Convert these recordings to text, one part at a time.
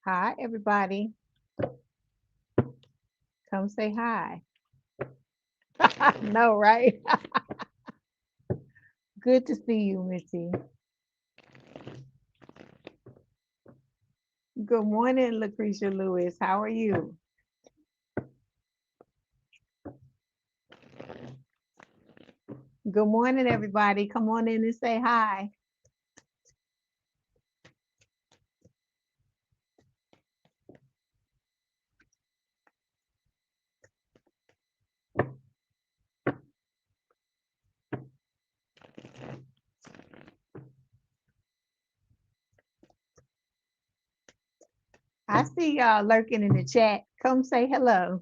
Hi, everybody. Come say hi. No, right? Good to see you, Missy. Good morning, Lucretia Lewis. How are you? Good morning, everybody. Come on in and say hi. I see y'all lurking in the chat. Come say hello.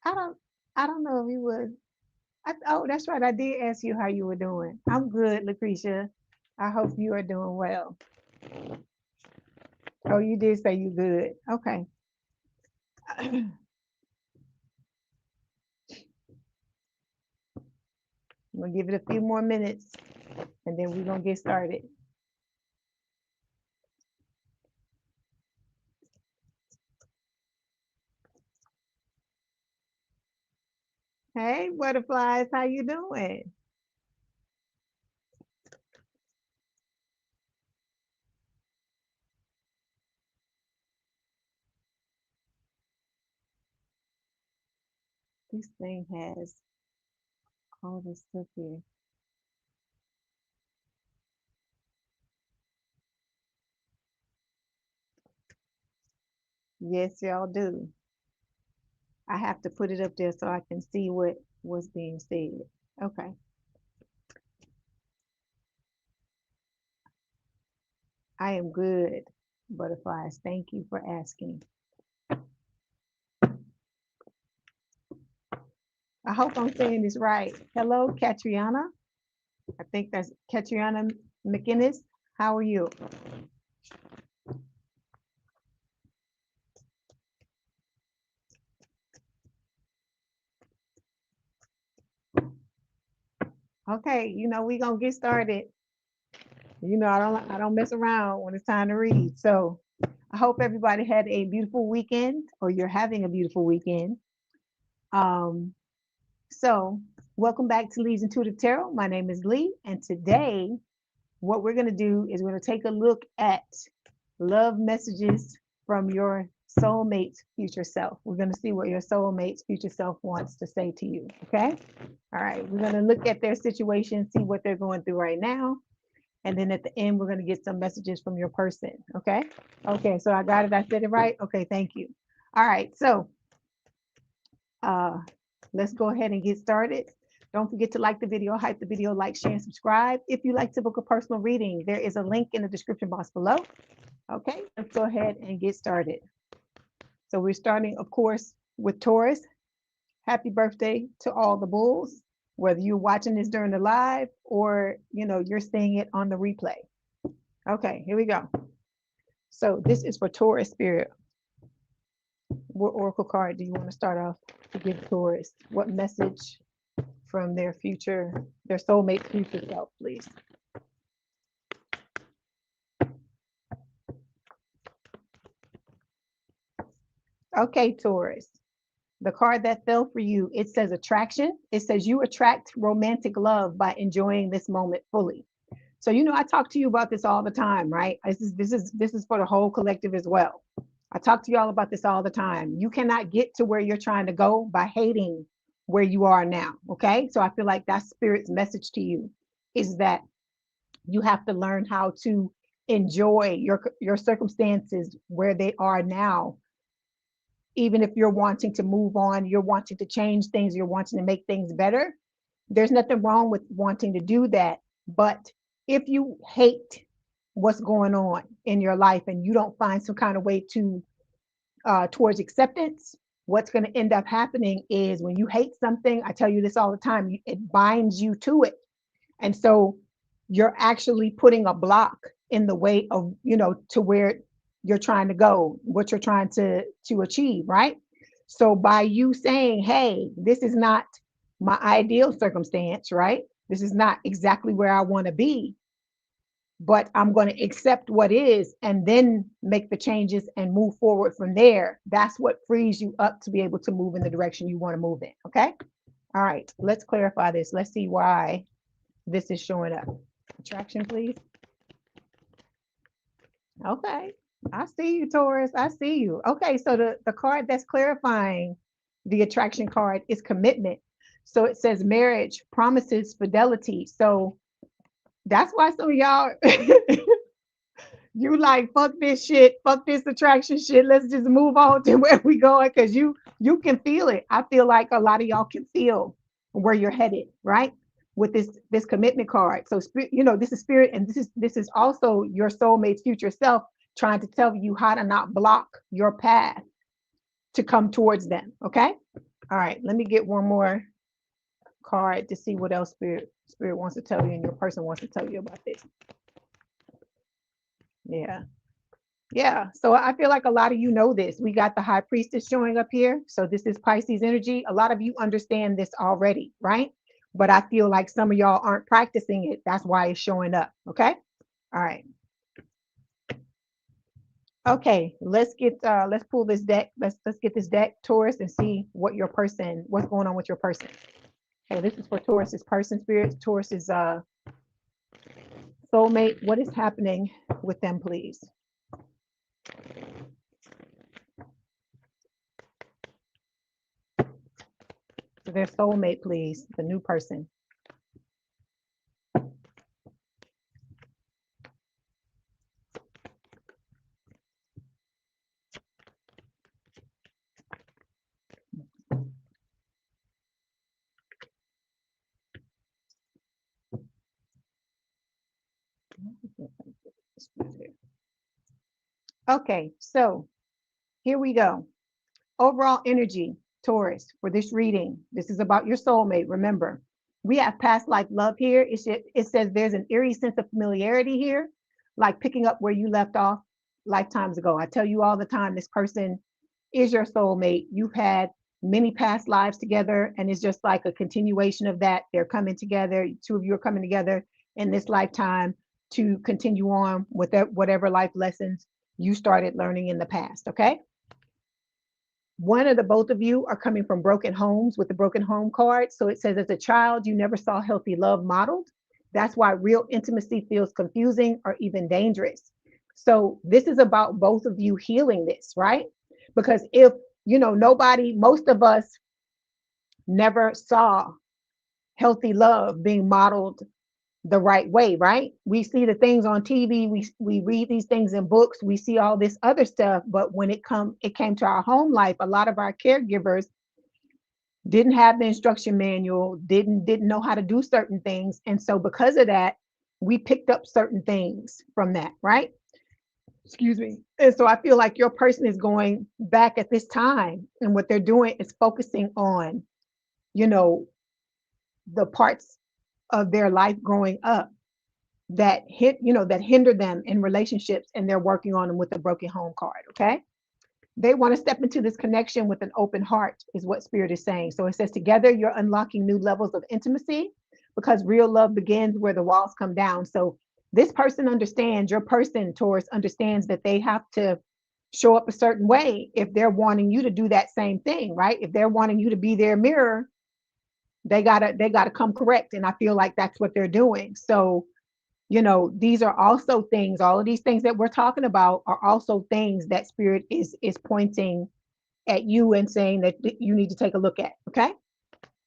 I don't I don't know if you would. Oh, that's right. I did ask you how you were doing. I'm good, Lucretia. I hope you are doing well. Oh, you did say you good. Okay. We'll give it a few more minutes and then we're gonna get started. Hey, butterflies, how you doing? This thing has all this stuff here. Yes, y'all do. I have to put it up there so I can see what was being said. Okay. I am good, butterflies. Thank you for asking. I hope I'm saying this right. Hello, Catriona. I think that's Catriona McInnes. How are you? Okay, we're gonna get started. I don't mess around when it's time to read. So I hope everybody had a beautiful weekend or you're having a beautiful weekend. Um, so welcome back to Leigh's Intuitive Tarot. My name is Leigh, and today what we're going to do is we're going to take a look at love messages from your soulmate's future self. We're going to see what your soulmate's future self wants to say to you. Okay. All right. We're going to look at their situation, see what they're going through right now. And then at the end, we're going to get some messages from your person. Okay. Okay. So I got it. I said it right. Okay. Thank you. All right. So let's go ahead and get started. Don't forget to like the video, hype the video, like, share, and subscribe. If you'd like to book a personal reading, there is a link in the description box below. Okay, let's go ahead and get started. So we're starting, of course, with Taurus. Happy birthday to all the bulls, whether you're watching this during the live or you're seeing it on the replay. Okay, here we go. So this is for Taurus spirit. What oracle card do you want to start off to give Taurus? What message from their soulmate future self, please? Okay, Taurus. The card that fell for you, it says attraction. It says you attract romantic love by enjoying this moment fully. So, I talk to you about this all the time, right? This is for the whole collective as well. I talk to y'all about this all the time. You cannot get to where you're trying to go by hating where you are now. Okay. So I feel like that's Spirit's message to you, is that you have to learn how to enjoy your circumstances where they are now. Even if you're wanting to move on, you're wanting to change things, you're wanting to make things better. There's nothing wrong with wanting to do that. But if you hate what's going on in your life and you don't find some kind of way to towards acceptance, what's going to end up happening is, when you hate something, I tell you this all the time, it binds you to it. And so you're actually putting a block in the way of, to where you're trying to go, what you're trying to achieve, right? So by you saying, hey, this is not my ideal circumstance, right? This is not exactly where I want to be, but I'm going to accept what is and then make the changes and move forward from there. That's what frees you up to be able to move in the direction you want to move in. Okay. All right. Let's clarify this. Let's see why this is showing up. Attraction, please. Okay. I see you, Taurus. I see you. Okay. So the card that's clarifying the attraction card is commitment. So it says marriage, promises, fidelity. So that's why some of y'all, you like, fuck this shit, fuck this attraction shit. Let's just move on to where we going, because you can feel it. I feel like a lot of y'all can feel where you're headed, right? With this commitment card. So this is Spirit, and this is also your soulmate's future self trying to tell you how to not block your path to come towards them. Okay. All right. Let me get one more card to see what else Spirit wants to tell you, and your person wants to tell you about this. Yeah. So I feel like a lot of you know this. We got the High Priestess showing up here. So this is Pisces energy. A lot of you understand this already, right? But I feel like some of y'all aren't practicing it. That's why it's showing up. Okay. All right. Okay. Let's pull this deck. Let's get this deck, Taurus, and see what's going on with your person. Okay, this is for Taurus's person, Spirit. Taurus's soulmate. What is happening with them, please? So their soulmate, please. The new person. Okay, so here we go. Overall energy, Taurus, for this reading. This is about your soulmate. Remember, we have past life love here. It says there's an eerie sense of familiarity here, like picking up where you left off lifetimes ago. I tell you all the time, this person is your soulmate. You've had many past lives together, and it's just like a continuation of that. They're coming together. Two of you are coming together in this lifetime to continue on with whatever life lessons you started learning in the past. Okay. One of the both of you are coming from broken homes with the broken home card. So it says, as a child, you never saw healthy love modeled. That's why real intimacy feels confusing or even dangerous. So this is about both of you healing this, right? Because if, most of us never saw healthy love being modeled the right way, right? We see the things on TV, we read these things in books, we see all this other stuff, but when it came to our home life, a lot of our caregivers didn't have the instruction manual, didn't know how to do certain things, and so because of that, we picked up certain things from that, right? Excuse me. And so I feel like your person is going back at this time, and what they're doing is focusing on, the parts of their life growing up that hinder them in relationships, and they're working on them with the broken home card. Okay. They want to step into this connection with an open heart, is what Spirit is saying. So it says, together you're unlocking new levels of intimacy, because real love begins where the walls come down. So this person understands, your person, Taurus, understands that they have to show up a certain way if they're wanting you to do that same thing, right? If they're wanting you to be their mirror, they gotta come correct. And I feel like that's what they're doing. So you know, these are also things, all of these things that we're talking about are also things that spirit is pointing at you and saying that you need to take a look at. Okay.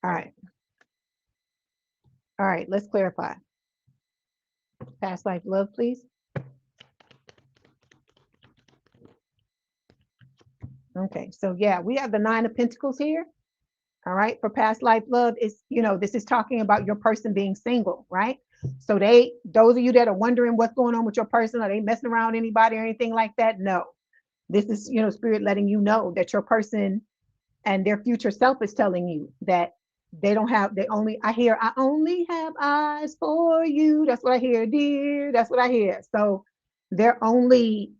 All right. All right. Let's clarify. Past life love, please. Okay. So yeah, we have the 9 of Pentacles here. All right. For past life love is, you know, this is talking about your person being single, right? So those of you that are wondering what's going on with your person, are they messing around anybody or anything like that? No. This is, you know, spirit letting you know that your person and their future self is telling you that they don't have, I only have eyes for you. That's what I hear, dear. That's what I hear. So they're only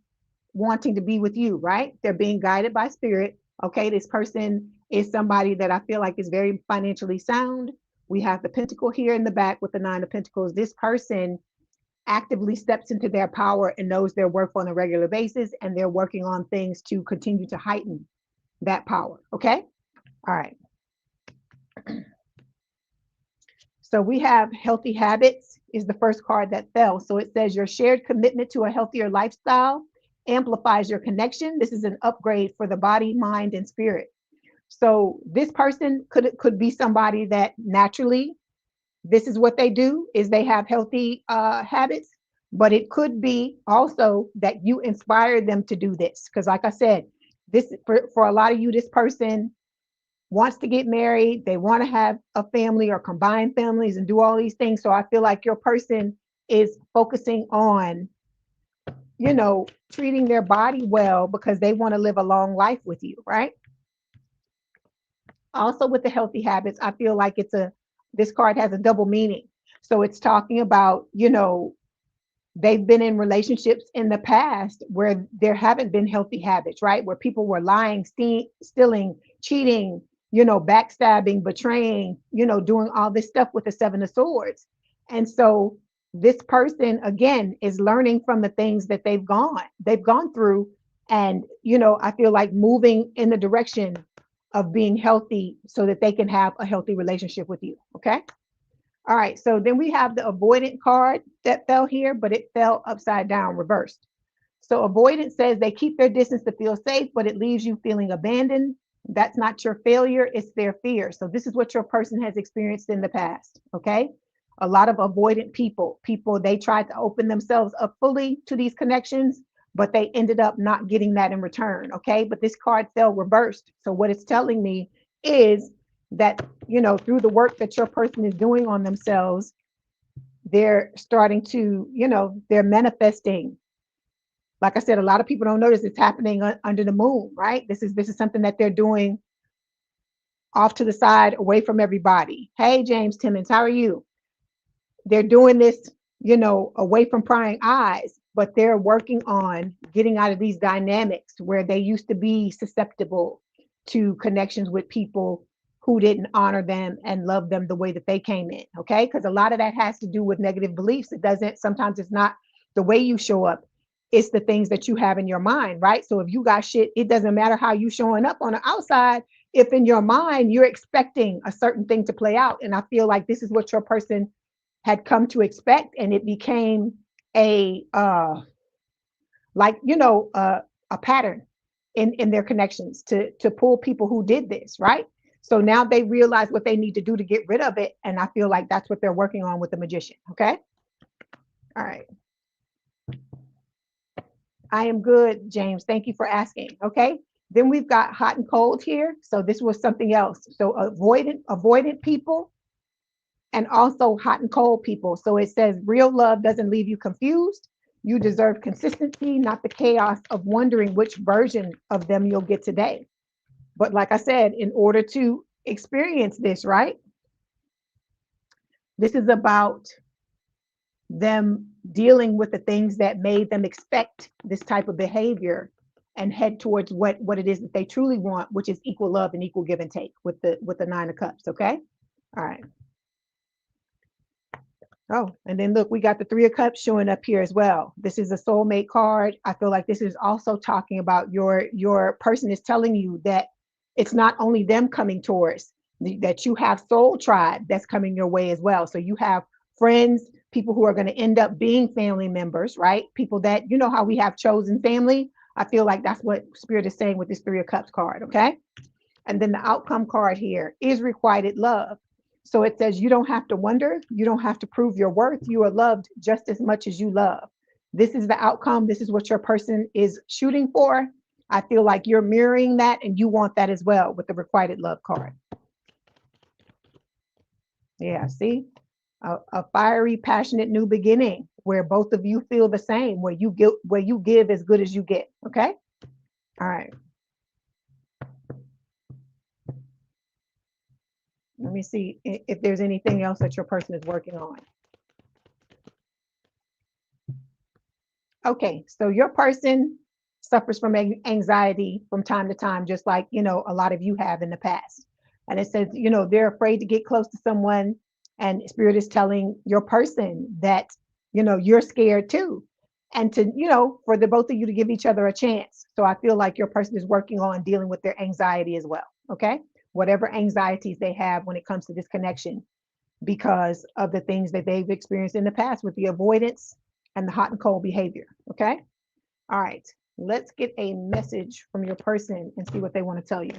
wanting to be with you, right? They're being guided by spirit. Okay, this person is somebody that I feel like is very financially sound. We have the pentacle here in the back with the 9 of Pentacles. This person actively steps into their power and knows their worth on a regular basis, and they're working on things to continue to heighten that power. Okay. All right. So we have healthy habits is the first card that fell. So it says your shared commitment to a healthier lifestyle amplifies your connection. This is an upgrade for the body, mind, and spirit. So this person could be somebody that naturally this is what they do is they have healthy habits, but it could be also that you inspire them to do this. Because like I said, this for a lot of you, this person wants to get married, they want to have a family or combine families and do all these things. So I feel like your person is focusing on, you know, treating their body well because they want to live a long life with you, right? Also with the healthy habits, I feel like this card has a double meaning. So it's talking about, you know, they've been in relationships in the past where there haven't been healthy habits, right? Where people were lying, stealing, cheating, you know, backstabbing, betraying, you know, doing all this stuff with the 7 of Swords. And so this person again is learning from the things that they've gone through, and you know, I feel like moving in the direction of being healthy so that they can have a healthy relationship with you. Okay. All right, so then we have the avoidant card that fell here, but it fell upside down, reversed. So avoidance says they keep their distance to feel safe, but it leaves you feeling abandoned. That's not your failure, it's their fear. So this is what your person has experienced in the past, okay? A lot of avoidant people, they tried to open themselves up fully to these connections, but they ended up not getting that in return, okay? But this card fell reversed. So what it's telling me is that, you know, through the work that your person is doing on themselves, they're starting to, you know, they're manifesting. Like I said, a lot of people don't notice it's happening under the moon, right? This is something that they're doing off to the side, away from everybody. Hey, James Timmons, how are you? They're doing this, you know, away from prying eyes, but they're working on getting out of these dynamics where they used to be susceptible to connections with people who didn't honor them and love them the way that they came in. Okay. Because a lot of that has to do with negative beliefs. Sometimes it's not the way you show up, it's the things that you have in your mind, right? So if you got shit, it doesn't matter how you showing up on the outside. If in your mind you're expecting a certain thing to play out. And I feel like this is what your person had come to expect, and it became a a pattern in their connections to pull people who did this, right? So now they realize what they need to do to get rid of it, and I feel like that's what they're working on with the Magician. Okay. All right. I am good, James. Thank you for asking. Okay. Then we've got hot and cold here. So this was something else. So avoidant people, and also hot and cold people. So it says real love doesn't leave you confused. You deserve consistency, not the chaos of wondering which version of them you'll get today. But like I said, in order to experience this, right? This is about them dealing with the things that made them expect this type of behavior and head towards what it is that they truly want, which is equal love and equal give and take with the 9 of Cups. Okay. All right. Oh, and then look, we got the 3 of Cups showing up here as well. This is a soulmate card. I feel like this is also talking about your person is telling you that it's not only them coming towards, that you have soul tribe that's coming your way as well. So you have friends people who are going to end up being family members, right? People that, you know how we have chosen family. I feel like that's what Spirit is saying with this Three of Cups card, okay? And then the outcome card here is requited love. So it says you don't have to wonder, you don't have to prove your worth. You are loved just as much as you love. This is the outcome. This is what your person is shooting for. I feel like you're mirroring that and you want that as well with the requited love card. Yeah, see? A fiery, passionate new beginning where both of you feel the same, where you give as good as you get. Okay. All right. Let me see if there's anything else that your person is working on. Okay, so your person suffers from anxiety from time to time, just like, you know, a lot of you have in the past. And it says, you know, they're afraid to get close to someone, and Spirit is telling your person that, you know, you're scared too. And to, you know, for the both of you to give each other a chance. So I feel like your person is working on dealing with their anxiety as well. Okay. Whatever anxieties they have when it comes to this connection, because of the things that they've experienced in the past with the avoidance and the hot and cold behavior. Okay. All right. Let's get a message from your person and see what they want to tell you.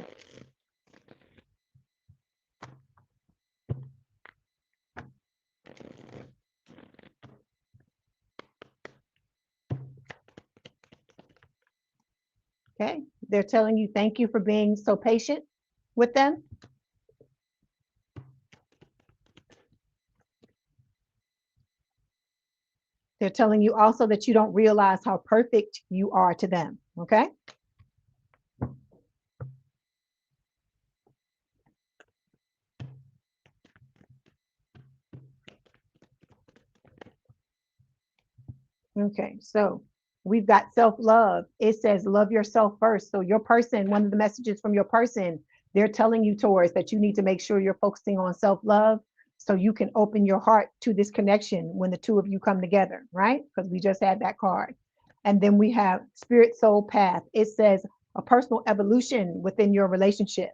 Okay. They're telling you thank you for being so patient with them. They're telling you also that you don't realize how perfect you are to them. Okay. Okay. So we've got self-love. It says love yourself first. So your person, one of the messages from your person, they're telling you, Taurus, that you need to make sure you're focusing on self-love so you can open your heart to this connection when the two of you come together, right? Because we just had that card. And then we have spirit, soul, path. It says a personal evolution within your relationship.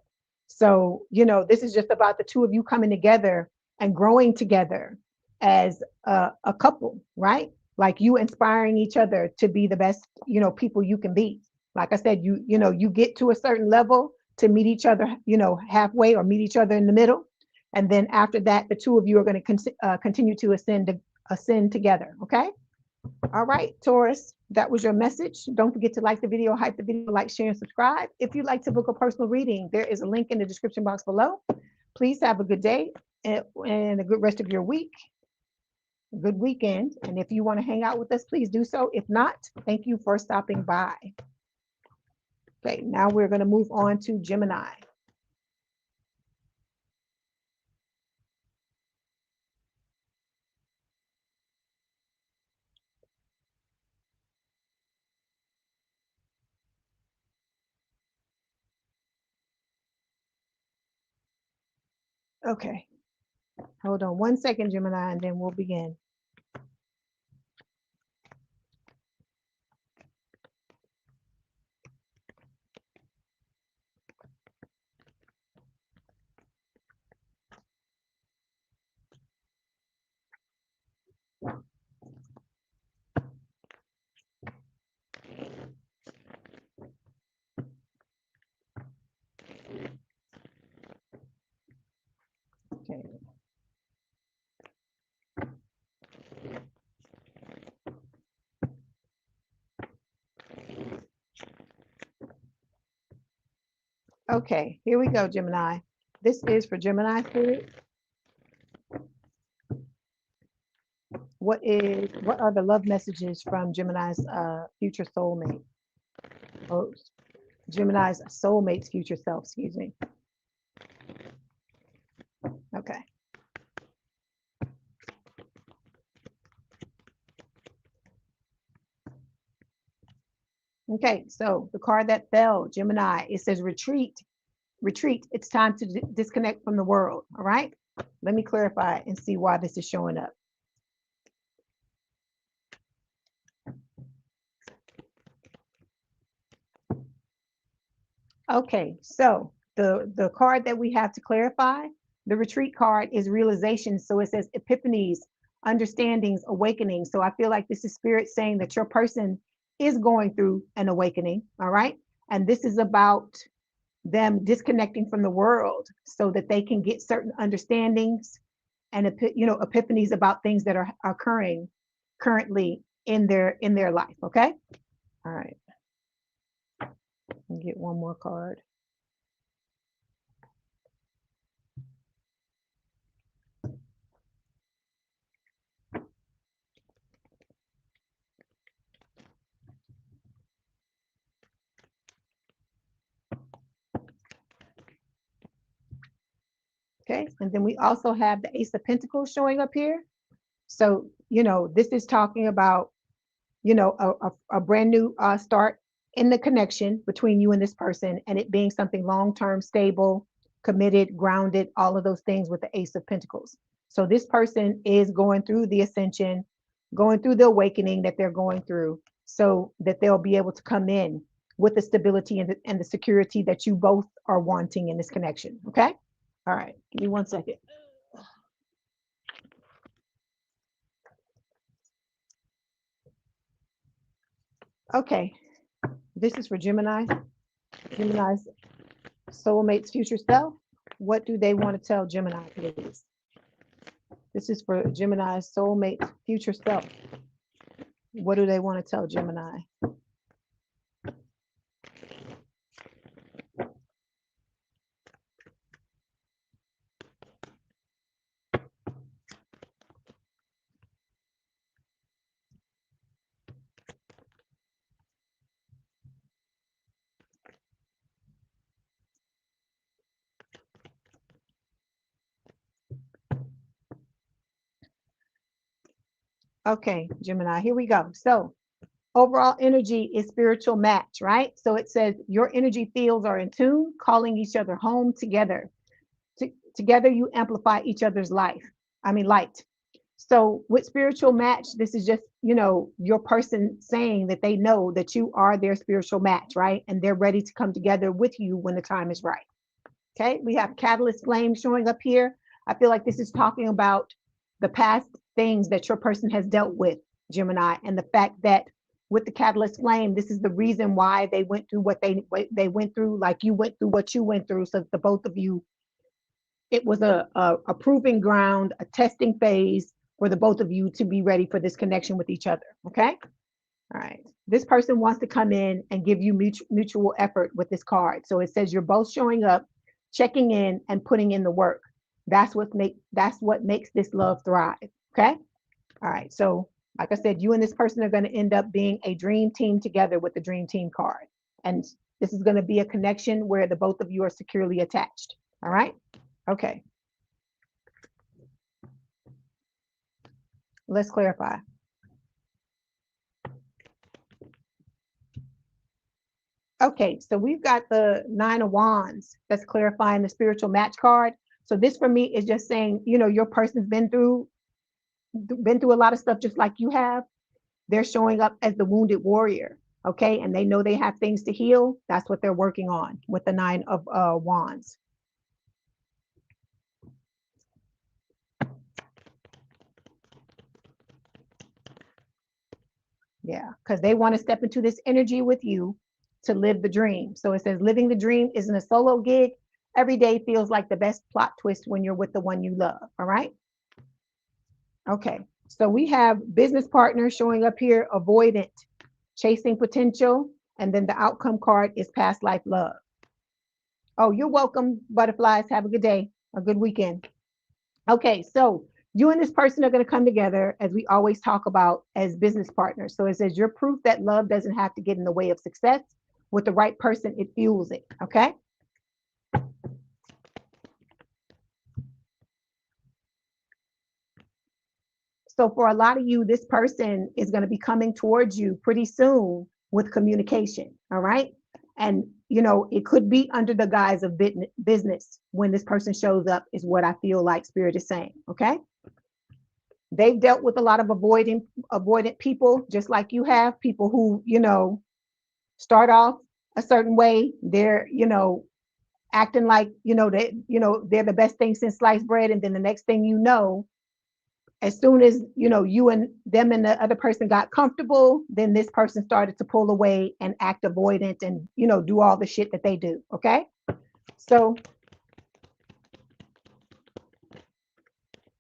So, you know, this is just about the two of you coming together and growing together as a couple, right? Like you inspiring each other to be the best, you know, people you can be. Like I said, you know, you get to a certain level to meet each other, you know, halfway or meet each other in the middle. And then after that, the two of you are going to continue to ascend together. Okay. All right, Taurus, that was your message. Don't forget to like the video, hype the video, like, share, and subscribe. If you'd like to book a personal reading, there is a link in the description box below. Please have a good day and a good rest of your week, a good weekend. And if you want to hang out with us, please do so. If not, thank you for stopping by. Okay, now we're going to move on to Gemini. Okay, hold on 1 second, Gemini, and then we'll begin. Okay. Okay, here we go, Gemini. This is for Gemini spirit. What are the love messages from Gemini's future soulmate? Or Gemini's soulmate's future self, excuse me. Okay. Okay, so the card that fell, Gemini, it says retreat, retreat. It's time to disconnect from the world. All right. Let me clarify and see why this is showing up. Okay, so the card that we have to clarify, the retreat card is realization. So it says epiphanies, understandings, awakening. So I feel like this is spirit saying that your person is going through an awakening. All right. And this is about them disconnecting from the world so that they can get certain understandings and epiphanies about things that are occurring currently in their life. Okay. All right. Get one more card. Okay, and then we also have the Ace of Pentacles showing up here. So, this is talking about, a brand new start in the connection between you and this person, and it being something long-term, stable, committed, grounded, all of those things with the Ace of Pentacles. So this person is going through the ascension, going through the awakening that they're going through, so that they'll be able to come in with the stability and the security that you both are wanting in this connection. Okay. All right. Give me 1 second. Okay. This is for Gemini. Gemini's soulmate's future self. What do they want to tell Gemini, please? This is for Gemini's soulmate's future self. What do they want to tell Gemini? Okay, Gemini, here we go. So overall energy is spiritual match, right? So it says your energy fields are in tune, calling each other home together. Together you amplify each other's light. So with spiritual match, this is just, your person saying that they know that you are their spiritual match, right? And they're ready to come together with you when the time is right. Okay, we have catalyst flame showing up here. I feel like this is talking about the past things that your person has dealt with, Gemini, and the fact that with the catalyst flame, this is the reason why they went through what they went through, like you went through what you went through. So the both of you, it was a proving ground, a testing phase for the both of you to be ready for this connection with each other. Okay. All right. This person wants to come in and give you mutual effort with this card. So it says you're both showing up, checking in, and putting in the work. That's what makes this love thrive. Okay. All right. So like I said, you and this person are going to end up being a dream team together with the dream team card. And this is going to be a connection where the both of you are securely attached. All right. Okay. Let's clarify. Okay, so we've got the 9 of Wands that's clarifying the spiritual match card. So this for me is just saying, your person's been through a lot of stuff just like you have. They're showing up as the wounded warrior, okay? And they know they have things to heal. That's what they're working on with the 9 of Wands. Yeah, because they want to step into this energy with you to live the dream. So it says living the dream isn't a solo gig. Every day feels like the best plot twist when you're with the one you love. All right. Okay. So we have business partner showing up here, avoidant, chasing potential. And then the outcome card is past life love. Oh, you're welcome, butterflies. Have a good day, a good weekend. Okay. So you and this person are going to come together, as we always talk about, as business partners. So it says you're proof that love doesn't have to get in the way of success. With the right person, it fuels it. Okay. So for a lot of you, this person is going to be coming towards you pretty soon with communication. All right. And, it could be under the guise of business when this person shows up, is what I feel like Spirit is saying. Okay. They've dealt with a lot of avoidant people, just like you have, people who, start off a certain way. They're, acting like, they're the best thing since sliced bread. And then the next thing you know, as soon as, you know, you and them and the other person got comfortable, then this person started to pull away and act avoidant and, you know, do all the shit that they do. Okay. So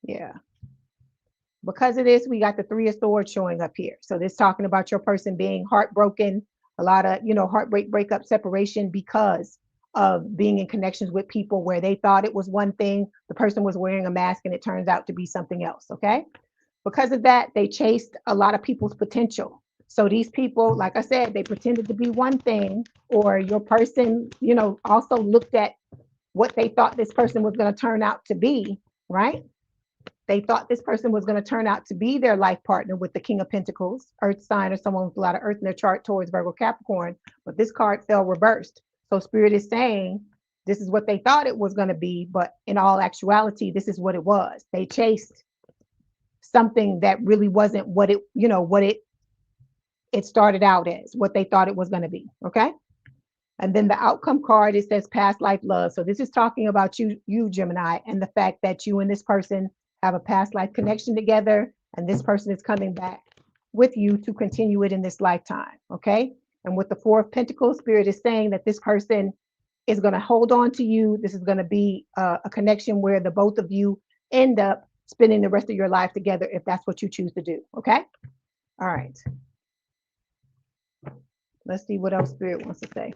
yeah, because of this, we got the Three of Swords showing up here. So this talking about your person being heartbroken, a lot of, you know, heartbreak, breakup, separation because of being in connections with people where they thought it was one thing, the person was wearing a mask and it turns out to be something else. Okay. Because of that, they chased a lot of people's potential. So these people, like I said, they pretended to be one thing, or your person, you know, also looked at what they thought this person was going to turn out to be, right? They thought this person was going to turn out to be their life partner with the King of Pentacles, Earth sign, or someone with a lot of Earth in their chart towards Virgo Capricorn, but this card fell reversed. So Spirit is saying this is what they thought it was going to be, but in all actuality, this is what it was. They chased something that really wasn't what it, you know, what it started out as, what they thought it was going to be. Okay. And then the outcome card, it says past life love. So this is talking about you, Gemini, and the fact that you and this person have a past life connection together, and this person is coming back with you to continue it in this lifetime. Okay. And with the Four of Pentacles, Spirit is saying that this person is going to hold on to you. This is going to be a connection where the both of you end up spending the rest of your life together if that's what you choose to do. Okay. All right. Let's see what else Spirit wants to say.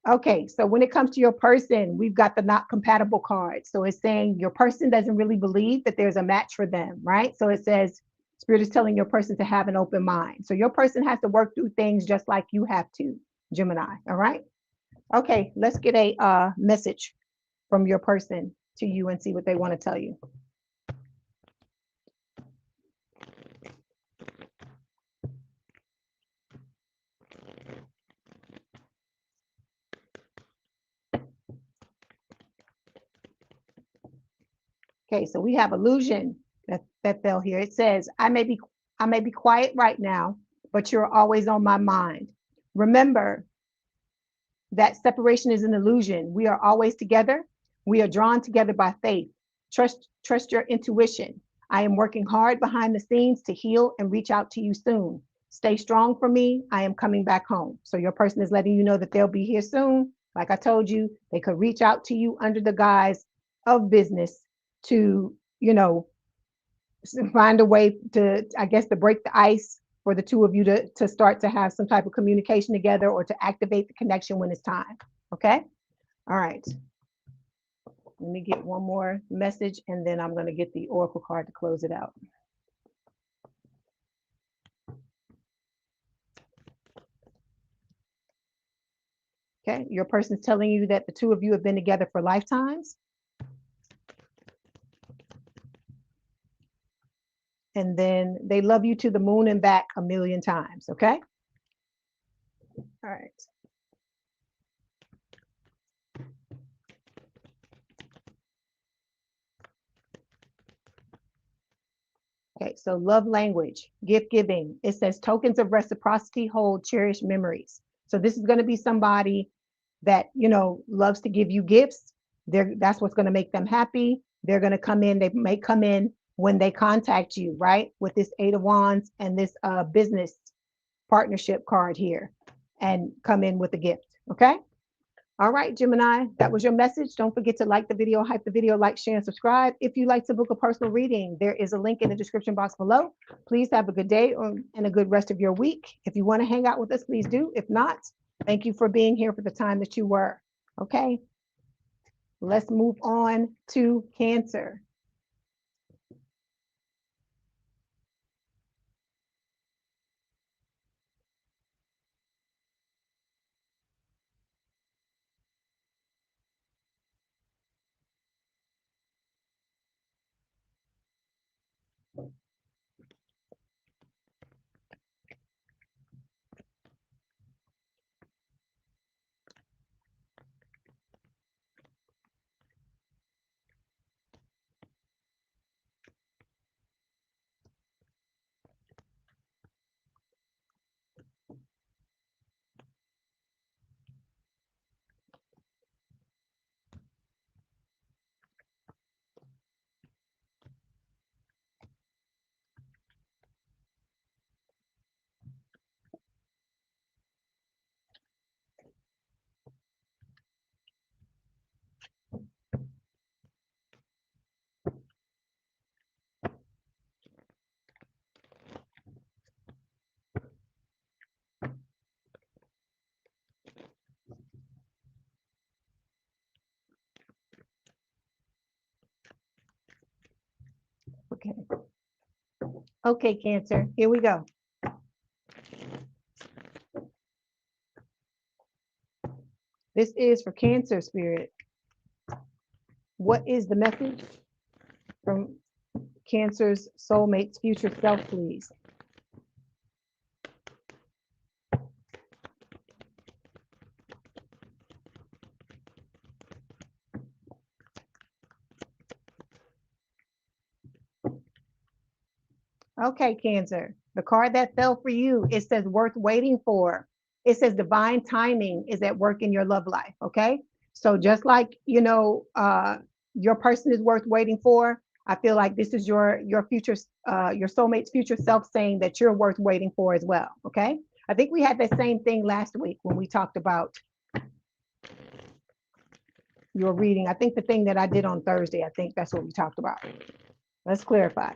Okay, so when it comes to your person, we've got the not compatible card. So it's saying your person doesn't really believe that there's a match for them, right? So it says Spirit is telling your person to have an open mind. So your person has to work through things just like you have to, Gemini. All right. Okay, let's get a message from your person to you and see what they want to tell you. Okay, so we have illusion that fell here. It says, I may be quiet right now, but you're always on my mind. Remember that separation is an illusion. We are always together. We are drawn together by faith. Trust your intuition. I am working hard behind the scenes to heal and reach out to you soon. Stay strong for me. I am coming back home. So your person is letting you know that they'll be here soon. Like I told you, they could reach out to you under the guise of business to, you know, find a way to, I guess, to break the ice for the two of you to start to have some type of communication together or to activate the connection when it's time. Okay. All right. Let me get one more message and then I'm going to get the Oracle card to close it out. Okay. Your person's telling you that the two of you have been together for lifetimes. And then they love you to the moon and back a million times. Okay. All right. Okay, so love language, gift giving. It says tokens of reciprocity hold cherished memories. So this is going to be somebody that, you know, loves to give you gifts. That's what's going to make them happy. They're going to come in. They may come in when they contact you, right? With this Eight of Wands and this business partnership card here, and come in with a gift. Okay. All right, Gemini, that was your message. Don't forget to like the video, hype the video, like, share, and subscribe. If you'd like to book a personal reading, there is a link in the description box below. Please have a good day and a good rest of your week. If you want to hang out with us, please do. If not, thank you for being here for the time that you were. Okay, let's move on to Cancer. Okay. Okay, Cancer, here we go. This is for Cancer spirit. What is the message from Cancer's soulmate's future self, please? Okay, Cancer. The card that fell for you, it says worth waiting for. It says divine timing is at work in your love life. Okay. So just like, you know, your person is worth waiting for, I feel like this is your future, your soulmate's future self saying that you're worth waiting for as well. Okay. I think we had that same thing last week when we talked about your reading. I think the thing that I did on Thursday, I think that's what we talked about. Let's clarify.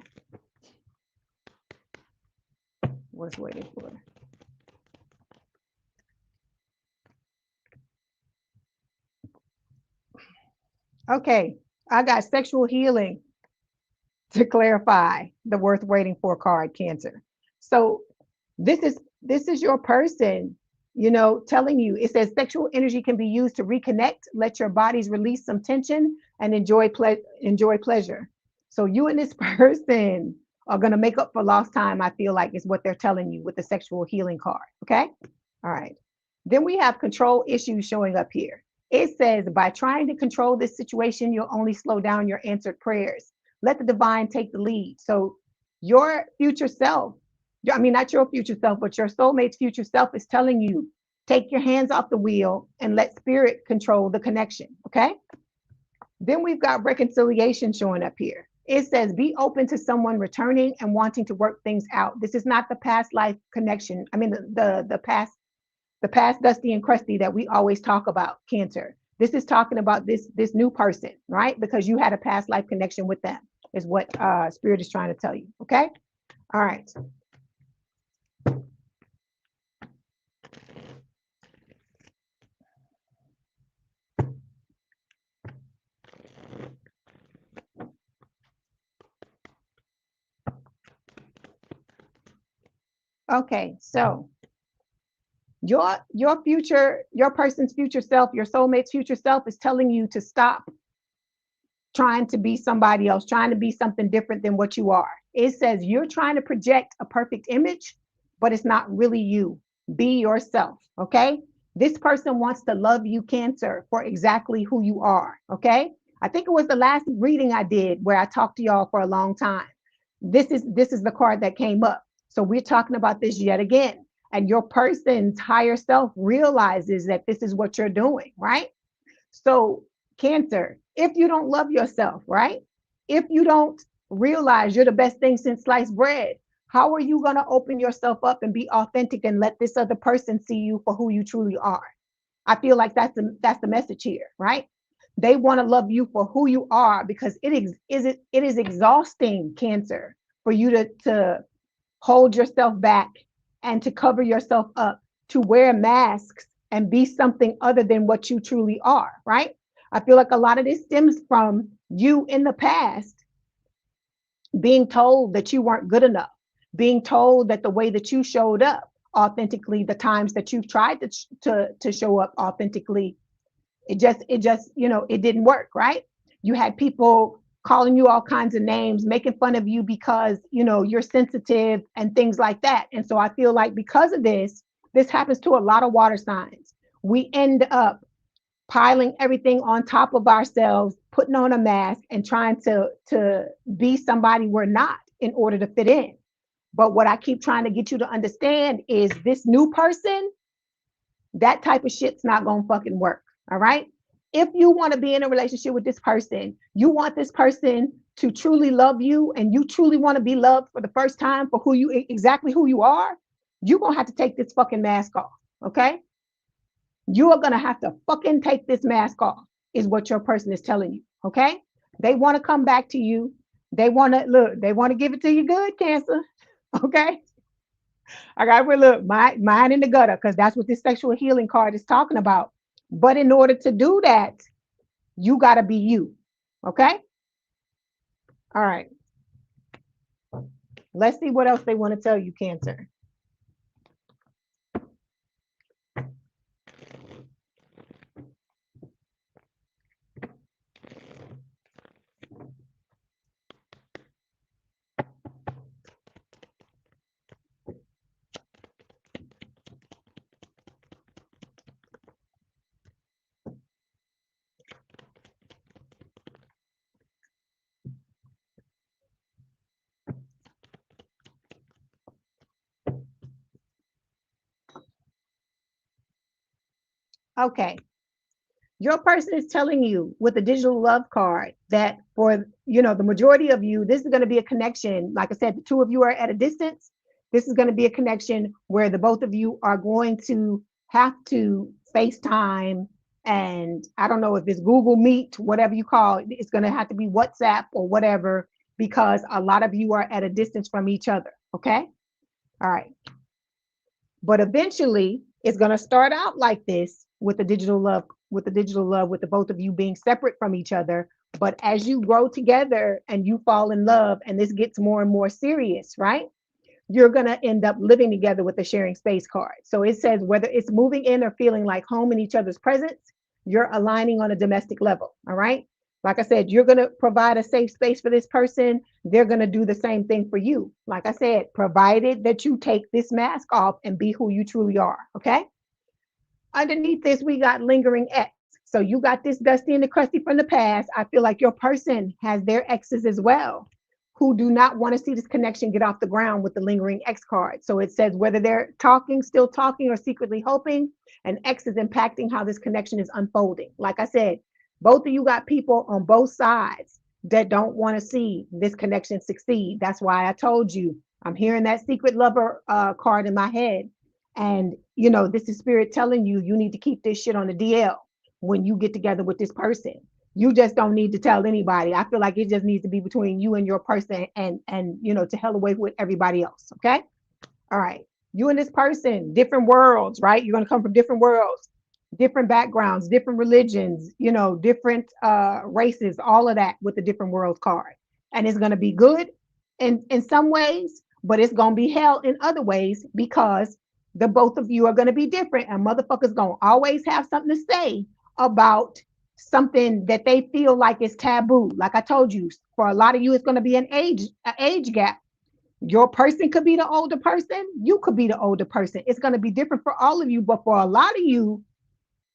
Worth waiting for. Okay, I got sexual healing to clarify the worth waiting for card, Cancer. So this is your person, you know, telling you. It says sexual energy can be used to reconnect, let your bodies release some tension, and enjoy pleasure. So you and this person are going to make up for lost time, I feel like, is what they're telling you with the sexual healing card. Okay. All right. Then we have control issues showing up here. It says, by trying to control this situation, you'll only slow down your answered prayers. Let the divine take the lead. So your future self, I mean, not your future self, but your soulmate's future self is telling you, take your hands off the wheel and let spirit control the connection. Okay. Then we've got reconciliation showing up here. It says, be open to someone returning and wanting to work things out. This is not the past life connection. I mean, the past dusty and crusty that we always talk about, Cancer. This is talking about this new person, right? Because you had a past life connection with them, is what spirit is trying to tell you. Okay. All right. Okay, so your person's future self, your soulmate's future self is telling you to stop trying to be somebody else, trying to be something different than what you are. It says you're trying to project a perfect image, but it's not really you. Be yourself, okay? This person wants to love you, Cancer, for exactly who you are, okay? I think it was the last reading I did where I talked to y'all for a long time. This is the card that came up. So we're talking about this yet again. And your person's higher self realizes that this is what you're doing, right? So, Cancer, if you don't love yourself, right? If you don't realize you're the best thing since sliced bread, how are you going to open yourself up and be authentic and let this other person see you for who you truly are? I feel like that's the message here, right? They want to love you for who you are because it is exhausting, Cancer, for you to hold yourself back and to cover yourself up, to wear masks and be something other than what you truly are, right? I feel like a lot of this stems from you in the past being told that you weren't good enough, being told that the way that you showed up authentically, the times that you've tried to show up authentically, it just, you know, it didn't work, right? You had people calling you all kinds of names, making fun of you because, you know, you're sensitive and things like that. And so I feel like because of this happens to a lot of water signs. We end up piling everything on top of ourselves, putting on a mask and trying to be somebody we're not in order to fit in. But what I keep trying to get you to understand is this new person, that type of shit's not gonna fucking work. All right. If you want to be in a relationship with this person, you want this person to truly love you and you truly want to be loved for the first time for who you exactly who you are, you're gonna have to take this fucking mask off. Okay. You are gonna have to fucking take this mask off, is what your person is telling you. Okay. They want to come back to you. They want to give it to you good, Cancer. Okay. I got to look, mine in the gutter, because that's what this sexual healing card is talking about. But in order to do that, you got to be you. Okay. All right. Let's see what else they want to tell you, Cancer. Okay. Your person is telling you with the digital love card that for, the majority of you, this is going to be a connection. Like I said, the two of you are at a distance. This is going to be a connection where the both of you are going to have to FaceTime. And I don't know if it's Google Meet, whatever you call it, it's going to have to be WhatsApp or whatever, because a lot of you are at a distance from each other. Okay. All right. But eventually it's going to start out like this with the digital love, with the both of you being separate from each other. But as you grow together and you fall in love and this gets more and more serious, right? You're going to end up living together with the sharing space card. So it says whether it's moving in or feeling like home in each other's presence, you're aligning on a domestic level. All right. Like I said, you're going to provide a safe space for this person. They're going to do the same thing for you. Like I said, provided that you take this mask off and be who you truly are. Okay. Underneath this, we got lingering X. So you got this dusty and the crusty from the past. I feel like your person has their exes as well, who do not want to see this connection get off the ground with the lingering X card. So it says whether they're talking, still talking, or secretly hoping, an X is impacting how this connection is unfolding. Like I said, both of you got people on both sides that don't want to see this connection succeed. That's why I told you I'm hearing that secret lover card in my head. And, this is spirit telling you you need to keep this shit on the DL when you get together with this person. You just don't need to tell anybody. I feel like it just needs to be between you and your person, and to hell away with everybody else. Okay. All right. You and this person, different worlds, right? You're going to come from different worlds, different backgrounds, different religions, different races, all of that with the different worlds card. And it's going to be good in some ways, but it's going to be hell in other ways, because the both of you are going to be different, and motherfuckers going to always have something to say about something that they feel like is taboo. Like I told you, for a lot of you, it's going to be an age gap. Your person could be the older person. You could be the older person. It's going to be different for all of you. But for a lot of you,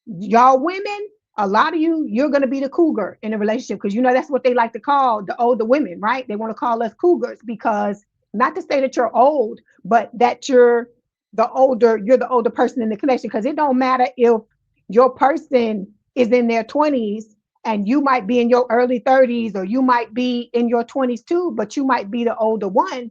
y'all women, a lot of you, you're going to be the cougar in a relationship, because that's what they like to call the older women, right? They want to call us cougars, because not to say that you're old, but that you're the older person in the connection. Because it don't matter if your person is in their 20s and you might be in your early 30s, or you might be in your 20s too, but you might be the older one.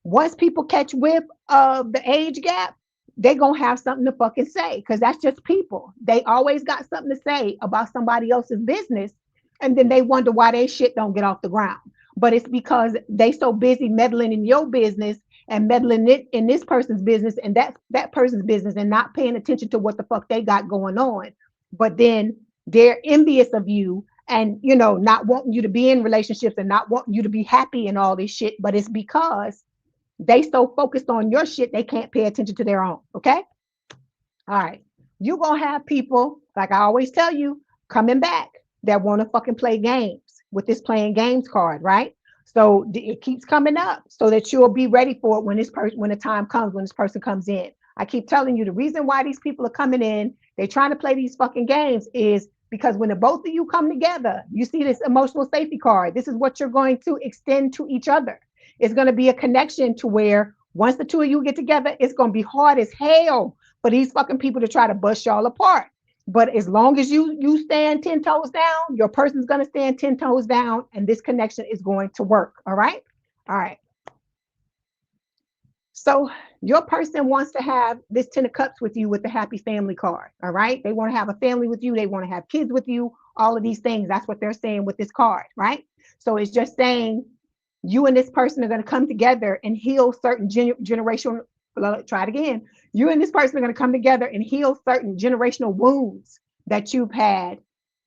Once people catch whiff of the age gap, they're going to have something to fucking say, because that's just people. They always got something to say about somebody else's business, and then they wonder why their shit don't get off the ground. But it's because they so busy meddling in your business and meddling it in this person's business and that person's business, and not paying attention to what the fuck they got going on. But then they're envious of you, and not wanting you to be in relationships and not wanting you to be happy and all this shit. But it's because they so focused on your shit, they can't pay attention to their own. Okay. All right. You're going to have people, like I always tell you, coming back that want to fucking play games with this playing games card, right? So it keeps coming up so that you'll be ready for it when when the time comes, when this person comes in. I keep telling you, the reason why these people are coming in, they're trying to play these fucking games, is because when the both of you come together, you see this emotional safety card. This is what you're going to extend to each other. It's going to be a connection to where once the two of you get together, it's going to be hard as hell for these fucking people to try to bust y'all apart. But as long as you stand 10 toes down, your person's going to stand 10 toes down, and this connection is going to work. All right. All right. So your person wants to have this 10 of cups with you with the happy family card. All right. They want to have a family with you. They want to have kids with you. All of these things. That's what they're saying with this card. Right. So it's just saying you and this person are going to come together and heal certain generational. Try it again. You and this person are going to come together and heal certain generational wounds that you've had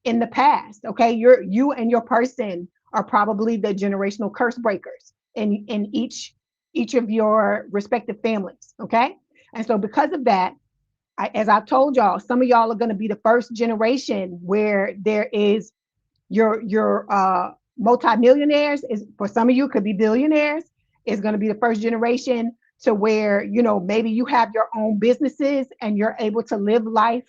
in the past. Okay. You and your person are probably the generational curse breakers in each each of your respective families. Okay. And so because of that, as I've told y'all, some of y'all are going to be the first generation where there is your multimillionaires. Is for some of you could be billionaires. Is going to be the first generation to where, you know, maybe you have your own businesses and you're able to live life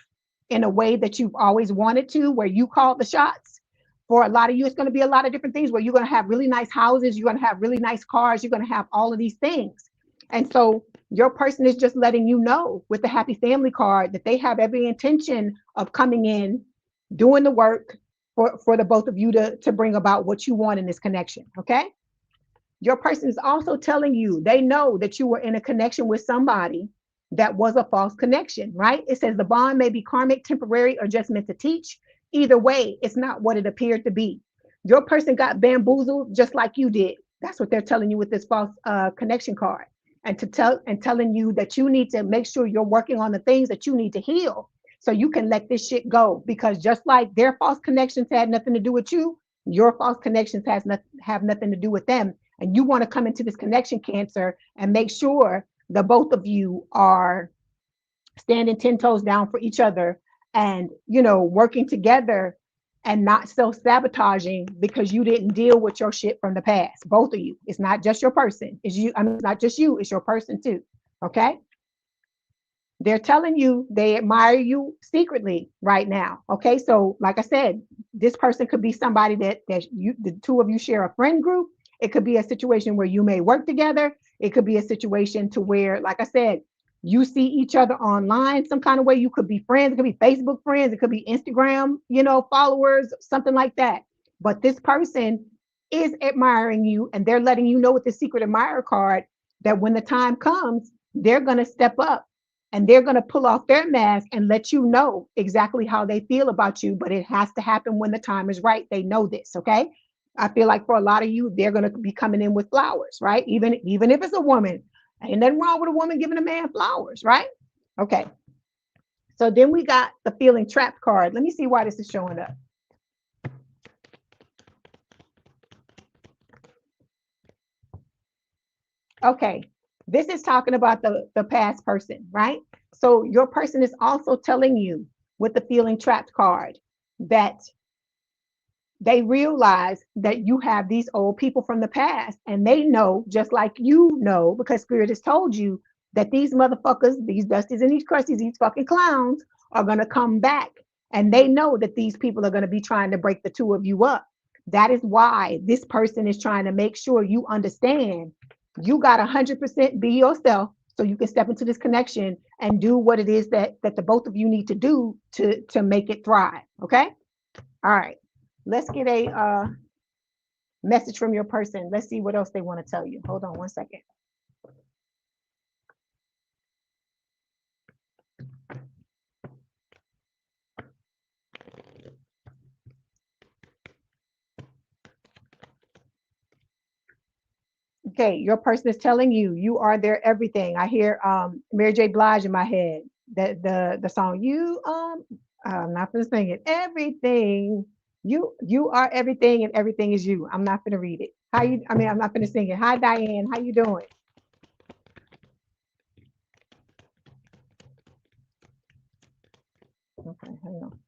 in a way that you've always wanted to, where you call the shots. For a lot of you, it's going to be a lot of different things where you're going to have really nice houses, you're going to have really nice cars, you're going to have all of these things. And so your person is just letting you know with the happy family card that they have every intention of coming in, doing the work for the both of you to bring about what you want in this connection. Okay. Your person is also telling you they know that you were in a connection with somebody that was a false connection, right? It says the bond may be karmic, temporary, or just meant to teach. Either way, it's not what it appeared to be. Your person got bamboozled just like you did. That's what they're telling you with this false connection card. And telling you that you need to make sure you're working on the things that you need to heal so you can let this shit go. Because just like their false connections had nothing to do with you, your false connections have nothing to do with them. And you want to come into this connection, Cancer, and make sure the both of you are standing 10 toes down for each other and, you know, working together and not self-sabotaging because you didn't deal with your shit from the past. Both of you. It's not just your person. It's you. I mean, it's not just you. It's your person too. Okay. They're telling you they admire you secretly right now. Okay. So like I said, this person could be somebody that you, the two of you share a friend group. It could be a situation where you may work together. It could be a situation to where, like I said, you see each other online some kind of way. You could be friends. It could be Facebook friends. It could be Instagram, you know, followers, something like that. But this person is admiring you and they're letting you know with the secret admirer card that when the time comes, they're going to step up and they're going to pull off their mask and let you know exactly how they feel about you. But it has to happen when the time is right. They know this. Okay. I feel like for a lot of you, they're going to be coming in with flowers, right? Even if it's a woman, ain't nothing wrong with a woman giving a man flowers, right? Okay. So then we got the feeling trapped card. Let me see why this is showing up. Okay. This is talking about the past person, right? So your person is also telling you with the feeling trapped card that they realize that you have these old people from the past and they know, just like you know, because Spirit has told you that these motherfuckers, these Dusties and these Crusties, these fucking clowns are going to come back. And they know that these people are going to be trying to break the two of you up. That is why this person is trying to make sure you understand you got 100% be yourself so you can step into this connection and do what it is that the both of you need to do to make it thrive. Okay. All right. Let's get a message from your person. Let's see what else they want to tell you. Hold on one second. Okay, your person is telling you you are their everything. I hear Mary J. Blige in my head. The song I'm not gonna sing it. Everything. You are everything and everything is you. I'm not gonna read it. I'm not gonna sing it. Hi Diane, how you doing? Okay, hang on.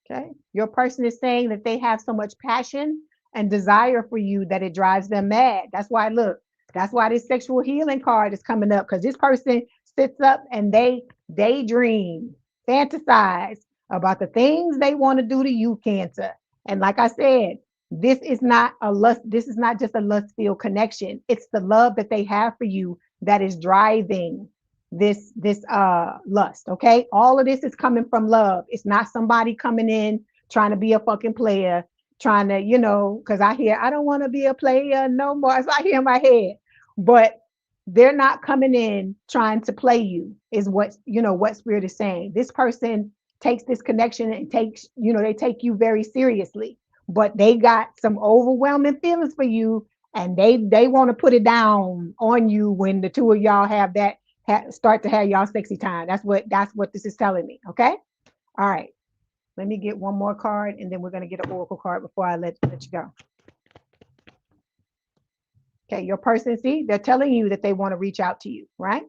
Okay. Your person is saying that they have so much passion and desire for you that it drives them mad. That's why, look, that's why this sexual healing card is coming up, because this person sits up and they daydream, fantasize about the things they want to do to you, Cancer. And like I said, this is not a lust, this is not just a lust-filled connection. It's the love that they have for you that is driving this lust. Okay, all of this is coming from love. It's not somebody coming in trying to be a fucking player, trying to, you know, because I hear I don't want to be a player no more. As I hear in my head. But they're not coming in trying to play you, is what, you know, what Spirit is saying. This person takes this connection and takes, you know, they take you very seriously, but they got some overwhelming feelings for you, and they want to put it down on you when the two of y'all have that start to have y'all sexy time. That's what this is telling me. Okay. All right. Let me get one more card and then we're going to get an oracle card before I let you go. Okay, your person, see, they're telling you that they want to reach out to you, right?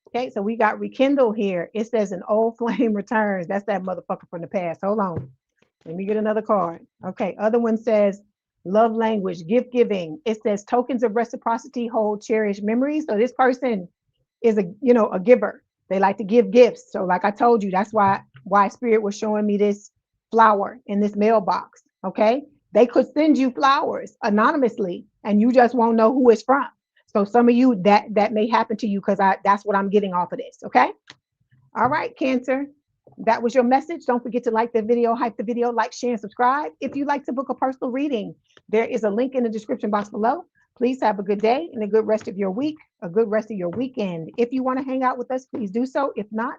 Okay, so we got rekindle here. It says an old flame returns. That's that motherfucker from the past. Hold on. Let me get another card. Okay, other one says love language, gift giving. It says tokens of reciprocity hold cherished memories. So this person is a giver. They like to give gifts. So like I told you, that's why Spirit was showing me this flower in this mailbox. Okay, they could send you flowers anonymously and you just won't know who it's from. So some of you that may happen to you because that's what I'm getting off of this. Okay, all right, Cancer, that was your message. Don't forget to like the video, hype the video, like, share, and subscribe. If you'd like to book a personal reading, there is a link in the description box below. Please have a good day and a good rest of your week, a good rest of your weekend. If you want to hang out with us, please do so. If not,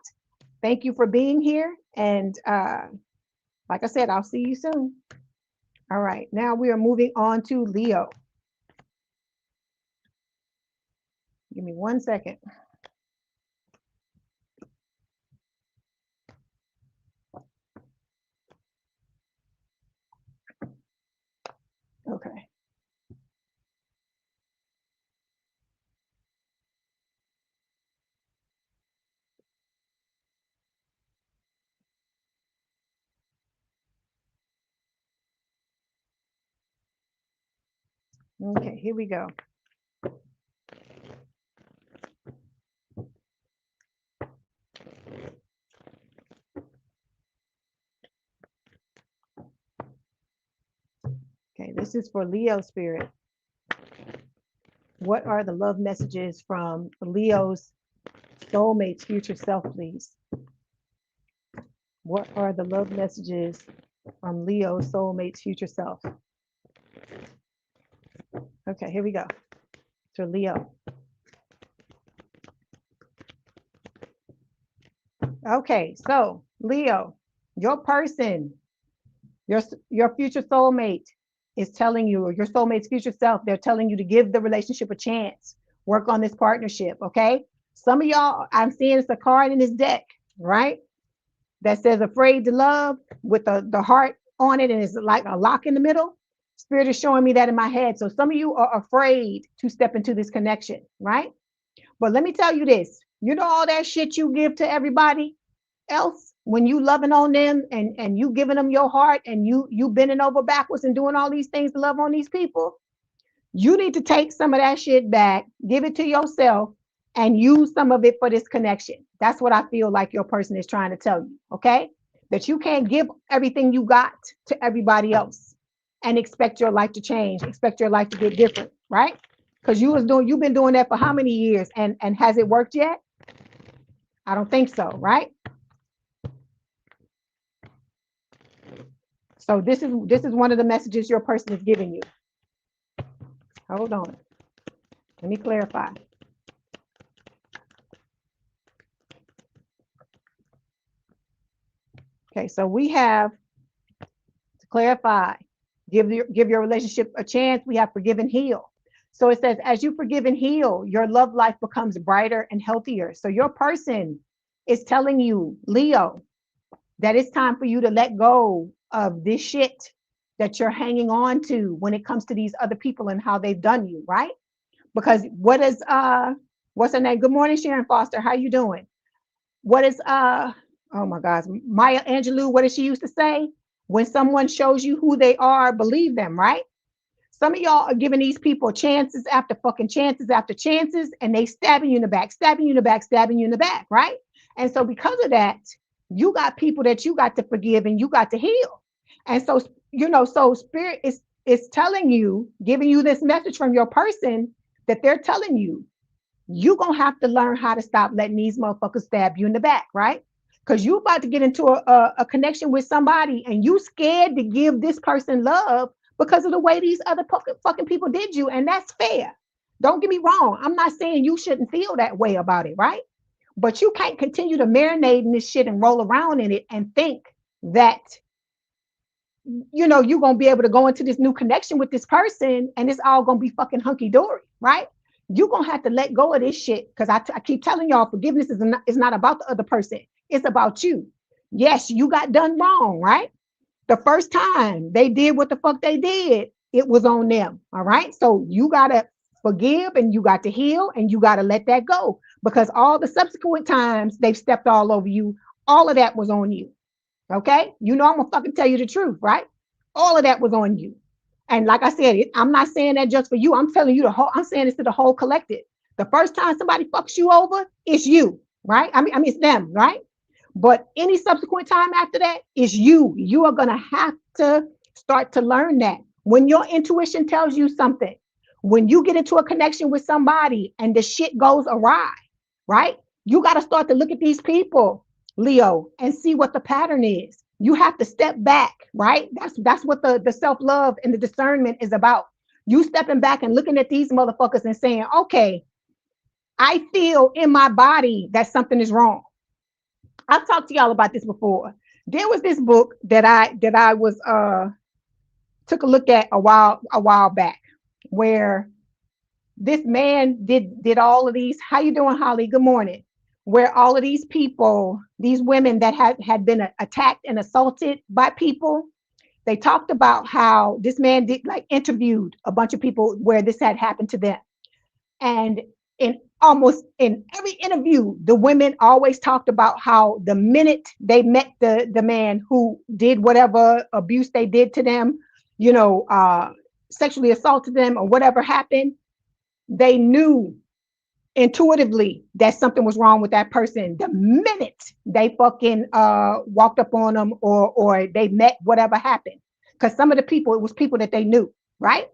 thank you for being here. And like I said, I'll see you soon. All right, now we are moving on to Leo. Give me 1 second. Okay. Okay, here we go. Okay, this is for Leo spirit. What are the love messages from Leo's soulmate's future self, please? What are the love messages from Leo's soulmate's future self? Okay, here we go. To Leo. Okay, so Leo, your person, your future soulmate is telling you, or your soulmate's future self, they're telling you to give the relationship a chance. Work on this partnership, okay? Some of y'all, I'm seeing it's a card in this deck, right? That says afraid to love with the heart on it, and it's like a lock in the middle. Spirit is showing me that in my head. So some of you are afraid to step into this connection, right? But let me tell you this, you know all that shit you give to everybody else when you loving on them and you giving them your heart and you bending over backwards and doing all these things to love on these people, you need to take some of that shit back, give it to yourself, and use some of it for this connection. That's what I feel like your person is trying to tell you, okay? That you can't give everything you got to everybody else and expect your life to change, expect your life to get different, right? Because you've been doing that for how many years, and has it worked yet? I don't think so, right? So this is one of the messages your person is giving you. Hold on. Let me clarify. Okay, so we have to clarify, give your relationship a chance. We have forgive and heal. So it says, as you forgive and heal, your love life becomes brighter and healthier. So your person is telling you, Leo, that it's time for you to let go of this shit that you're hanging on to when it comes to these other people and how they've done you, right? Because what's her name? Good morning, Sharon Foster. How you doing? What is oh my gosh, Maya Angelou, what did she used to say? When someone shows you who they are, believe them, right? Some of y'all are giving these people chances after fucking chances after chances, and they stabbing you in the back, stabbing you in the back, stabbing you in the back, right? And so because of that, you got people that you got to forgive and you got to heal. And so, so spirit is telling you, giving you this message from your person that they're telling you, you're going to have to learn how to stop letting these motherfuckers stab you in the back, right? Because you about to get into a connection with somebody and you scared to give this person love because of the way these other fucking people did you. And that's fair. Don't get me wrong. I'm not saying you shouldn't feel that way about it, right? But you can't continue to marinate in this shit and roll around in it and think that, you're going to be able to go into this new connection with this person and it's all going to be fucking hunky-dory, right? You're going to have to let go of this shit, because I keep telling y'all, forgiveness is not about the other person. It's about you. Yes, you got done wrong, right? The first time they did what the fuck they did, it was on them. All right. So you got to forgive and you got to heal and you got to let that go, because all the subsequent times they've stepped all over you, all of that was on you. Okay. You know, I'm going to fucking tell you the truth, right? All of that was on you. And like I said, I'm not saying that just for you. I'm telling you I'm saying this to the whole collective. The first time somebody fucks you over, it's you, right? I mean, it's them, right? But any subsequent time after that is you. You are going to have to start to learn that. When your intuition tells you something, when you get into a connection with somebody and the shit goes awry, right? You got to start to look at these people, Leo, and see what the pattern is. You have to step back, right? That's what the self-love and the discernment is about. You stepping back and looking at these motherfuckers and saying, okay, I feel in my body that something is wrong. I've talked to y'all about this before. There was this book that I was took a look at a while back, where this man did all of these. How you doing, Holly? Good morning. Where all of these people, these women that had been attacked and assaulted by people, they talked about how this man interviewed a bunch of people where this had happened to them. And almost in every interview, the women always talked about how the minute they met the man who did whatever abuse they did to them, you know, sexually assaulted them or whatever happened, they knew intuitively that something was wrong with that person the minute they fucking walked up on them or they met whatever happened. Because some of the people, it was people that they knew, right?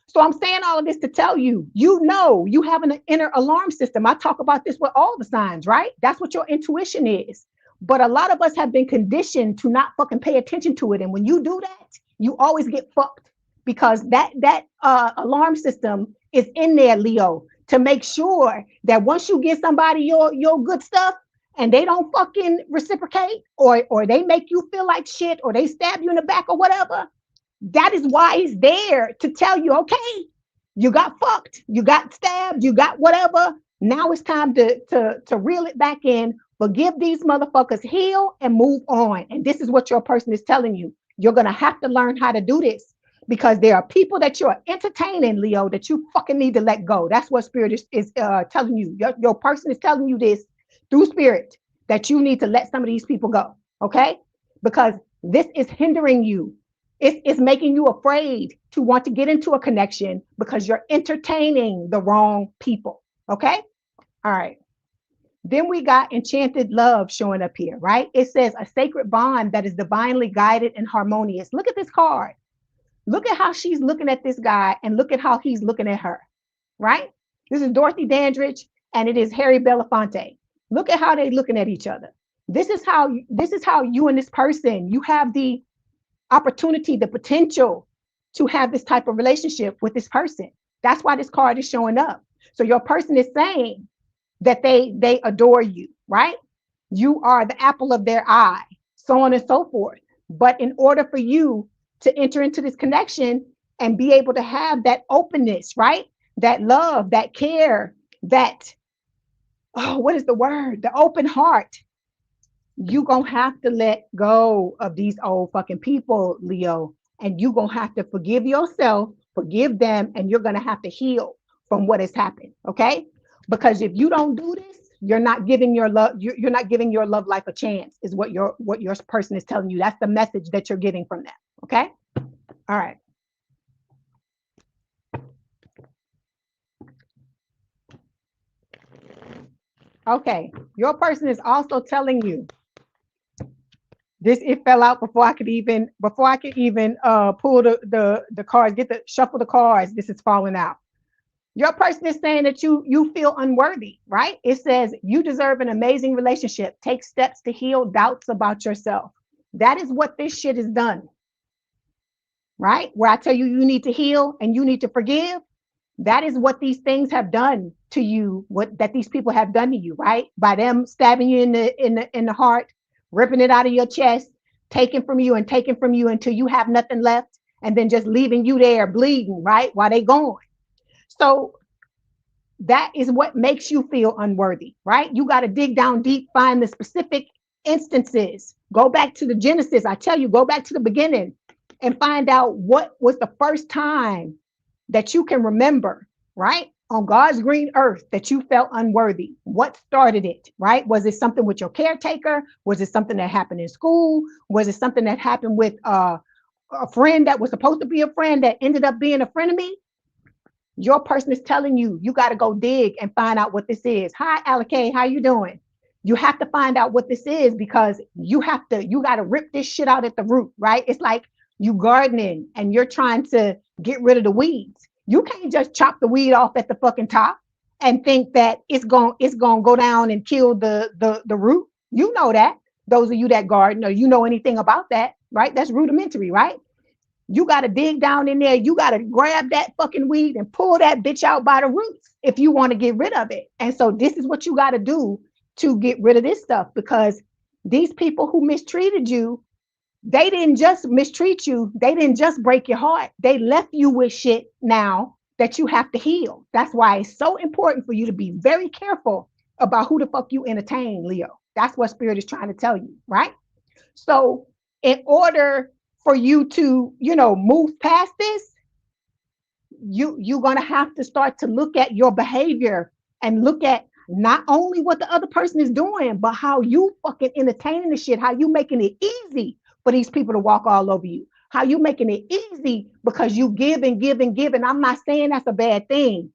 So I'm saying all of this to tell you, you know, you have an inner alarm system. I talk about this with all the signs, right? That's what your intuition is. But a lot of us have been conditioned to not fucking pay attention to it. And when you do that, you always get fucked, because that alarm system is in there, Leo, to make sure that once you give somebody your good stuff and they don't fucking reciprocate, or they make you feel like shit, or they stab you in the back or whatever, that is why he's there, to tell you, okay, you got fucked, you got stabbed, you got whatever. Now it's time to reel it back in, forgive these motherfuckers, heal, and move on. And this is what your person is telling you. You're going to have to learn how to do this, because there are people that you're entertaining, Leo, that you fucking need to let go. That's what spirit is telling you. Your person is telling you this through spirit, that you need to let some of these people go, okay? Because this is hindering you. It's making you afraid to want to get into a connection because you're entertaining the wrong people, okay? All right. Then we got enchanted love showing up here, right? It says a sacred bond that is divinely guided and harmonious. Look at this card. Look at how she's looking at this guy and look at how he's looking at her, right? This is Dorothy Dandridge and it is Harry Belafonte. Look at how they're looking at each other. This is how you and this person, you have the opportunity, the potential to have this type of relationship with this person. That's why this card is showing up. So your person is saying that they adore you, right? You are the apple of their eye, so on and so forth. But in order for you to enter into this connection and be able to have that openness, right? That love, that care, that, what is the word? The open heart. You gonna have to let go of these old fucking people, Leo, and you gonna have to forgive yourself, forgive them, and you're gonna have to heal from what has happened, okay? Because if you don't do this, you're not giving your love, you're not giving your love life a chance, is what your person is telling you. That's the message that you're getting from them, okay? All right. Okay, your person is also telling you this. It fell out before I could even pull the cards, shuffle the cards. This is falling out. Your person is saying that you feel unworthy, right? It says you deserve an amazing relationship. Take steps to heal doubts about yourself. That is what this shit is done, right? Where I tell you you need to heal and you need to forgive. That is what these things have done to you, that these people have done to you, right? By them stabbing you in the heart, ripping it out of your chest, taking from you until you have nothing left, and then just leaving you there bleeding, right? While they gone. So that is what makes you feel unworthy, right? You got to dig down deep, find the specific instances. Go back to the Genesis. I tell you, go back to the beginning and find out what was the first time that you can remember, right? On God's green earth that you felt unworthy. What started it, right? Was it something with your caretaker? Was it something that happened in school? Was it something that happened with a friend that was supposed to be a friend that ended up being a frenemy? Your person is telling you, you got to go dig and find out what this is. Hi, Alakay, how you doing? You have to find out what this is, because you got to rip this shit out at the root, right? It's like you gardening and you're trying to get rid of the weeds. You can't just chop the weed off at the fucking top and think that it's going to go down and kill the root. You know that. Those of you that garden, or you know anything about that, right? That's rudimentary, right? You got to dig down in there. You got to grab that fucking weed and pull that bitch out by the roots if you want to get rid of it. And so this is what you got to do to get rid of this stuff, because these people who mistreated you, they didn't just mistreat you. They didn't just break your heart. They left you with shit now that you have to heal. That's why it's so important for you to be very careful about who the fuck you entertain, Leo. That's what Spirit is trying to tell you, right? So in order for you to, move past this, you're going to have to start to look at your behavior and look at not only what the other person is doing, but how you fucking entertaining the shit, how you making it easy for these people to walk all over you, how you making it easy because you give and give and give. And I'm not saying that's a bad thing.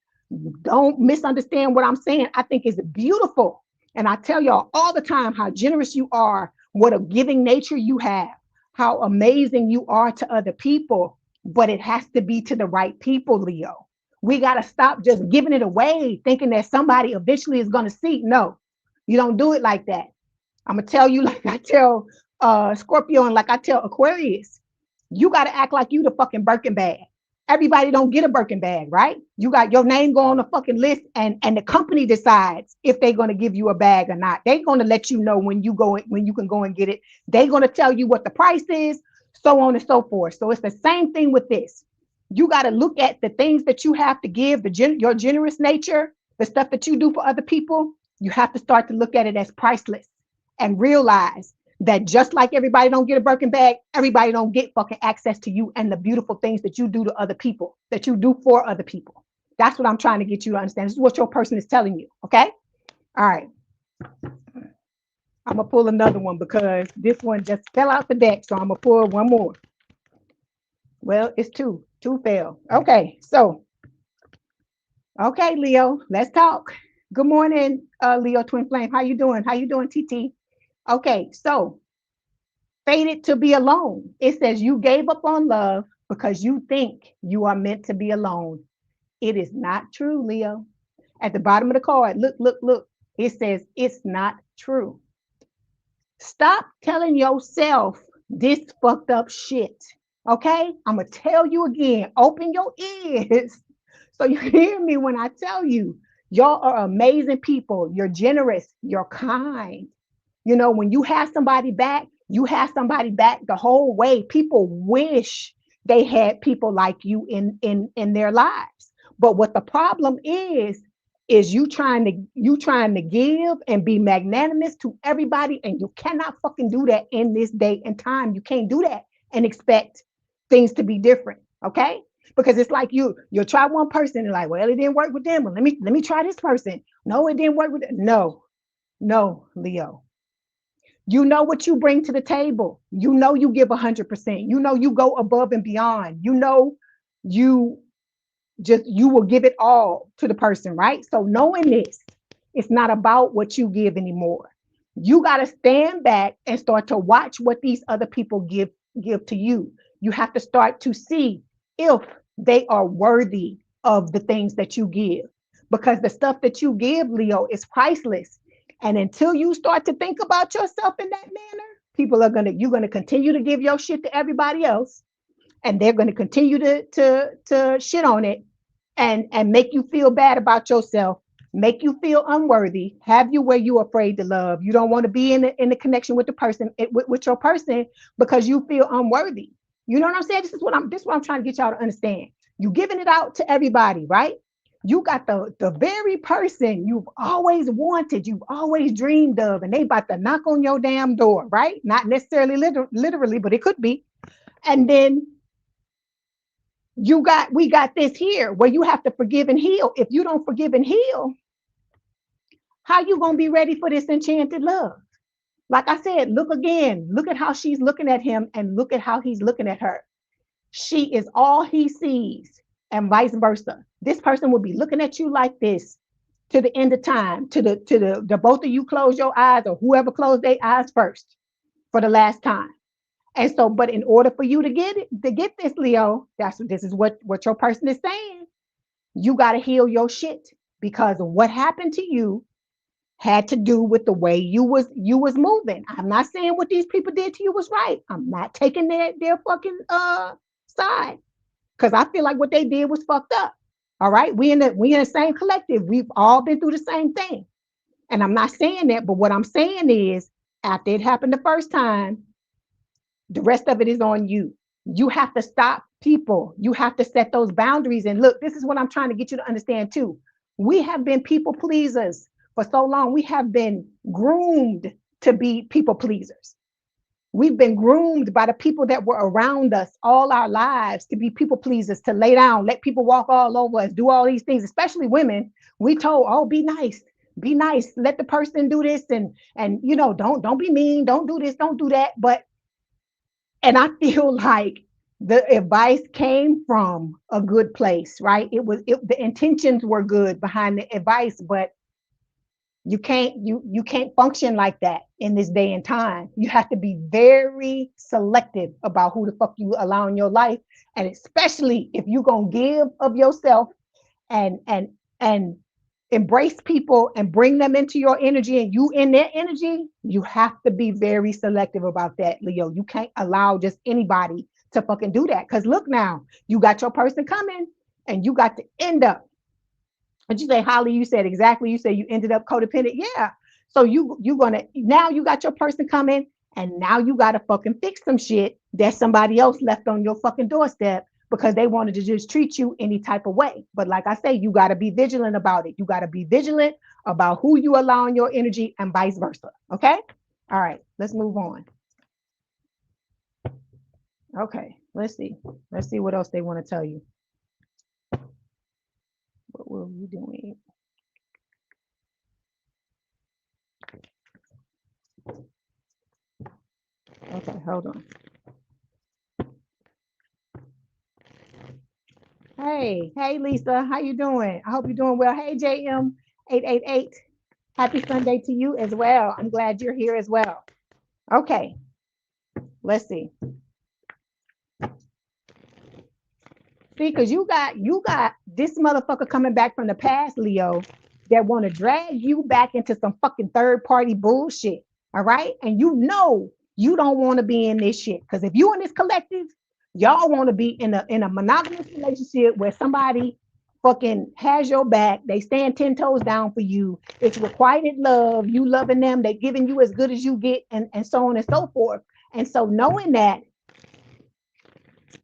Don't misunderstand what I'm saying. I think it's beautiful. And I tell y'all all the time how generous you are, what a giving nature you have, how amazing you are to other people, but it has to be to the right people, Leo. We got to stop just giving it away, thinking that somebody eventually is going to see. No, you don't do it like that. I'm going to tell you, like I tell Scorpio and like I tell Aquarius, you got to act like you the fucking Birkin bag. Everybody don't get a Birkin bag, right? You got your name go on the fucking list, and the company decides if they're going to give you a bag or not. They're going to let you know when you can go and get it. They're going to tell you what the price is, so on and so forth. So it's the same thing with this. You got to look at the things that you have to give, your generous nature, the stuff that you do for other people. You have to start to look at it as priceless and realize that just like everybody don't get a Birkin bag, everybody don't get fucking access to you and the beautiful things that you do to other people, that you do for other people. That's what I'm trying to get you to understand. This is what your person is telling you. Okay. All right. I'm going to pull another one because this one just fell out the deck. So I'm going to pull one more. Well, it's two. Two fell. Okay. So, okay, Leo, let's talk. Good morning, Leo Twin Flame. How you doing? How you doing, TT? Okay. So, fated to be alone. It says you gave up on love because you think you are meant to be alone. It is not true, Leo. At the bottom of the card, look. It says it's not true. Stop telling yourself this fucked up shit. Okay? I'm going to tell you again. Open your ears so you hear me when I tell you. Y'all are amazing people. You're generous. You're kind. When you have somebody back, you have somebody back the whole way. People wish they had people like you in their lives. But what the problem is you trying to give and be magnanimous to everybody, and you cannot fucking do that in this day and time. You can't do that and expect things to be different, okay? Because it's like you'll try one person and like, well, it didn't work with them. Well, let me try this person. No, it didn't work with them. No, Leo. You know what you bring to the table. You know you give 100%. You know you go above and beyond. You know you will give it all to the person, right? So knowing this, it's not about what you give anymore. You got to stand back and start to watch what these other people give to you. You have to start to see if they are worthy of the things that you give, because the stuff that you give, Leo, is priceless. And until you start to think about yourself in that manner, you're going to continue to give your shit to everybody else. And they're going to continue to shit on it and make you feel bad about yourself, make you feel unworthy, have you where you're afraid to love. You don't want to be in the connection with the person, with your person, because you feel unworthy. You know what I'm saying? This is what I'm trying to get y'all to understand. You giving it out to everybody, right? You got the very person you've always wanted, you've always dreamed of, and they about to knock on your damn door, right? Not necessarily literally, but it could be. And then we got this here where you have to forgive and heal. If you don't forgive and heal, how you gonna be ready for this enchanted love? Like I said, look again. Look at how she's looking at him and look at how he's looking at her. She is all he sees, and vice versa. This person will be looking at you like this to the end of time, to the both of you close your eyes, or whoever closed their eyes first for the last time. And so, but in order for you to get it, to get this, Leo, this is what your person is saying. You got to heal your shit, because what happened to you had to do with the way you was moving. I'm not saying what these people did to you was right. I'm not taking their fucking side, because I feel like what they did was fucked up. All right, we in the same collective. We've all been through the same thing, and I'm not saying that. But what I'm saying is, after it happened the first time, the rest of it is on you. You have to stop people. You have to set those boundaries. And look, this is what I'm trying to get you to understand too. We have been people pleasers for so long. We have been groomed to be people pleasers. We've been groomed by the people that were around us all our lives to be people pleasers, to lay down, let people walk all over us, do all these things, especially women. We told, oh, be nice, let the person do this, and you know, don't be mean, don't do this, don't do that. And I feel like the advice came from a good place, right? The intentions were good behind the advice, but you can't function like that in this day and time. You have to be very selective about who the fuck you allow in your life, and especially if you're gonna give of yourself and embrace people and bring them into your energy, and you in their energy, you have to be very selective about that, Leo. You can't allow just anybody to fucking do that. Because look, now you got your person coming, and you got to end up. And you say, Holly, you said exactly. You said you ended up codependent. Yeah. So you gonna, now you got your person coming, and now you gotta fucking fix some shit that somebody else left on your fucking doorstep because they wanted to just treat you any type of way. But like I say, you gotta be vigilant about it. You gotta be vigilant about who you allow in your energy, and vice versa. Okay. All right. Let's move on. Okay. Let's see. Let's see what else they want to tell you. What were we doing? Okay, hold on. Hey, Lisa, how you doing? I hope you're doing well. Hey, JM888, happy Sunday to you as well. I'm glad you're here as well. Okay, let's see. See, because you got this motherfucker coming back from the past, Leo, that want to drag you back into some fucking third party bullshit. All right, and you know you don't want to be in this shit, because if you in this collective, y'all want to be in a monogamous relationship where somebody fucking has your back, they stand 10 toes down for you, it's requited love, you loving them, they giving you as good as you get, and so on and so forth. And so knowing that,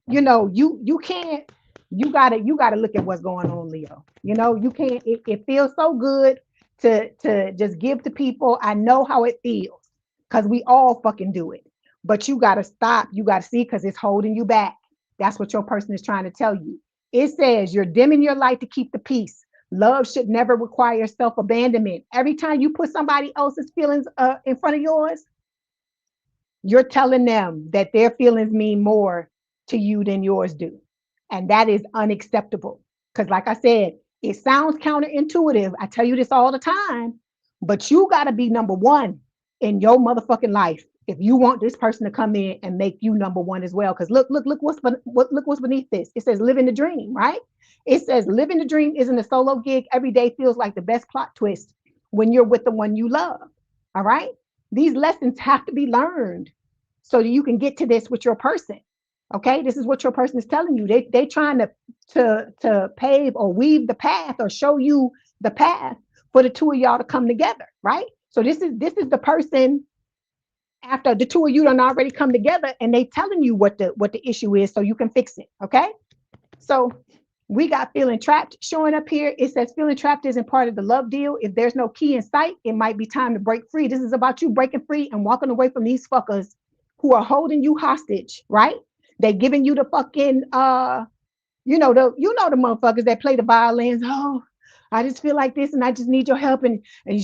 you know, you can't, you gotta look at what's going on, Leo. You know, you can't, it feels so good to just give to people. I know how it feels, because we all fucking do it. But you gotta stop, you gotta see, because it's holding you back. That's what your person is trying to tell you. It says you're dimming your light to keep the peace. Love should never require self-abandonment. Every time you put somebody else's feelings in front of yours, you're telling them that their feelings mean more to you than yours do. And that is unacceptable. Because like I said, it sounds counterintuitive. I tell you this all the time, but you got to be number one in your motherfucking life if you want this person to come in and make you number one as well. Because look what's beneath this. It says living the dream, right? It says living the dream isn't a solo gig. Every day feels like the best plot twist when you're with the one you love. All right. These lessons have to be learned so that you can get to this with your person. Okay, this is what your person is telling you. They trying to pave or weave the path or show you the path for the two of y'all to come together, right? So this is the person after the two of you done already come together, and they telling you what the issue is so you can fix it. Okay, so We got feeling trapped showing up here. It says feeling trapped isn't part of the love deal. If there's no key in sight, it might be time to break free. This is about you breaking free and walking away from these fuckers who are holding you hostage, right? They giving you the fucking the motherfuckers that play the violins. Oh, I just feel like this and I just need your help. And I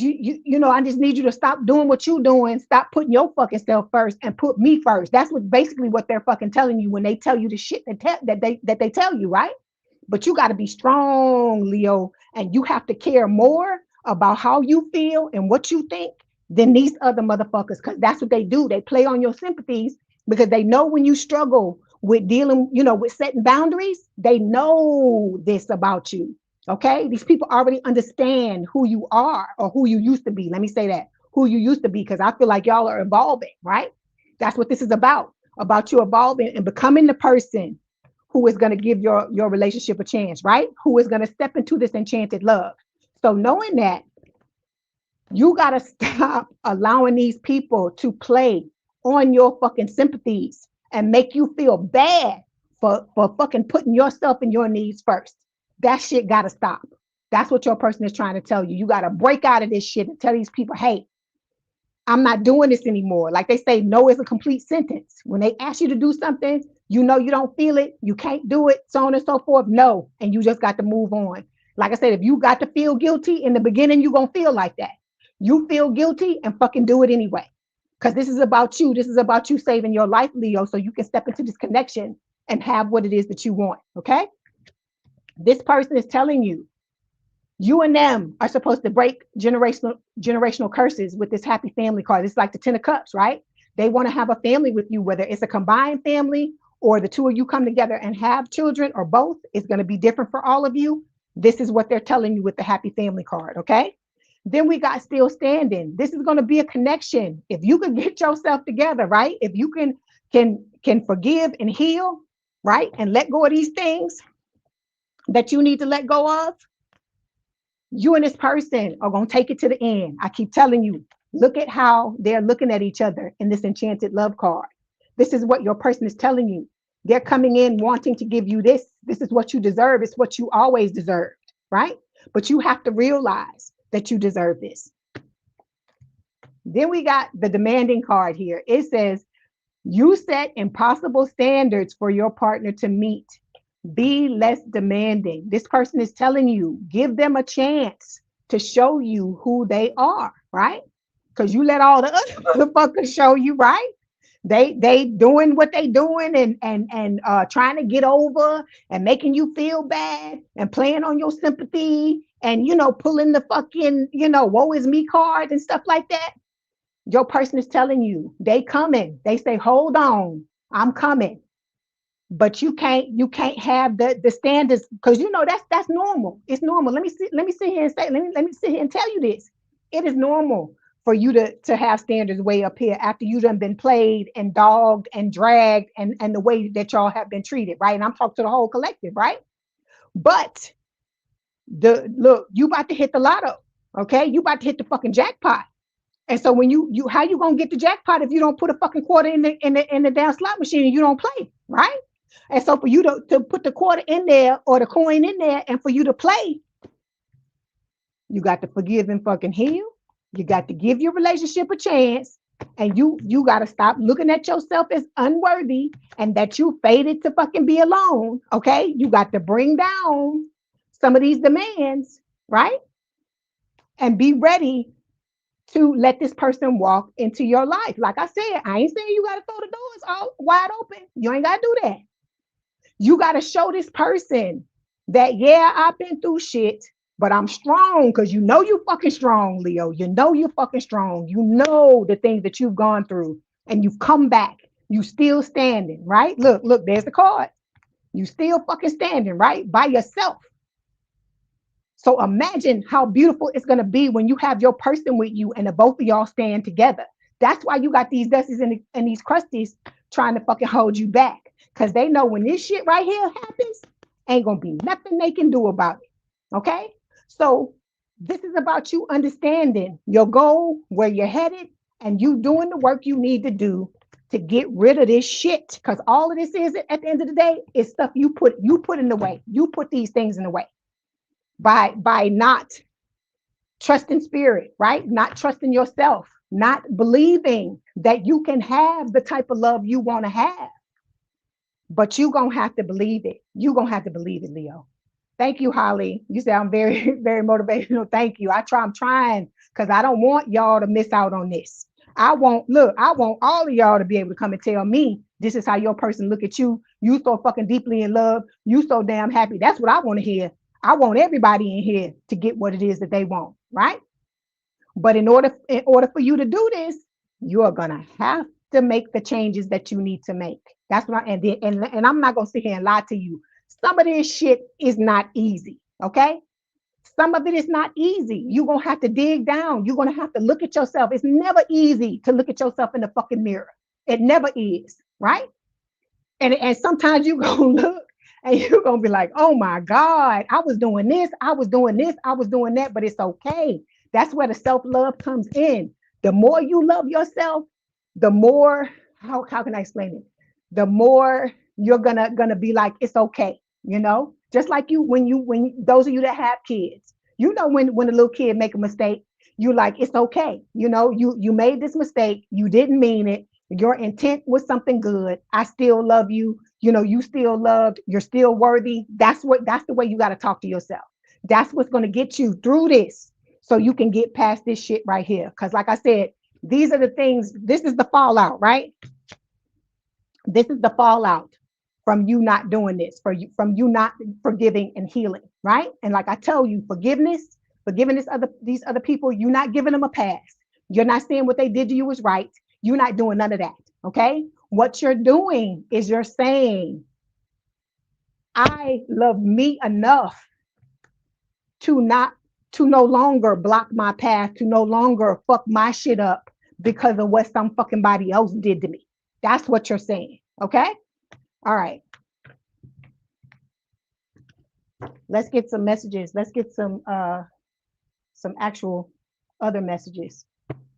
just need you to stop doing what you're doing. Stop putting your fucking self first and put me first. That's basically what they're fucking telling you when they tell you the shit that they tell you, right? But you got to be strong, Leo, and you have to care more about how you feel and what you think than these other motherfuckers, because that's what they do. They play on your sympathies because they know when you struggle with dealing, with setting boundaries, they know this about you. Okay. These people already understand who you are or who you used to be. Let me say that, who you used to be, because I feel like y'all are evolving, right? That's what this is about you evolving and becoming the person who is going to give your relationship a chance, right? Who is going to step into this enchanted love. So knowing that, you got to stop allowing these people to play on your fucking sympathies and make you feel bad for fucking putting yourself and your needs first. That shit got to stop. That's what your person is trying to tell you. You got to break out of this shit and tell these people, hey, I'm not doing this anymore. Like they say, no is a complete sentence. When they ask you to do something, you don't feel it, you can't do it, so on and so forth. No, and you just got to move on. Like I said, if you got to feel guilty in the beginning, you're going to feel like that. You feel guilty and fucking do it anyway. Because this is about you. This is about you saving your life, Leo, so you can step into this connection and have what it is that you want, okay? This person is telling you, you and them are supposed to break generational curses with this happy family card. It's like the 10 of cups, right? They want to have a family with you, whether it's a combined family or the two of you come together and have children or both. It's going to be different for all of you. This is what they're telling you with the happy family card, okay? Then we got still standing. This is going to be a connection. If you can get yourself together, right? If you can forgive and heal, right? And let go of these things that you need to let go of, you and this person are going to take it to the end. I keep telling you, look at how they're looking at each other in this enchanted love card. This is what your person is telling you. They're coming in wanting to give you this. This is what you deserve. It's what you always deserved, right? But you have to realize that you deserve this. Then we got the demanding card here. It says, you set impossible standards for your partner to meet. Be less demanding. This person is telling you, give them a chance to show you who they are, right? Because you let all the other motherfuckers show you, right? They doing what they doing and trying to get over and making you feel bad and playing on your sympathy and pulling the fucking woe is me card and stuff like that. Your person is telling you they coming. They say, hold on, I'm coming. But you can't have the standards, because that's normal. It's normal. Let me sit here and say, let me sit here and tell you this. It is normal for you to have standards way up here after you done been played and dogged and dragged and the way that y'all have been treated, right? And I'm talking to the whole collective, right? But look, you about to hit the lotto, okay? You about to hit the fucking jackpot. And so when you how you gonna get the jackpot if you don't put a fucking quarter in the damn slot machine and you don't play, right? And so for you to put the quarter in there or the coin in there and for you to play, you got to forgive and fucking heal. You got to give your relationship a chance, and you got to stop looking at yourself as unworthy and that you fated to fucking be alone, okay? You got to bring down some of these demands, right? And be ready to let this person walk into your life. Like I said, I ain't saying you got to throw the doors all wide open. You ain't got to do that. You got to show this person that, yeah, I've been through shit, but I'm strong, because you fucking strong, Leo. You're fucking strong. You know the things that you've gone through and you've come back. You still standing, right? Look, there's the card. You still fucking standing, right? By yourself. So imagine how beautiful it's going to be when you have your person with you and the both of y'all stand together. That's why you got these Dusties and these Crusties trying to fucking hold you back. Because they know when this shit right here happens, ain't going to be nothing they can do about it. Okay? So this is about you understanding your goal, where you're headed, and you doing the work you need to do to get rid of this shit. Because all of this is, at the end of the day, is stuff you put in the way. You put these things in the way by not trusting spirit, right? Not trusting yourself, not believing that you can have the type of love you want to have. But you're going to have to believe it. You're going to have to believe it, Leo. Thank you, Holly. You sound very, very motivational. Thank you. I'm trying because I don't want y'all to miss out on this. I want all of y'all to be able to come and tell me this is how your person look at you. You so fucking deeply in love. You so damn happy. That's what I want to hear. I want everybody in here to get what it is that they want, right? But in order for you to do this, you are gonna have to make the changes that you need to make. That's what and I'm not gonna sit here and lie to you. Some of this shit is not easy, okay? Some of it is not easy. You're gonna have to dig down. You're gonna have to look at yourself. It's never easy to look at yourself in the fucking mirror. It never is, right? And sometimes you gonna look and you're gonna be like, oh my God, I was doing this, I was doing this, I was doing that, but it's okay. That's where the self-love comes in. The more you love yourself, the more, how can I explain it? The more you're gonna be like, it's okay, you know? Just like when those of you that have kids, you know, when a little kid make a mistake, you like, it's okay. You know, you made this mistake, you didn't mean it. Your intent was something good. I still love you. You know, you still loved, you're still worthy. That's the way you got to talk to yourself. That's what's going to get you through this so you can get past this shit right here. Because like I said, these are the things, this is the fallout, right? This is the fallout from you not doing this, from you not forgiving and healing, right? And like I tell you, forgiving these other people, you're not giving them a pass. You're not saying what they did to you was right. You're not doing none of that, okay? What you're doing is you're saying, I love me enough to no longer block my path, to no longer fuck my shit up because of what some fucking body else did to me. That's what you're saying, okay? All right. Let's get some messages. Let's get some actual other messages,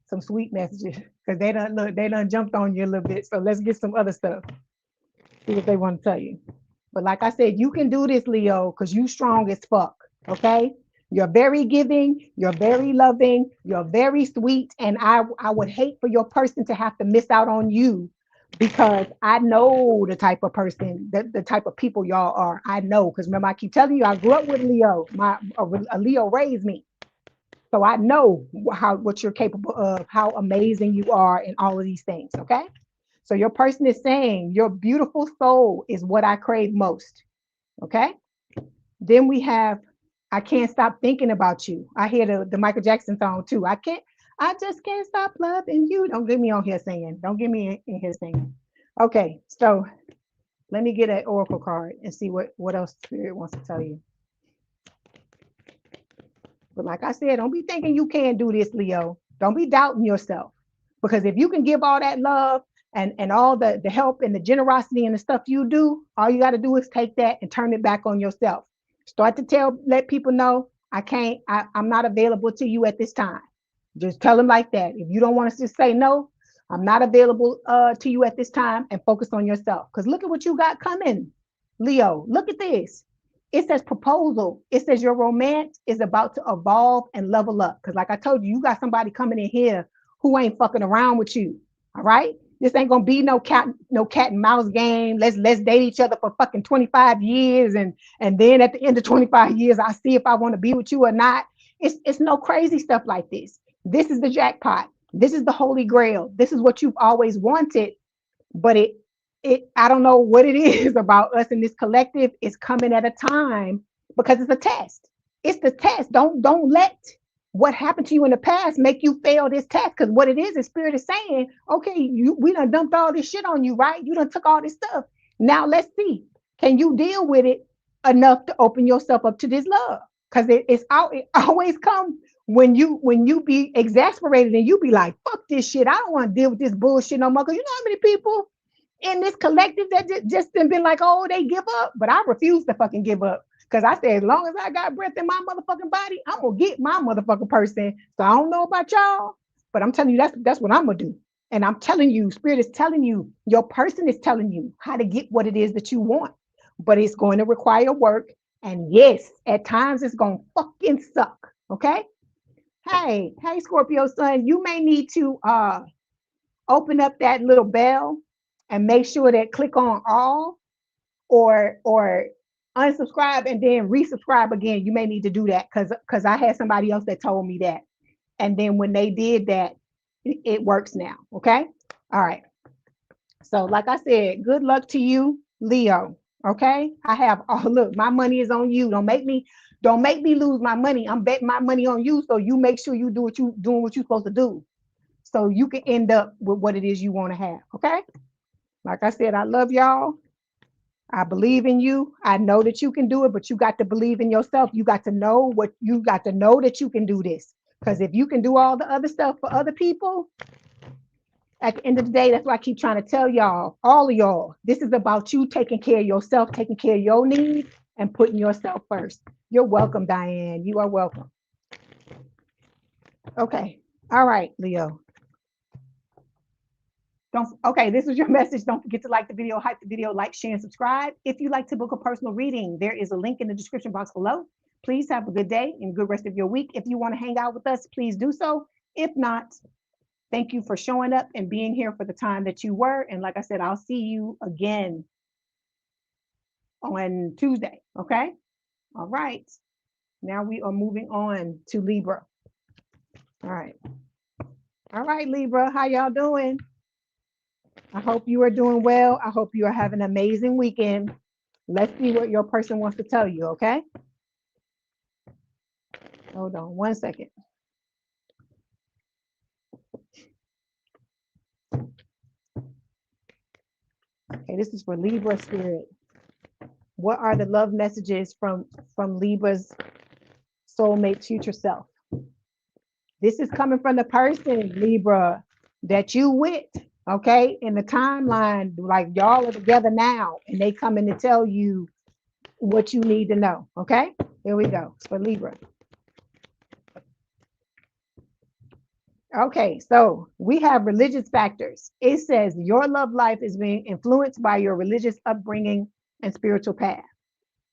some sweet messages, because they done jumped on you a little bit. So let's get some other stuff. See what they want to tell you. But like I said, you can do this, Leo, because you strong as fuck. Okay. You're very giving, you're very loving, you're very sweet. And I would hate for your person to have to miss out on you, because I know the type of person, the type of people y'all are. I know, because remember, I keep telling you, I grew up with Leo. A Leo raised me. So I know what you're capable of, how amazing you are, and all of these things, okay? So your person is saying, your beautiful soul is what I crave most, okay? Then we have, I can't stop thinking about you. I hear the Michael Jackson song too. I just can't stop loving you. Don't get me on here singing. Don't get me in here singing. Okay, so let me get an oracle card and see what else Spirit wants to tell you. But like I said, don't be thinking you can't do this, Leo. Don't be doubting yourself. Because if you can give all that love and all the help and the generosity and the stuff you do, all you got to do is take that and turn it back on yourself. Start to let people know, I'm not available to you at this time. Just tell them like that. If you don't want us to say no, I'm not available to you at this time, and focus on yourself. Because look at what you got coming, Leo. Look at this. It says proposal. It says your romance is about to evolve and level up. Because like I told you, you got somebody coming in here who ain't fucking around with you. All right? This ain't gonna be no cat and mouse game. Let's date each other for fucking 25 years. And then at the end of 25 years, I see if I want to be with you or not. It's no crazy stuff like this. This is the jackpot. This is the holy grail. This is what you've always wanted. But I don't know what it is about us in this collective. It's coming at a time because it's a test. It's the test. Don't let what happened to you in the past make you fail this test. Because what it is Spirit is saying, okay, we done dumped all this shit on you, right? You done took all this stuff. Now let's see. Can you deal with it enough to open yourself up to this love? Because it always comes when you be exasperated and you be like, fuck this shit. I don't want to deal with this bullshit no more. Because you know how many people in this collective that just been like, oh, they give up. But I refuse to fucking give up. Because I said, as long as I got breath in my motherfucking body, I'm going to get my motherfucking person. So I don't know about y'all, but I'm telling you, that's what I'm going to do. And I'm telling you, Spirit is telling you, your person is telling you how to get what it is that you want. But it's going to require work. And yes, at times it's going to fucking suck. Okay. Hey, Scorpio sun, you may need to open up that little bell and make sure that click on all or unsubscribe and then resubscribe again. You may need to do that because I had somebody else that told me that. And then when they did that, it works now. Okay. All right. So like I said, good luck to you, Leo. Okay. I have look, my money is on you. Don't make me lose my money. I'm betting my money on you. So you make sure you do what you're supposed to do. So you can end up with what it is you want to have. Okay. Like I said, I love y'all. I believe in you. I know that you can do it, but you got to believe in yourself. You got to know that you can do this. Because if you can do all the other stuff for other people, at the end of the day, that's why I keep trying to tell y'all, all of y'all, this is about you taking care of yourself, taking care of your needs, and putting yourself first. You're welcome, Diane. You are welcome. Okay. All right, Leo. Okay, this is your message. Don't forget to like the video, hype the video, like, share, and subscribe. If you'd like to book a personal reading, there is a link in the description box below. Please have a good day and good rest of your week. If you want to hang out with us, please do so. If not, thank you for showing up and being here for the time that you were. And like I said, I'll see you again on Tuesday. Okay. All right. Now we are moving on to Libra. All right. All right, Libra. How y'all doing? I hope you are doing well. I hope you are having an amazing weekend. Let's see what your person wants to tell you. Okay. Hold on 1 second. Okay, this is for Libra spirit. What are the love messages from Libra's soulmate future self? This is coming from the person, Libra, that you with, okay? In the timeline, like y'all are together now, and they coming to tell you what you need to know, okay? Here we go. It's for Libra. Okay, so we have religious factors. It says your love life is being influenced by your religious upbringing and spiritual path.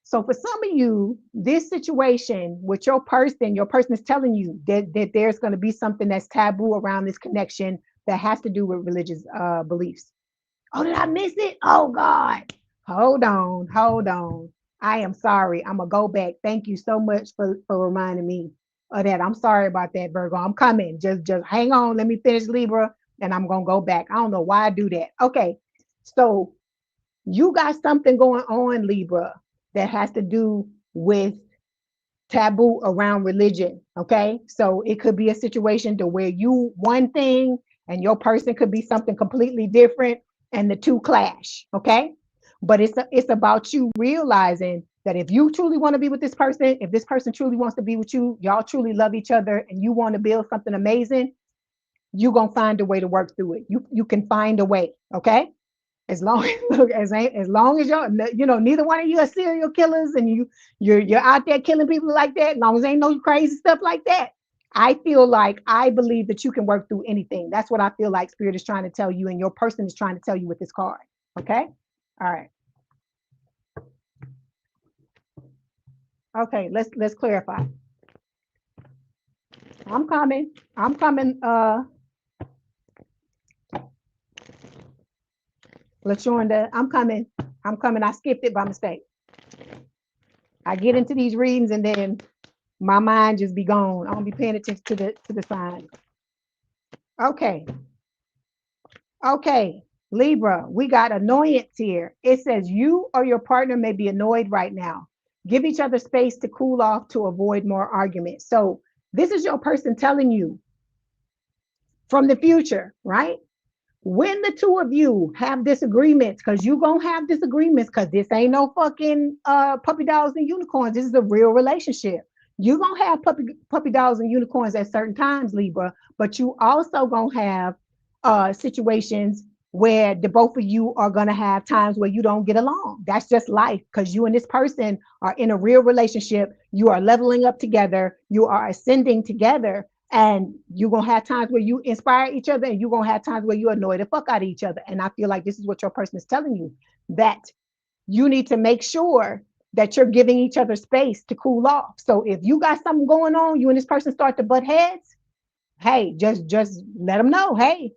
So for some of you, this situation with your person is telling you that there's going to be something that's taboo around this connection that has to do with religious beliefs. Oh, did I miss it? Oh, God. Hold on. I am sorry. I'm going to go back. Thank you so much for reminding me of that. I'm sorry about that, Virgo. I'm coming. Just hang on. Let me finish Libra, and I'm going to go back. I don't know why I do that. Okay. So you got something going on, Libra, that has to do with taboo around religion. Okay. So it could be a situation to where you one thing and your person could be something completely different and the two clash. Okay. But it's about you realizing that if you truly want to be with this person, if this person truly wants to be with you, y'all truly love each other and you want to build something amazing, you're going to find a way to work through it. You can find a way. Okay. As long as y'all, neither one of you are serial killers and you're out there killing people like that, as long as ain't no crazy stuff like that. I believe that you can work through anything. That's what I feel like Spirit is trying to tell you and your person is trying to tell you with this card. Okay. All right. Okay. Let's clarify. I'm coming. LaShonda, I'm coming. I skipped it by mistake. I get into these readings and then my mind just be gone. I don't be paying attention to the signs. Okay. Libra, we got annoyance here. It says you or your partner may be annoyed right now. Give each other space to cool off to avoid more arguments. So this is your person telling you from the future, right? When the two of you have disagreements, because you're going to have disagreements, because this ain't no fucking puppy dogs and unicorns. This is a real relationship. You're going to have puppy dogs and unicorns at certain times, Libra, but you also going to have situations where the both of you are going to have times where you don't get along. That's just life, because you and this person are in a real relationship. You are leveling up together. You are ascending together. And you're going to have times where you inspire each other, and you're going to have times where you annoy the fuck out of each other. And I feel like this is what your person is telling you, that you need to make sure that you're giving each other space to cool off. So if you got something going on, you and this person start to butt heads, hey, just let them know, hey,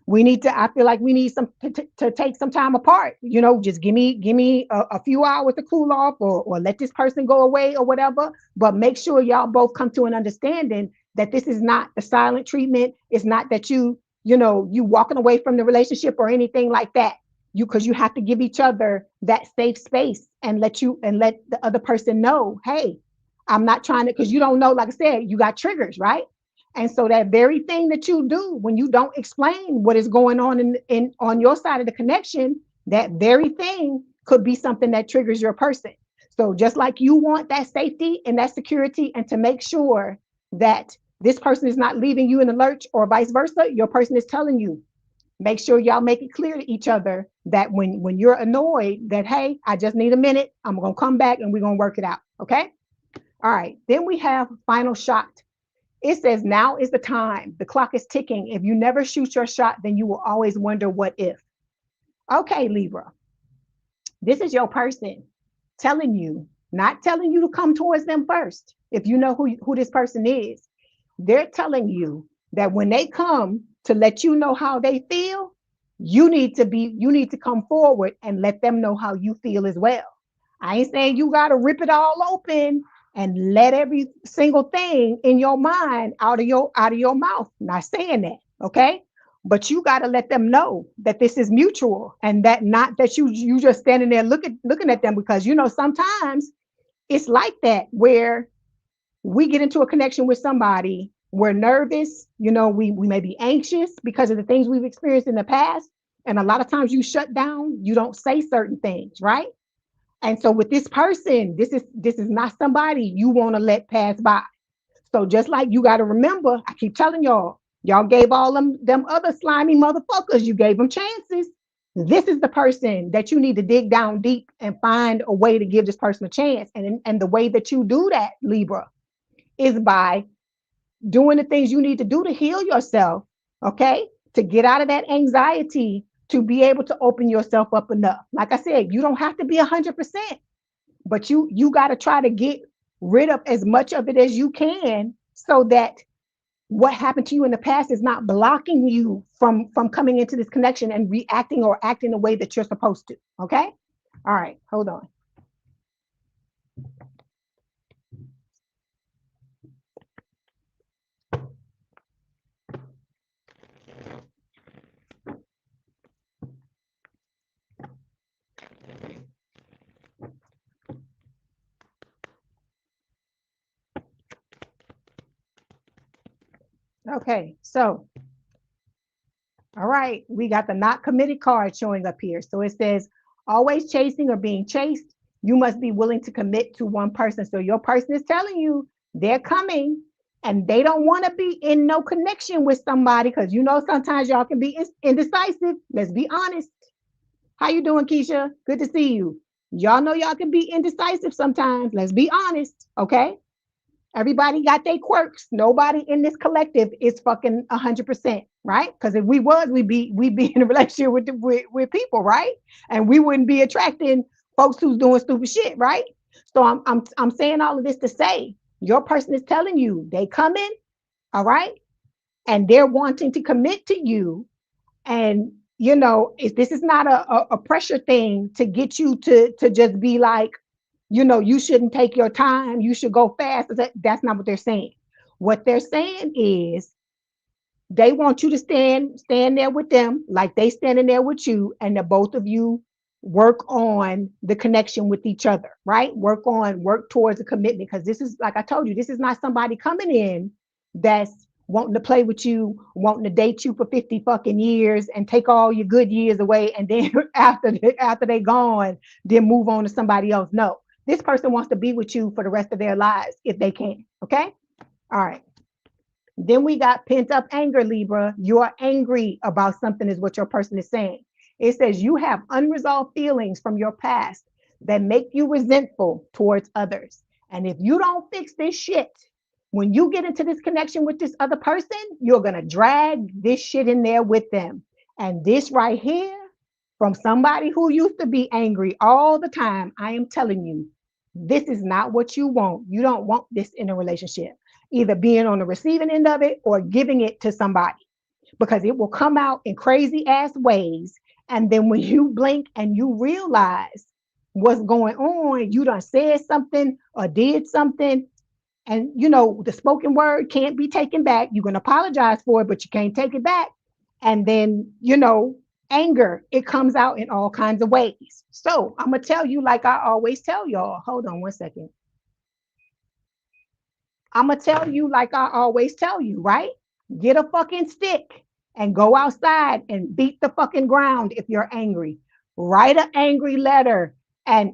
we need to, I feel like we need some to take some time apart, you know, just give me a few hours to cool off, or let this person go away or whatever. But make sure y'all both come to an understanding that this is not the silent treatment. It's not that you know, you walking away from the relationship or anything like that. Because you have to give each other that safe space, and let the other person know, hey, I'm not trying to, because you don't know, like I said, you got triggers, right? And so that very thing that you do when you don't explain what is going on in on your side of the connection, that very thing could be something that triggers your person. So just like you want that safety and that security, and to make sure that this person is not leaving you in the lurch, or vice versa, your person is telling you, make sure y'all make it clear to each other that when you're annoyed, that, hey, I just need a minute, I'm gonna come back and we're gonna work it out. Okay. All right, then we have final shot. It says, now is the time. The clock is ticking. If you never shoot your shot, then you will always wonder what if. Okay, Libra, this is your person telling you, not telling you to come towards them first. If you know who this person is, they're telling you that when they come to let you know how they feel, you need to come forward and let them know how you feel as well. I ain't saying you got to rip it all open and let every single thing in your mind out of your mouth. Not saying that, okay? But you got to let them know that this is mutual, and that not that you just standing there looking at them, because you know sometimes it's like that, where we get into a connection with somebody, we're nervous, you know, we may be anxious because of the things we've experienced in the past. And a lot of times you shut down, you don't say certain things, right? And so with this person, this is not somebody you want to let pass by. So just like you got to remember, I keep telling y'all gave all them other slimy motherfuckers, you gave them chances. This is the person that you need to dig down deep and find a way to give this person a chance. And the way that you do that, Libra, is by doing the things you need to do to heal yourself, okay? To get out of that anxiety, to be able to open yourself up enough. Like I said, you don't have to be 100%, but you got to try to get rid of as much of it as you can, so that what happened to you in the past is not blocking you from coming into this connection and reacting or acting the way that you're supposed to. Okay. All right, hold on. Okay, so all right, we got the not committed card showing up here. So it says, always chasing or being chased, you must be willing to commit to one person. So your person is telling you they're coming, and they don't want to be in no connection with somebody, because you know sometimes y'all can be indecisive. Let's be honest. How you doing, Keisha? Good to see you. Y'all know y'all can be indecisive sometimes. Let's be honest, okay? Everybody got their quirks. Nobody in this collective is fucking 100%, right? Because if we was, we'd be in a relationship with people, right? And we wouldn't be attracting folks who's doing stupid shit, right? So I'm saying all of this to say, your person is telling you they coming, all right, and they're wanting to commit to you. And you know, if this is not a pressure thing to get you to just be like, you know, you shouldn't take your time, you should go fast. That's not what they're saying. What they're saying is they want you to stand there with them, like they standing there with you, and the both of you work on the connection with each other, right? Work towards a commitment, because this is, like I told you, this is not somebody coming in that's wanting to play with you, wanting to date you for 50 fucking years and take all your good years away, and then after they gone, then move on to somebody else. No, this person wants to be with you for the rest of their lives if they can. Okay. All right. Then we got pent up anger, Libra. You are angry about something, is what your person is saying. It says you have unresolved feelings from your past that make you resentful towards others. And if you don't fix this shit, When you get into this connection with this other person, you're going to drag this shit in there with them. And this right here, from somebody who used to be angry all the time, I am telling you, this is not what you want. You don't want this in a relationship, either being on the receiving end of it or giving it to somebody, because it will come out in crazy ass ways. And then when you blink and you realize what's going on, you done said something or did something. And you know, the spoken word can't be taken back. You can apologize for it, but you can't take it back. And then, you know, anger, it comes out in all kinds of ways. So I'm gonna tell you, like I always tell y'all, hold on one second. I'm gonna tell you like I always tell you, right? Get a fucking stick and go outside and beat the fucking ground if you're angry. Write an angry letter and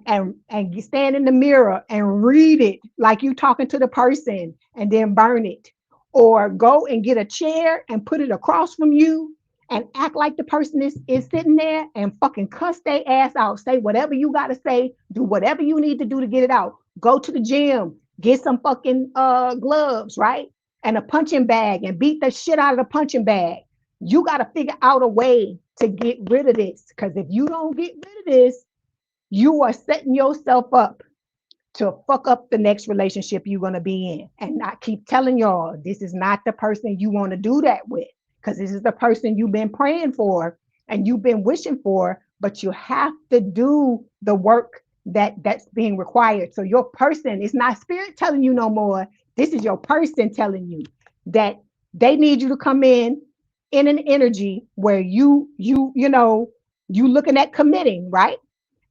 stand in the mirror and read it like you talking to the person, and then burn it. Or go and get a chair and put it across from you and act like the person is sitting there and fucking cuss their ass out. Say whatever you gotta say, do whatever you need to do to get it out. Go to the gym, get some fucking gloves, right? And a punching bag, and beat the shit out of the punching bag. You got to figure out a way to get rid of this, because if you don't get rid of this, you are setting yourself up to fuck up the next relationship you're going to be in. And I keep telling y'all, this is not the person you want to do that with, because this is the person you've been praying for and you've been wishing for, but you have to do the work that's being required. So your person, it's not spirit telling you no more. This is your person telling you that they need you to come in an energy where you know, you looking at committing, right?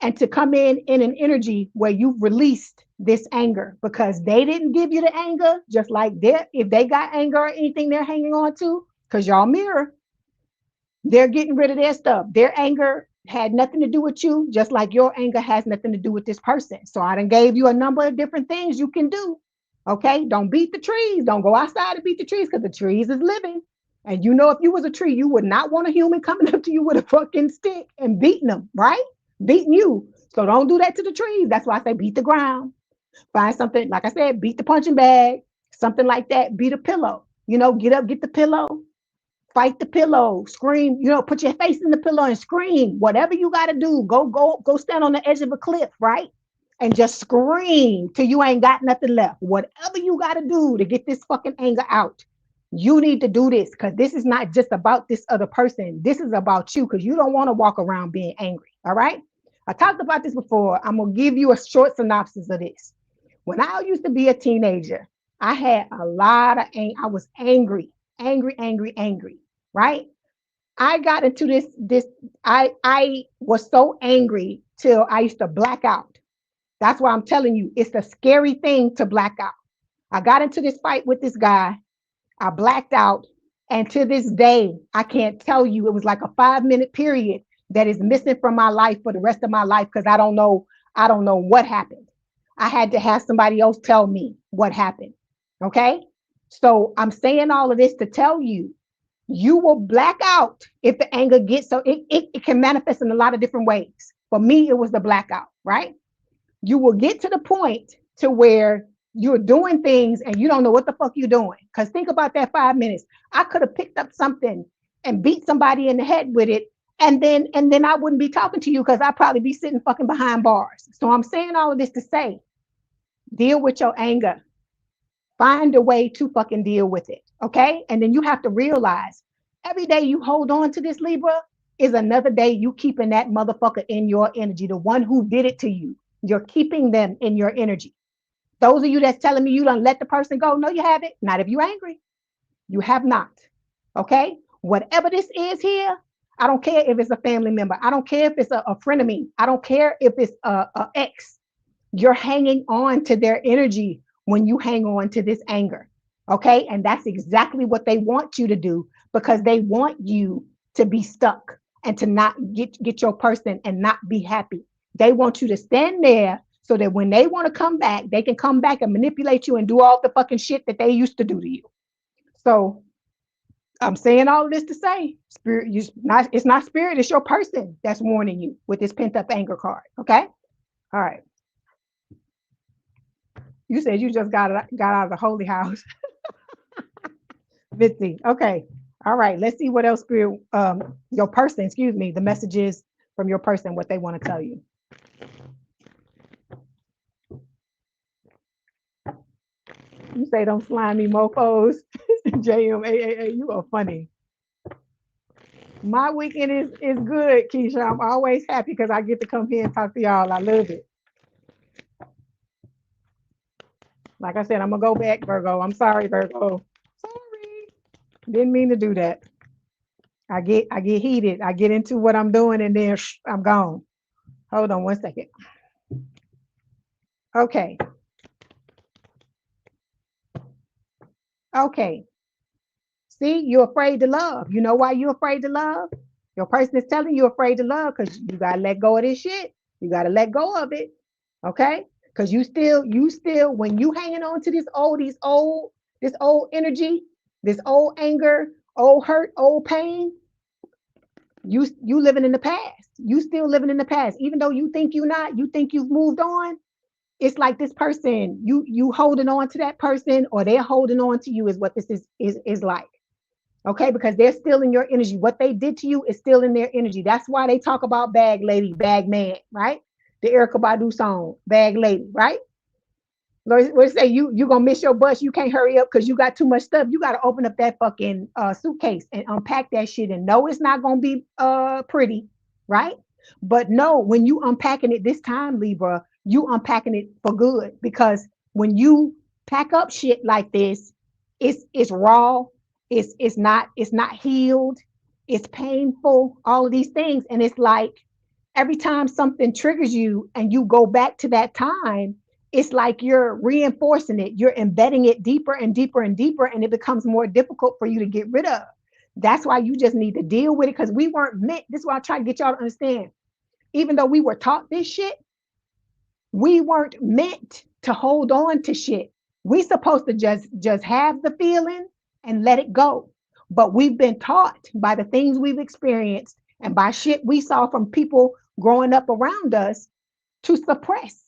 And to come in an energy where you've released this anger, because they didn't give you the anger, just like if they got anger or anything they're hanging on to, because y'all mirror, they're getting rid of their stuff. Their anger had nothing to do with you, just like your anger has nothing to do with this person. So I done gave you a number of different things you can do. Okay, don't beat the trees. Don't go outside and beat the trees, because the trees is living. And you know, if you was a tree, you would not want a human coming up to you with a fucking stick and beating them, right? Beating you. So don't do that to the trees. That's why I say beat the ground. Find something, like I said, beat the punching bag, something like that. Beat a pillow. You know, get up, get the pillow, fight the pillow, scream, you know, put your face in the pillow and scream. Whatever you got to do, go stand on the edge of a cliff, right? And just scream till you ain't got nothing left. Whatever you got to do to get this fucking anger out, you need to do this, because this is not just about this other person. This is about you, because you don't want to walk around being angry. All right. I talked about this before. I'm going to give you a short synopsis of this. When I used to be a teenager, I had a lot of anger. I was angry, right? I got into this. I was so angry till I used to black out. That's why I'm telling you, it's a scary thing to black out. I got into this fight with this guy. I blacked out. And to this day, I can't tell you, it was like a 5-minute period that is missing from my life for the rest of my life, because I don't know what happened. I had to have somebody else tell me what happened. Okay. So I'm saying all of this to tell you, you will black out if the anger gets, so it can manifest in a lot of different ways. For me, it was the blackout, right? You will get to the point to where you're doing things and you don't know what the fuck you're doing. Because think about that 5 minutes. I could have picked up something and beat somebody in the head with it, and then I wouldn't be talking to you, because I'd probably be sitting fucking behind bars. So I'm saying all of this to say, deal with your anger. Find a way to fucking deal with it. Okay. And then you have to realize every day you hold on to this, Libra, is another day you keeping that motherfucker in your energy. The one who did it to you, you're keeping them in your energy. Those of you that's telling me you don't let the person go, no, you haven't. Not if you're angry. You have not. Okay. Whatever this is here, I don't care if it's a family member. I don't care if it's a friend of me. I don't care if it's a ex. You're hanging on to their energy when you hang on to this anger. Okay. And that's exactly what they want you to do, because they want you to be stuck and to not get your person and not be happy. They want you to stand there so that when they want to come back, they can come back and manipulate you and do all the fucking shit that they used to do to you. So I'm saying all of this to say, spirit, it's not spirit, it's your person that's warning you with this pent up anger card. Okay. All right. You said you just got out of the holy house. Mitzi. Okay. All right. Let's see what else spirit, your person, excuse me, the messages from your person, what they want to tell you. You say don't slime me mofos. JMAAA, you are funny. My weekend is good, Keisha. I'm always happy because I get to come here and talk to y'all. I love it. Like I said, I'm gonna go back, Virgo. I'm sorry, Virgo. Sorry. Didn't mean to do that. I get heated. I get into what I'm doing and then I'm gone. Hold on one second. Okay. Okay. See, you're afraid to love. You know why you're afraid to love? Your person is telling you afraid to love because you gotta let go of this shit. You gotta let go of it. Okay? Because you still, when you hanging on to this old energy, this old anger, old hurt, old pain, you living in the past. You still living in the past. Even though you think you're not, you think you've moved on. It's like this person, you holding on to that person or they're holding on to you is what this is like. Okay, because they're still in your energy. What they did to you is still in their energy. That's why they talk about bag lady, bag man, right? The Erykah Badu song, bag lady, right? Let's say you gonna miss your bus. You can't hurry up because you got too much stuff. You got to open up that fucking suitcase and unpack that shit. And no, it's not gonna be pretty, right? But no, when you unpacking it this time, Libra, you unpacking it for good because when you pack up shit like this, it's raw. It's not healed. It's painful. All of these things, and it's like every time something triggers you and you go back to that time, it's like you're reinforcing it. You're embedding it deeper and deeper and deeper, and it becomes more difficult for you to get rid of. That's why you just need to deal with it because we weren't meant. This is why I try to get y'all to understand. Even though we were taught this shit, we weren't meant to hold on to shit. We supposed to just have the feeling and let it go. But we've been taught by the things we've experienced and by shit we saw from people growing up around us to suppress.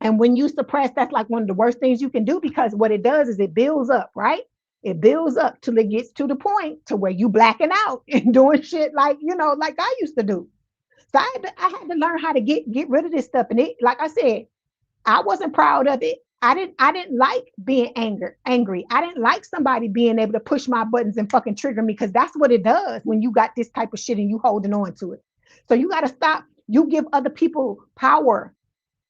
And when you suppress, that's like one of the worst things you can do because what it does is it builds up, right? It builds up till it gets to the point to where you blacking out and doing shit like, like I used to do. So I had to learn how to get rid of this stuff. And it, like I said, I wasn't proud of it. I didn't like being angry. I didn't like somebody being able to push my buttons and fucking trigger me because that's what it does when you got this type of shit and you holding on to it. So you got to stop. You give other people power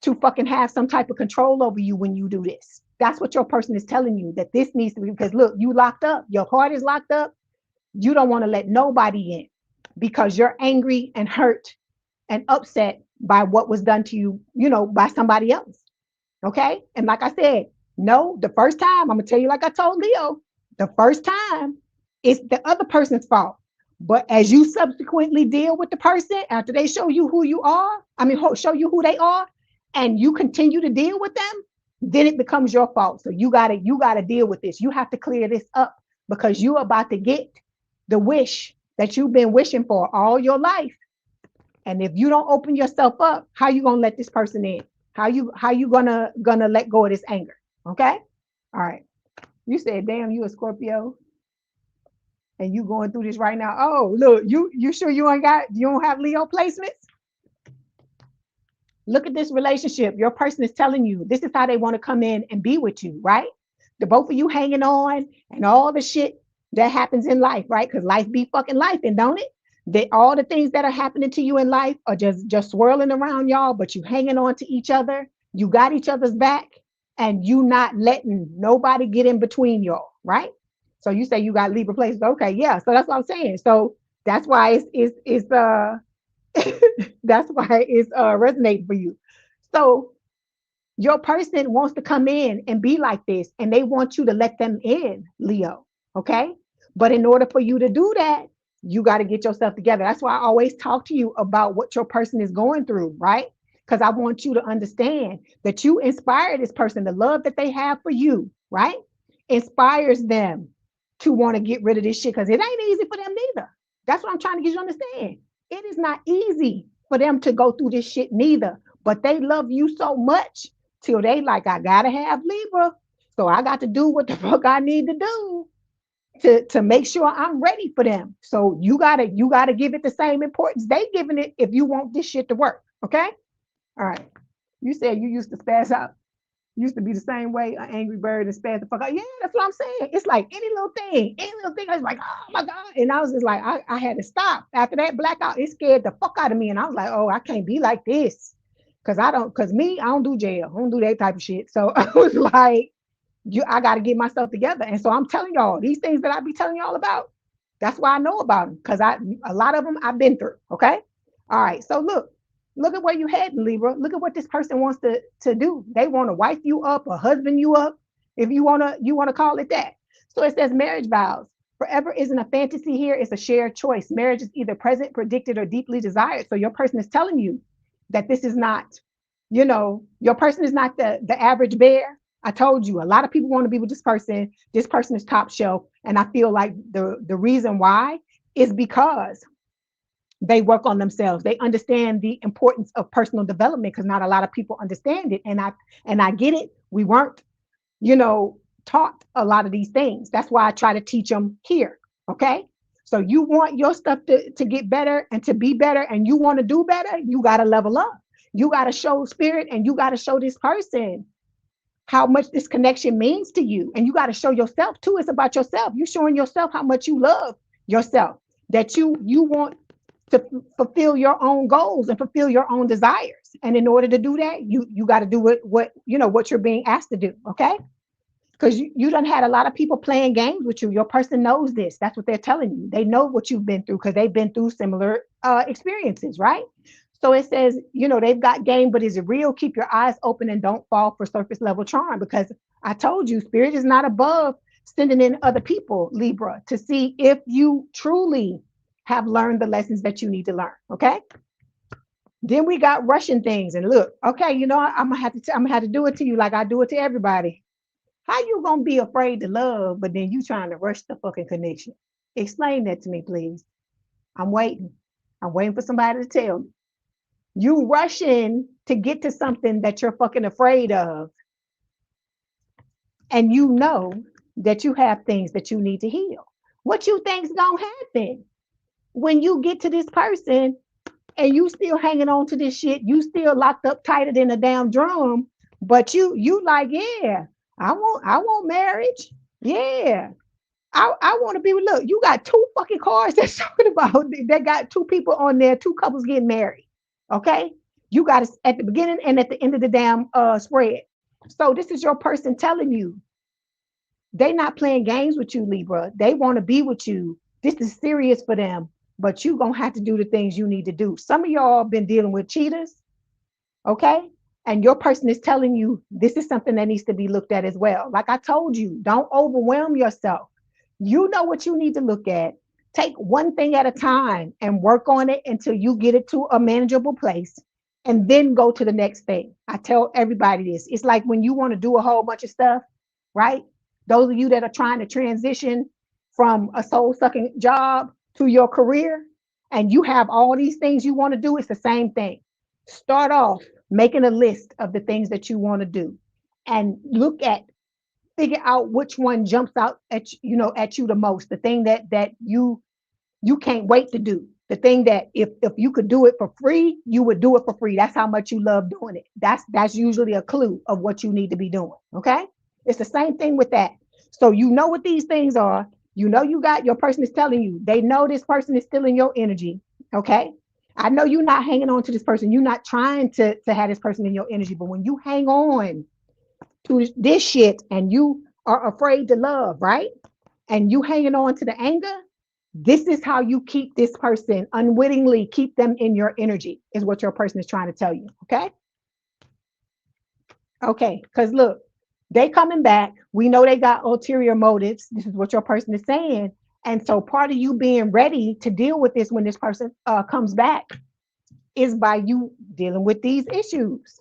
to fucking have some type of control over you when you do this. That's what your person is telling you, that this needs to be, because look, you locked up. Your heart is locked up. You don't want to let nobody in because you're angry and hurt and upset by what was done to you, by somebody else. Okay. And like I said, no, the first time, I'm gonna tell you, like I told Leo, the first time it's the other person's fault. But as you subsequently deal with the person after they show you who you are, show you who they are, and you continue to deal with them, then it becomes your fault. So you gotta deal with this. You have to clear this up because you're about to get the wish that you've been wishing for all your life. And if you don't open yourself up, how you gonna let this person in? How you gonna let go of this anger? Okay. All right. You said, damn, you a Scorpio and you going through this right now. Oh, look, you sure you don't have Leo placements? Look at this relationship. Your person is telling you this is how they want to come in and be with you, right? The both of you hanging on and all the shit that happens in life, right? Because life be fucking life, and don't it? All the things that are happening to you in life are just swirling around y'all, but you hanging on to each other. You got each other's back, and you not letting nobody get in between y'all, right? So you say you got Libra places. Okay, yeah. So that's what I'm saying. So that's why it's that's why it's resonating for you. So your person wants to come in and be like this, and they want you to let them in, Leo. Okay. But in order for you to do that, you got to get yourself together. That's why I always talk to you about what your person is going through, right? Because I want you to understand that you inspire this person. The love that they have for you, right, inspires them to want to get rid of this shit because it ain't easy for them neither. That's what I'm trying to get you to understand. It is not easy for them to go through this shit neither, but they love you so much till they like, I gotta have Libra. So I got to do what the fuck I need to do to make sure I'm ready for them. So you gotta give it the same importance they giving it if you want this shit to work. Okay. All right. You said you used to spaz out. Used to be the same way, an angry bird and spaz the fuck out. Yeah, that's what I'm saying. It's like any little thing. I was like, oh my God. And I was just like, I had to stop. After that blackout, it scared the fuck out of me. And I was like, oh, I can't be like this. Cause me, I don't do jail. I don't do that type of shit. So I was like, I got to get myself together. And so I'm telling y'all, these things that I be telling y'all about, that's why I know about them. Cause a lot of them I've been through. Okay. All right. So look at where you heading, Libra. Look at what this person wants to do. They want to wife you up or husband you up, if you wanna call it that. So it says marriage vows. Forever isn't a fantasy here, it's a shared choice. Marriage is either present, predicted, or deeply desired. So your person is telling you that this is not, your person is not the average bear. I told you, a lot of people want to be with this person. This person is top shelf. And I feel like the reason why is because they work on themselves. They understand the importance of personal development, because not a lot of people understand it. And I get it. We weren't, taught a lot of these things. That's why I try to teach them here. Okay. So you want your stuff to get better and to be better, and you want to do better, you got to level up. You got to show spirit, and you got to show this person how much this connection means to you. And you got to show yourself too. It's about yourself. You're showing yourself how much you love yourself, that you want to fulfill your own goals and fulfill your own desires. And in order to do that, you got to do what you're being asked to do. Okay. Because you done had a lot of people playing games with you. Your person knows this. That's what they're telling you. They know what you've been through because they've been through similar experiences, right? So it says, they've got game, but is it real? Keep your eyes open and don't fall for surface level charm, because I told you, spirit is not above sending in other people, Libra, to see if you truly have learned the lessons that you need to learn. Okay. Then we got Russian things. And look, okay, I'm gonna have to do it to you like I do it to everybody. How you gonna be afraid to love, but then you trying to rush the fucking connection? Explain that to me, please. I'm waiting. I'm waiting for somebody to tell me. You rushing to get to something that you're fucking afraid of, and you know that you have things that you need to heal. What you think's gonna happen when you get to this person and you still hanging on to this shit? You still locked up tighter than a damn drum, but you like, yeah, I want marriage. Yeah. I want to be with, look, you got two fucking cards that's talking about, they got two people on there, two couples getting married. Okay. You got it at the beginning and at the end of the damn spread. So this is your person telling you they not playing games with you, Libra. They want to be with you. This is serious for them, but you gonna have to do the things you need to do. Some of y'all been dealing with cheaters. Okay. And your person is telling you this is something that needs to be looked at as well. Like I told you, don't overwhelm yourself. You know what you need to look at. Take one thing at a time and work on it until you get it to a manageable place, and then go to the next thing. I tell everybody this. It's like when you want to do a whole bunch of stuff, right? Those of you that are trying to transition from a soul sucking job to your career, and you have all these things you want to do, it's the same thing. Start off making a list of the things that you want to do, and figure out which one jumps out at you the most. The thing that you can't wait to do. The thing that if you could do it for free, you would do it for free. That's how much you love doing it. That's usually a clue of what you need to be doing. Okay. It's the same thing with that. So you know what these things are. You got your person is telling you. They know this person is still in your energy. Okay. I know you're not hanging on to this person. You're not trying to have this person in your energy. But when you hang on to this shit and you are afraid to love, right? And you hanging on to the anger, this is how you keep this person unwittingly, keep them in your energy, is what your person is trying to tell you. Okay. Okay. Because look, they coming back. We know they got ulterior motives. This is what your person is saying. And so part of you being ready to deal with this when this person comes back is by you dealing with these issues.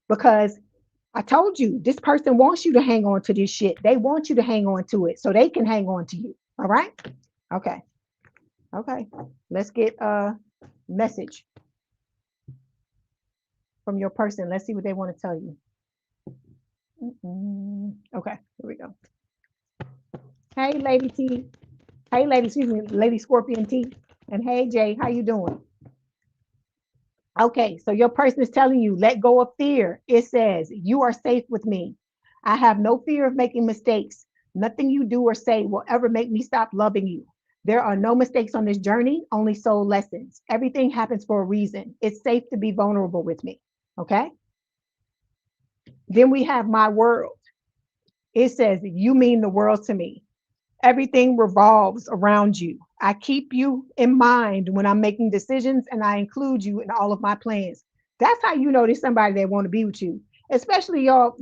Because I told you, this person wants you to hang on to this shit. They want you to hang on to it so they can hang on to you. All right. Okay. Let's get a message. from your person. Let's see what they want to tell you. Okay, here we go. Hey, Lady T. Hey, Lady, excuse me, Lady Scorpion T. And hey, Jay, how you doing? Okay, so your person is telling you, let go of fear. It says, you are safe with me. I have no fear of making mistakes. Nothing you do or say will ever make me stop loving you. There are no mistakes on this journey, only soul lessons. Everything happens for a reason. It's safe to be vulnerable with me. Okay. Then we have my world. It says, you mean the world to me. Everything revolves around you. I keep you in mind when I'm making decisions, and I include you in all of my plans. That's how you know there's somebody that want to be with you, especially your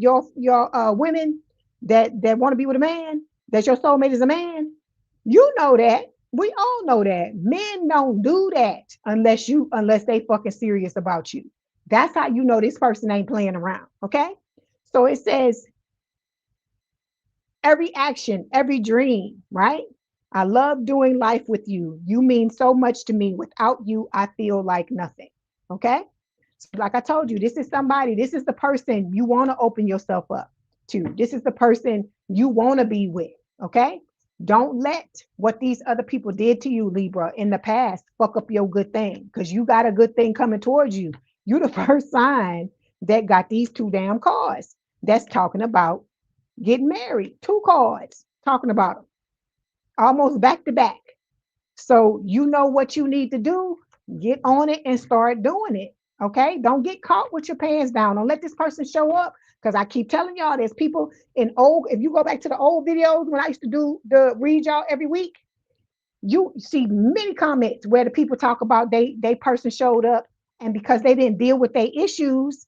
women that want to be with a man. That your soulmate is a man. You know that. We all know that. Men don't do that unless they fucking serious about you. That's how you know this person ain't playing around. Okay. So it says every action, every dream, right? I love doing life with you. You mean so much to me. Without you, I feel like nothing. Okay. So like I told you, this is somebody, this is the person you want to open yourself up to. This is the person you want to be with. Okay. Don't let what these other people did to you, Libra, in the past fuck up your good thing, because you got a good thing coming towards you. You're the first sign that got these two damn cards that's talking about getting married. Two cards talking about them almost back to back. So you know what you need to do. Get on it and start doing it. Okay. Don't get caught with your pants down. Don't let this person show up. Because I keep telling y'all, there's people in old, if you go back to the old videos when I used to do the read y'all every week, you see many comments where the people talk about they person showed up, and because they didn't deal with their issues,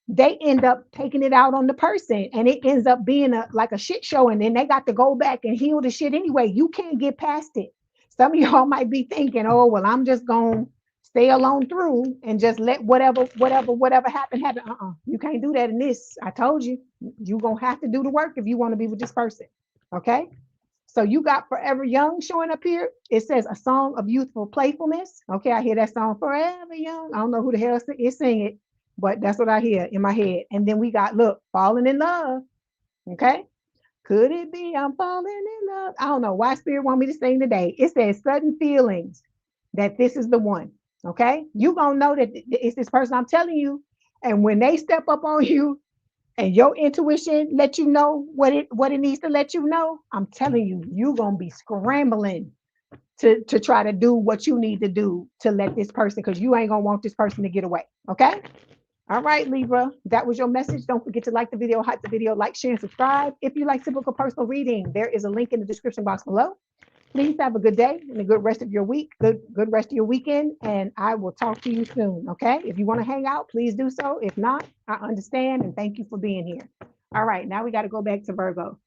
they end up taking it out on the person, and it ends up being like a shit show, and then they got to go back and heal the shit anyway. You can't get past it. Some of y'all might be thinking, oh well, I'm just gonna stay alone through and just let whatever happen. You can't do that in this. I told you, you're gonna have to do the work if you want to be with this person. Okay. So you got Forever Young showing up here. It says a song of youthful playfulness. Okay, I hear that song Forever Young. I don't know who the hell is singing it, but that's what I hear in my head. And then we got, look, falling in love. Okay. Could it be I'm falling in love? I don't know why Spirit want me to sing today. It says sudden feelings that this is the one. Okay. You gonna know that it's this person I'm telling you. And when they step up on you, and your intuition let you know what it needs to let you know, I'm telling you, you're gonna be scrambling to try to do what you need to do to let this person, because you ain't gonna want this person to get away. Okay. All right, Libra, that was your message. Don't forget to like the video, hype the video, like, share, and subscribe. If you like to book a personal reading, there is a link in the description box below. Please have a good day and a good rest of your week, good rest of your weekend, and I will talk to you soon, okay? If you want to hang out, please do so. If not, I understand, and thank you for being here. All right, now we got to go back to Virgo.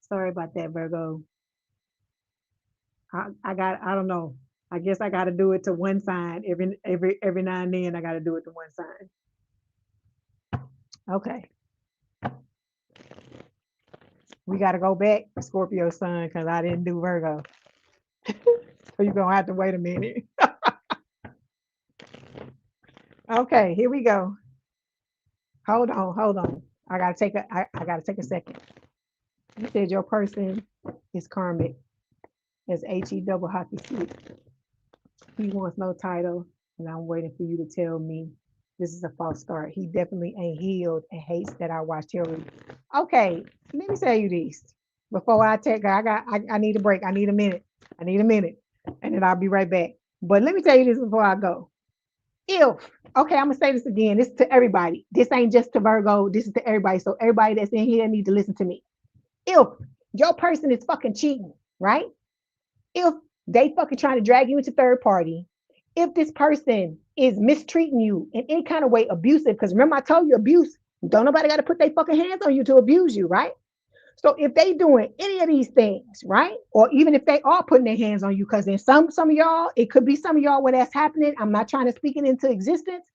Sorry about that, Virgo. I don't know. I guess I got to do it to one sign every now and then. I got to do it to one sign. Okay. We got to go back to Scorpio sun because I didn't do Virgo. So you're going to have to wait a minute. Okay, here we go. Hold on. I gotta take a second. You said your person is karmic. It's HE double hockey stick. He wants no title, and I'm waiting for you to tell me this is a false start. He definitely ain't healed and hates that I watched Hillary. Okay, let me tell you this. Before I take, I need a break. I need a minute, and then I'll be right back. But let me tell you this before I go. Okay, I'm gonna say this again. This is to everybody. This ain't just to Virgo. This is to everybody. So everybody that's in here need to listen to me. If your person is fucking cheating, right? If they fucking trying to drag you into third party, if this person is mistreating you in any kind of way, abusive, because remember I told you abuse, don't nobody got to put their fucking hands on you to abuse you, right? So if they doing any of these things, right? Or even if they are putting their hands on you, because in some of y'all, it could be some of y'all where that's happening. I'm not trying to speak it into existence.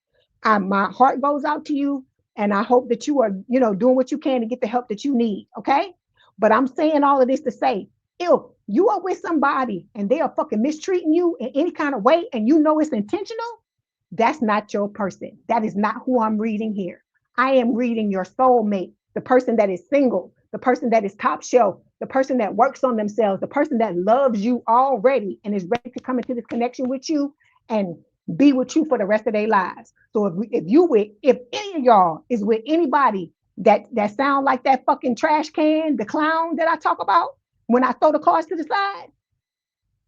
My heart goes out to you, and I hope that you are, doing what you can to get the help that you need. Okay. But I'm saying all of this to say, if you are with somebody and they are fucking mistreating you in any kind of way and you know it's intentional, that's not your person. That is not who I'm reading here. I am reading your soulmate, the person that is single, the person that is top shelf, the person that works on themselves, the person that loves you already and is ready to come into this connection with you and be with you for the rest of their lives. So if any of y'all is with anybody that sound like that fucking trash can, the clown that I talk about when I throw the cards to the side,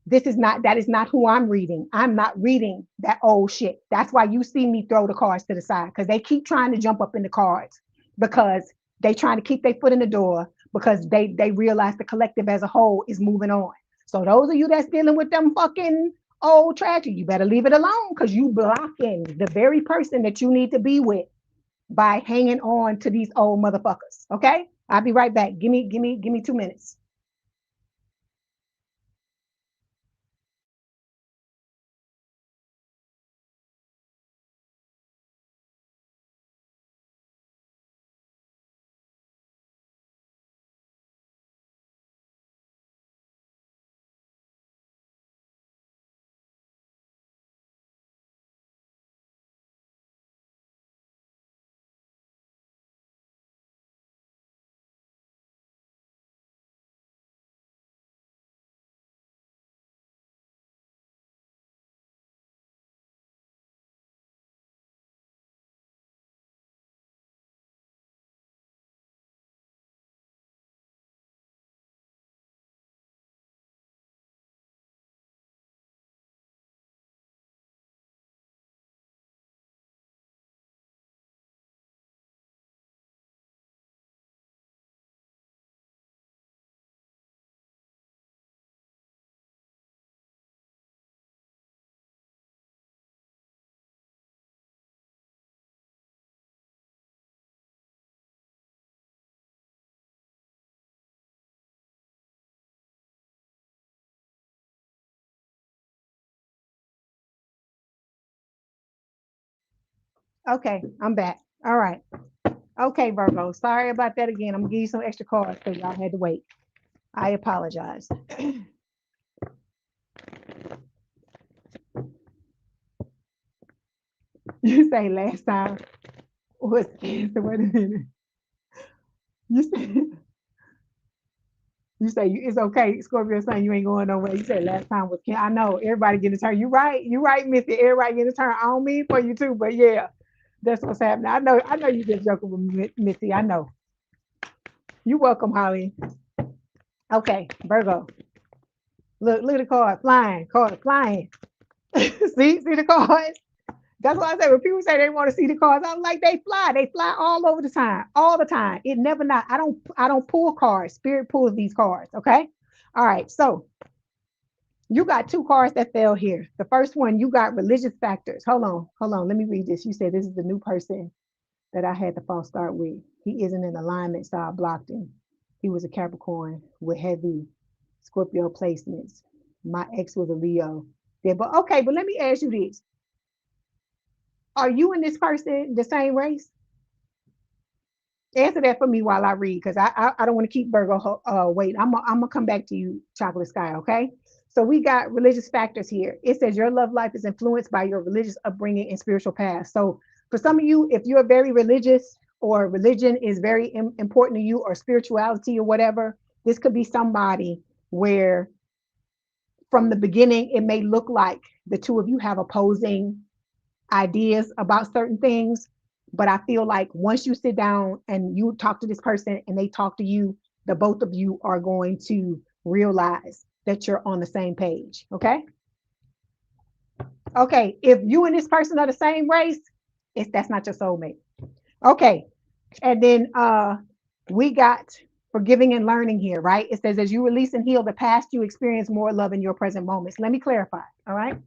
that is not who I'm reading. I'm not reading that old shit. That's why you see me throw the cards to the side, because they keep trying to jump up in the cards because they trying to keep their foot in the door because they realize the collective as a whole is moving on. So those of you that's dealing with them fucking old tragedy, you better leave it alone because you blocking the very person that you need to be with by hanging on to these old motherfuckers. Okay? I'll be right back. Give me 2 minutes. Okay, I'm back. All right. Okay, Virgo. Sorry about that again. I'm gonna give you some extra cards because y'all had to wait. I apologize. You say last time was cancer. Wait a minute. You say it's okay, Scorpio saying you ain't going nowhere. You said last time was cancer. I know everybody getting a turn. You right. You right, Missy. Everybody getting a turn. I don't mean for you too, but yeah, that's what's happening. I know you just joking with Missy. I know. You welcome, Holly. Okay, Virgo. Look at the card flying. See the cards. That's why I say when people say they want to see the cards, I'm like they fly all over the time, all the time. It never not. I don't pull cards. Spirit pulls these cards. Okay. All right. So you got two cards that fell here. The first one you got religious factors. Hold on. Let me read this. You said this is the new person that I had the false start with. He isn't in alignment, so I blocked him. He was a Capricorn with heavy Scorpio placements. My ex was a Leo. Yeah, but okay, but let me ask you this. Are you and this person the same race? Answer that for me while I read, because I don't want to keep Virgo wait. I'm gonna come back to you, Chocolate Sky. Okay. So we got religious factors here. It says your love life is influenced by your religious upbringing and spiritual past. So for some of you, if you're very religious or religion is very important to you or spirituality or whatever, this could be somebody where from the beginning it may look like the two of you have opposing ideas about certain things. But I feel like once you sit down and you talk to this person and they talk to you, the both of you are going to realize that you're on the same page. Okay. Okay. If you and this person are the same race, that's not your soulmate. Okay. And then we got forgiving and learning here, right? It says as you release and heal the past, you experience more love in your present moments. Let me clarify. All right.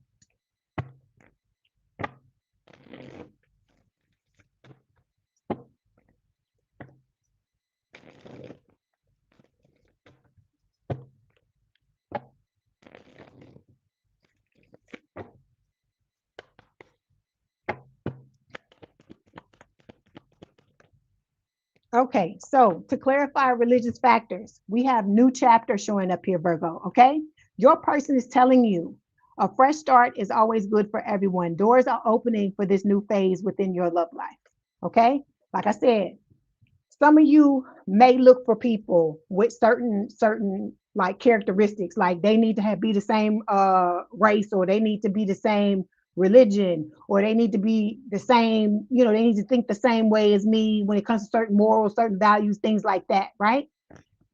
Okay, so to clarify religious factors, we have new chapter showing up here, Virgo. Okay, your person is telling you a fresh start is always good for everyone. Doors are opening for this new phase within your love life. Okay, like I said, some of you may look for people with certain like characteristics, like they need to have be the same race, or they need to be the same religion, or they need to be the same, you know, they need to think the same way as me when it comes to certain morals, certain values, things like that, right?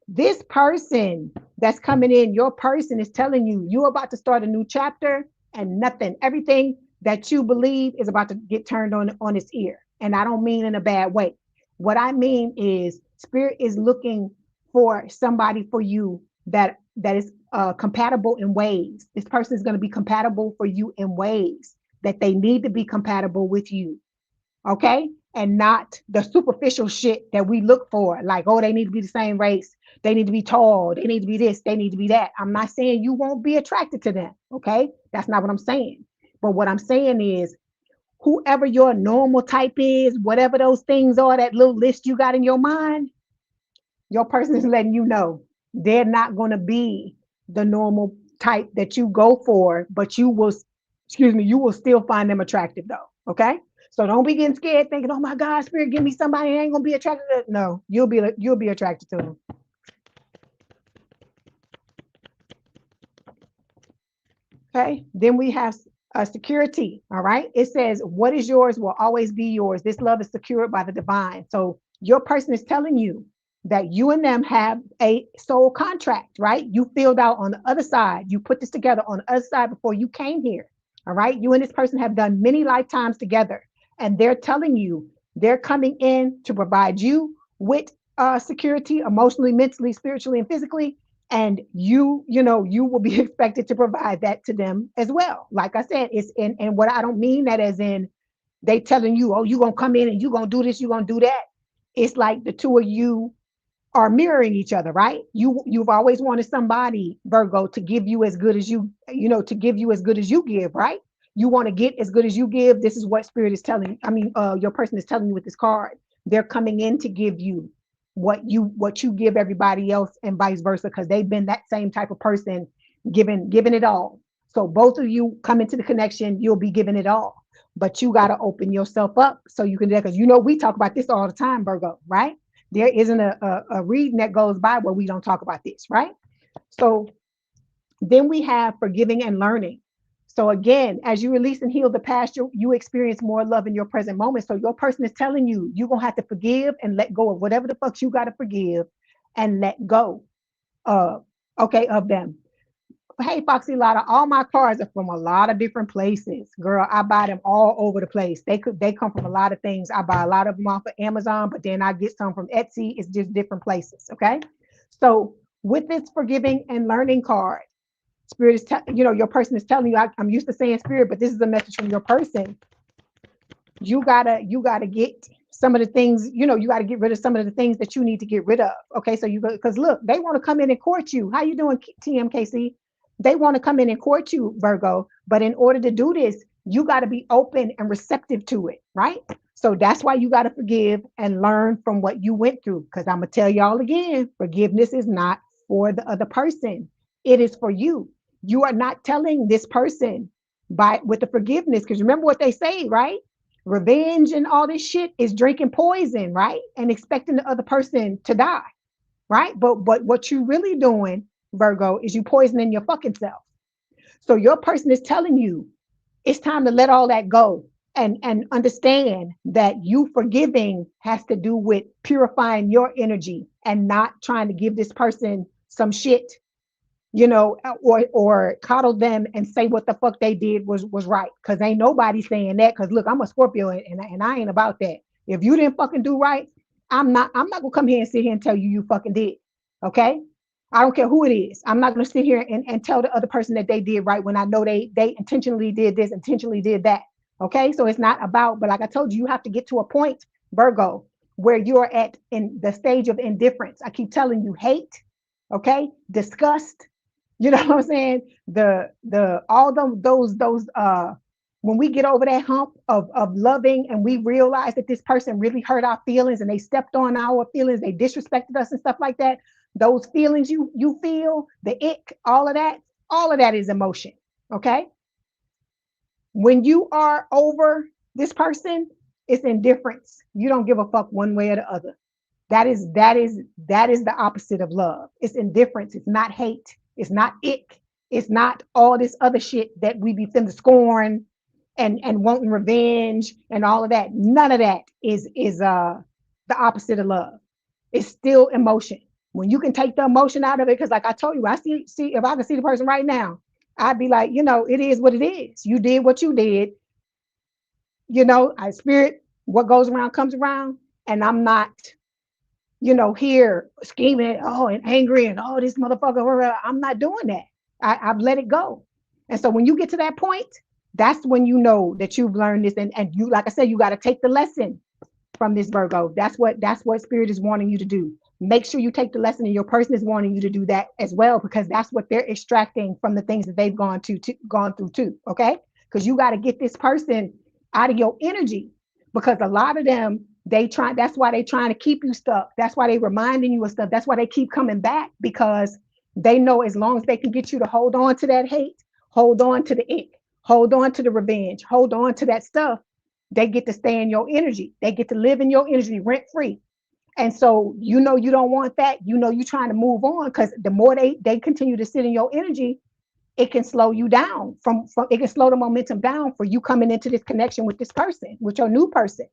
This person that's coming in, your person is telling you you're about to start a new chapter, and nothing, everything that you believe is about to get turned on its ear. And I don't mean in a bad way. What I mean is spirit is looking for somebody for you that is compatible in ways. This person is going to be compatible for you in ways that they need to be compatible with you. Okay, and not the superficial shit that we look for, like, oh, they need to be the same race, they need to be tall, they need to be this, they need to be that. I'm not saying you won't be attracted to them. Okay, that's not what I'm saying. But what I'm saying is, whoever your normal type is, whatever those things are, that little list you got in your mind, your person is letting you know they're not going to be the normal type that you go for, but you will, excuse me, you will still find them attractive though. Okay. So don't be getting scared thinking, oh my God, spirit, give me somebody I ain't gonna be attracted to. No, you'll be attracted to them. Okay. Then we have security. All right. It says, what is yours will always be yours. This love is secured by the divine. So your person is telling you that you and them have a soul contract, right? You filled out on the other side. You put this together on the other side before you came here. All right. You and this person have done many lifetimes together. And they're telling you they're coming in to provide you with security emotionally, mentally, spiritually, and physically, and you will be expected to provide that to them as well. Like I said, it's in, and what I don't mean that as in they telling you, oh, you're gonna come in and you're gonna do this, you're gonna do that. It's like the two of you are mirroring each other, right? You've always wanted somebody, Virgo, to give you as good as to give you as good as you give, right? You want to get as good as you give. This is what spirit is telling, your person is telling you with this card. They're coming in to give you what you give everybody else, and vice versa, because they've been that same type of person, giving it all. So both of you come into the connection, you'll be giving it all. But you got to open yourself up so you can, because we talk about this all the time, Virgo, right? There isn't a reading that goes by where we don't talk about this, right? So then we have forgiving and learning. So again, as you release and heal the past, you experience more love in your present moment. So your person is telling you you're gonna have to forgive and let go of whatever the fuck you gotta forgive and let go of, okay, of them. Hey, Foxy Lotta, all my cards are from a lot of different places. Girl, I buy them all over the place. They come from a lot of things. I buy a lot of them off of Amazon, but then I get some from Etsy. It's just different places. Okay. So with this forgiving and learning card, spirit is your person is telling you, I'm used to saying spirit, but this is a message from your person. You gotta get some of the things, you got to get rid of some of the things that you need to get rid of. Okay, so you go, because look, they want to come in and court you. How you doing, TMKC? They want to come in and court you, Virgo, but in order to do this, you got to be open and receptive to it, right? So that's why you got to forgive and learn from what you went through, because I'm gonna tell y'all again, forgiveness is not for the other person, it is for you. You are not telling this person by with the forgiveness, because remember what they say, right? Revenge and all this shit is drinking poison, right? And expecting the other person to die, right? But what you really doing, Virgo, is you poisoning your fucking self. So your person is telling you it's time to let all that go, and understand that you forgiving has to do with purifying your energy and not trying to give this person some shit, or coddle them and say what the fuck they did was right. Cause ain't nobody saying that. Cause look, I'm a Scorpio, and I ain't about that. If you didn't fucking do right, I'm not gonna come here and sit here and tell you fucking did. Okay. I don't care who it is. I'm not gonna sit here and tell the other person that they did right when I know they intentionally did this, intentionally did that. Okay. So it's not about, but like I told you, you have to get to a point, Virgo, where you're at in the stage of indifference. I keep telling you, hate, okay, disgust, you know what I'm saying? The all those when we get over that hump of loving and we realize that this person really hurt our feelings and they stepped on our feelings, they disrespected us and stuff like that, those feelings you feel, the ick, all of that is emotion. Okay. When you are over this person, it's indifference. You don't give a fuck one way or the other. That is the opposite of love. It's indifference. It's not hate. It's not ick. It's not all this other shit that we be feeling scorn and wanting revenge and all of that. None of that is the opposite of love. It's still emotion. When you can take the emotion out of it, because like I told you, I see if I can see the person right now, I'd be like, it is what it is. You did what you did. I spirit, what goes around comes around, and I'm not here scheming, and angry and this motherfucker. I'm not doing that. I've let it go. And so when you get to that point, that's when you know that you've learned this. And you, like I said, you got to take the lesson from this, Virgo. That's what spirit is wanting you to do. Make sure you take the lesson, and your person is wanting you to do that as well, because that's what they're extracting from the things that they've gone through too. Okay. Because you got to get this person out of your energy, because a lot of them, that's why they're trying to keep you stuck. That's why they're reminding you of stuff. That's why they keep coming back, because they know as long as they can get you to hold on to that hate, hold on to the ick, hold on to the revenge, hold on to that stuff, they get to stay in your energy. They get to live in your energy rent free. And so, you don't want that. You're trying to move on, because the more they continue to sit in your energy, it can slow you down from it can slow the momentum down for you coming into this connection with this person, with your new person.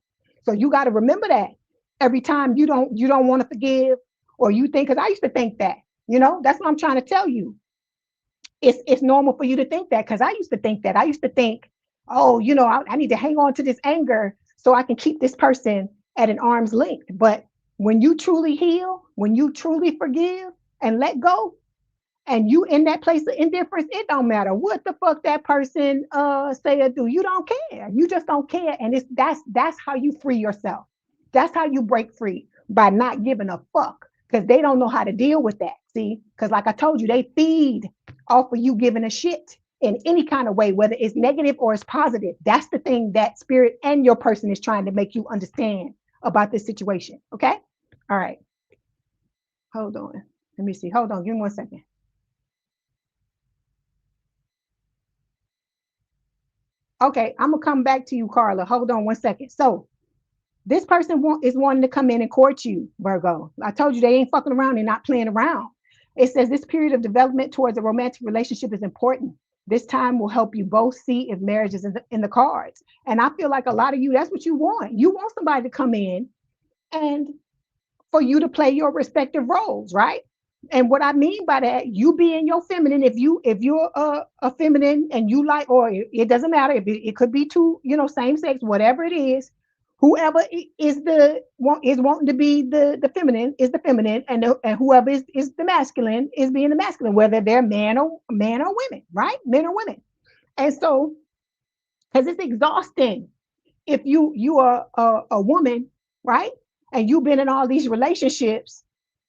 So you got to remember that every time you don't want to forgive, or you think, because I used to think that, that's what I'm trying to tell you. It's normal for you to think that, because I used to think that. I used to think, I need to hang on to this anger so I can keep this person at an arm's length. But when you truly heal, when you truly forgive and let go, and you in that place of indifference, it don't matter what the fuck that person say or do. You don't care. You just don't care. And that's how you free yourself. That's how you break free, by not giving a fuck, because they don't know how to deal with that. See, because like I told you, they feed off of you giving a shit in any kind of way, whether it's negative or it's positive. That's the thing that spirit and your person is trying to make you understand about this situation. Okay. All right. Hold on. Let me see. Hold on. Give me 1 second. Okay, I'm gonna come back to you, Carla. Hold on 1 second. So this person is wanting to come in and court you, Virgo. I told you they ain't fucking around. They're not playing around. It says this period of development towards a romantic relationship is important. This time will help you both see if marriage is in the cards. And I feel like a lot of you, that's what you want. You want somebody to come in and for you to play your respective roles, right? And what I mean by that, you being your feminine, if you're a feminine and you like, or it doesn't matter if it could be two, same sex, whatever it is, whoever is wanting to be the feminine is the feminine, and whoever is the masculine is being the masculine, whether they're man or women, right? Men or women. And so, because it's exhausting if you are a woman, right? And you've been in all these relationships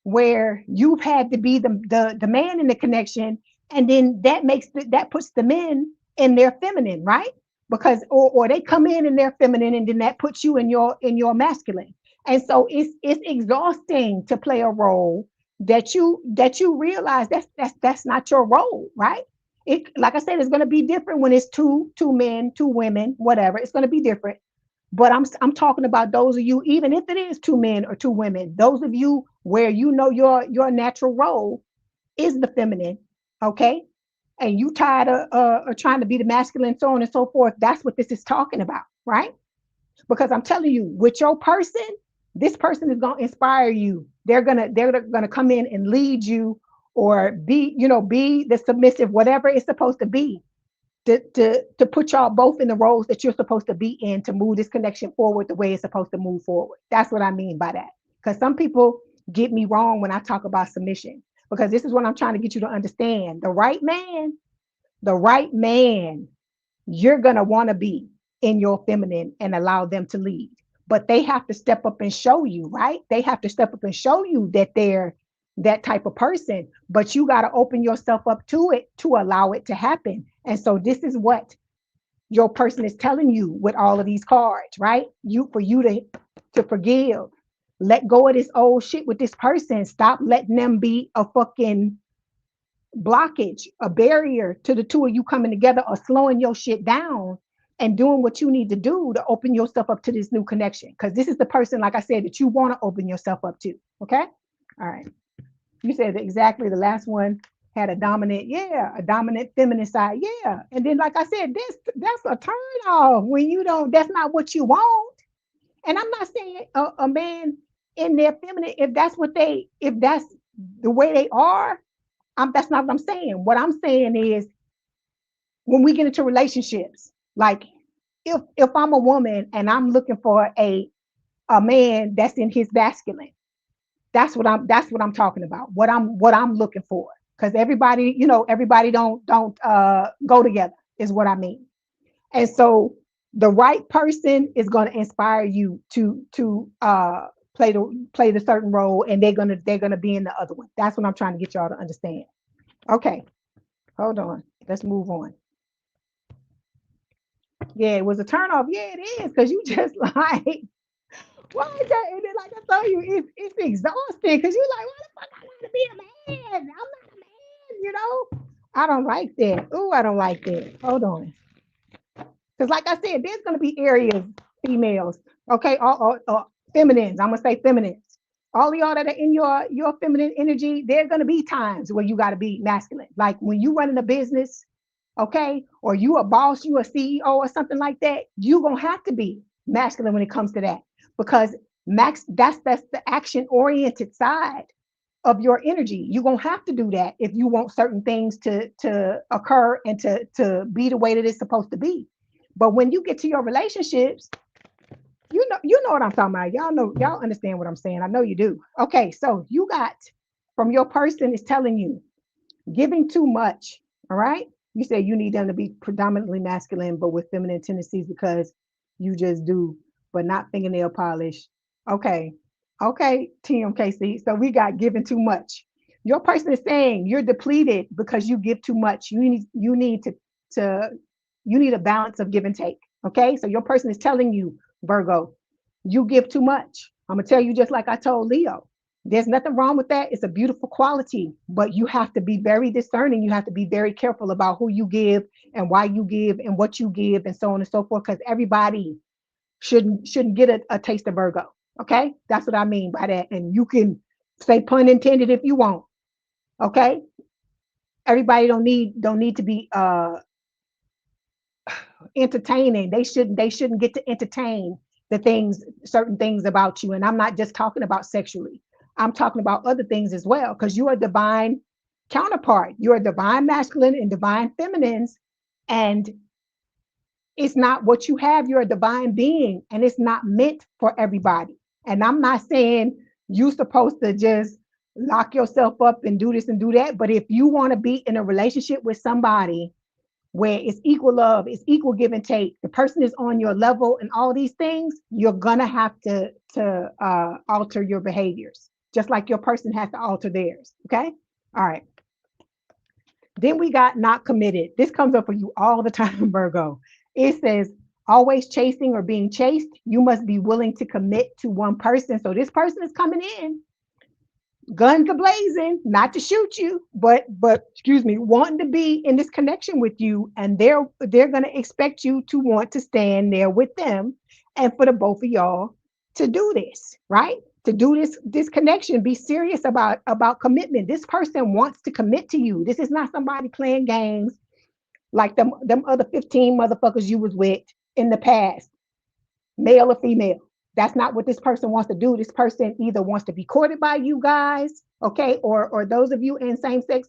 where you've had to be the man in the connection, and then that puts the men in their feminine, right? Because or they come in their feminine, and then that puts you in your masculine. And so it's exhausting to play a role that you realize that's not your role, right? It, like I said, it's going to be different when it's two men, two women, whatever. It's going to be different. But I'm talking about those of you, even if it is two men or two women, those of you where your natural role is the feminine, okay? And you tired of trying to be the masculine, so on and so forth. That's what this is talking about, right? Because I'm telling you, with your person, this person is going to inspire you. They're gonna come in and lead you, or be the submissive, whatever it's supposed to be, to put y'all both in the roles that you're supposed to be in, to move this connection forward the way it's supposed to move forward. That's what I mean by that. Because some people get me wrong when I talk about submission, because this is what I'm trying to get you to understand. The right man, you're going to want to be in your feminine and allow them to lead. But they have to step up and show you, right? They have to step up and show you that they're that type of person, but you got to open yourself up to it to allow it to happen. And so this is what your person is telling you with all of these cards, right? For you to forgive, let go of this old shit with this person. Stop letting them be a fucking blockage, a barrier to the two of you coming together, or slowing your shit down and doing what you need to do to open yourself up to this new connection. Because this is the person, like I said, that you want to open yourself up to. Okay. All right. You said exactly the last one had a dominant, a dominant feminine side. Yeah. And then, like I said, that's a turn off when you don't, that's not what you want. And I'm not saying a man in their feminine, if that's the way they are, that's not what I'm saying. What I'm saying is when we get into relationships, like if I'm a woman and I'm looking for a man that's in his masculine, that's what I'm talking about. What I'm looking for. Because everybody don't go together is what I mean. And so the right person is going to inspire you to play the certain role, and they're gonna be in the other one. That's what I'm trying to get y'all to understand. Okay, hold on. Let's move on. Yeah, it was a turn off. Yeah, it is, because you just like, why is that? And then, like I told you, it's exhausting, because you're like, why the fuck I gotta be a man? I'm not a man. I don't like that. Oh, I don't like that. Hold on. Because like I said, there's going to be areas, females, okay, or feminines. I'm going to say feminines. All of y'all that are in your feminine energy, there's going to be times where you got to be masculine. Like when you running a business, okay, or you a boss, you a CEO or something like that, you're going to have to be masculine when it comes to that. Because that's the action-oriented side of your energy. You're going to have to do that if you want certain things to occur and to be the way that it's supposed to be. But when you get to your relationships, you know what I'm talking about. Y'all understand what I'm saying. I know you do. Okay, so you got from your person is telling you giving too much. All right. You say you need them to be predominantly masculine, but with feminine tendencies because you just do, but not fingernail polish. Okay. Okay, TMKC. So we got giving too much. Your person is saying you're depleted because you give too much. You need a balance of give and take. Okay. So your person is telling you, Virgo, you give too much. I'm going to tell you, just like I told Leo, there's nothing wrong with that. It's a beautiful quality, but you have to be very discerning. You have to be very careful about who you give and why you give and what you give and so on and so forth, because everybody shouldn't get a taste of Virgo. Okay. That's what I mean by that. And you can say pun intended if you want. Okay. Everybody don't need to be entertaining. They shouldn't get to entertain certain things about you. And I'm not just talking about sexually. I'm talking about other things as well, because you're a divine counterpart. You're a divine masculine and divine feminines, and it's not what you have. You're a divine being, and it's not meant for everybody. And I'm not saying you're supposed to just lock yourself up and do this and do that. But if you want to be in a relationship with somebody where it's equal love, it's equal give and take, the person is on your level and all these things, you're gonna have to alter your behaviors, just like your person has to alter theirs. Okay. All right. Then we got not committed. This comes up for you all the time, Virgo. It says always chasing or being chased. You must be willing to commit to one person. So this person is coming in, guns are blazing, not to shoot you, but excuse me, wanting to be in this connection with you, and they're going to expect you to want to stand there with them, and for the both of y'all to do this, right? To do this connection, be serious about commitment. This person wants to commit to you. This is not somebody playing games like them other 15 motherfuckers you was with in the past, male or female. That's not what this person wants to do. This person either wants to be courted by you guys, okay, or those of you in same-sex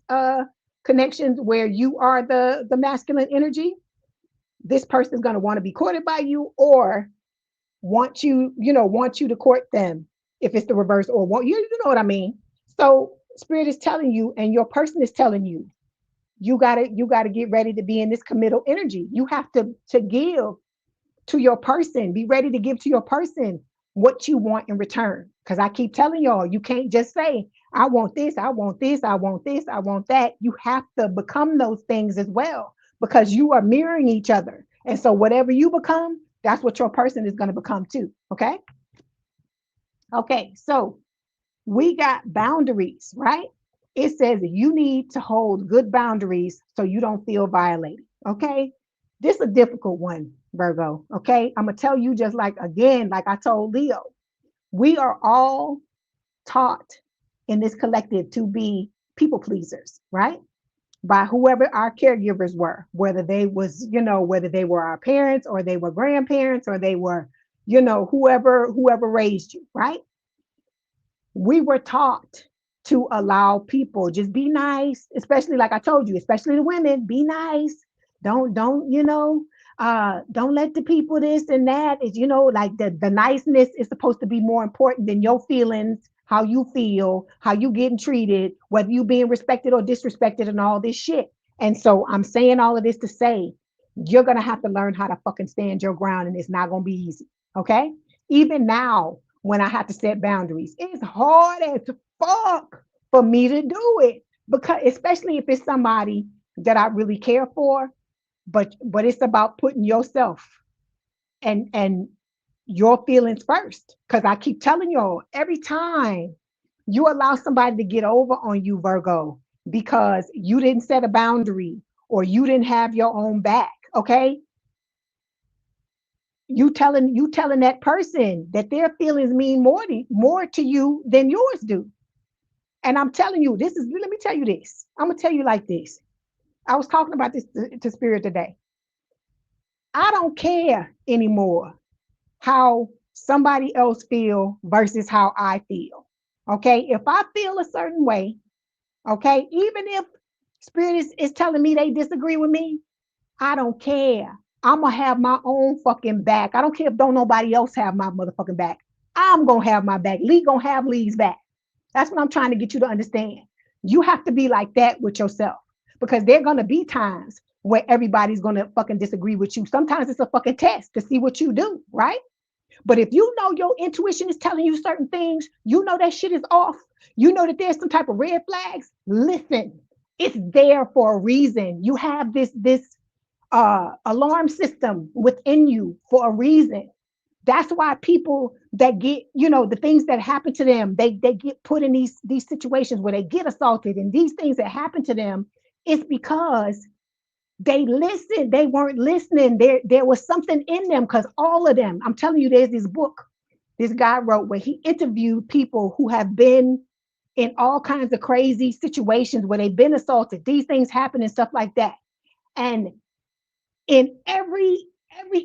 connections where you are the masculine energy. This person is going to want to be courted by you, or want you to court them if it's the reverse, or want you know what I mean. So Spirit is telling you, and your person is telling you, you gotta get ready to be in this committal energy. You have to give to your person. Be ready to give to your person what you want in return. Because I keep telling y'all, you can't just say, I want this, I want this, I want this, I want that. You have to become those things as well, because you are mirroring each other. And so whatever you become, that's what your person is going to become too. Okay. Okay. So we got boundaries, right? It says you need to hold good boundaries so you don't feel violated. Okay. This is a difficult one, Virgo. Okay. I'm going to tell you just like, again, like I told Leo, we are all taught in this collective to be people pleasers, right? By whoever our caregivers were, whether they was, whether they were our parents or they were grandparents or they were, whoever raised you, right? We were taught to allow people just be nice, especially like I told you, especially the women, be nice. Don't let the people this and that is, like the niceness is supposed to be more important than your feelings, how you feel, how you getting treated, whether you being respected or disrespected and all this shit. And so I'm saying all of this to say, you're going to have to learn how to fucking stand your ground, and it's not going to be easy. Okay. Even now, when I have to set boundaries, it's hard as fuck for me to do it, because especially if it's somebody that I really care for, but it's about putting yourself and your feelings first. Because I keep telling y'all, every time you allow somebody to get over on you, Virgo, because you didn't set a boundary or you didn't have your own back, okay? You telling that person that their feelings mean more to you than yours do. And I'm telling you, let me tell you this. I'm gonna tell you like this. I was talking about this to Spirit today. I don't care anymore how somebody else feel versus how I feel. Okay. If I feel a certain way, okay, even if Spirit is telling me they disagree with me, I don't care. I'm gonna have my own fucking back. I don't care if don't nobody else have my motherfucking back. I'm gonna have my back. Leigh gonna have Leigh's back. That's what I'm trying to get you to understand. You have to be like that with yourself, because there are gonna be times where everybody's gonna fucking disagree with you. Sometimes it's a fucking test to see what you do, right? But if you know your intuition is telling you certain things, you know that shit is off. You know that there's some type of red flags. Listen, it's there for a reason. You have this alarm system within you for a reason. That's why people that get, the things that happen to them, they get put in these situations where they get assaulted, and these things that happen to them, it's because they listened. They weren't listening. There was something in them, because all of them, I'm telling you, there's this book this guy wrote where he interviewed people who have been in all kinds of crazy situations where they've been assaulted. These things happen and stuff like that. And in every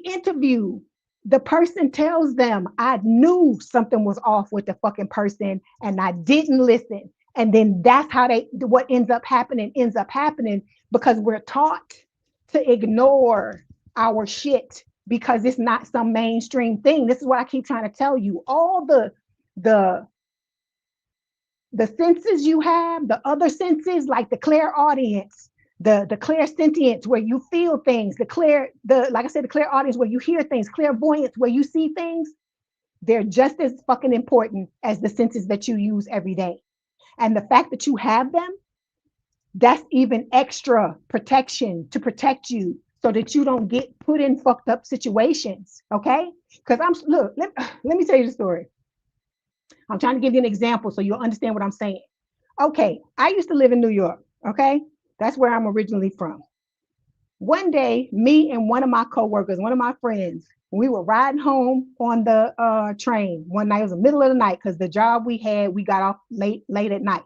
interview, the person tells them, I knew something was off with the fucking person and I didn't listen. And then that's how what ends up happening because we're taught to ignore our shit because it's not some mainstream thing. This is what I keep trying to tell you. All the senses you have, the other senses, like the clairaudience, the clairsentience where you feel things, like I said, the clairaudience where you hear things, clairvoyance where you see things, they're just as fucking important as the senses that you use every day. And the fact that you have them, that's even extra protection to protect you so that you don't get put in fucked up situations. Okay. Because let me tell you the story. I'm trying to give you an example so you'll understand what I'm saying. Okay. I used to live in New York. Okay. That's where I'm originally from. One day, me and one of my coworkers, one of my friends, we were riding home on the train one night. It was the middle of the night because the job we had, we got off late at night.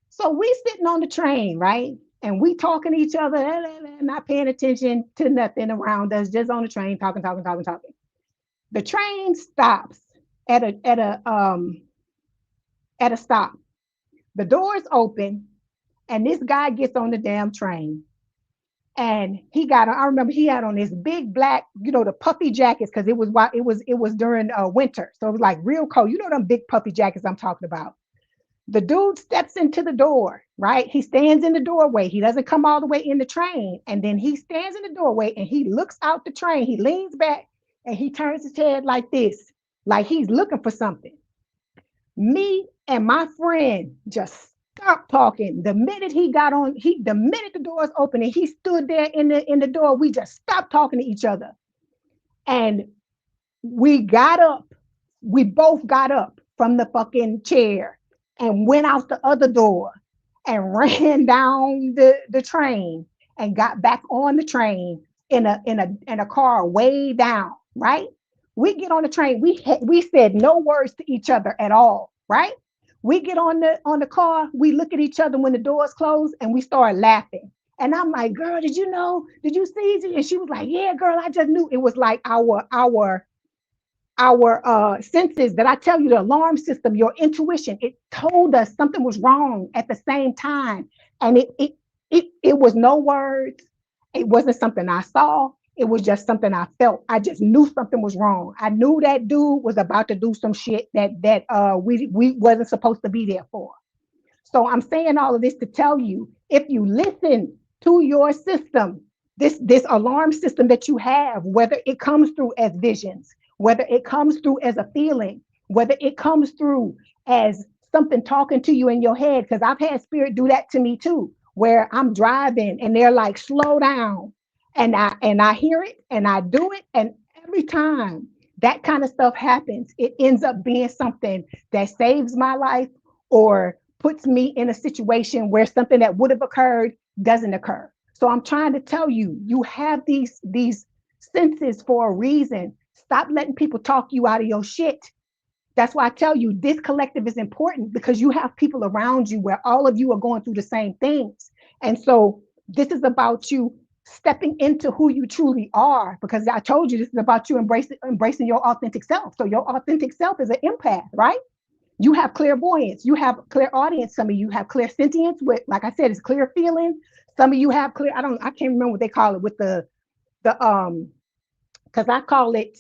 So we sitting on the train, right? And we talking to each other, not paying attention to nothing around us, just on the train, talking. The train stops at a stop. The doors open, and this guy gets on the damn train. And I remember he had on this big black, the puffy jackets, because it was during winter. So it was like real cold. You know them big puffy jackets I'm talking about. The dude steps into the door, right? He stands in the doorway. He doesn't come all the way in the train. And then he stands in the doorway and he looks out the train. He leans back and he turns his head like this, like he's looking for something. Me and my friend just stopped talking. The minute he got on, the minute the doors opened and he stood there in the door, we just stopped talking to each other. And we got up. We both got up from the fucking chair and went out the other door and ran down the train and got back on the train in a car way down, right? We get on the train. We said no words to each other at all, right? We get on the car. We look at each other when the doors close, and we start laughing. And I'm like, girl, did you know? Did you see? And she was like, yeah, girl, I just knew. It was like our senses that I tell you, the alarm system, your intuition, it told us something was wrong at the same time. And it was no words. It wasn't something I saw. It was just something I felt. I just knew something was wrong. I knew that dude was about to do some shit that we wasn't supposed to be there for. So I'm saying all of this to tell you, if you listen to your system, this alarm system that you have, whether it comes through as visions, whether it comes through as a feeling, whether it comes through as something talking to you in your head, because I've had spirit do that to me too, where I'm driving and they're like, slow down. And I hear it and I do it. And every time that kind of stuff happens, it ends up being something that saves my life or puts me in a situation where something that would have occurred doesn't occur. So I'm trying to tell you, you have these senses for a reason. Stop letting people talk you out of your shit. That's why I tell you this collective is important, because you have people around you where all of you are going through the same things. And so this is about you stepping into who you truly are, because I told you this is about you embracing your authentic self. So your authentic self is an empath, right? You have clairvoyance, you have clairaudience. Some of you have clairsentience, with, like I said, it's clear feeling. Some of you have clear, I can't remember what they call it with the because I call it,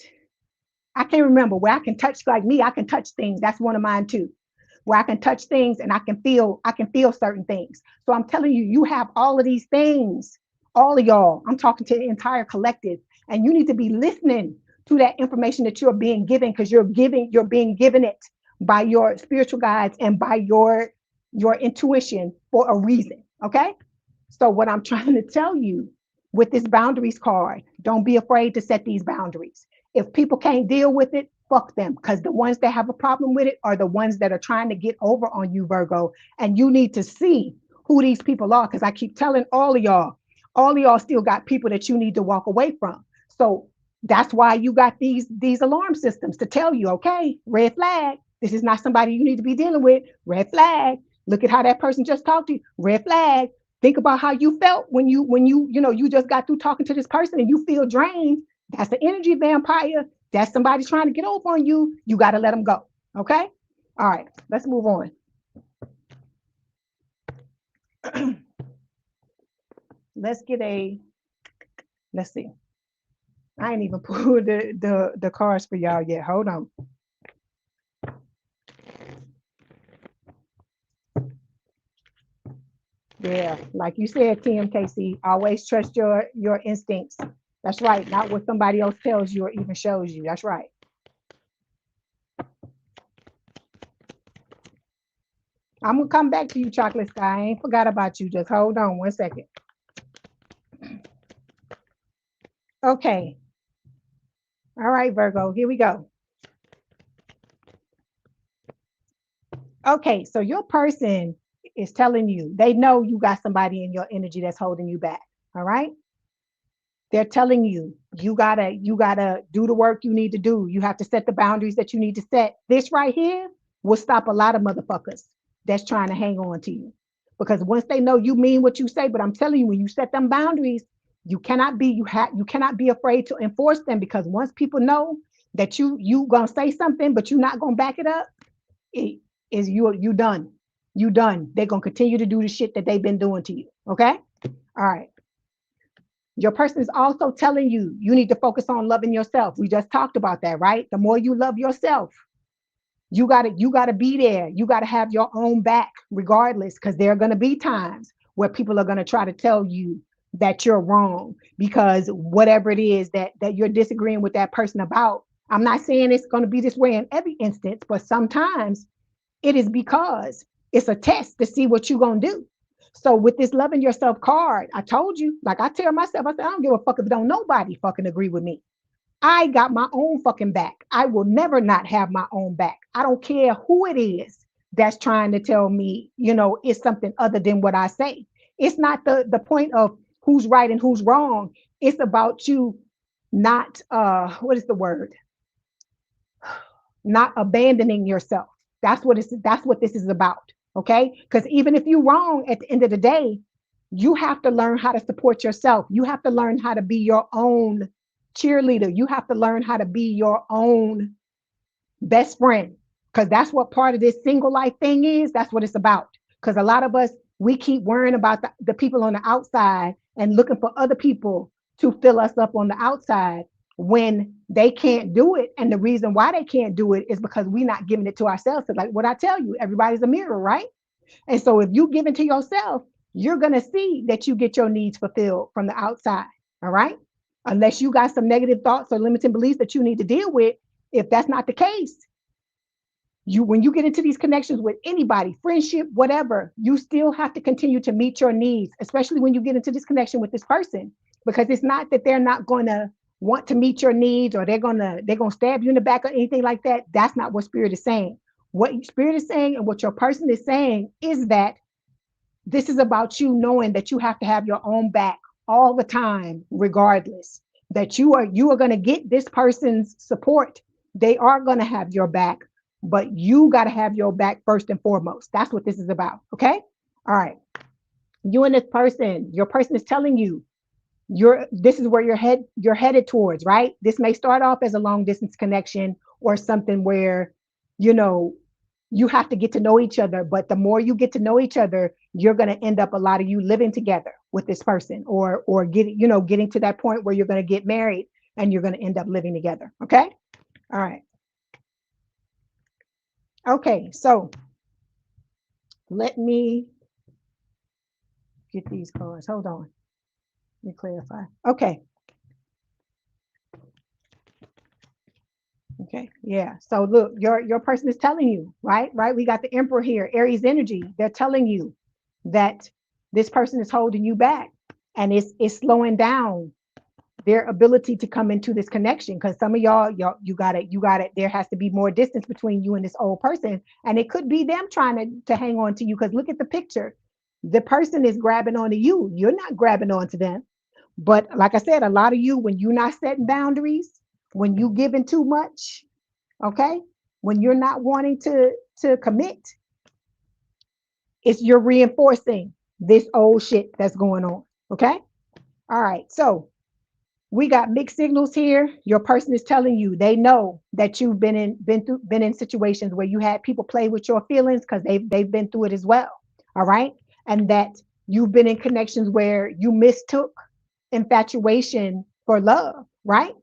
I can't remember, where I can touch, like me, I can touch things. That's one of mine too, where I can touch things and I can feel certain things. So I'm telling you, you have all of these things, all of y'all. I'm talking to the entire collective, and you need to be listening to that information that you're being given, because you're being given it by your spiritual guides and by your intuition for a reason. Okay. So what I'm trying to tell you with this boundaries card, don't be afraid to set these boundaries. If people can't deal with it, fuck them, because the ones that have a problem with it are the ones that are trying to get over on you, Virgo. And you need to see who these people are, because I keep telling all of y'all still got people that you need to walk away from. So that's why you got these alarm systems to tell you, okay, red flag. This is not somebody you need to be dealing with. Red flag. Look at how that person just talked to you. Red flag. Think about how you felt when you just got through talking to this person and you feel drained. That's the energy vampire. That's somebody trying to get over on you. You got to let them go. Okay. All right. Let's move on. Let's see. I ain't even pulled the cards for y'all yet. Hold on. Yeah, like you said, TMKC, always trust your instincts. That's right. Not what somebody else tells you or even shows you. That's right. I'm gonna come back to you, Chocolate Sky. I ain't forgot about you. Just hold on 1 second. Okay. All right, Virgo, here we go. Okay, so your person is telling you, they know you got somebody in your energy that's holding you back. All right. They're telling you, you gotta do the work you need to do. You have to set the boundaries that you need to set. This right here will stop a lot of motherfuckers that's trying to hang on to you. Because once they know you mean what you say, but I'm telling you, when you set them boundaries, you cannot be afraid to enforce them, because once people know that you gonna say something, but you're not gonna back it up, you done. You done. They're gonna continue to do the shit that they've been doing to you. Okay. All right. Your person is also telling you, you need to focus on loving yourself. We just talked about that, right? The more you love yourself, you gotta be there. You gotta have your own back regardless, because there are gonna be times where people are gonna try to tell you that you're wrong, because whatever it is that you're disagreeing with that person about. I'm not saying it's gonna be this way in every instance, but sometimes it is because It's a test to see what you're going to do. So with this loving yourself card, I told you, like I tell myself, I said, I don't give a fuck if don't nobody fucking agree with me. I got my own fucking back. I will never not have my own back. I don't care who it is that's trying to tell me, you know, it's something other than what I say. It's not the point of who's right and who's wrong. It's about you not what is the word? Not abandoning yourself. That's what this is about. Okay? Because even if you're wrong at the end of the day, you have to learn how to support yourself. You have to learn how to be your own cheerleader. You have to learn how to be your own best friend, because that's what part of this single life thing is. That's what it's about. Because a lot of us, we keep worrying about the people on the outside and looking for other people to fill us up on the outside when they can't do it. And the reason why they can't do it is because we're not giving it to ourselves. So like what I tell you, everybody's a mirror, right? And so if you give it to yourself, you're going to see that you get your needs fulfilled from the outside. All right. Unless you got some negative thoughts or limiting beliefs that you need to deal with. If that's not the case, when you get into these connections with anybody, friendship, whatever, you still have to continue to meet your needs, especially when you get into this connection with this person, because it's not that they're not going to want to meet your needs or they're going to stab you in the back or anything like that. That's not what Spirit is saying. What Spirit is saying and what your person is saying is that this is about you knowing that you have to have your own back all the time, regardless, that you are going to get this person's support. They are going to have your back, but you got to have your back first and foremost. That's what this is about. Okay. All right. You and this person, your person is telling you this is where you're headed towards, right? This may start off as a long distance connection or something where, you know, you have to get to know each other. But the more you get to know each other, you're going to end up a lot of you living together with this person or getting to that point where you're going to get married and you're going to end up living together. Okay. All right. Okay. So let me get these cards. Hold on. Let me clarify. Okay. Okay. Yeah. So look, your person is telling you, right? We got the Emperor here, Aries energy. They're telling you that this person is holding you back and it's slowing down their ability to come into this connection. Because some of y'all, you got it. There has to be more distance between you and this old person. And it could be them trying to hang on to you. Because look at the picture. The person is grabbing onto you. You're not grabbing onto them. But like I said, a lot of you, when you're not setting boundaries, when you giving too much, okay, when you're not wanting to commit, you're reinforcing this old shit that's going on. Okay. All right. So we got mixed signals here. Your person is telling you they know that you've been in situations where you had people play with your feelings because they've been through it as well. All right. And that you've been in connections where you mistook infatuation for love, right?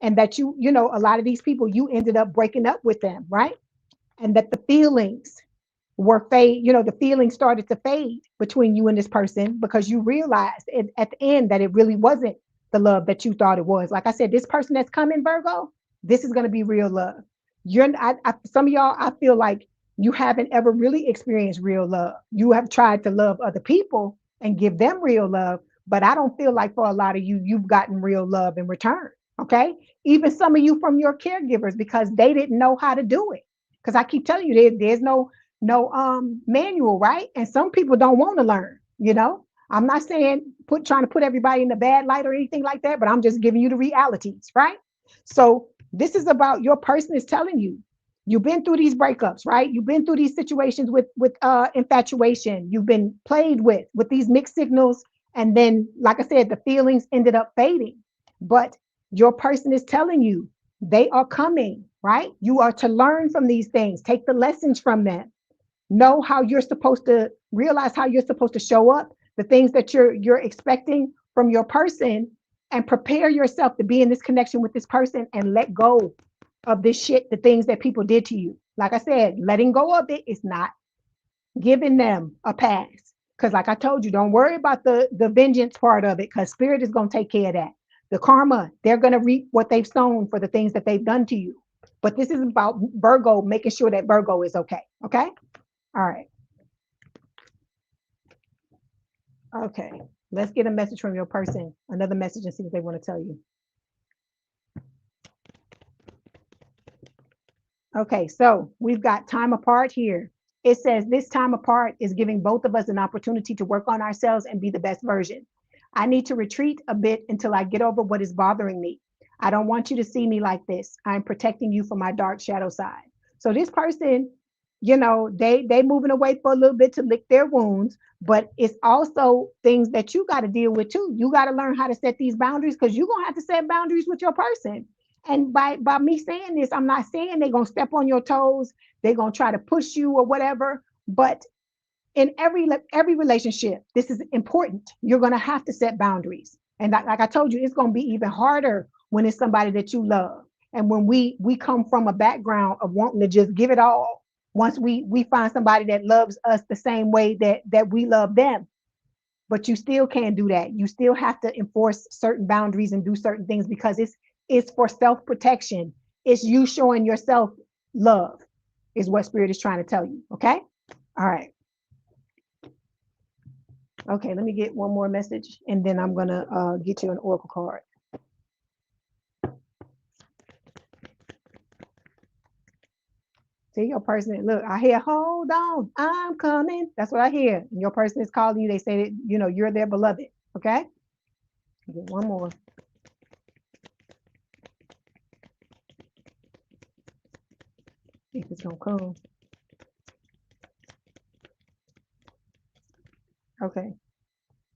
And that a lot of these people, you ended up breaking up with them, right? And that the feelings the feelings started to fade between you and this person because you realized at the end that it really wasn't the love that you thought it was. Like I said, this person that's coming, Virgo, this is going to be real love. Some of y'all, I feel like you haven't ever really experienced real love. You have tried to love other people and give them real love, but I don't feel like for a lot of you, you've gotten real love in return. Okay. Even some of you from your caregivers, because they didn't know how to do it. Because I keep telling you, there's no manual, right? And some people don't want to learn. I'm not saying trying to put everybody in the bad light or anything like that, but I'm just giving you the realities, right? So this is about your person is telling you, you've been through these breakups, right? You've been through these situations with infatuation. You've been played with these mixed signals. And then, like I said, the feelings ended up fading. But your person is telling you they are coming, right? You are to learn from these things, take the lessons from them, know how you're supposed to realize how you're supposed to show up, the things that you're expecting from your person, and prepare yourself to be in this connection with this person and let go of this shit, the things that people did to you. Like I said, letting go of it is not giving them a pass. Because like I told you, don't worry about the vengeance part of it, because Spirit is going to take care of that. The karma, they're going to reap what they've sown for the things that they've done to you. But this is about Virgo, making sure that Virgo is okay. Okay. All right. Okay. Let's get a message from your person. Another message and see what they want to tell you. Okay, so we've got time apart here. It says this time apart is giving both of us an opportunity to work on ourselves and be the best version. I need to retreat a bit until I get over what is bothering me. I don't want you to see me like this. I'm protecting you from my dark shadow side. So this person, they moving away for a little bit to lick their wounds, but it's also things that you got to deal with too. You got to learn how to set these boundaries because you're gonna have to set boundaries with your person. And by me saying this, I'm not saying they're gonna step on your toes, they're gonna try to push you or whatever. But in every relationship, this is important. You're gonna have to set boundaries. And like I told you, it's gonna be even harder when it's somebody that you love. And when we come from a background of wanting to just give it all, once we find somebody that loves us the same way that we love them, but you still can't do that. You still have to enforce certain boundaries and do certain things because it's for self-protection. It's you showing yourself love, is what spirit is trying to tell you. Okay. All right. Okay, let me get one more message and then I'm gonna get you an oracle card. See your person, look, I hear, hold on, I'm coming. That's what I hear. And your person is calling you. They say that, you're their beloved. Okay. Get one more. If it's gonna come. Okay.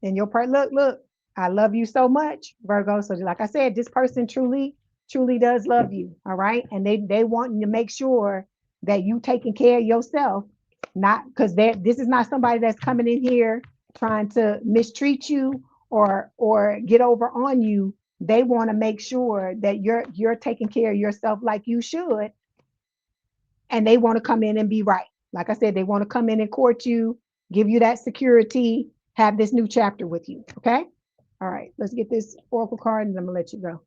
And your part, look, I love you so much, Virgo. So like I said, this person truly does love you. All right. And they want to make sure that you taking care of yourself, not because this is not somebody that's coming in here trying to mistreat you or get over on you. They want to make sure that you're taking care of yourself like you should. And they want to come in and be right. Like I said, they want to come in and court you, give you that security, have this new chapter with you. Okay. All right. Let's get this oracle card and I'm going to let you go.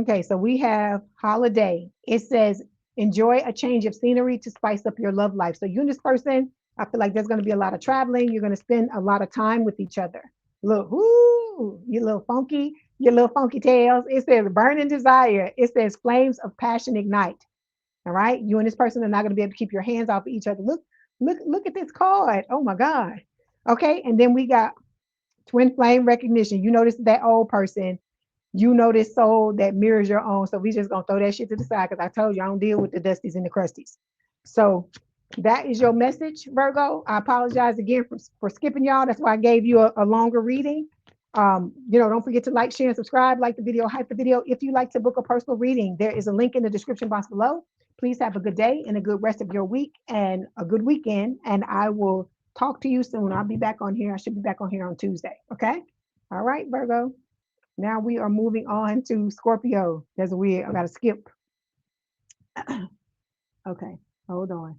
Okay. So we have holiday. It says, enjoy a change of scenery to spice up your love life. So you and this person, I feel like there's going to be a lot of traveling. You're going to spend a lot of time with each other. Look, whoo, you little funky, your little funky tails. It says burning desire. It says flames of passion ignite. All right. You and this person are not going to be able to keep your hands off of each other. Look at this card. Oh my God. Okay. And then we got twin flame recognition. You notice that old person, this soul that mirrors your own. So we just going to throw that shit to the side because I told you I don't deal with the dusties and the crusties. So that is your message, Virgo. I apologize again for skipping y'all. That's why I gave you a longer reading. Don't forget to like, share, and subscribe, like the video, hype the video. If you like to book a personal reading, there is a link in the description box below. Please have a good day and a good rest of your week and a good weekend. And I will talk to you soon. I'll be back on here. I should be back on here on Tuesday. Okay. All right, Virgo. Now we are moving on to Scorpio. That's weird. I got to skip. Okay. Hold on.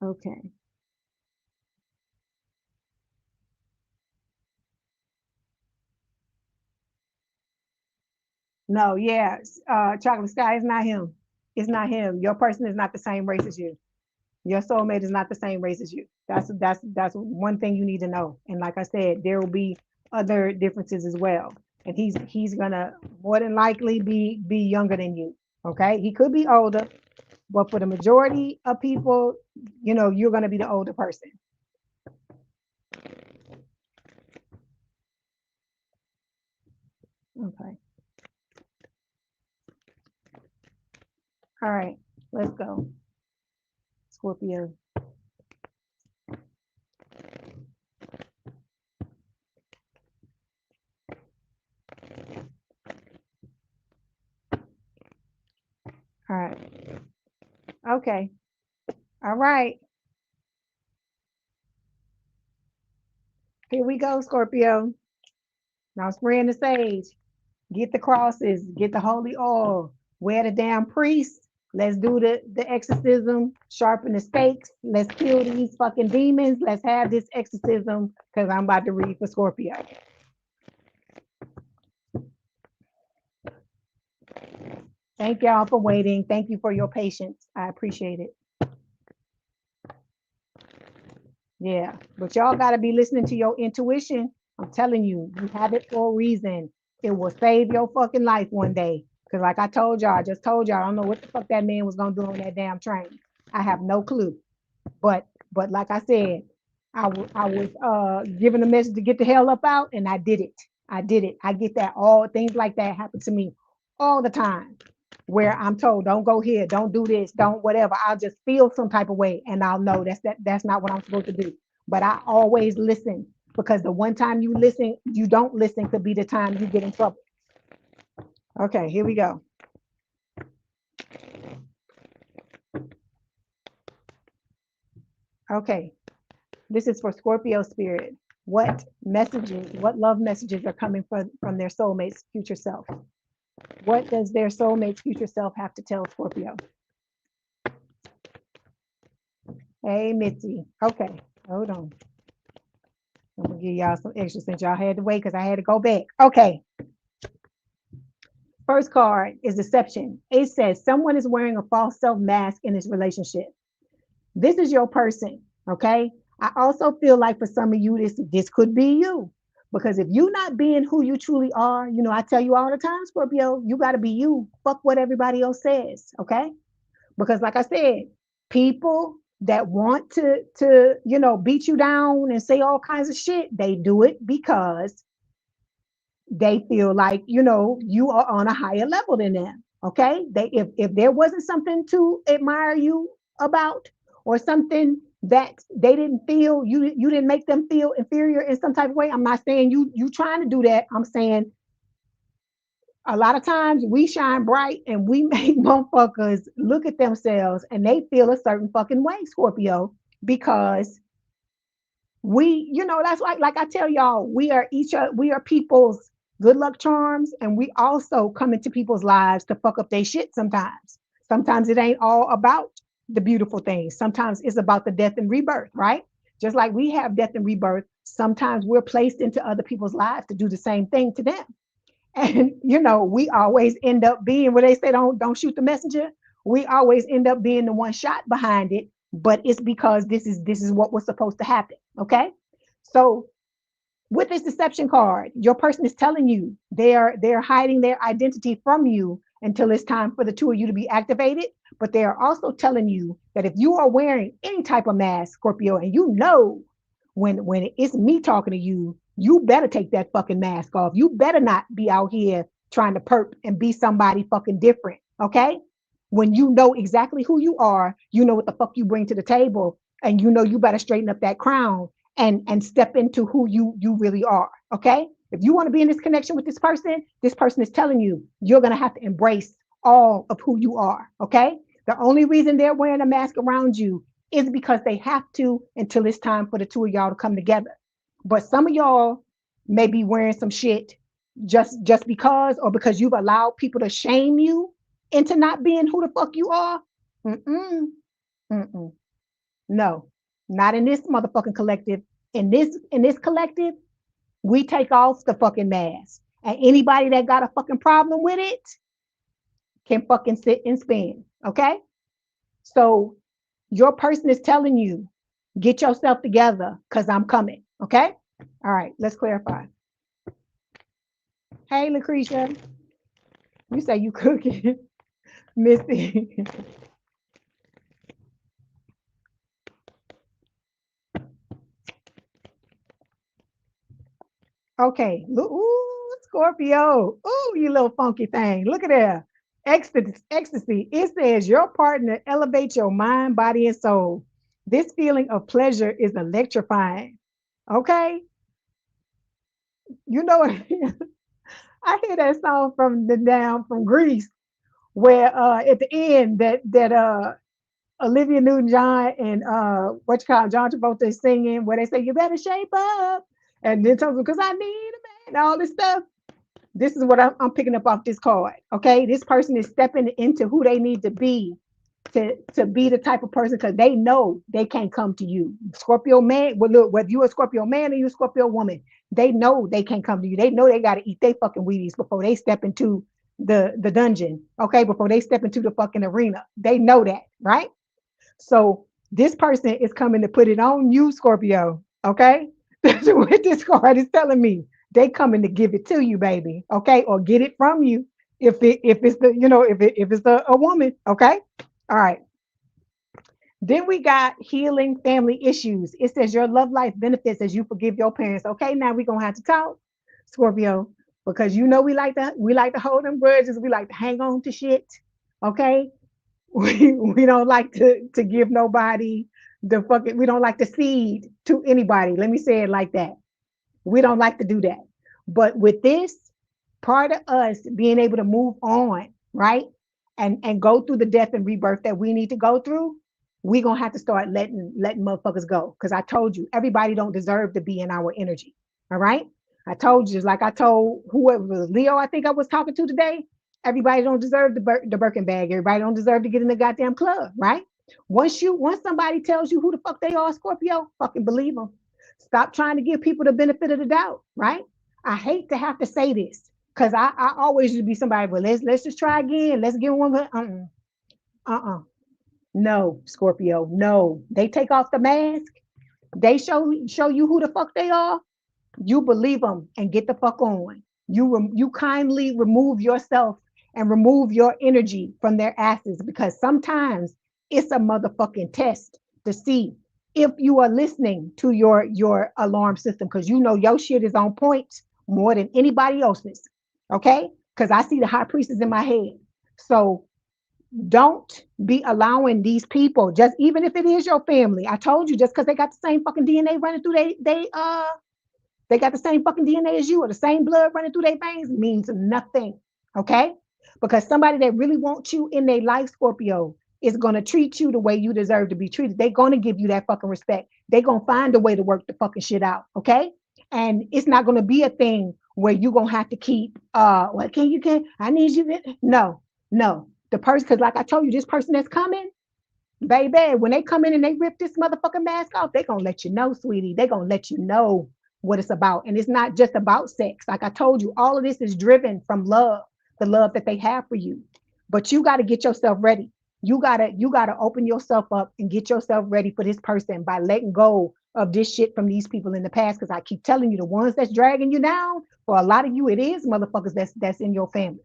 Okay. No, yeah. Chocolate Sky is not him. It's not him. Your person is not the same race as you. Your soulmate is not the same race as you. That's one thing you need to know. And like I said, there will be other differences as well. And he's gonna more than likely be younger than you. Okay, he could be older, but for the majority of people, you're gonna be the older person. Okay. All right. Let's go, Scorpio. All right. Okay. All right. Here we go, Scorpio. Now spraying the sage. Get the crosses, get the holy oil, wear the damn priest. Let's do the exorcism, sharpen the stakes. Let's kill these fucking demons. Let's have this exorcism because I'm about to read for Scorpio. Thank y'all for waiting. Thank you for your patience. I appreciate it. Yeah, but y'all got to be listening to your intuition. I'm telling you, you have it for a reason. It will save your fucking life one day. Because like I told y'all, I just told y'all, I don't know what the fuck that man was going to do on that damn train. I have no clue. But like I said, I was given a message to get the hell up out, and I did it. I did it. I get that all things like that happen to me all the time, where I'm told, don't go here, don't do this, don't whatever. I'll just feel some type of way, and I'll know that's not what I'm supposed to do. But I always listen, because the one time you don't listen could be the time you get in trouble. Okay, here we go. Okay, this is for Scorpio spirit. What love messages are coming from their soulmate's future self? What does their soulmate's future self have to tell Scorpio? Hey, Mitzi. Okay, hold on. I'm gonna give y'all some extra since y'all had to wait because I had to go back. Okay. First card is deception. It says someone is wearing a false self mask in this relationship. This is your person, okay? I also feel like for some of you, this could be you. Because if you're not being who you truly are, I tell you all the time, Scorpio, you got to be you. Fuck what everybody else says, okay? Because like I said, people that want to beat you down and say all kinds of shit, they do it because they feel like you are on a higher level than them. Okay, if there wasn't something to admire you about, or something that they didn't feel, you didn't make them feel inferior in some type of way. I'm not saying you trying to do that. I'm saying a lot of times we shine bright and we make motherfuckers look at themselves and they feel a certain fucking way, Scorpio, because that's like I tell y'all, we are people's good luck charms, and we also come into people's lives to fuck up their shit sometimes. Sometimes it ain't all about the beautiful things. Sometimes it's about the death and rebirth, right? Just like we have death and rebirth, sometimes we're placed into other people's lives to do the same thing to them. And we always end up being where they say don't shoot the messenger. We always end up being the one shot behind it, but it's because this is what was supposed to happen. Okay, so with this deception card, your person is telling you they're hiding their identity from you until it's time for the two of you to be activated. But they are also telling you that if you are wearing any type of mask, Scorpio, and when it's me talking to you, you better take that fucking mask off. You better not be out here trying to perp and be somebody fucking different. Okay, when you know exactly who you are, you know what the fuck you bring to the table, and you better straighten up that crown and step into who you really are. Okay, if you want to be in this connection with this person is telling you you're going to have to embrace all of who you are. Okay, the only reason they're wearing a mask around you is because they have to until it's time for the two of y'all to come together. But some of y'all may be wearing some shit just because, or because you've allowed people to shame you into not being who the fuck you are. Mm-mm, mm-mm. No, not in this motherfucking collective. In this collective, we take off the fucking mask. And anybody that got a fucking problem with it can fucking sit and spin. Okay? So your person is telling you, get yourself together because I'm coming. Okay? All right, let's clarify. Hey, Lucretia, you say you cooking. Missy. Okay. Ooh, Scorpio. Ooh, you little funky thing. Look at that. Ecstasy. It says your partner elevates your mind, body, and soul. This feeling of pleasure is electrifying. Okay. You know what? I hear that song from Greece, where at the end that Olivia Newton-John and what you call it, John Travolta is singing, where they say you better shape up, and then tells because I need a man, and all this stuff. This is what I'm picking up off this card. Okay, this person is stepping into who they need to be to be the type of person, because they know they can't come to you. Scorpio man, well, look, whether you're a Scorpio man or you're a Scorpio woman, they know they can't come to you. They know they got to eat their fucking Wheaties before they step into the dungeon. Okay, before they step into the fucking arena, they know that, right? So this person is coming to put it on you, Scorpio. Okay, that's what this card is telling me. They coming to give it to you, baby. Okay, or get it from you if it's the, you know, if it's a woman. Okay, all right. Then we got healing family issues. It says your love life benefits as you forgive your parents. Okay, now we're gonna have to talk, Scorpio, because you know we like to hold them grudges. We like to hang on to shit. Okay, we don't like to give nobody the fucking. We don't like to cede to anybody. Let me say it like that. We don't like to do that. But with this, part of us being able to move on, right? And go through the death and rebirth that we need to go through, we're gonna have to start letting motherfuckers go. Because I told you, everybody don't deserve to be in our energy. All right. I told you, just like I told whoever was Leo, I think I was talking to today. Everybody don't deserve the Birkin bag. Everybody don't deserve to get in the goddamn club, right? Once somebody tells you who the fuck they are, Scorpio, fucking believe them. Stop trying to give people the benefit of the doubt, right? I hate to have to say this because I always used to be somebody, but let's just try again. Let's give one. Uh-uh. No, Scorpio. No. They take off the mask. They show you who the fuck they are. You believe them and get the fuck on. You kindly remove yourself and remove your energy from their asses, because sometimes it's a motherfucking test to see if you are listening to your alarm system, because you know your shit is on point more than anybody else's. Okay? Because I see the high priestess in my head. So don't be allowing these people, just even if it is your family. I told you, just because they got the same fucking DNA running through they got the same fucking DNA as you, or the same blood running through their veins, means nothing. Okay? Because somebody that really wants you in their life, Scorpio, is going to treat you the way you deserve to be treated. They're going to give you that fucking respect. They're going to find a way to work the fucking shit out. Okay? And it's not going to be a thing where you're going to have to keep, well, I need you. No, no. The person, because like I told you, this person that's coming, baby, when they come in and they rip this motherfucking mask off, they're going to let you know, sweetie. They're going to let you know what it's about. And it's not just about sex. Like I told you, all of this is driven from love, the love that they have for you. But you got to get yourself ready. You gotta open yourself up and get yourself ready for this person by letting go of this shit from these people in the past. Because I keep telling you, the ones that's dragging you down, for a lot of you, it is motherfuckers that's in your family,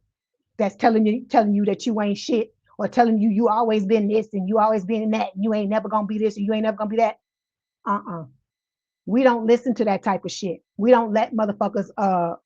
that's telling you that you ain't shit, or telling you you always been this and you always been that, and you ain't never gonna be this and you ain't never gonna be that. Uh-uh. We don't listen to that type of shit. We don't let motherfuckers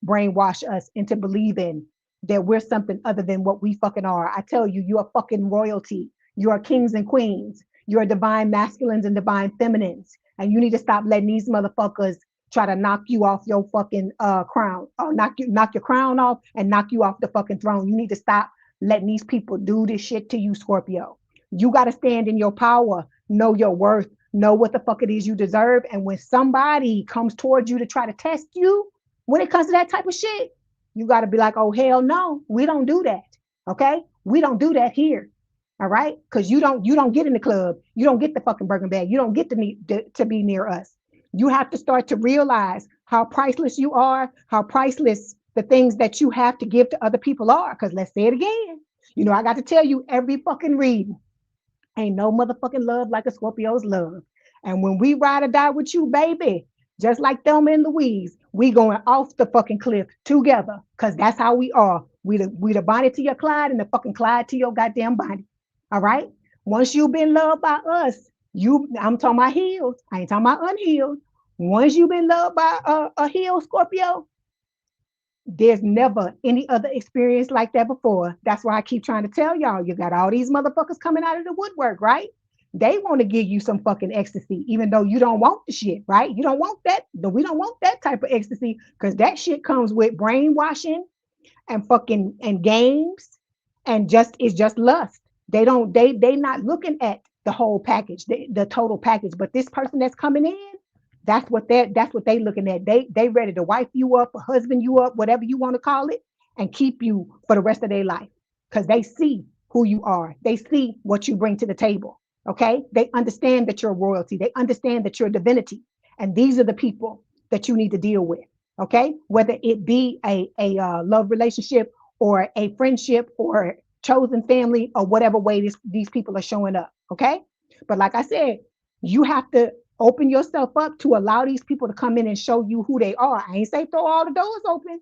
brainwash us into believing that we're something other than what we fucking are. I tell you, you're fucking royalty. You are kings and queens. You're divine masculines and divine feminines. And you need to stop letting these motherfuckers try to knock you off your fucking crown, or knock your crown off and knock you off the fucking throne. You need to stop letting these people do this shit to you, Scorpio. You got to stand in your power, know your worth, know what the fuck it is you deserve. And when somebody comes towards you to try to test you, when it comes to that type of shit, you got to be like, oh, hell no, we don't do that. Okay? We don't do that here. All right? Because you don't get in the club. You don't get the fucking Birkin bag. You don't get to be near us. You have to start to realize how priceless you are, how priceless the things that you have to give to other people are. Because let's say it again. You know, I got to tell you every fucking reading. Ain't no motherfucking love like a Scorpio's love. And when we ride or die with you, baby, just like Thelma and Louise, we going off the fucking cliff together. Cause that's how we are. We the Bonnie to your Clyde and the fucking Clyde to your goddamn Bonnie. All right. Once you've been loved by us, I'm talking about healed. I ain't talking about unhealed. Once you've been loved by a healed Scorpio, there's never any other experience like that before. That's why I keep trying to tell y'all, you got all these motherfuckers coming out of the woodwork, right? They want to give you some fucking ecstasy, even though you don't want the shit, right? You don't want that. We don't want that type of ecstasy, because that shit comes with brainwashing and fucking and games, and it's just lust. They not looking at the whole package, the total package. But this person that's coming in, that's what they looking at. They ready to wife you up or husband you up, whatever you want to call it. and keep you for the rest of their life because they see who you are. They see what you bring to the table. Okay. They understand that you're royalty. They understand that you're divinity. And these are the people that you need to deal with. Okay. Whether it be a love relationship or a friendship or chosen family or whatever way these people are showing up. Okay. But like I said, you have to open yourself up to allow these people to come in and show you who they are. I ain't say throw all the doors open.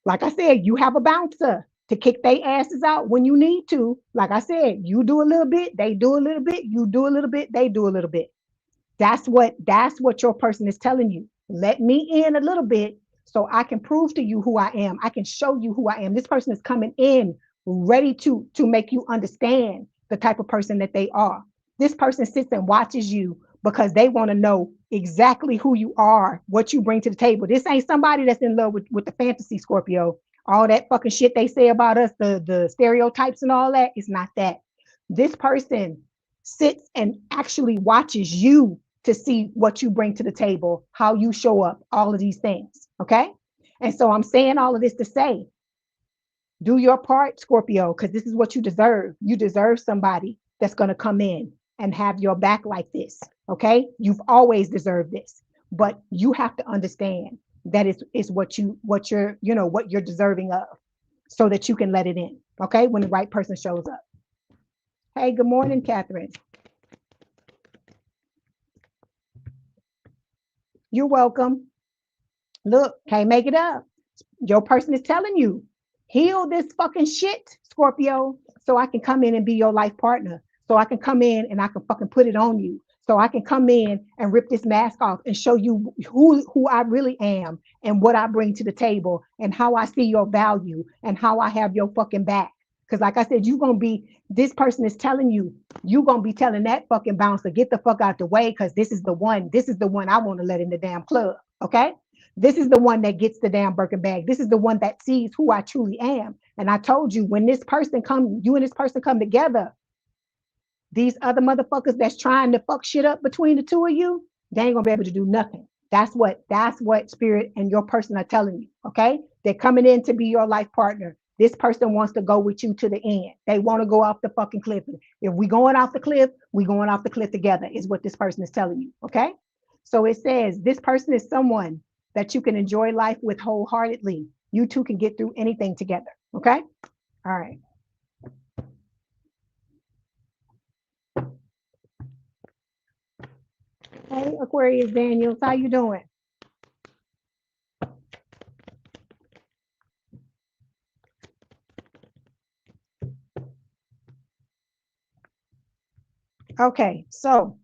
Like I said, you have a bouncer to kick their asses out when you need to. Like I said, you do a little bit, they do a little bit, you do a little bit, they do a little bit. That's what your person is telling you. Let me in a little bit so I can prove to you who I am. I can show you who I am. This person is coming in ready to make you understand the type of person that they are. This person sits and watches you because they want to know exactly who you are, what you bring to the table. This ain't somebody that's in love with the fantasy, Scorpio. All that fucking shit they say about us, the stereotypes and all that, it's not that. This person sits and actually watches you to see what you bring to the table, how you show up, all of these things. Okay. And so I'm saying all of this to say, do your part, Scorpio, because this is what you deserve. You deserve somebody that's going to come in and have your back like this. Okay. You've always deserved this, but you have to understand that it's what you're deserving of so that you can let it in. Okay. When the right person shows up. Hey, good morning, Catherine. You're welcome. Look, can't make it up. Your person is telling you, heal this fucking shit, Scorpio, so I can come in and be your life partner. So I can come in and I can fucking put it on you. So I can come in and rip this mask off and show you who I really am and what I bring to the table and how I see your value and how I have your fucking back. Because like I said, this person is telling you, you're going to be telling that fucking bouncer, get the fuck out the way because this is the one I want to let in the damn club. Okay. This is the one that gets the damn Birkin bag. This is the one that sees who I truly am. And I told you, when you and this person come together, these other motherfuckers that's trying to fuck shit up between the two of you, they ain't gonna be able to do nothing. That's what spirit and your person are telling you. Okay. They're coming in to be your life partner. This person wants to go with you to the end. They want to go off the fucking cliff. If we going off the cliff, we going off the cliff together, is what this person is telling you. Okay. So it says this person is someone that you can enjoy life with wholeheartedly. You two can get through anything together. Okay. All right. Hey, Aquarius Daniels, how you doing? Okay, so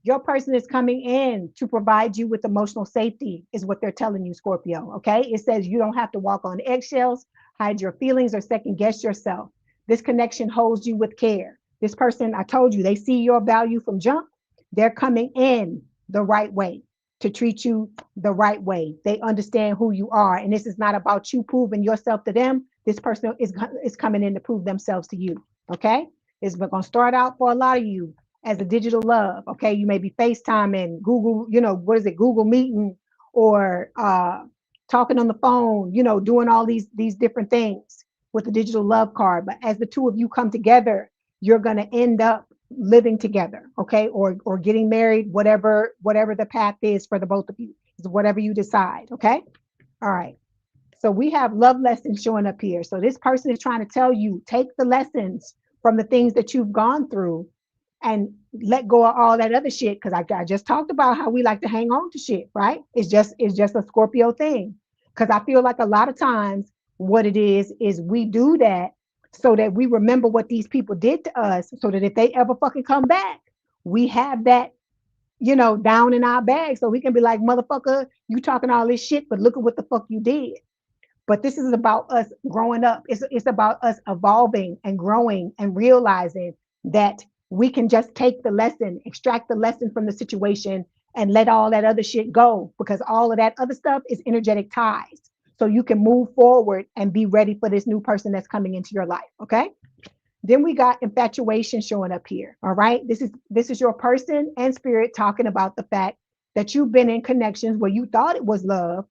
your person is coming in to provide you with emotional safety, is what they're telling you, Scorpio. Okay, it says you don't have to walk on eggshells, hide your feelings, or second guess yourself. This connection holds you with care. This person, I told you, they see your value from jump. They're coming in the right way to treat you the right way. They understand who you are, and this is not about you proving yourself to them. This person is coming in to prove themselves to you. Okay, it's going to start out for a lot of you as a digital love. Okay, you may be FaceTiming, Google, Google Meeting, or talking on the phone, doing all these different things with the digital love card. But as the two of you come together, you're going to end up living together, okay, or getting married, whatever the path is for the both of you, whatever you decide. Okay, all right. So we have love lessons showing up here. So this person is trying to tell you, take the lessons from the things that you've gone through and let go of all that other shit. Because I just talked about how we like to hang on to shit, right? It's just a Scorpio thing. Because I feel like a lot of times what it is we do that so that we remember what these people did to us, so that if they ever fucking come back, we have that, down in our bag, so we can be like, motherfucker, you talking all this shit, but look at what the fuck you did. But this is about us growing up. It's about us evolving and growing and realizing that we can just take the lesson, extract the lesson from the situation, and let all that other shit go, because all of that other stuff is energetic ties. So you can move forward and be ready for this new person that's coming into your life. Okay. Then we got infatuation showing up here. All right. This is your person and spirit talking about the fact that you've been in connections where you thought it was love,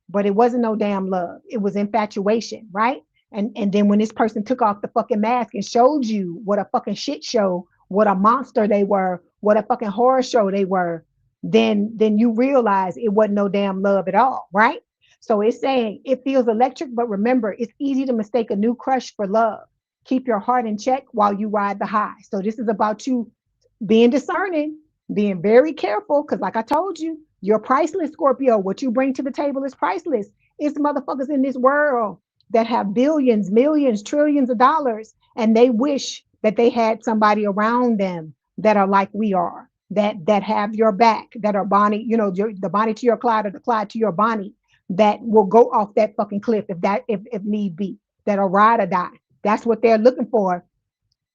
but it wasn't no damn love. It was infatuation, right? And then when this person took off the fucking mask and showed you what a fucking shit show, what a monster they were, what a fucking horror show they were, then you realize it wasn't no damn love at all, right? So it's saying it feels electric, but remember, it's easy to mistake a new crush for love. Keep your heart in check while you ride the high. So this is about you being discerning, being very careful, because like I told you, you're priceless, Scorpio. What you bring to the table is priceless. It's motherfuckers in this world that have billions, millions, trillions of dollars, and they wish that they had somebody around them that are like we are, that have your back, that are Bonnie, the Bonnie to your Clyde or the Clyde to your Bonnie, that will go off that fucking cliff if need be, that'll ride or die. That's what they're looking for,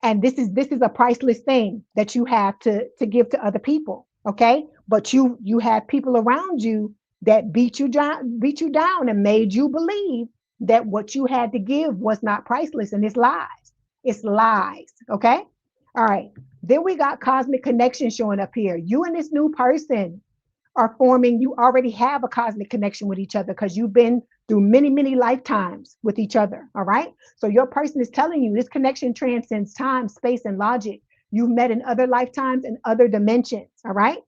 and this is a priceless thing that you have to give to other people, okay? But you have people around you that beat you down and made you believe that what you had to give was not priceless, and it's lies, okay? All right, then we got cosmic connection showing up here. You and this new person are forming, you already have a cosmic connection with each other because you've been through many, many lifetimes with each other. All right. So your person is telling you this connection transcends time, space, and logic. You've met in other lifetimes and other dimensions. All right.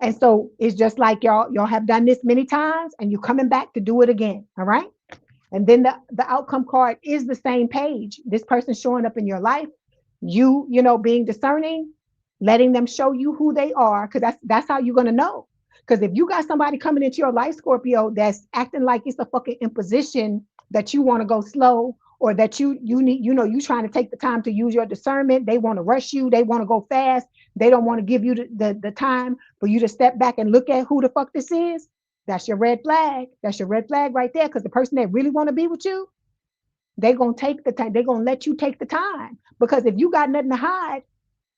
And so it's just like y'all have done this many times and you're coming back to do it again. All right. And then the outcome card is the same page. This person showing up in your life, being discerning, letting them show you who they are, because that's how you're gonna know. Because if you got somebody coming into your life, Scorpio, that's acting like it's a fucking imposition that you want to go slow, or that you need, you trying to take the time to use your discernment. They want to rush you, they want to go fast, they don't want to give you the time for you to step back and look at who the fuck this is. That's your red flag. That's your red flag right there. Because the person that really want to be with you, they're gonna take the time, they're gonna let you take the time. Because if you got nothing to hide,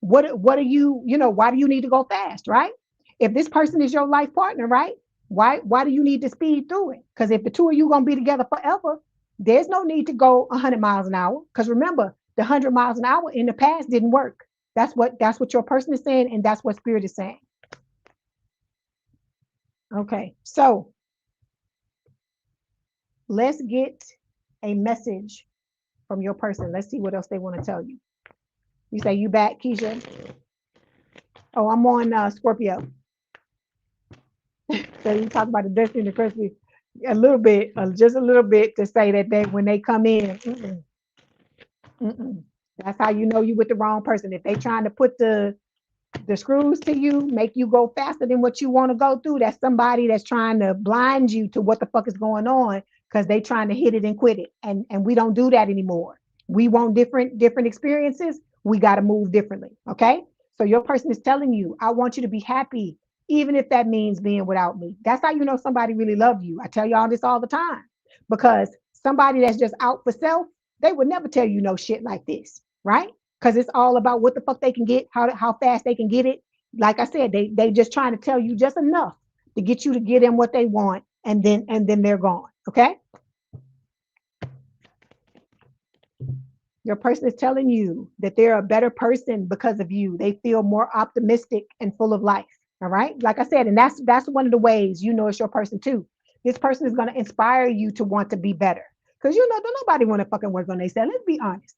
what are you, why do you need to go fast, right? If this person is your life partner, right? Why do you need to speed through it? Because if the two of you gonna be together forever, there's no need to go 100 miles an hour. Because remember, the 100 miles an hour in the past didn't work. That's what your person is saying, and that's what spirit is saying. Okay, so let's get a message from your person. Let's see what else they want to tell you. You say you back, Keisha? Oh, I'm on Scorpio. So you talk about the destiny and the crispy a little bit, just a little bit, to say that when they come in, that's how you know you with the wrong person. If they trying to put the screws to you, make you go faster than what you want to go through, that's somebody that's trying to blind you to what the fuck is going on, because they trying to hit it and quit it. And we don't do that anymore. We want different experiences. We got to move differently. Okay. So your person is telling you, I want you to be happy, even if that means being without me. That's how you know somebody really loves you. I tell y'all this all the time, because somebody that's just out for self, they would never tell you no shit like this, right? Because it's all about what the fuck they can get, how fast they can get it. Like I said, they just trying to tell you just enough to get you to get them what they want, and then they're gone. Okay. Your person is telling you that they're a better person because of you. They feel more optimistic and full of life. All right. Like I said, and that's one of the ways you know it's your person too. This person is going to inspire you to want to be better. Because don't nobody want to fucking work on themselves. Let's be honest.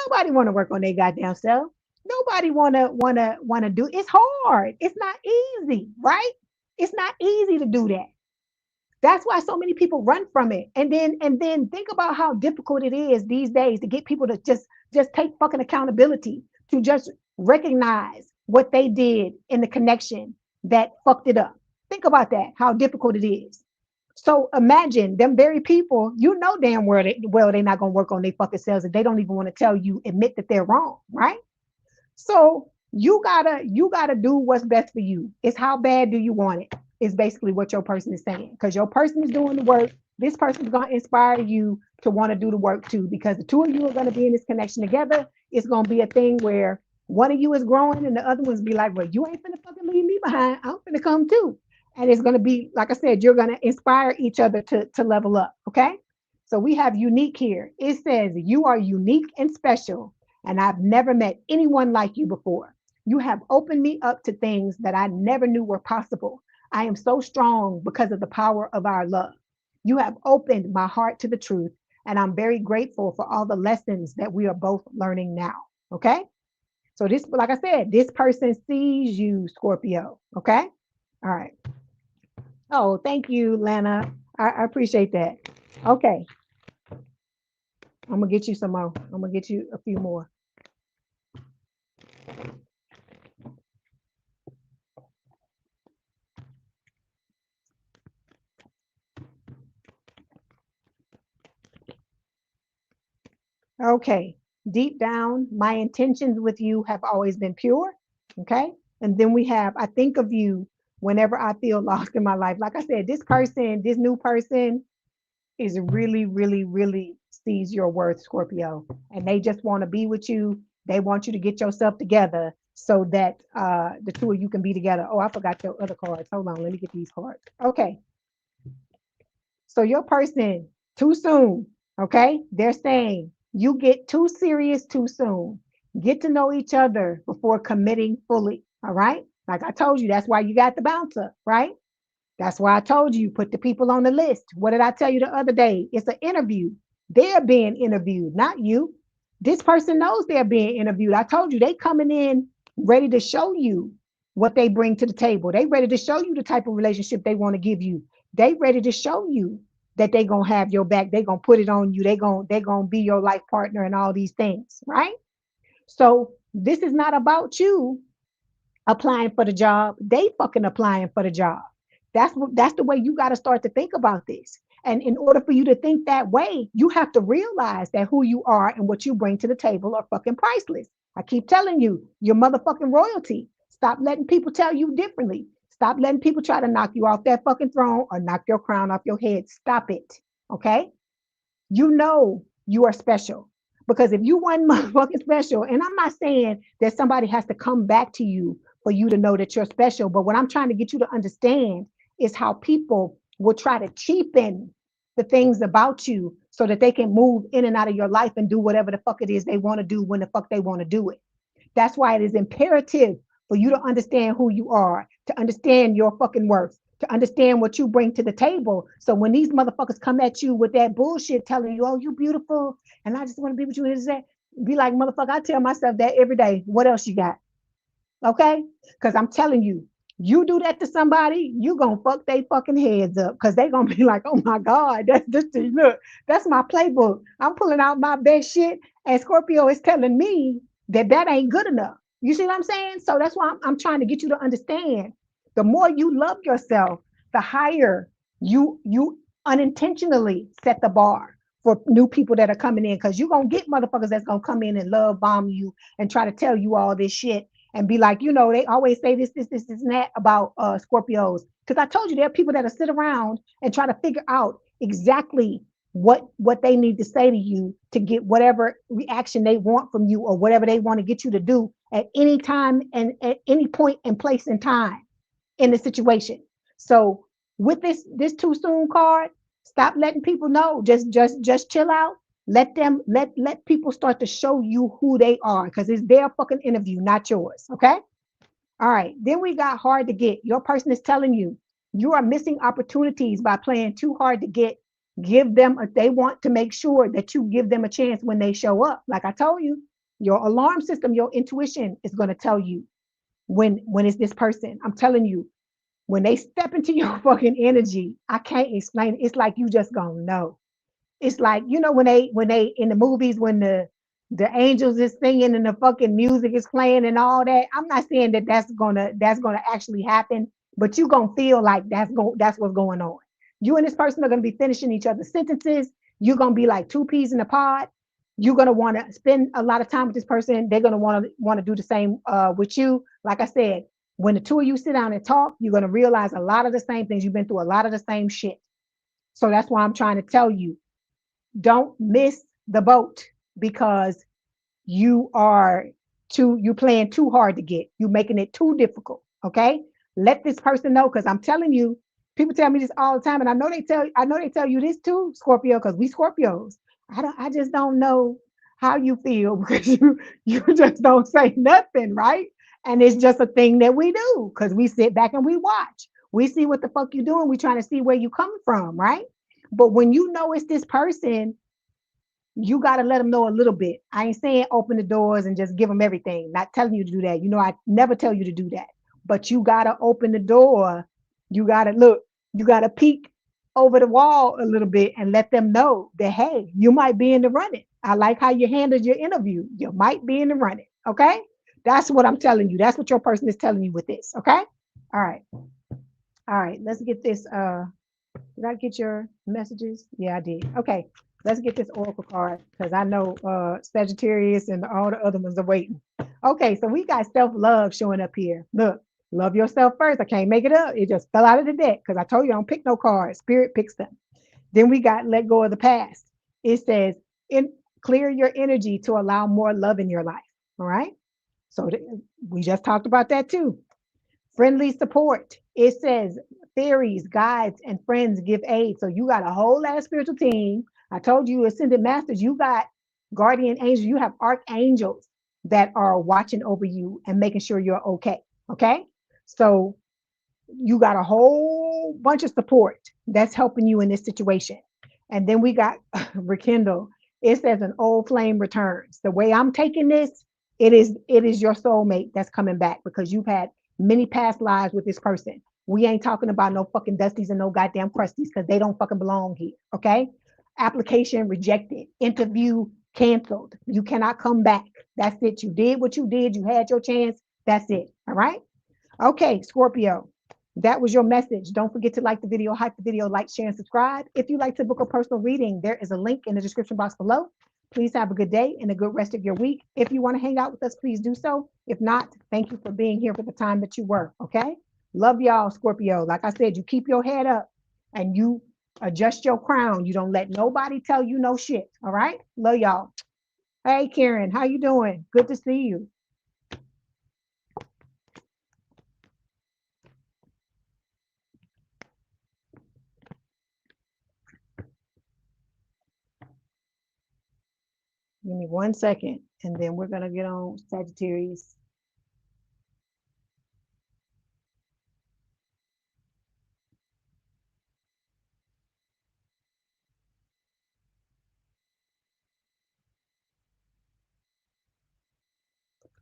Nobody want to work on their goddamn self. Nobody wanna do. It's hard. It's not easy, right? It's not easy to do that. That's why so many people run from it. And then think about how difficult it is these days to get people to just take fucking accountability, to just recognize what they did in the connection that fucked it up. Think about that, how difficult it is. So imagine them very people, damn well they're not gonna work on their fucking selves, and they don't even want to tell you, admit that they're wrong, right? So you gotta do what's best for you. It's how bad do you want it, is basically what your person is saying. Because your person is doing the work. This person is gonna inspire you to want to do the work too. Because the two of you are gonna be in this connection together. It's gonna be a thing where one of you is growing and the other one's be like, well, you ain't finna fucking leave me behind. I'm finna come too. And it's gonna be, like I said, you're gonna inspire each other to level up. Okay. So we have unique here. It says you are unique and special, and I've never met anyone like you before. You have opened me up to things that I never knew were possible. I am so strong because of the power of our love. You have opened my heart to the truth, and I'm very grateful for all the lessons that we are both learning now. Okay. So this, like I said, this person sees you, Scorpio. Okay. All right. Oh, thank you, Lana. I appreciate that. Okay. I'm gonna get you some more. I'm gonna get you a few more. Okay. Deep down, my intentions with you have always been pure. Okay. And then we have, I think of you whenever I feel lost in my life. Like I said, this person, this new person is really, really, really sees your worth, Scorpio. And they just want to be with you. They want you to get yourself together so that the two of you can be together. Oh, I forgot your other cards. Hold on. Let me get these cards. Okay. So your person, too soon, okay? They're saying you get too serious too soon. Get to know each other before committing fully, all right? Like I told you, that's why you got the bouncer, right? That's why I told you, put the people on the list. What did I tell you the other day? It's an interview. They're being interviewed, not you. This person knows they're being interviewed. I told you, they coming in ready to show you what they bring to the table. They ready to show you the type of relationship they want to give you. They ready to show you that they gonna have your back. They gonna put it on you. They gonna be your life partner and all these things, right? So this is not about you applying for the job. They fucking applying for the job. That's the way you got to start to think about this. And in order for you to think that way, you have to realize that who you are and what you bring to the table are fucking priceless. I keep telling you, you're motherfucking royalty. Stop letting people tell you differently. Stop letting people try to knock you off that fucking throne or knock your crown off your head. Stop it. Okay? You know you are special. Because if you weren't motherfucking special, and I'm not saying that somebody has to come back to you for you to know that you're special, but what I'm trying to get you to understand is how people will try to cheapen the things about you so that they can move in and out of your life and do whatever the fuck it is they want to do when the fuck they want to do it. That's why it is imperative for you to understand who you are, to understand your fucking worth, to understand what you bring to the table. So when these motherfuckers come at you with that bullshit telling you, oh, you beautiful, and I just want to be with you, be like, motherfucker, I tell myself that every day. What else you got? Okay? Because I'm telling you, you do that to somebody, you gonna fuck they fucking heads up because they gonna be like, oh my God, that's just look, that's my playbook. I'm pulling out my best shit, and Scorpio is telling me that that ain't good enough. You see what I'm saying? So that's why I'm trying to get you to understand. The more you love yourself, the higher you unintentionally set the bar for new people that are coming in, because you're gonna get motherfuckers that's gonna come in and love bomb you and try to tell you all this shit and be like, you know, they always say this, and that about Scorpios. Because I told you there are people that sit around and try to figure out exactly what they need to say to you to get whatever reaction they want from you or whatever they want to get you to do at any time and at any point and place in time in the situation. So with this too soon card, stop letting people know. Just chill out. Let people start to show you who they are because it's their fucking interview, not yours. Okay. All right. Then we got hard to get. Your person is telling you you are missing opportunities by playing too hard to get. Give them they want to make sure that you give them a chance when they show up. Like I told you, your alarm system, your intuition is going to tell you when it's this person. I'm telling you, when they step into your fucking energy, I can't explain it. It's like you just gonna know. It's like, you know, when they in the movies when the angels is singing and the fucking music is playing and all that. I'm not saying that that's gonna actually happen, but you gonna feel like that's what's going on. You and this person are gonna be finishing each other's sentences. You're gonna be like two peas in a pod. You're gonna want to spend a lot of time with this person. They're gonna want to do the same with you. Like I said, when the two of you sit down and talk, you're gonna realize a lot of the same things. You've been through a lot of the same shit. So that's why I'm trying to tell you, don't miss the boat because you playing too hard to get. You making it too difficult. Okay. Let this person know, because I'm telling you, people tell me this all the time, and I know they tell you this too, Scorpio, because we Scorpios. I just don't know how you feel because you just don't say nothing, right? And it's just a thing that we do because we sit back and we watch. We see what the fuck you doing. We trying to see where you coming from, right? But when you know it's this person, you got to let them know a little bit. I ain't saying open the doors and just give them everything. Not telling you to do that. You know, I never tell you to do that. But you got to open the door. You got to look. You got to peek over the wall a little bit and let them know that, hey, you might be in the running. I like how you handled your interview. You might be in the running. Okay. That's what I'm telling you. That's what your person is telling you with this. Okay. All right. All right. Let's get this. Did I get your messages? Yeah, I did. Okay, let's get this oracle card because I know Sagittarius and all the other ones are waiting. Okay, so we got self-love showing up here. Look, love yourself first. I can't make it up. It just fell out of the deck because I told you I don't pick no cards. Spirit picks them. Then we got let go of the past. It says, clear your energy to allow more love in your life. All right. So we just talked about that too. Friendly support. It says fairies, guides, and friends give aid. So you got a whole lot of spiritual team. I told you, ascended masters, you got guardian angels, you have archangels that are watching over you and making sure you're okay. Okay. So you got a whole bunch of support that's helping you in this situation. And then we got rekindle. It says an old flame returns. The way I'm taking this, it is your soulmate that's coming back because you've had many past lives with this person. We ain't talking about no fucking dusties and no goddamn crusties because they don't fucking belong here. Okay. Application rejected. Interview canceled. You cannot come back. That's it. You did what you did. You had your chance. That's it. All right. Okay, Scorpio. That was your message. Don't forget to like the video, hype the video, like, share, and subscribe. If you'd like to book a personal reading, there is a link in the description box below. Please have a good day and a good rest of your week. If you want to hang out with us, please do so. If not, thank you for being here for the time that you were. Okay. Love y'all, Scorpio. Like I said, you keep your head up and you adjust your crown. You don't let nobody tell you no shit. All right. Love y'all. Hey, Karen, how you doing? Good to see you. Give me 1 second, and then we're going to get on Sagittarius.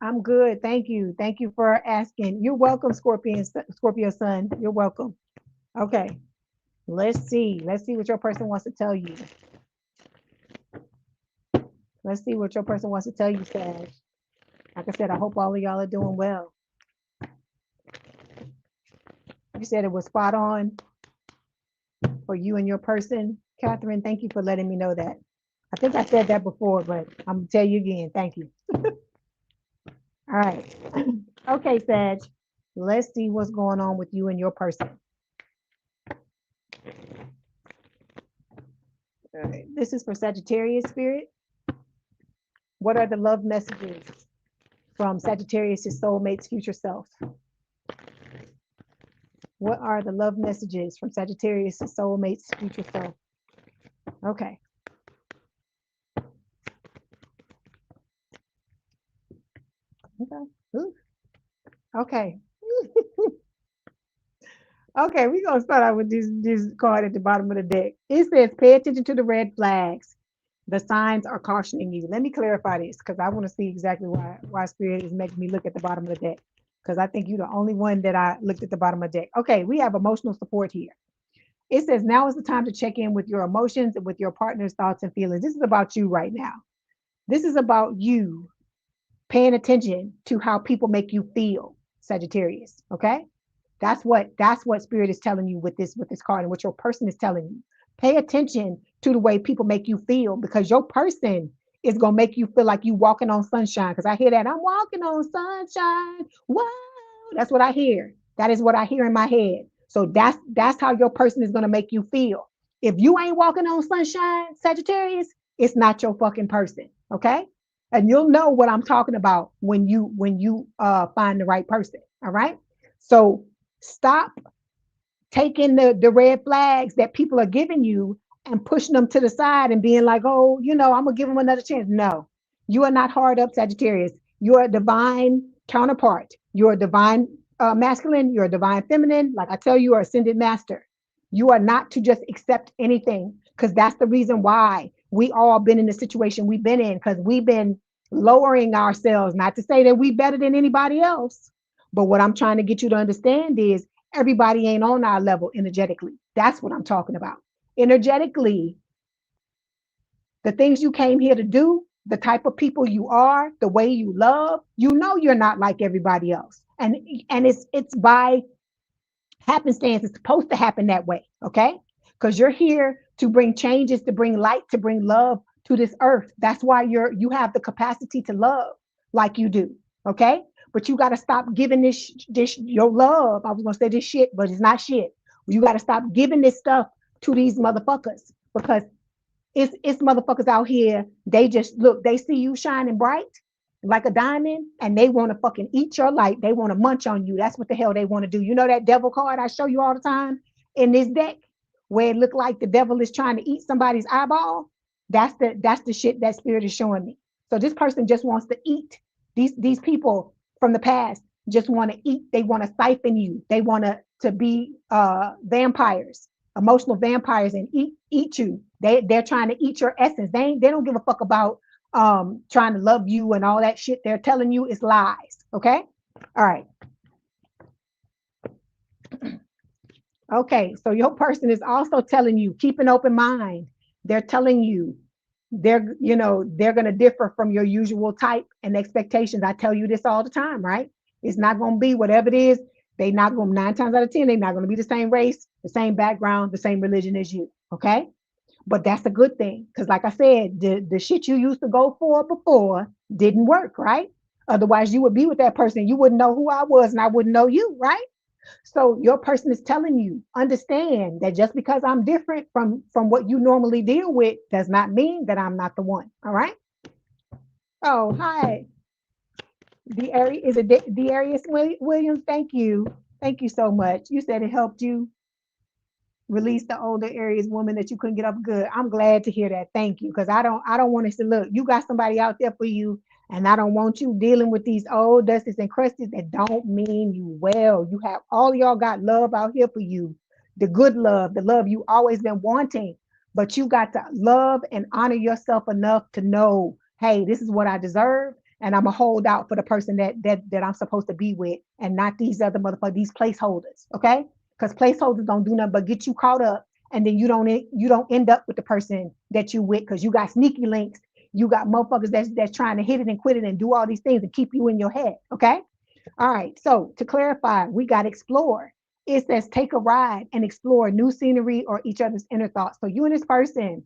I'm good. Thank you. Thank you for asking. You're welcome, Scorpio sun. You're welcome. Okay. Let's see. Let's see what your person wants to tell you. Let's see what your person wants to tell you, Sag. Like I said, I hope all of y'all are doing well. You said it was spot on for you and your person. Catherine, thank you for letting me know that. I think I said that before, but I'm going to tell you again. Thank you. All right. Okay, Sag. Let's see what's going on with you and your person. All right. This is for Sagittarius spirit. What are the love messages from Sagittarius' soulmate's future self? What are the love messages from Sagittarius' soulmate's future self? Okay. Okay. Ooh. Okay. Okay, we're gonna start out with this card at the bottom of the deck. It says, pay attention to the red flags. The signs are cautioning you. Let me clarify this because I want to see exactly why Spirit is making me look at the bottom of the deck. Because I think you're the only one that I looked at the bottom of the deck. Okay, we have emotional support here. It says, now is the time to check in with your emotions and with your partner's thoughts and feelings. This is about you right now. This is about you paying attention to how people make you feel, Sagittarius. Okay. That's what Spirit is telling you with this card and what your person is telling you. Pay attention to the way people make you feel because your person is gonna make you feel like you walking on sunshine. Because I hear that I'm walking on sunshine. Wow, that's what I hear. That is what I hear in my head. So that's how your person is gonna make you feel. If you ain't walking on sunshine, Sagittarius, it's not your fucking person. Okay, and you'll know what I'm talking about when you find the right person. All right, so stop taking the red flags that people are giving you and pushing them to the side and being like, oh, I'm gonna give them another chance. No, you are not hard up, Sagittarius. You're a divine counterpart. You're a divine masculine. You're a divine feminine. Like I tell you, you're ascended master. You are not to just accept anything, because that's the reason why we all been in the situation we've been in, because we've been lowering ourselves. Not to say that we better than anybody else, but what I'm trying to get you to understand is everybody ain't on our level energetically. That's what I'm talking about. Energetically, the things you came here to do, the type of people you are, the way you love, you know you're not like everybody else. And it's by happenstance. It's supposed to happen that way, okay? Because you're here to bring changes, to bring light, to bring love to this earth. That's why you have the capacity to love like you do, okay? But you got to stop giving this your love. I was gonna say this shit, but it's not shit. You got to stop giving this stuff to these motherfuckers, because it's motherfuckers out here. They just look, they see you shining bright like a diamond, and they want to fucking eat your light. They want to munch on you. That's what the hell they want to do. You know that devil card I show you all the time in this deck, where it looked like the devil is trying to eat somebody's eyeball? That's the shit that spirit is showing me. So this person just wants to eat. These people from the past just want to eat. They want to siphon you. They want to be vampires, emotional vampires, and eat you. They're trying to eat your essence. They don't give a fuck about trying to love you and all that shit. They're telling you is lies. Okay. All right. Okay. So your person is also telling you, keep an open mind. They're telling you they're going to differ from your usual type and expectations. I tell you this all the time, right? It's not going to be whatever it is. They not going to, 9 times out of 10, they're not going to be the same race, the same background, the same religion as you. Okay. But that's a good thing, because like I said, the shit you used to go for before didn't work, right? Otherwise, you would be with that person. You wouldn't know who I was, and I wouldn't know you, right? So your person is telling you, understand that just because I'm different from what you normally deal with does not mean that I'm not the one. All right. Oh, hi. The area is it Darius Williams? Thank you so much. You said it helped you release the older Aries woman that you couldn't get up. Good. I'm glad to hear that. Thank you. Because I don't want to say, look, you got somebody out there for you, and I don't want you dealing with these old dusties and crusties that don't mean you well. You have all y'all got love out here for you. The good love, the love you always been wanting. But you got to love and honor yourself enough to know, hey, this is what I deserve. And I'm gonna hold out for the person that I'm supposed to be with, and not these other motherfuckers, these placeholders. Okay. Because placeholders don't do nothing but get you caught up, and then you don't end up with the person that you with, because you got sneaky links. You got motherfuckers that's trying to hit it and quit it and do all these things and keep you in your head. Okay. All right. So to clarify, we got explore. It says take a ride and explore new scenery or each other's inner thoughts. So you and this person,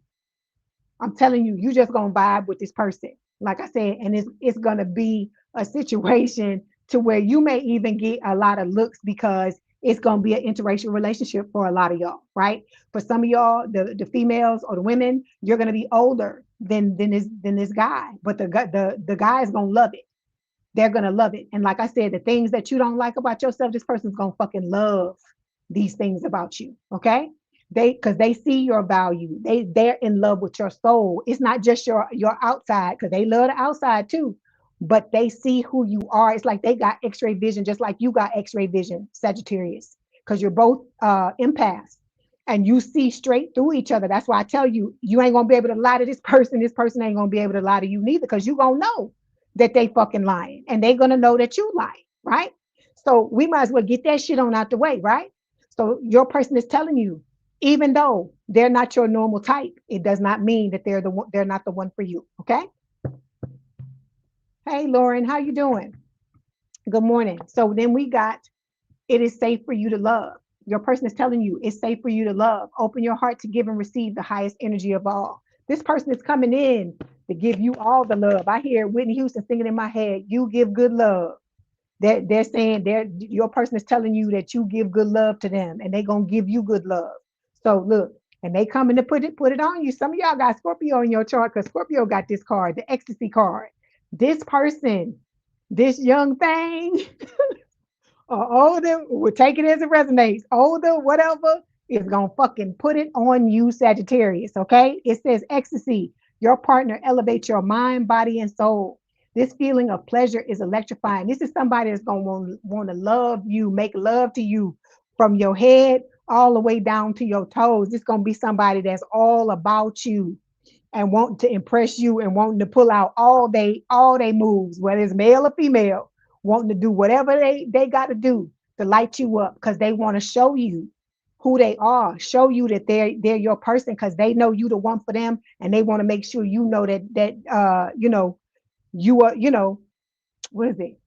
I'm telling you, you just gonna vibe with this person. Like I said, and it's gonna be a situation to where you may even get a lot of looks, because it's gonna be an interracial relationship for a lot of y'all, right? For some of y'all, the females or the women, you're gonna be older than this guy, but the guy is gonna love it. They're gonna love it. And like I said, the things that you don't like about yourself, this person's gonna fucking love these things about you. Okay. Because they see your value. They're in love with your soul. It's not just your outside, because they love the outside too, but they see who you are. It's like they got x-ray vision, just like you got x-ray vision, Sagittarius, because you're both empaths, and you see straight through each other. That's why I tell you, you ain't gonna be able to lie to this person. This person ain't gonna be able to lie to you neither, because you gonna know that they fucking lying, and they gonna know that you lying, right? So we might as well get that shit on out the way, right? So your person is telling you, even though they're not your normal type, it does not mean that they're not the one for you. Okay. Hey, Lauren, how you doing? Good morning. So then we got, it is safe for you to love. Your person is telling you it's safe for you to love. Open your heart to give and receive the highest energy of all. This person is coming in to give you all the love. I hear Whitney Houston singing in my head, you give good love. They're saying your person is telling you that you give good love to them, and they're gonna give you good love. So look, and they coming to put it on you. Some of y'all got Scorpio in your chart, because Scorpio got this card, the ecstasy card. This person, this young thing, or older, we'll take it as it resonates. Older, whatever, is gonna fucking put it on you, Sagittarius. Okay. It says ecstasy. Your partner elevates your mind, body, and soul. This feeling of pleasure is electrifying. This is somebody that's gonna want to love you, make love to you from your head all the way down to your toes. This gonna be somebody that's all about you and wanting to impress you and wanting to pull out all they moves, whether it's male or female, wanting to do whatever they got to do to light you up because they want to show you who they are, show you that they're your person because they know you the one for them, and they want to make sure you know that you are, what is it?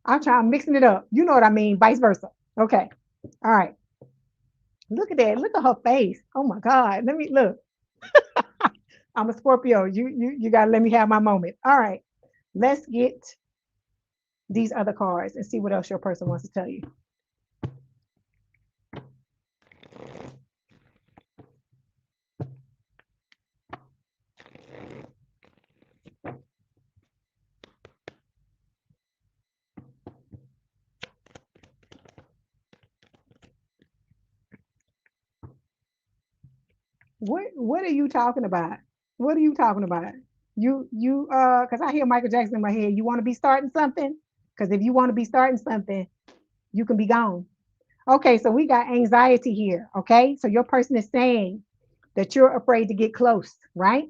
I'm trying mixing it up. You know what I mean, vice versa. Okay. All right. Look at that. Look at her face. Oh my God. Let me look. I'm a Scorpio. You gotta let me have my moment. All right. Let's get these other cards and see what else your person wants to tell you. What are you talking about? What are you talking about? Because I hear Michael Jackson in my head. You want to be starting something? Because if you want to be starting something, you can be gone. Okay, so we got anxiety here. Okay, so your person is saying that you're afraid to get close, right?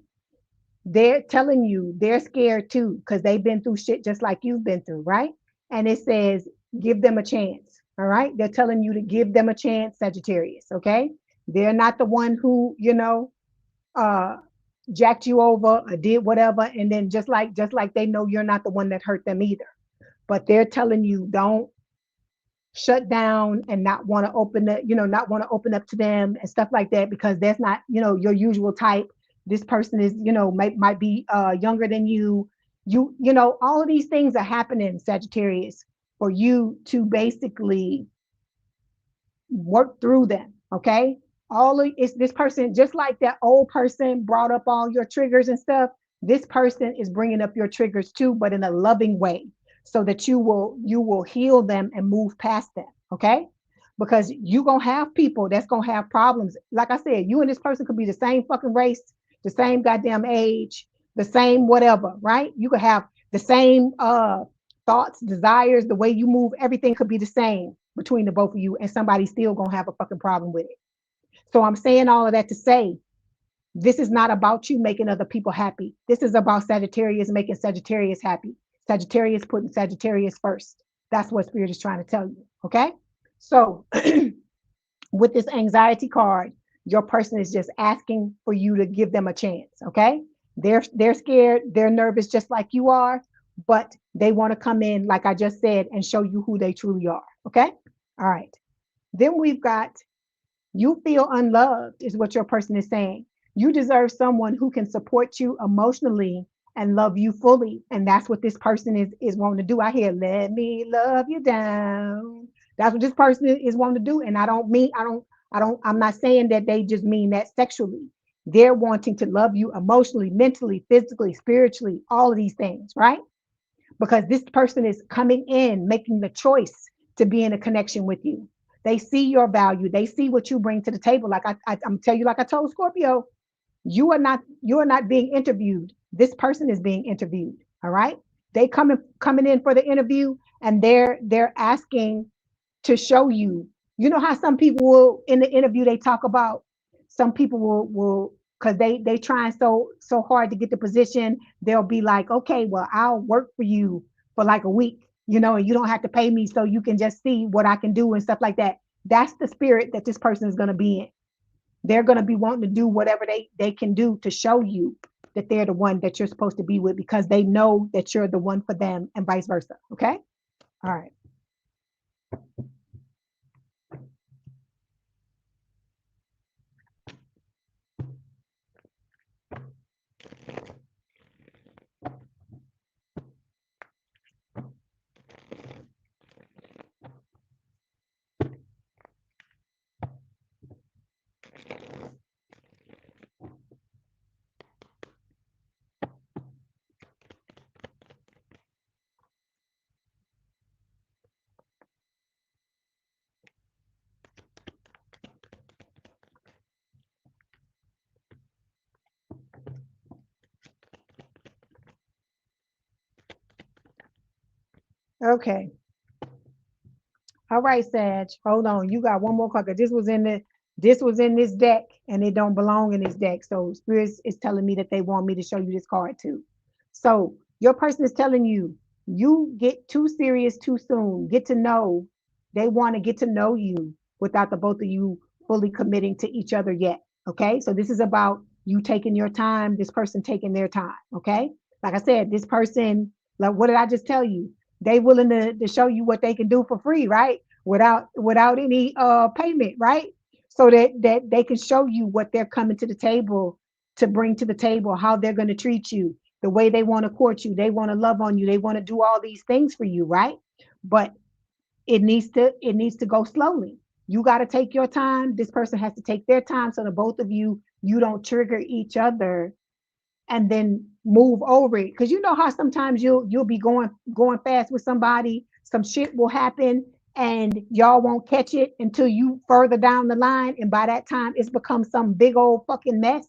They're telling you they're scared too because they've been through shit just like you've been through, right? And it says give them a chance. All right, they're telling you to give them a chance, Sagittarius. Okay, they're not the one who uh jacked you over or did whatever, and then just like they know you're not the one that hurt them either, but they're telling you don't shut down and not want to open it, not want to open up to them and stuff like that because that's not, your usual type. This person is, might be younger than you. All of these things are happening, Sagittarius, for you to basically work through them. Okay. All of it's this person, just like that old person brought up all your triggers and stuff. This person is bringing up your triggers too, but in a loving way, so that you will heal them and move past them. Okay. Because you gonna have people that's gonna have problems. Like I said, you and this person could be the same fucking race, the same goddamn age, the same whatever, right? You could have the same thoughts, desires, the way you move, everything could be the same between the both of you, and somebody's still gonna have a fucking problem with it. So I'm saying all of that to say this is not about you making other people happy. This is about Sagittarius making Sagittarius happy. Sagittarius putting Sagittarius first. That's what Spirit is trying to tell you. Okay. So with this anxiety card, your person is just asking for you to give them a chance. Okay. They're scared, they're nervous just like you are, but they want to come in, like I just said, and show you who they truly are. Okay. All right. Then we've got you feel unloved, is what your person is saying. You deserve someone who can support you emotionally and love you fully. And that's what this person is wanting to do. I hear, let me love you down. That's what this person is wanting to do. And I'm not saying that they just mean that sexually. They're wanting to love you emotionally, mentally, physically, spiritually, all of these things, right? Because this person is coming in, making the choice to be in a connection with you. They see your value. They see what you bring to the table. Like I'm telling you, like I told Scorpio, you are not being interviewed. This person is being interviewed. All right. They coming in for the interview, and they're asking to show you. You know how some people will in the interview they talk about, some people will because they trying so hard to get the position, they'll be like, okay, well, I'll work for you for like a week, and you don't have to pay me, so you can just see what I can do and stuff like that. That's the spirit that this person is going to be in. They're going to be wanting to do whatever they can do to show you that they're the one that you're supposed to be with, because they know that you're the one for them, and vice versa. Okay. All right. Okay. All right, Sag. Hold on. You got one more card. 'Cause this was in this deck and it don't belong in this deck. So Spirit is telling me that they want me to show you this card too. So your person is telling you, you get too serious too soon. Get to know. They want to get to know you without the both of you fully committing to each other yet. Okay. So this is about you taking your time, this person taking their time. Okay. Like I said, this person, like what did I just tell you? They willing to show you what they can do for free, right? Without any payment, right? So that they can show you what they're coming to the table to bring to the table, how they're going to treat you, the way they want to court you, they want to love on you, they want to do all these things for you, right? But it needs to go slowly. You got to take your time. This person has to take their time so that both of you don't trigger each other and then move over it. Because you know how sometimes you'll be going fast with somebody, some shit will happen and y'all won't catch it until you further down the line. And by that time, it's become some big old fucking mess.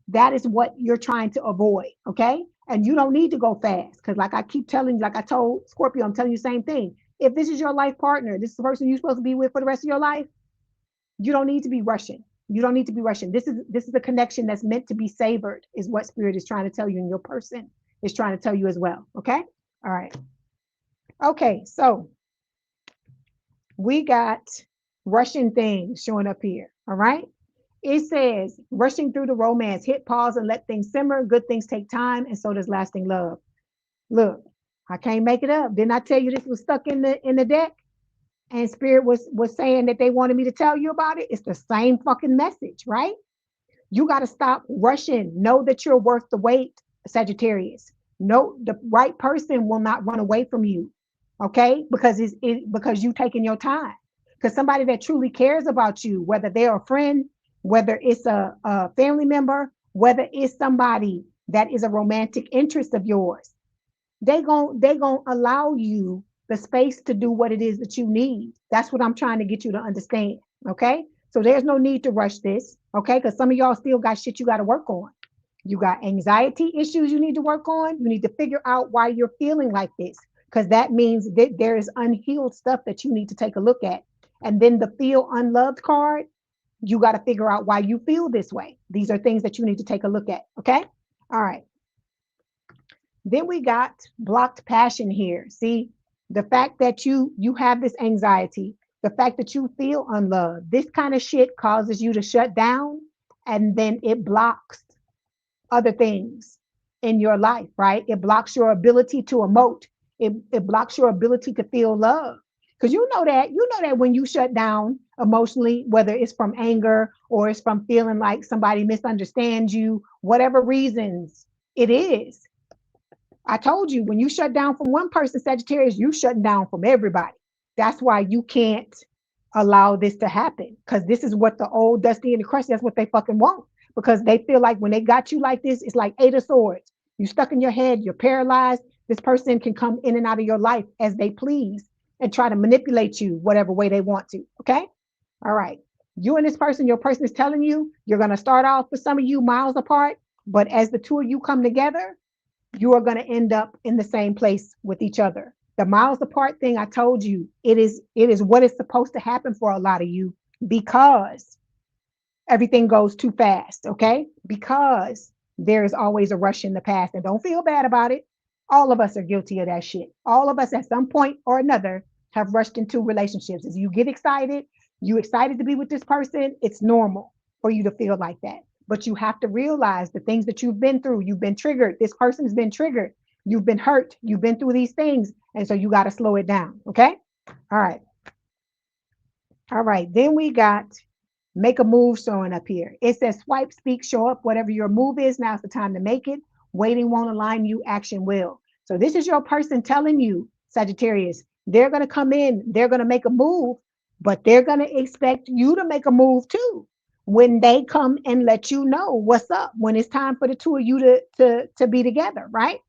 That is what you're trying to avoid. Okay. And you don't need to go fast. Because like I keep telling you, like I told Scorpio, I'm telling you the same thing. If this is your life partner, this is the person you're supposed to be with for the rest of your life, you don't need to be rushing. You don't need to be rushing. This is a connection that's meant to be savored, is what Spirit is trying to tell you, and your person is trying to tell you as well. Okay. All right. Okay. So we got rushing things showing up here. All right. It says rushing through the romance, hit pause and let things simmer. Good things take time, and so does lasting love. Look, I can't make it up. Didn't I tell you this was stuck in the deck? And Spirit was saying that they wanted me to tell you about it. It's the same fucking message, right? You got to stop rushing. Know that you're worth the wait, Sagittarius. No, the right person will not run away from you, okay? Because you taking your time. Because somebody that truly cares about you, whether they're a friend, whether it's a family member, whether it's somebody that is a romantic interest of yours, they gon' allow you the space to do what it is that you need. That's what I'm trying to get you to understand. Okay. So there's no need to rush this. Okay. Because some of y'all still got shit you got to work on. You got anxiety issues you need to work on. You need to figure out why you're feeling like this. Because that means that there is unhealed stuff that you need to take a look at. And then the feel unloved card, you got to figure out why you feel this way. These are things that you need to take a look at. Okay. All right. Then we got blocked passion here. See, the fact that you have this anxiety, the fact that you feel unloved, this kind of shit causes you to shut down, and then it blocks other things in your life, right? It blocks your ability to emote. It blocks your ability to feel love. Because you know that when you shut down emotionally, whether it's from anger or it's from feeling like somebody misunderstands you, whatever reasons it is, I told you, when you shut down from one person, Sagittarius, you shutting down from everybody. That's why you can't allow this to happen, because this is what the old Dusty and the Crush, that's what they fucking want. Because they feel like when they got you like this, it's like 8 of Swords. You stuck in your head, you're paralyzed. This person can come in and out of your life as they please and try to manipulate you whatever way they want to. Okay. All right. You and this person, your person is telling you, you're going to start off for some of you miles apart. But as the two of you come together, you are going to end up in the same place with each other. The miles apart thing, I told you, it is what is supposed to happen for a lot of you, because everything goes too fast. Okay. Because there is always a rush in the past, and don't feel bad about it. All of us are guilty of that shit. All of us at some point or another have rushed into relationships. As you get excited, you excited to be with this person, it's normal for you to feel like that. But you have to realize the things that you've been through. You've been triggered. This person's been triggered. You've been hurt. You've been through these things. And so you got to slow it down. Okay. All right. All right. Then we got make a move showing up here. It says swipe, speak, show up. Whatever your move is, now's the time to make it. Waiting won't align you. Action will. So this is your person telling you, Sagittarius, they're going to come in. They're going to make a move, but they're going to expect you to make a move too. When they come and let you know what's up, when it's time for the two of you to be together, right?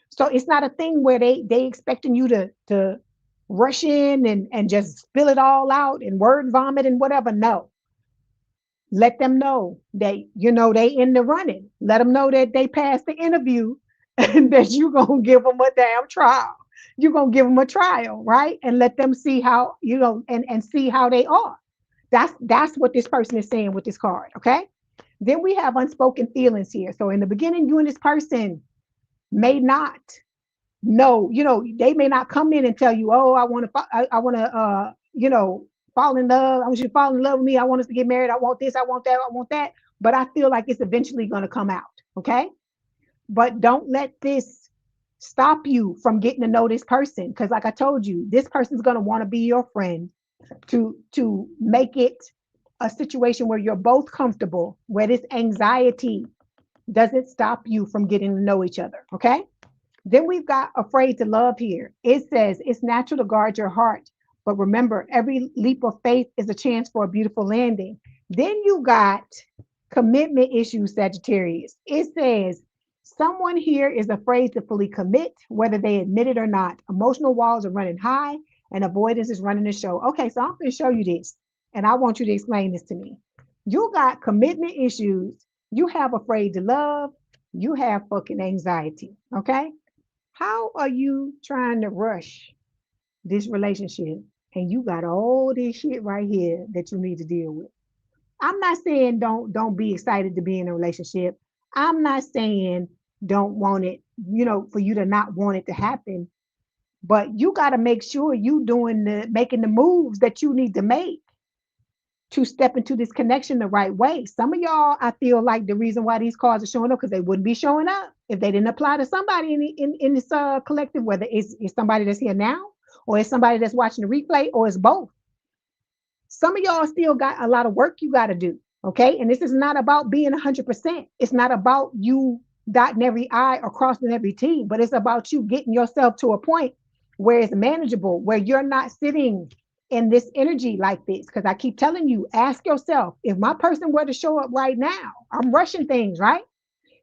So it's not a thing where they expecting you to rush in and just spill it all out and word vomit and whatever. No, let them know that they in the running. Let them know that they passed the interview and that you gonna give them a damn trial. You're going to give them a trial, right? And let them see how, and see how they are. That's what this person is saying with this card, okay? Then we have unspoken feelings here. So in the beginning, you and this person may not know, they may not come in and tell you, oh, I want to, fall in love. I want you to fall in love with me. I want us to get married. I want this. I want that. I want that. But I feel like it's eventually going to come out, okay? But don't let this stop you from getting to know this person. Because like I told you, this person's going to want to be your friend to make it a situation where you're both comfortable, where this anxiety doesn't stop you from getting to know each other, okay? Then we've got afraid to love here. It says it's natural to guard your heart, but remember, every leap of faith is a chance for a beautiful landing. Then you got commitment issues, Sagittarius. It says someone here is afraid to fully commit, whether they admit it or not. Emotional walls are running high and avoidance is running the show. Okay, so I'm going to show you this, and I want you to explain this to me. You got commitment issues. You have afraid to love. You have fucking anxiety, okay? How are you trying to rush this relationship and you got all this shit right here that you need to deal with? I'm not saying don't be excited to be in a relationship. I'm not saying don't want it, for you to not want it to happen. But you got to make sure you making the moves that you need to make to step into this connection the right way. Some of y'all, I feel like the reason why these cards are showing up, because they wouldn't be showing up if they didn't apply to somebody in this collective, whether it's somebody that's here now, or it's somebody that's watching the replay, or it's both. Some of y'all still got a lot of work you got to do, okay? And this is not about being 100%. It's not about you dotting every I or crossing every T, but it's about you getting yourself to a point where it's manageable, where you're not sitting in this energy like this. Because I keep telling you, ask yourself, if my person were to show up right now, I'm rushing things, right?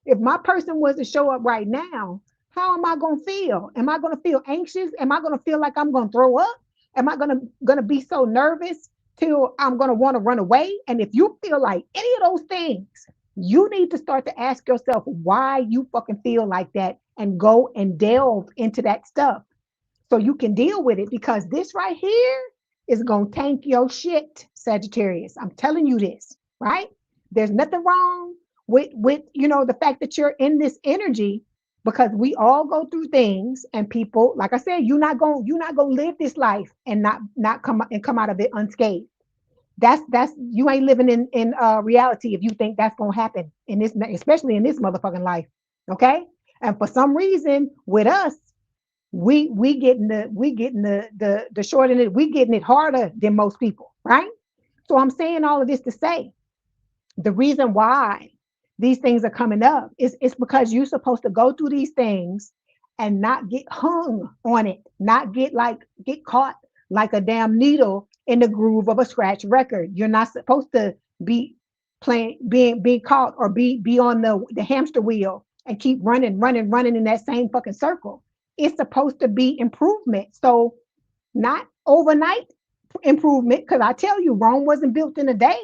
If my person was to show up right now, how am I going to feel? Am I going to feel anxious? Am I going to feel like I'm going to throw up? Am I going to be so nervous till I'm going to want to run away? And if you feel like any of those things, you need to start to ask yourself why you fucking feel like that, and go and delve into that stuff so you can deal with it, because this right here is going to tank your shit, Sagittarius. I'm telling you this, right? There's nothing wrong with the fact that you're in this energy, because we all go through things, and people, like I said, you're not going to live this life and not come out of it unscathed. That's you ain't living in reality if you think that's going to happen in this, especially in this motherfucking life, okay? And for some reason with us, we getting the short end, we getting it harder than most people, right? So I'm saying all of this to say the reason why these things are coming up is it's because you're supposed to go through these things and not get hung on it, not get caught like a damn needle in the groove of a scratch record. You're not supposed to be being caught, or be on the hamster wheel and keep running in that same fucking circle. It's supposed to be improvement. So not overnight improvement, because I tell you, Rome wasn't built in a day,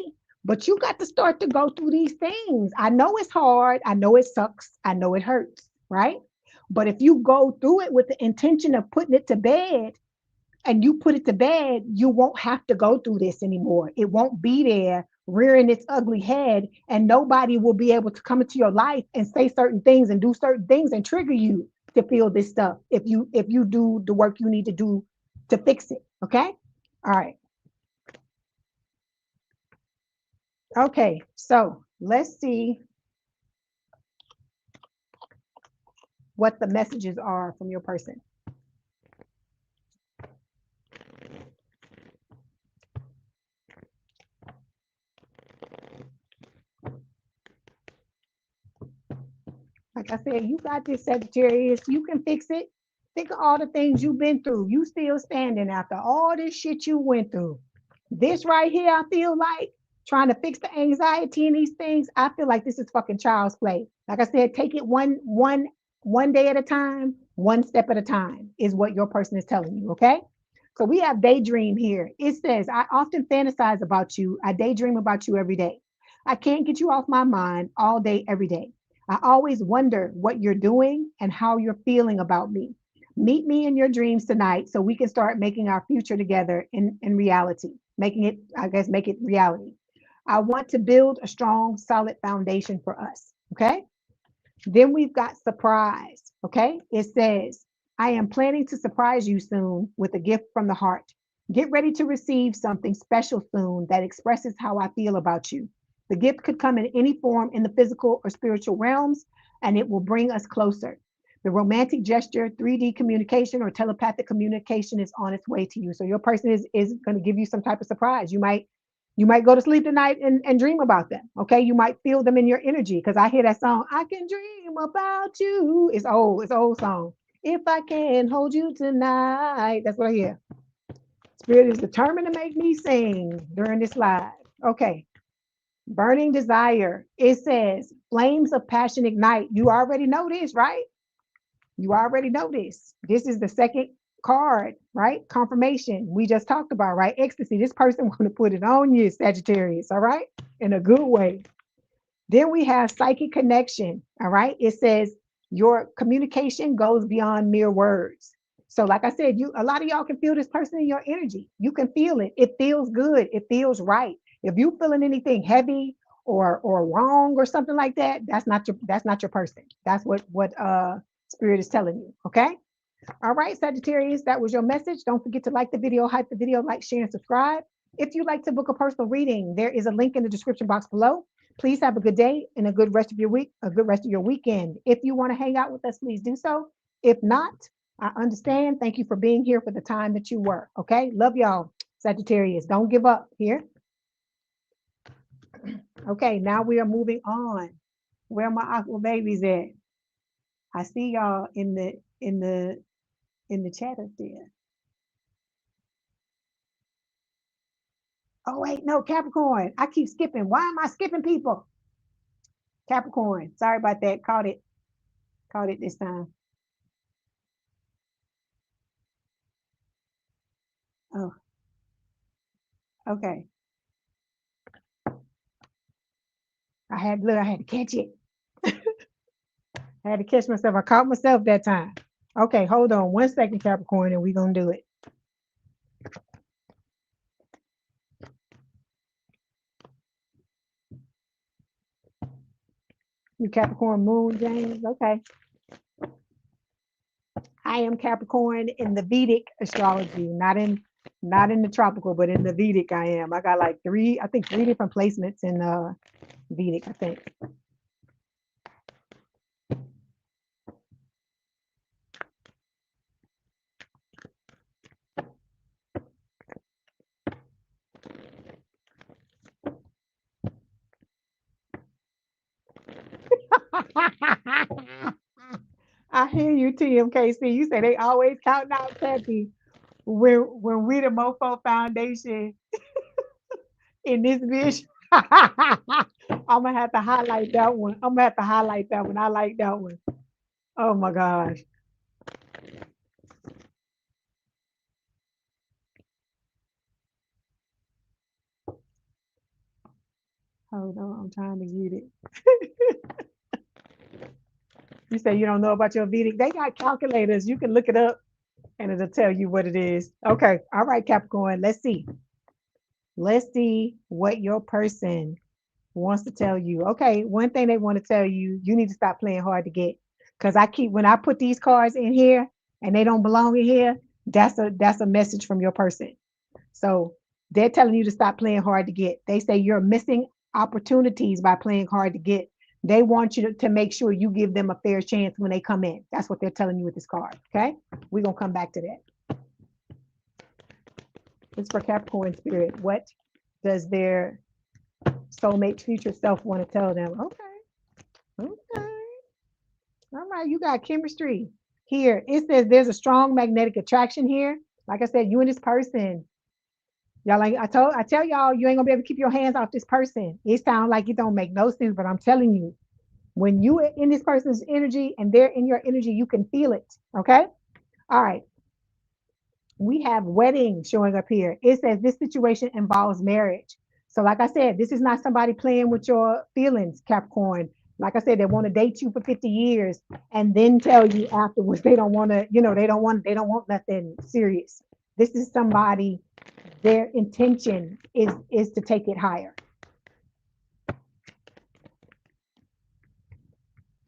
but you got to start to go through these things. I know it's hard. I know it sucks. I know it hurts, right? But if you go through it with the intention of putting it to bed, and you put it to bed, you won't have to go through this anymore. It won't be there rearing its ugly head, and nobody will be able to come into your life and say certain things and do certain things and trigger you to feel this stuff if you do the work you need to do to fix it, okay? All right. Okay, so let's see what the messages are from your person. Like I said, you got this, Sagittarius. You can fix it. Think of all the things you've been through. You still standing after all this shit you went through. This right here, I feel like trying to fix the anxiety in these things. I feel like this is fucking child's play. Like I said, take it one day at a time, one step at a time is what your person is telling you, okay? So we have daydream here. It says, I often fantasize about you. I daydream about you every day. I can't get you off my mind all day, every day. I always wonder what you're doing and how you're feeling about me. Meet me in your dreams tonight so we can start making our future together in reality, making it, I guess, make it reality. I want to build a strong, solid foundation for us. Okay. Then we've got surprise. Okay. It says, I am planning to surprise you soon with a gift from the heart. Get ready to receive something special soon that expresses how I feel about you. The gift could come in any form in the physical or spiritual realms, and it will bring us closer. The romantic gesture, 3D communication, or telepathic communication is on its way to you. So your person is going to give you some type of surprise. You might go to sleep tonight and dream about them. Okay. You might feel them in your energy. Because I hear that song, I can dream about you. It's an old song. If I can hold you tonight. That's what I hear. Spirit is determined to make me sing during this live. Okay. Burning desire. It says flames of passion ignite. You already know this, right? You already know this. This is the second card, right? Confirmation. We just talked about, right? Ecstasy. This person want to put it on you, Sagittarius, all right? In a good way. Then we have psychic connection, all right? It says your communication goes beyond mere words. So like I said, a lot of y'all can feel this person in your energy. You can feel it. It feels good. It feels right. If you feeling anything heavy or wrong or something like that, that's not your person. That's what spirit is telling you. Okay. All right, Sagittarius, that was your message. Don't forget to like the video, hype the video, like, share, and subscribe. If you'd like to book a personal reading, there is a link in the description box below. Please have a good day and a good rest of your week, a good rest of your weekend. If you want to hang out with us, please do so. If not, I understand. Thank you for being here for the time that you were. Okay. Love y'all, Sagittarius. Don't give up here. Okay. Now we are moving on. Where my aqua babies at? I see y'all in the chat up there. Oh, wait, no, Capricorn. I keep skipping. Why am I skipping people? Capricorn. Sorry about that. Caught it. Caught it this time. Oh, okay. I had to catch it. I had to catch myself. I caught myself that time. Okay, hold on 1 second, Capricorn, and we're gonna do it. You Capricorn moon, James. Okay. I am Capricorn in the Vedic astrology, not in the tropical, but in the Vedic I am. I got like three different placements in Vedic, I think. I hear you, TMKC. You say they always counting out Peppy. When we the Mofo Foundation in this vision. I'm gonna have to highlight that one. I'm gonna have to highlight that one. I like that one. Oh my gosh. Hold on, I'm trying to get it. You say you don't know about your Vedic. They got calculators. You can look it up and it'll tell you what it is. Okay. All right, Capricorn. Let's see. Let's see what your person wants to tell you. Okay, one thing they want to tell you, you need to stop playing hard to get. Because when I put these cards in here and they don't belong in here, that's a message from your person. So they're telling you to stop playing hard to get. They say you're missing opportunities by playing hard to get. They want you to make sure you give them a fair chance when they come in. That's what they're telling you with this card. Okay, we're gonna come back to that. It's for Capricorn spirit. What does their soulmate future self want to tell them? Okay. Okay. All right. You got chemistry here. It says there's a strong magnetic attraction here. Like I said, you and this person, y'all like I tell y'all, you ain't gonna be able to keep your hands off this person. It sounds like it don't make no sense, but I'm telling you, when you are in this person's energy and they're in your energy, you can feel it. Okay. All right. We have wedding showing up here. It says this situation involves marriage. So like I said, this is not somebody playing with your feelings, Capricorn. Like I said, they want to date you for 50 years and then tell you afterwards they don't want to, they don't want nothing serious. This is somebody, their intention is to take it higher.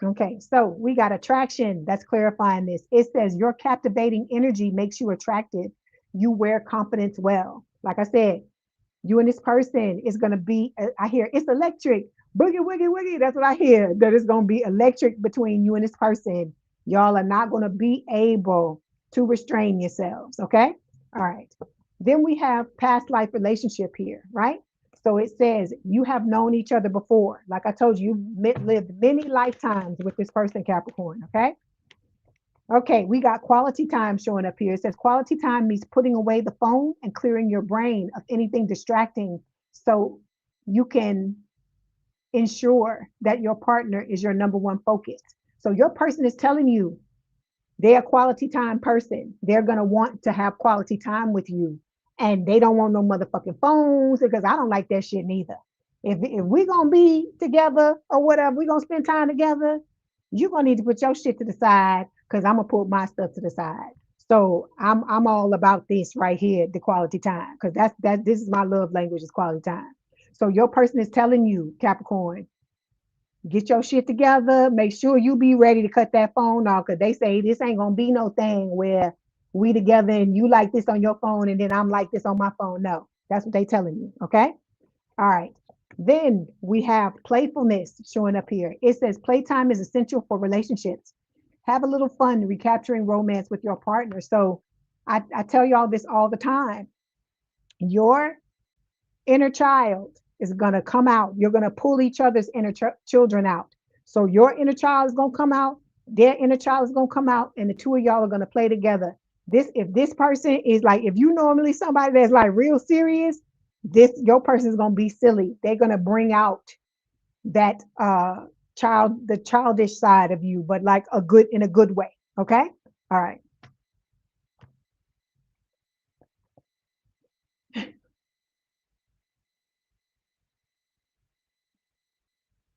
Okay, so we got attraction. That's clarifying this. It says your captivating energy makes you attractive. You wear confidence well. Like I said, you and this person is going to be, I hear it's electric. Boogie, woogie, woogie. That's what I hear. That it's going to be electric between you and this person. Y'all are not going to be able to restrain yourselves. Okay. All right. Then we have past life relationship here, right? So it says you have known each other before. Like I told you, you've lived many lifetimes with this person, Capricorn. Okay. Okay, we got quality time showing up here. It says quality time means putting away the phone and clearing your brain of anything distracting so you can ensure that your partner is your number one focus. So your person is telling you they're a quality time person. They're going to want to have quality time with you. And they don't want no motherfucking phones because I don't like that shit neither. If we're going to be together or whatever, we're going to spend time together, you're going to need to put your shit to the side because I'm going to put my stuff to the side. So I'm all about this right here, the quality time, because this is my love language is quality time. So your person is telling you, Capricorn, get your shit together. Make sure you be ready to cut that phone off because they say this ain't gonna be no thing where we together and you like this on your phone and then I'm like this on my phone. No, that's what they telling you. Okay. All right. Then we have playfulness showing up here. It says playtime is essential for relationships. Have a little fun recapturing romance with your partner. So I tell y'all this all the time. Your inner child is going to come out. You're going to pull each other's inner children out. So your inner child is going to come out, their inner child is going to come out, and the two of y'all are going to play together. If this person is like, if you normally somebody that's like real serious, your person is going to be silly. They're going to bring out that the childish side of you, but like in a good way. Okay. All right.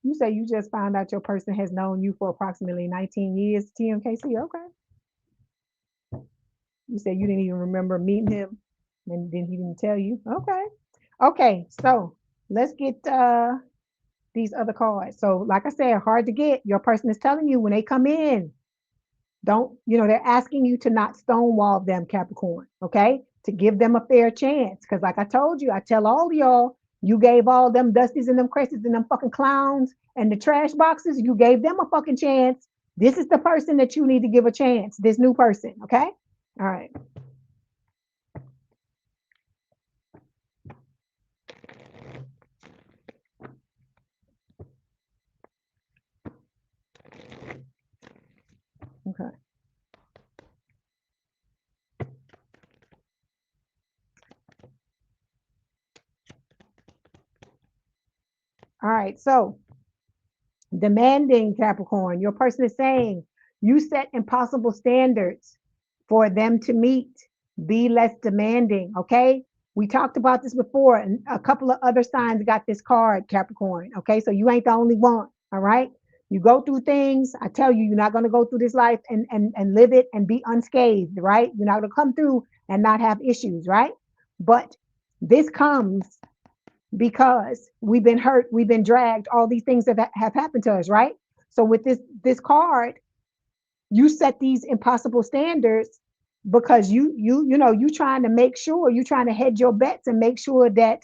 You say you just found out your person has known you for approximately 19 years, TMKC. Okay. You said you didn't even remember meeting him and then he didn't tell you. Okay. Okay. So let's get these other cards. So, like I said, hard to get. Your person is telling you when they come in, they're asking you to not stonewall them, Capricorn. Okay. To give them a fair chance. Because, like I told you, I tell all of y'all, you gave all them Dusties and them Cresses and them fucking clowns and the trash boxes, you gave them a fucking chance. This is the person that you need to give a chance, this new person. Okay. All right. Okay. All right. So, demanding, Capricorn, your person is saying you set impossible standards for them to meet. Be less demanding. Okay. We talked about this before, and a couple of other signs got this card, Capricorn. Okay. So, you ain't the only one. All right. You go through things. I tell you, you're not going to go through this life and live it and be unscathed, right? You're not going to come through and not have issues, right? But this comes because we've been hurt, we've been dragged, all these things that have happened to us, right? So with this card, you set these impossible standards because you trying to make sure, you trying to hedge your bets and make sure that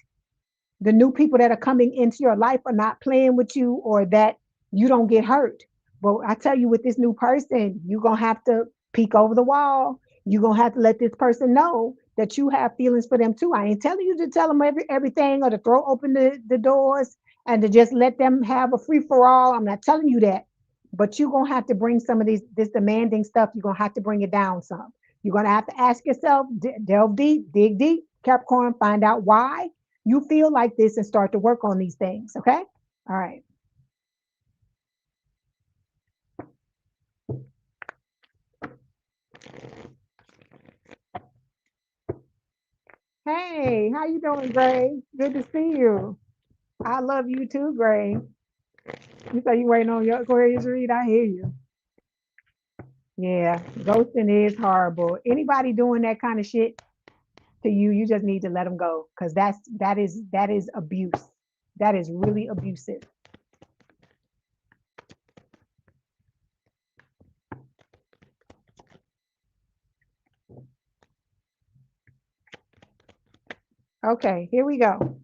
the new people that are coming into your life are not playing with you or that you don't get hurt. But I tell you, with this new person, you're going to have to peek over the wall. You're going to have to let this person know that you have feelings for them too. I ain't telling you to tell them everything or to throw open the doors and to just let them have a free for all. I'm not telling you that. But you're going to have to bring some of this demanding stuff. You're going to have to bring it down some. You're going to have to ask yourself, delve deep, dig deep, Capricorn, find out why you feel like this and start to work on these things. Okay. All right. Hey, how you doing, Gray? Good to see you. I love you too, Gray. You say you waiting on your Aquarius read? I hear you. Yeah, ghosting is horrible. Anybody doing that kind of shit to you, you just need to let them go because that is abuse. That is really abusive. Okay, here we go.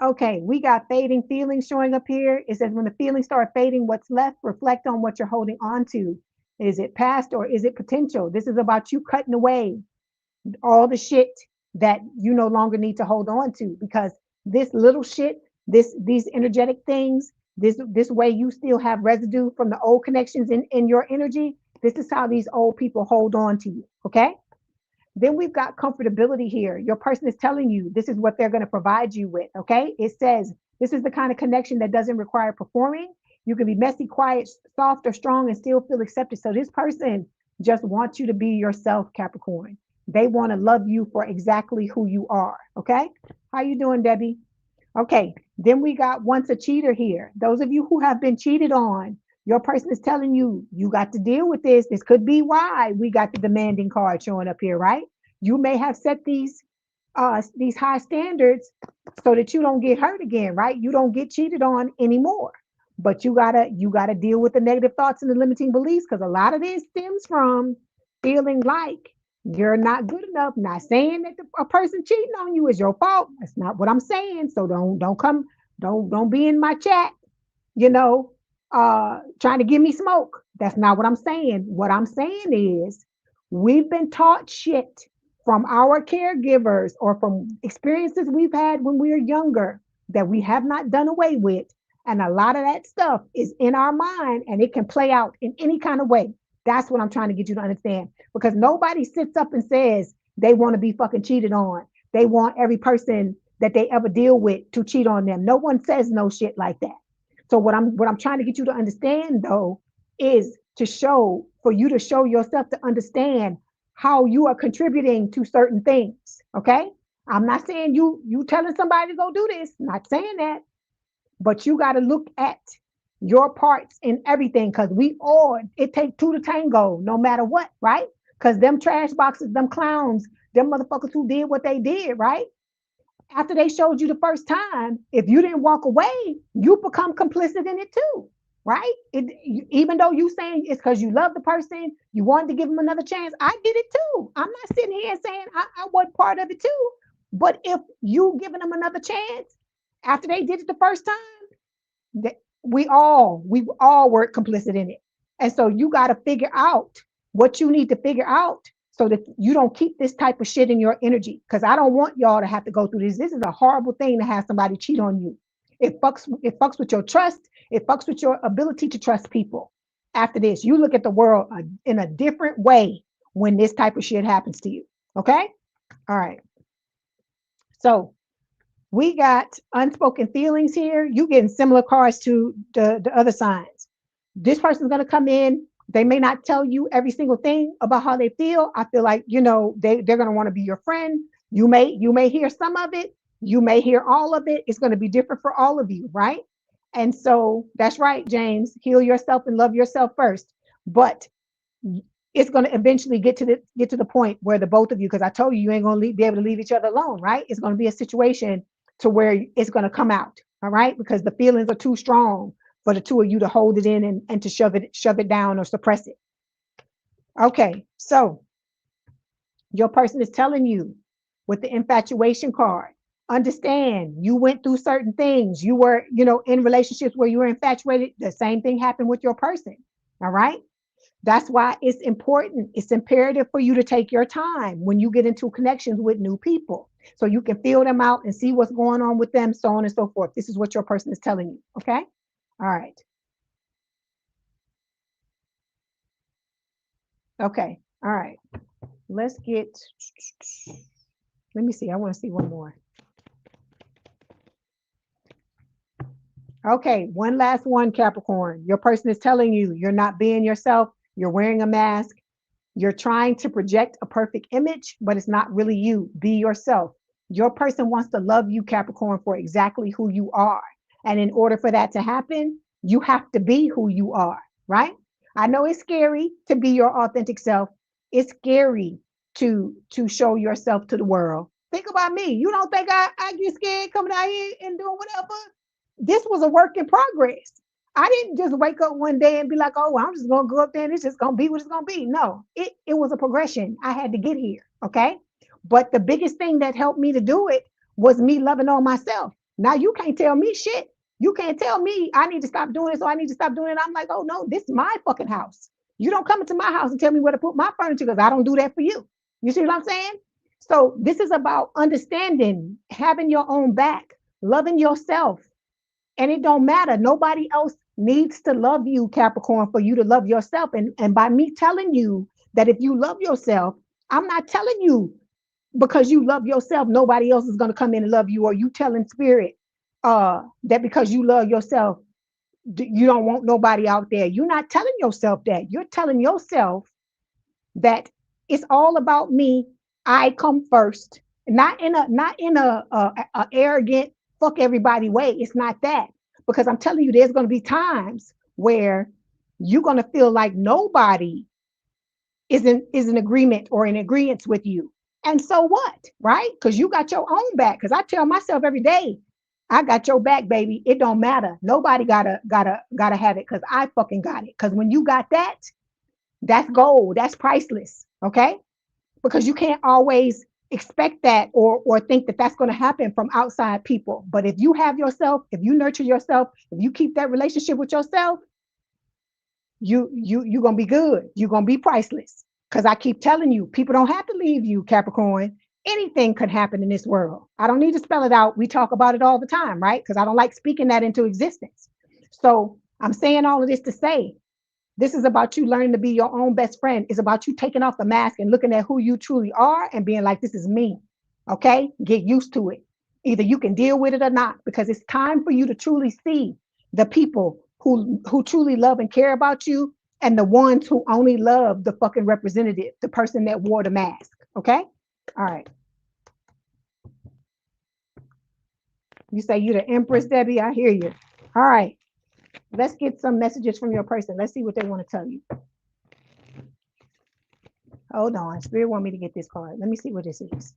Okay, we got fading feelings showing up here. It says when the feelings start fading, what's left? Reflect on what you're holding on to. Is it past or is it potential? This is about you cutting away all the shit that you no longer need to hold on to because this little shit, these energetic things, this way you still have residue from the old connections in your energy. This is how these old people hold on to you. Okay. Then we've got comfortability here. Your person is telling you this is what they're going to provide you with. Okay. It says this is the kind of connection that doesn't require performing. You can be messy, quiet, soft, or strong and still feel accepted. So this person just wants you to be yourself, Capricorn. They want to love you for exactly who you are. Okay. How you doing, Debbie? Okay. Then we got once a cheater here. Those of you who have been cheated on, your person is telling you, you got to deal with this. This could be why we got the demanding card showing up here, right? You may have set these high standards so that you don't get hurt again, right? You don't get cheated on anymore. But you gotta deal with the negative thoughts and the limiting beliefs because a lot of this stems from feeling like you're not good enough. Not saying that a person cheating on you is your fault. That's not what I'm saying. So don't be in my chat, you know, trying to give me smoke. That's not what I'm saying. What I'm saying is we've been taught shit from our caregivers or from experiences we've had when we were younger that we have not done away with. And a lot of that stuff is in our mind and it can play out in any kind of way. That's what I'm trying to get you to understand because nobody sits up and says they want to be fucking cheated on. They want every person that they ever deal with to cheat on them. No one says no shit like that. So what I'm trying to get you to understand though is to show for you to show yourself to understand how you are contributing to certain things. Okay. I'm not saying you telling somebody to go do this, not saying that, but you got to look at your parts in everything because we all it takes two to tango no matter what, right? Because them trash boxes, them clowns, them motherfuckers who did what they did, right? After they showed you the first time, if you didn't walk away, you become complicit in it too, right? Even though you saying it's because you love the person, you wanted to give them another chance. I did it too. I'm not sitting here saying I wasn't part of it too. But if you giving them another chance after they did it the first time, that we all were complicit in it. And so you got to figure out what you need to figure out so that you don't keep this type of shit in your energy. Because I don't want y'all to have to go through this. This is a horrible thing to have somebody cheat on you. It fucks with your trust. It fucks with your ability to trust people. After this, you look at the world in a different way when this type of shit happens to you. Okay? All right. So we got unspoken feelings here. You getting similar cards to the other signs. This person's going to come in. They may not tell you every single thing about how they feel. I feel like, they're going to want to be your friend. You may hear some of it. You may hear all of it. It's going to be different for all of you, right? And so that's right, James. Heal yourself and love yourself first. But it's going to eventually get to the point where the both of you, because I told you ain't going to be able to leave each other alone, right? It's going to be a situation to where it's going to come out, all right? Because the feelings are too strong for the two of you to hold it in and to shove it down or suppress it. Okay, so your person is telling you with the infatuation card, understand you went through certain things. You were, in relationships where you were infatuated. The same thing happened with your person, all right? That's why it's important. It's imperative for you to take your time when you get into connections with new people so you can feel them out and see what's going on with them, so on and so forth. This is what your person is telling you. Okay. All right. Okay. All right. Let's get, let me see. I want to see one more. Okay. One last one, Capricorn. Your person is telling you you're not being yourself. You're wearing a mask. You're trying to project a perfect image, but it's not really you. Be yourself. Your person wants to love you, Capricorn, for exactly who you are. And in order for that to happen, you have to be who you are, right? I know it's scary to be your authentic self. It's scary to show yourself to the world. Think about me. You don't think I get scared coming out here and doing whatever? This was a work in progress. I didn't just wake up one day and be like, oh, well, I'm just gonna go up there and it's just gonna be what it's gonna be. No, it was a progression. I had to get here. Okay. But the biggest thing that helped me to do it was me loving on myself. Now you can't tell me shit. You can't tell me I need to stop doing this or I need to stop doing it. I'm like, oh no, this is my fucking house. You don't come into my house and tell me where to put my furniture because I don't do that for you. You see what I'm saying? So this is about understanding, having your own back, loving yourself. And it don't matter. Nobody else needs to love you, Capricorn, for you to love yourself. And by me telling you that if you love yourself, I'm not telling you because you love yourself, nobody else is going to come in and love you, or you telling spirit that because you love yourself, you don't want nobody out there. You're not telling yourself that. You're telling yourself that it's all about me. I come first, not in a arrogant fuck everybody way. It's not that, because I'm telling you, there's going to be times where you're going to feel like nobody is in agreement or in agreement with you. And so what, right? Because you got your own back. Because I tell myself every day, I got your back, baby. It don't matter. Nobody gotta have it because I fucking got it. Because when you got that, that's gold. That's priceless. Okay. Because you can't always expect that or think that that's going to happen from outside people. But if you have yourself, if you nurture yourself, if you keep that relationship with yourself, you're gonna be good. You're gonna be priceless. Because I keep telling you, people don't have to leave you, Capricorn. Anything could happen in this world. I don't need to spell it out. We talk about it all the time, right? Because I don't like speaking that into existence. So I'm saying all of this to say, this is about you learning to be your own best friend. It's about you taking off the mask and looking at who you truly are and being like, this is me. Okay? Get used to it. Either you can deal with it or not, because it's time for you to truly see the people who truly love and care about you, and the ones who only love the fucking representative, the person that wore the mask. Okay? All right. You say you're the Empress, Debbie. I hear you. All right. Let's get some messages from your person. Let's see what they want to tell you. Hold on. Spirit want me to get this card. Let me see what this is.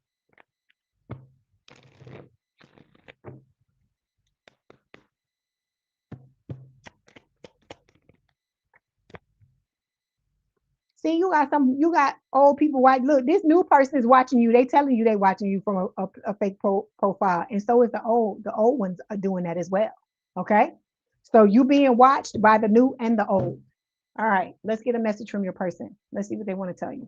See, you got old people. White. Look, this new person is watching you. They telling you they watching you from a fake profile, and so is the old. The old ones are doing that as well. Okay, so you being watched by the new and the old. All right, let's get a message from your person. Let's see what they want to tell you.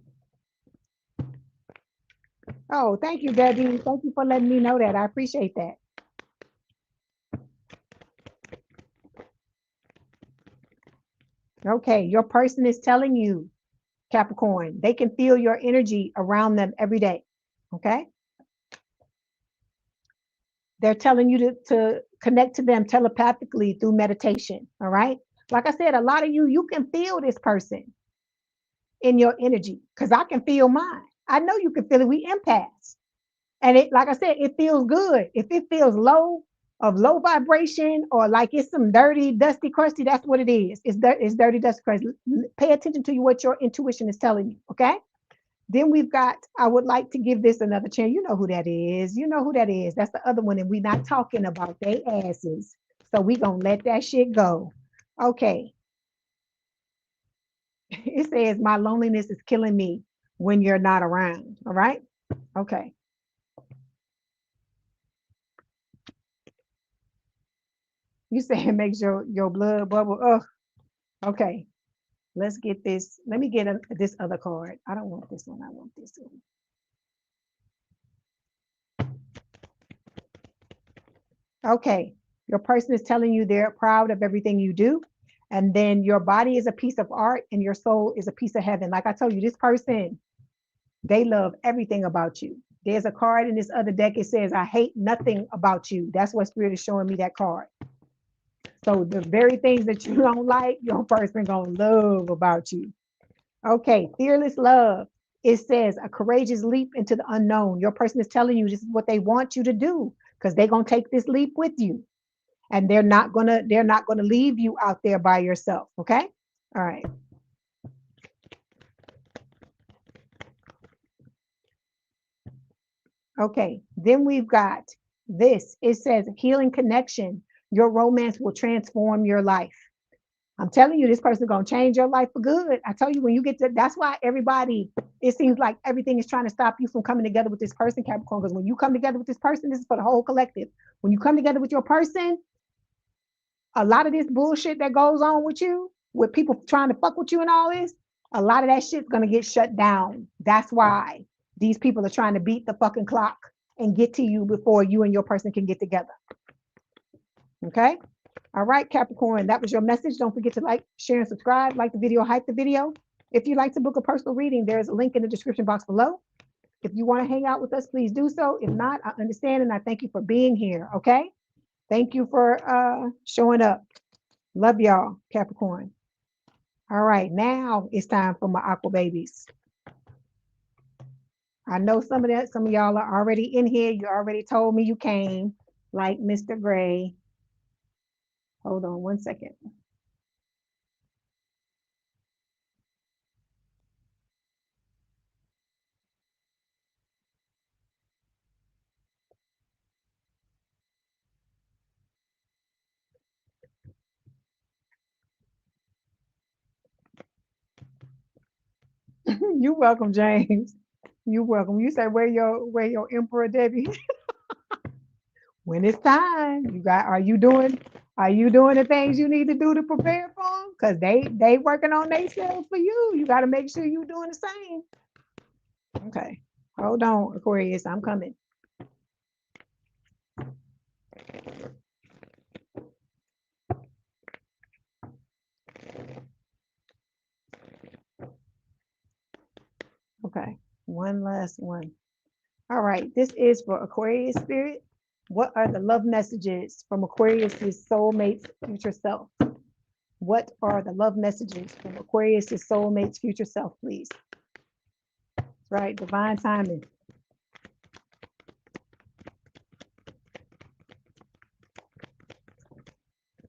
Oh, thank you, Debbie. Thank you for letting me know that. I appreciate that. Okay, your person is telling you, Capricorn, they can feel your energy around them every day. Okay. They're telling you to connect to them telepathically through meditation. All right. Like I said, a lot of you can feel this person in your energy because I can feel mine. I know you can feel it. We empaths. And it, like I said, it feels good. If it feels low, of low vibration, or like it's some dirty, dusty, crusty, that's what it is. It's dirty, dusty, crusty. Pay attention to what your intuition is telling you. Okay. Then we've got, I would like to give this another chance. You know who that is. You know who that is. That's the other one. And we're not talking about their asses. So we're going to let that shit go. Okay. It says, my loneliness is killing me when you're not around. All right. Okay. You say it makes your blood bubble. Oh, okay. Let's get this. Let me get this other card. I don't want this one. I want this one. Okay. Your person is telling you they're proud of everything you do. And then your body is a piece of art and your soul is a piece of heaven. Like I told you, this person, they love everything about you. There's a card in this other deck. It says, I hate nothing about you. That's what Spirit is showing me, that card. So the very things that you don't like, your person gonna love about you. Okay, fearless love. it says a courageous leap into the unknown. Your person is telling you this is what they want you to do because they're going to take this leap with you. And they're not gonna leave you out there by yourself. Okay. All right. Okay. Then we've got this. It says healing connection. Your romance will transform your life. I'm telling you, this person is going to change your life for good. I tell you, when you get to, that's why everybody, it seems like everything is trying to stop you from coming together with this person, Capricorn, because when you come together with this person, this is for the whole collective. When you come together with your person, a lot of this bullshit that goes on with you, with people trying to fuck with you and all this, a lot of that shit's going to get shut down. That's why these people are trying to beat the fucking clock and get to you before you and your person can get together. Okay? All right, Capricorn, that was your message. Don't forget to like, share, and subscribe. Like the video, hype the video. If you'd like to book a personal reading, there's a link in the description box below. If you want to hang out with us, please do so. If not, I understand, and I thank you for being here, okay? Thank you for showing up. Love y'all, Capricorn. All right, now it's time for my aqua babies. I know some of y'all are already in here. You already told me you came, like Mr. Gray. Hold on one second. You're welcome, James. You're welcome. You said where your Emperor Debbie? When it's time, are you doing the things you need to do to prepare for them? Because they working on themselves for you. You got to make sure you're doing the same. Okay. Hold on, Aquarius. I'm coming. Okay. One last one. All right. This is for Aquarius spirit. What are the love messages from Aquarius's soulmate's future self? What are the love messages from Aquarius's soulmate's future self, please? Right. Divine timing.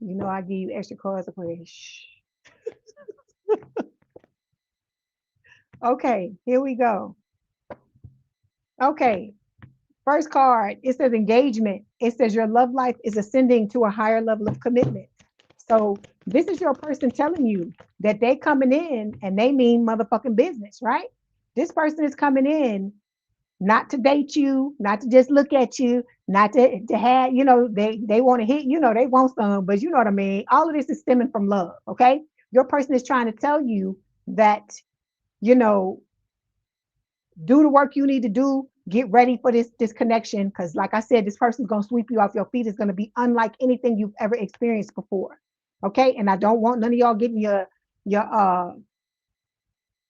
You know I give you extra cards, Aquarius. Okay, here we go. Okay, first card, it says engagement. It says your love life is ascending to a higher level of commitment. So this is your person telling you that they coming in and they mean motherfucking business, right? This person is coming in not to date you, not to just look at you, not to have, they want to hit, they want some, but you know what I mean? All of this is stemming from love, okay? Your person is trying to tell you that, do the work you need to do, get ready for this connection, because like I said, this person's going to sweep you off your feet. It's going to be unlike anything you've ever experienced before, okay? And I don't want none of y'all getting I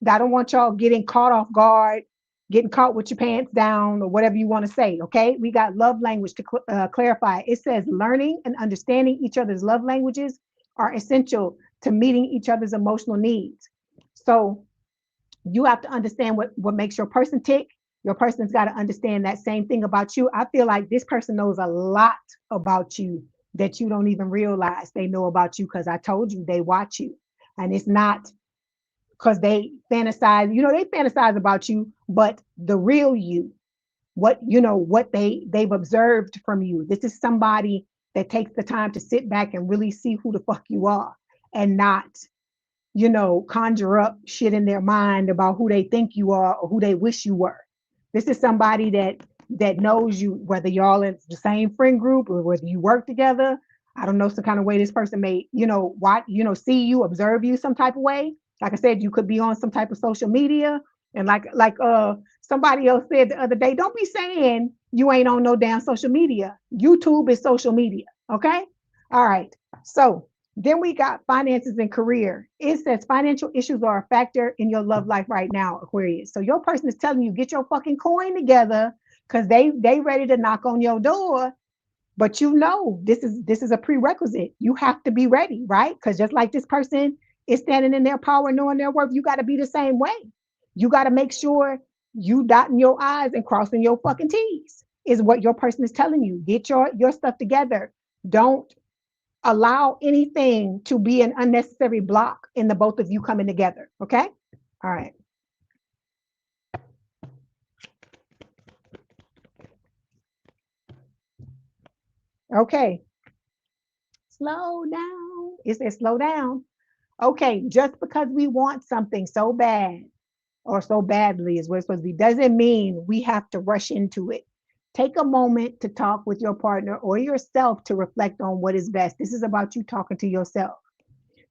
don't want y'all getting caught off guard, getting caught with your pants down, or whatever you want to say, okay? We got love language to clarify. It says learning and understanding each other's love languages are essential to meeting each other's emotional needs. So you have to understand what makes your person tick. Your person's got to understand that same thing about you. I feel like this person knows a lot about you that you don't even realize they know about you, because I told you they watch you. And it's not because they fantasize, they fantasize about you, but the real you, what they've observed from you. This is somebody that takes the time to sit back and really see who the fuck you are, and not conjure up shit in their mind about who they think you are or who they wish you were. This is somebody that knows you, whether y'all in the same friend group or whether you work together. I don't know, some kind of way this person may, see you, observe you some type of way. Like I said, you could be on some type of social media. And like somebody else said the other day, don't be saying you ain't on no damn social media. YouTube is social media. Okay. All right. So then we got finances and career. It says financial issues are a factor in your love life right now, Aquarius. So your person is telling you, get your fucking coin together, because they ready to knock on your door. But this is a prerequisite. You have to be ready, right? Because just like this person is standing in their power, knowing their worth, you got to be the same way. You got to make sure you dotting your I's and crossing your fucking T's is what your person is telling you. Get your stuff together. Don't allow anything to be an unnecessary block in the both of you coming together. Okay. All right. Okay. Slow down. It says slow down. Okay. Just because we want something so bad or so badly is what it's supposed to be, doesn't mean we have to rush into it. Take a moment to talk with your partner or yourself to reflect on what is best. This is about you talking to yourself.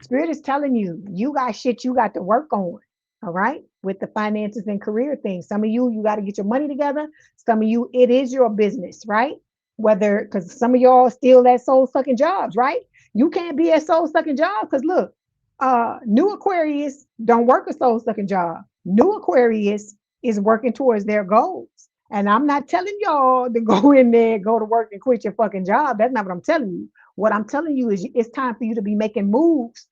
Spirit is telling you, you got shit you got to work on. All right. With the finances and career things. Some of you got to get your money together. Some of you, it is your business, right? Whether, because some of y'all still at soul sucking jobs, right? You can't be at soul sucking job because look, new Aquarius don't work a soul sucking job. New Aquarius is working towards their goals. And I'm not telling y'all to go in there, go to work and quit your fucking job. That's not what I'm telling you. What I'm telling you is it's time for you to be making moves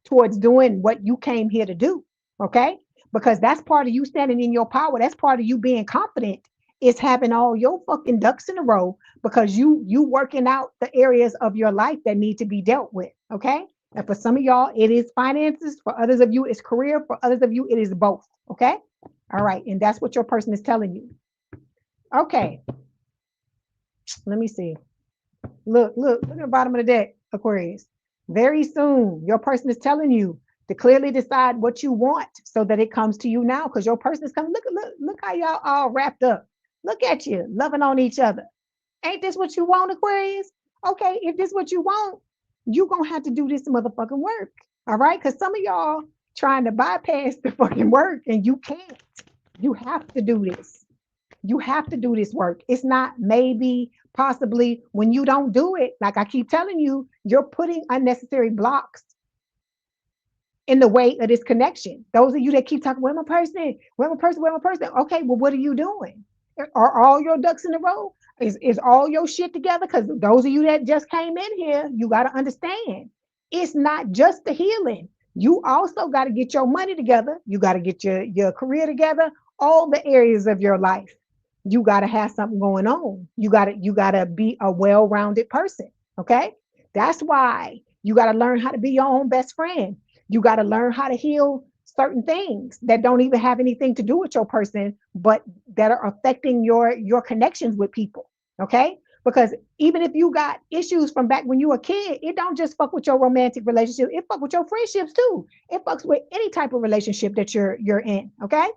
towards doing what you came here to do. Okay. Because that's part of you standing in your power. That's part of you being confident, is having all your fucking ducks in a row because you working out the areas of your life that need to be dealt with. Okay. And for some of y'all, it is finances. For others of you, it's career. For others of you, it is both. Okay. All right. And that's what your person is telling you. Okay. Let me see. Look at the bottom of the deck, Aquarius. Very soon, your person is telling you to clearly decide what you want so that it comes to you now, because your person is coming. Look how y'all all wrapped up. Look at you, loving on each other. Ain't this what you want, Aquarius? Okay, if this what you want, you gonna have to do this motherfucking work. All right, because some of y'all trying to bypass the fucking work and you can't. You have to do this. You have to do this work. It's not maybe, possibly. When you don't do it, like I keep telling you, you're putting unnecessary blocks in the way of this connection. Those of you that keep talking, where my person, where my person, where my person. Okay, well, what are you doing? Are all your ducks in a row? Is all your shit together? Because those of you that just came in here, you got to understand, it's not just the healing. You also got to get your money together. You got to get your career together, all the areas of your life. You got to have something going on. You got to be a well-rounded person. Okay. That's why you got to learn how to be your own best friend. You got to learn how to heal certain things that don't even have anything to do with your person, but that are affecting your connections with people. Okay. Because even if you got issues from back when you were a kid, it don't just fuck with your romantic relationship. It fuck with your friendships too. It fucks with any type of relationship that you're in. Okay.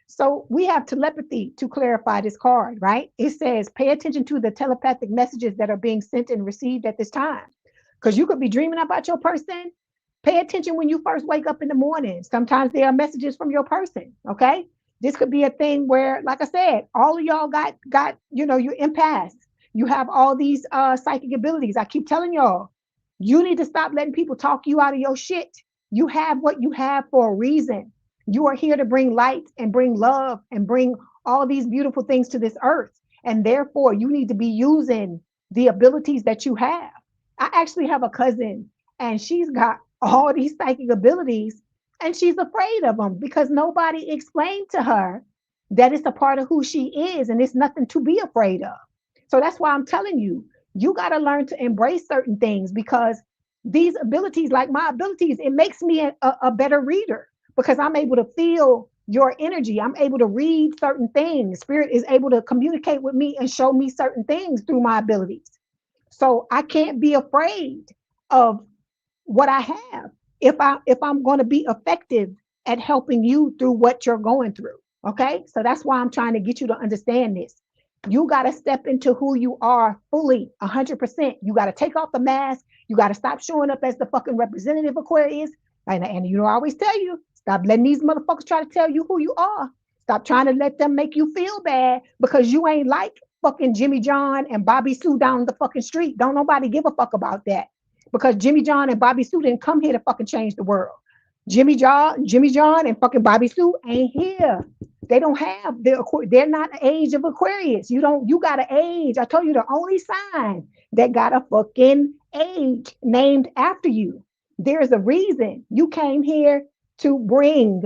So we have telepathy to clarify this card, right? It says, pay attention to the telepathic messages that are being sent and received at this time. Because you could be dreaming about your person. Pay attention when you first wake up in the morning. Sometimes there are messages from your person. Okay. This could be a thing where, like I said, all of y'all got, you're empaths. You have all these psychic abilities. I keep telling y'all, you need to stop letting people talk you out of your shit. You have what you have for a reason. You are here to bring light and bring love and bring all these beautiful things to this earth. And therefore, you need to be using the abilities that you have. I actually have a cousin, and she's got all these psychic abilities, and she's afraid of them because nobody explained to her that it's a part of who she is and it's nothing to be afraid of. So that's why I'm telling you, you got to learn to embrace certain things, because these abilities, like my abilities, it makes me a better reader because I'm able to feel your energy. I'm able to read certain things. Spirit is able to communicate with me and show me certain things through my abilities. So I can't be afraid of what I have if I'm going to be effective at helping you through what you're going through. Okay. So that's why I'm trying to get you to understand this. You got to step into who you are fully, 100%. You got to take off the mask. You got to stop showing up as the fucking representative Aquarius. And I always tell you, stop letting these motherfuckers try to tell you who you are. Stop trying to let them make you feel bad because you ain't like fucking Jimmy John and Bobby Sue down the fucking street. Don't nobody give a fuck about that, because Jimmy John and Bobby Sue didn't come here to fucking change the world. Jimmy John and fucking Bobby Sue ain't here. They don't have they're not the age of Aquarius. You got an age. I told you the only sign that got a fucking age named after you. There's a reason you came here to bring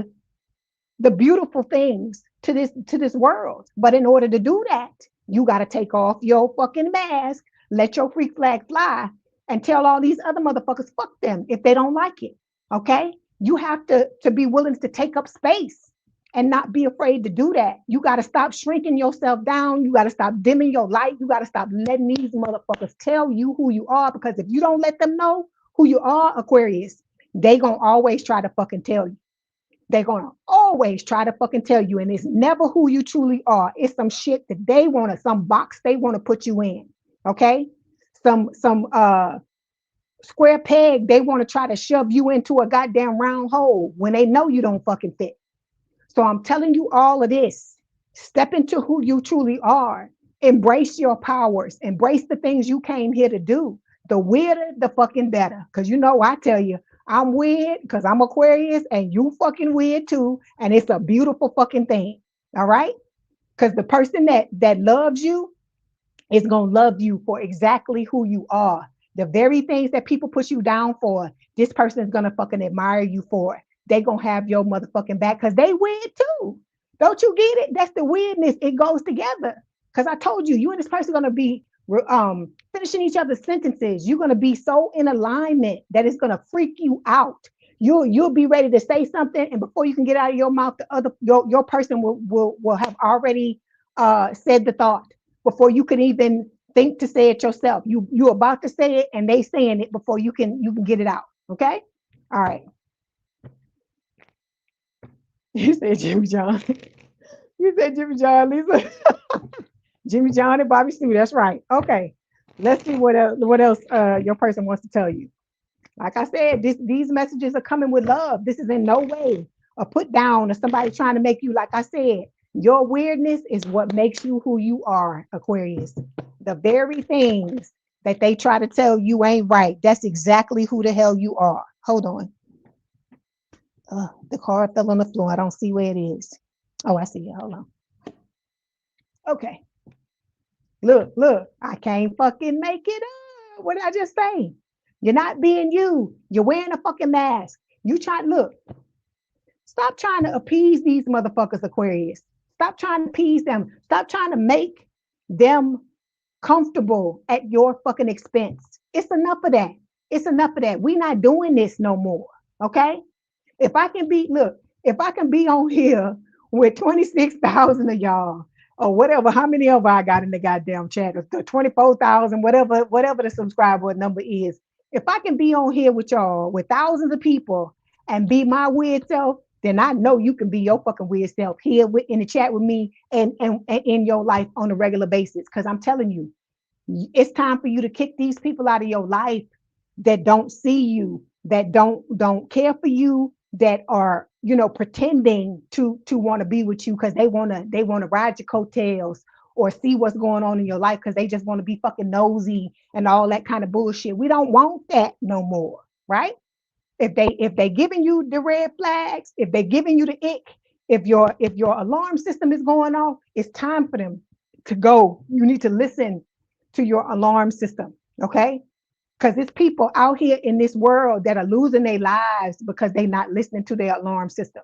the beautiful things to this world. But in order to do that, you got to take off your fucking mask, let your freak flag fly, and tell all these other motherfuckers fuck them if they don't like it. Okay? You have to be willing to take up space and not be afraid to do that. You got to stop shrinking yourself down. You got to stop dimming your light. You got to stop letting these motherfuckers tell you who you are, because if you don't let them know who you are, Aquarius, they gonna always try to fucking tell you. They're gonna always try to fucking tell you, and it's never who you truly are. It's some shit that they want to, some box they want to put you in. Okay, some square peg they want to try to shove you into a goddamn round hole when they know you don't fucking fit. So I'm telling you all of this. Step into who you truly are. Embrace your powers. Embrace the things you came here to do. The weirder, the fucking better. Because you know, I tell you, I'm weird because I'm Aquarius and you fucking weird too. And it's a beautiful fucking thing. All right? Because the person that loves you is going to love you for exactly who you are. The very things that people put you down for, this person is going to fucking admire you for. They going to have your motherfucking back because they weird too. Don't you get it? That's the weirdness. It goes together. Because I told you, you and this person are going to be finishing each other's sentences. You're going to be so in alignment that it's going to freak you out. You'll be ready to say something, and before you can get out of your mouth, the other your person will have already said the thought before you can even think to say it yourself. You're about to say it, and they saying it before you can get it out. Okay, all right. You said Jimmy John. You said Jimmy John, Lisa. Jimmy John and Bobby Sue. That's right. Okay, let's see what else your person wants to tell you. Like I said, these messages are coming with love. This is in no way a put down or somebody trying to make you, like I said, your weirdness is what makes you who you are, Aquarius. The very things that they try to tell you ain't right, that's exactly who the hell you are. Hold on. The card fell on the floor. I don't see where it is. Oh, I see it. Hold on. Okay. Look, I can't fucking make it up. What did I just say? You're not being you. You're wearing a fucking mask. You try, look, stop trying to appease these motherfuckers, Aquarius. Stop trying to appease them. Stop trying to make them comfortable at your fucking expense. It's enough of that. It's enough of that. We're not doing this no more. Okay? If I can be on here with 26,000 of y'all, or whatever, how many of I got in the goddamn chat, 24,000, whatever the subscriber number is. If I can be on here with y'all, with thousands of people, and be my weird self, then I know you can be your fucking weird self here in the chat with me and in your life on a regular basis. Because I'm telling you, it's time for you to kick these people out of your life that don't see you, that don't care for you, that are pretending to want to be with you because they want to ride your coattails or see what's going on in your life because they just want to be fucking nosy and all that kind of bullshit. We don't want that no more, right? If they giving you the red flags, if they giving you the ick, if your alarm system is going off, it's time for them to go. You need to listen to your alarm system, okay? Because there's people out here in this world that are losing their lives because they're not listening to their alarm system.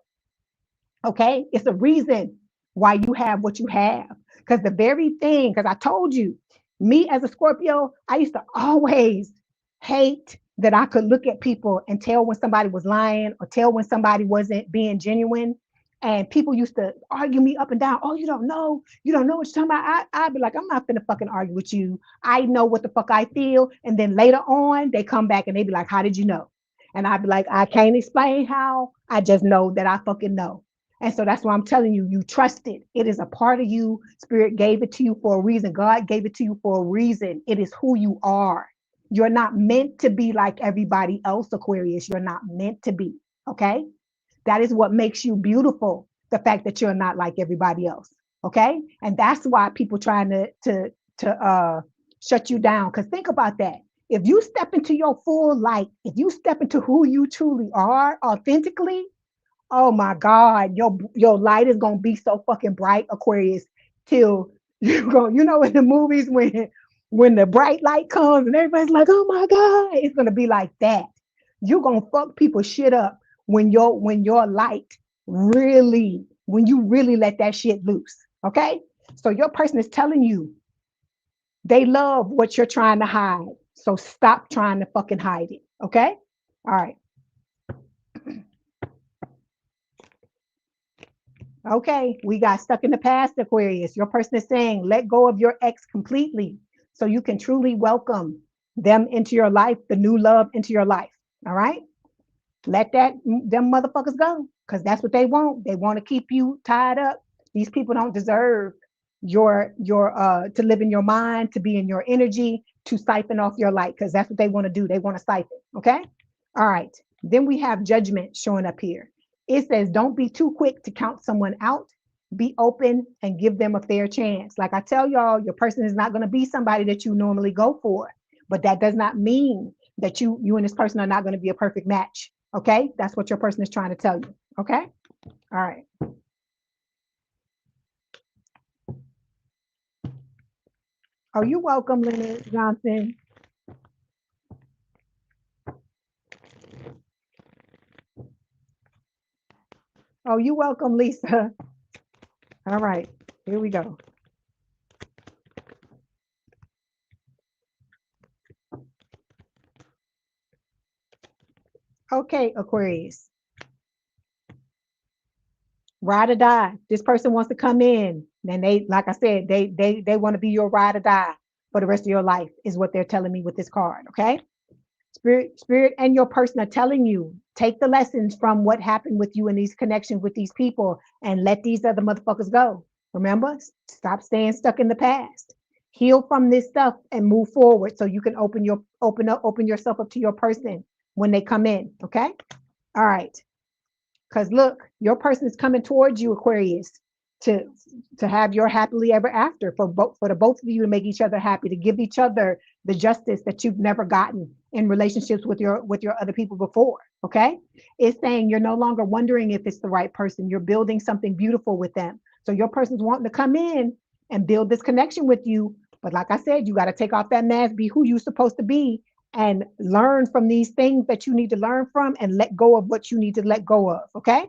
Okay? It's a reason why you have what you have. Because the very thing, because I told you, me as a Scorpio, I used to always hate that I could look at people and tell when somebody was lying or tell when somebody wasn't being genuine. And people used to argue me up and down. Oh, you don't know what you're talking about. I'd be like, I'm not finna fucking argue with you. I know what the fuck I feel. And then later on, they come back and they be like, how did you know? And I'd be like, I can't explain how. I just know that I fucking know. And so that's why I'm telling you, you trust it. It is a part of you. Spirit gave it to you for a reason. God gave it to you for a reason. It is who you are. You're not meant to be like everybody else, Aquarius. You're not meant to be. Okay? That is what makes you beautiful, the fact that you're not like everybody else, okay? And that's why people trying to shut you down. Because think about that. If you step into your full light, if you step into who you truly are authentically, oh my God, your light is gonna be so fucking bright, Aquarius, till you go. In the movies when the bright light comes and everybody's like, oh my God, it's gonna be like that. You're gonna fuck people shit up when your light really, when you really let that shit loose. Okay. So your person is telling you they love what you're trying to hide. So stop trying to fucking hide it. Okay. All right. Okay. We got stuck in the past, Aquarius. Your person is saying, let go of your ex completely so you can truly welcome them into your life, the new love into your life. All right. Let them motherfuckers go, because that's what they want. They want to keep you tied up. These people don't deserve your to live in your mind, to be in your energy, to siphon off your light, because that's what they want to do. They want to siphon. Okay. All right. Then we have judgment showing up here. It says, don't be too quick to count someone out. Be open and give them a fair chance. Like I tell y'all, your person is not going to be somebody that you normally go for, but that does not mean that you and this person are not going to be a perfect match. Okay, that's what your person is trying to tell you. Okay, all right. Oh, you're welcome, Leonard Johnson. Oh, you're welcome, Lisa. All right, here we go. Okay, Aquarius. Ride or die. This person wants to come in, and they, like I said, they want to be your ride or die for the rest of your life, is what they're telling me with this card. Okay. Spirit and your person are telling you, take the lessons from what happened with you and these connections with these people and let these other motherfuckers go. Remember, stop staying stuck in the past. Heal from this stuff and move forward so you can open yourself up to your person when they come in. Okay. All right. Because look, your person is coming towards you, Aquarius, to to have your happily ever after, for the both of you to make each other happy, to give each other the justice that you've never gotten in relationships with your other people before. Okay, it's saying you're no longer wondering if it's the right person. You're building something beautiful with them. So your person's wanting to come in and build this connection with you. But like I said, you got to take off that mask, be who you're supposed to be, and learn from these things that you need to learn from and let go of what you need to let go of. Okay.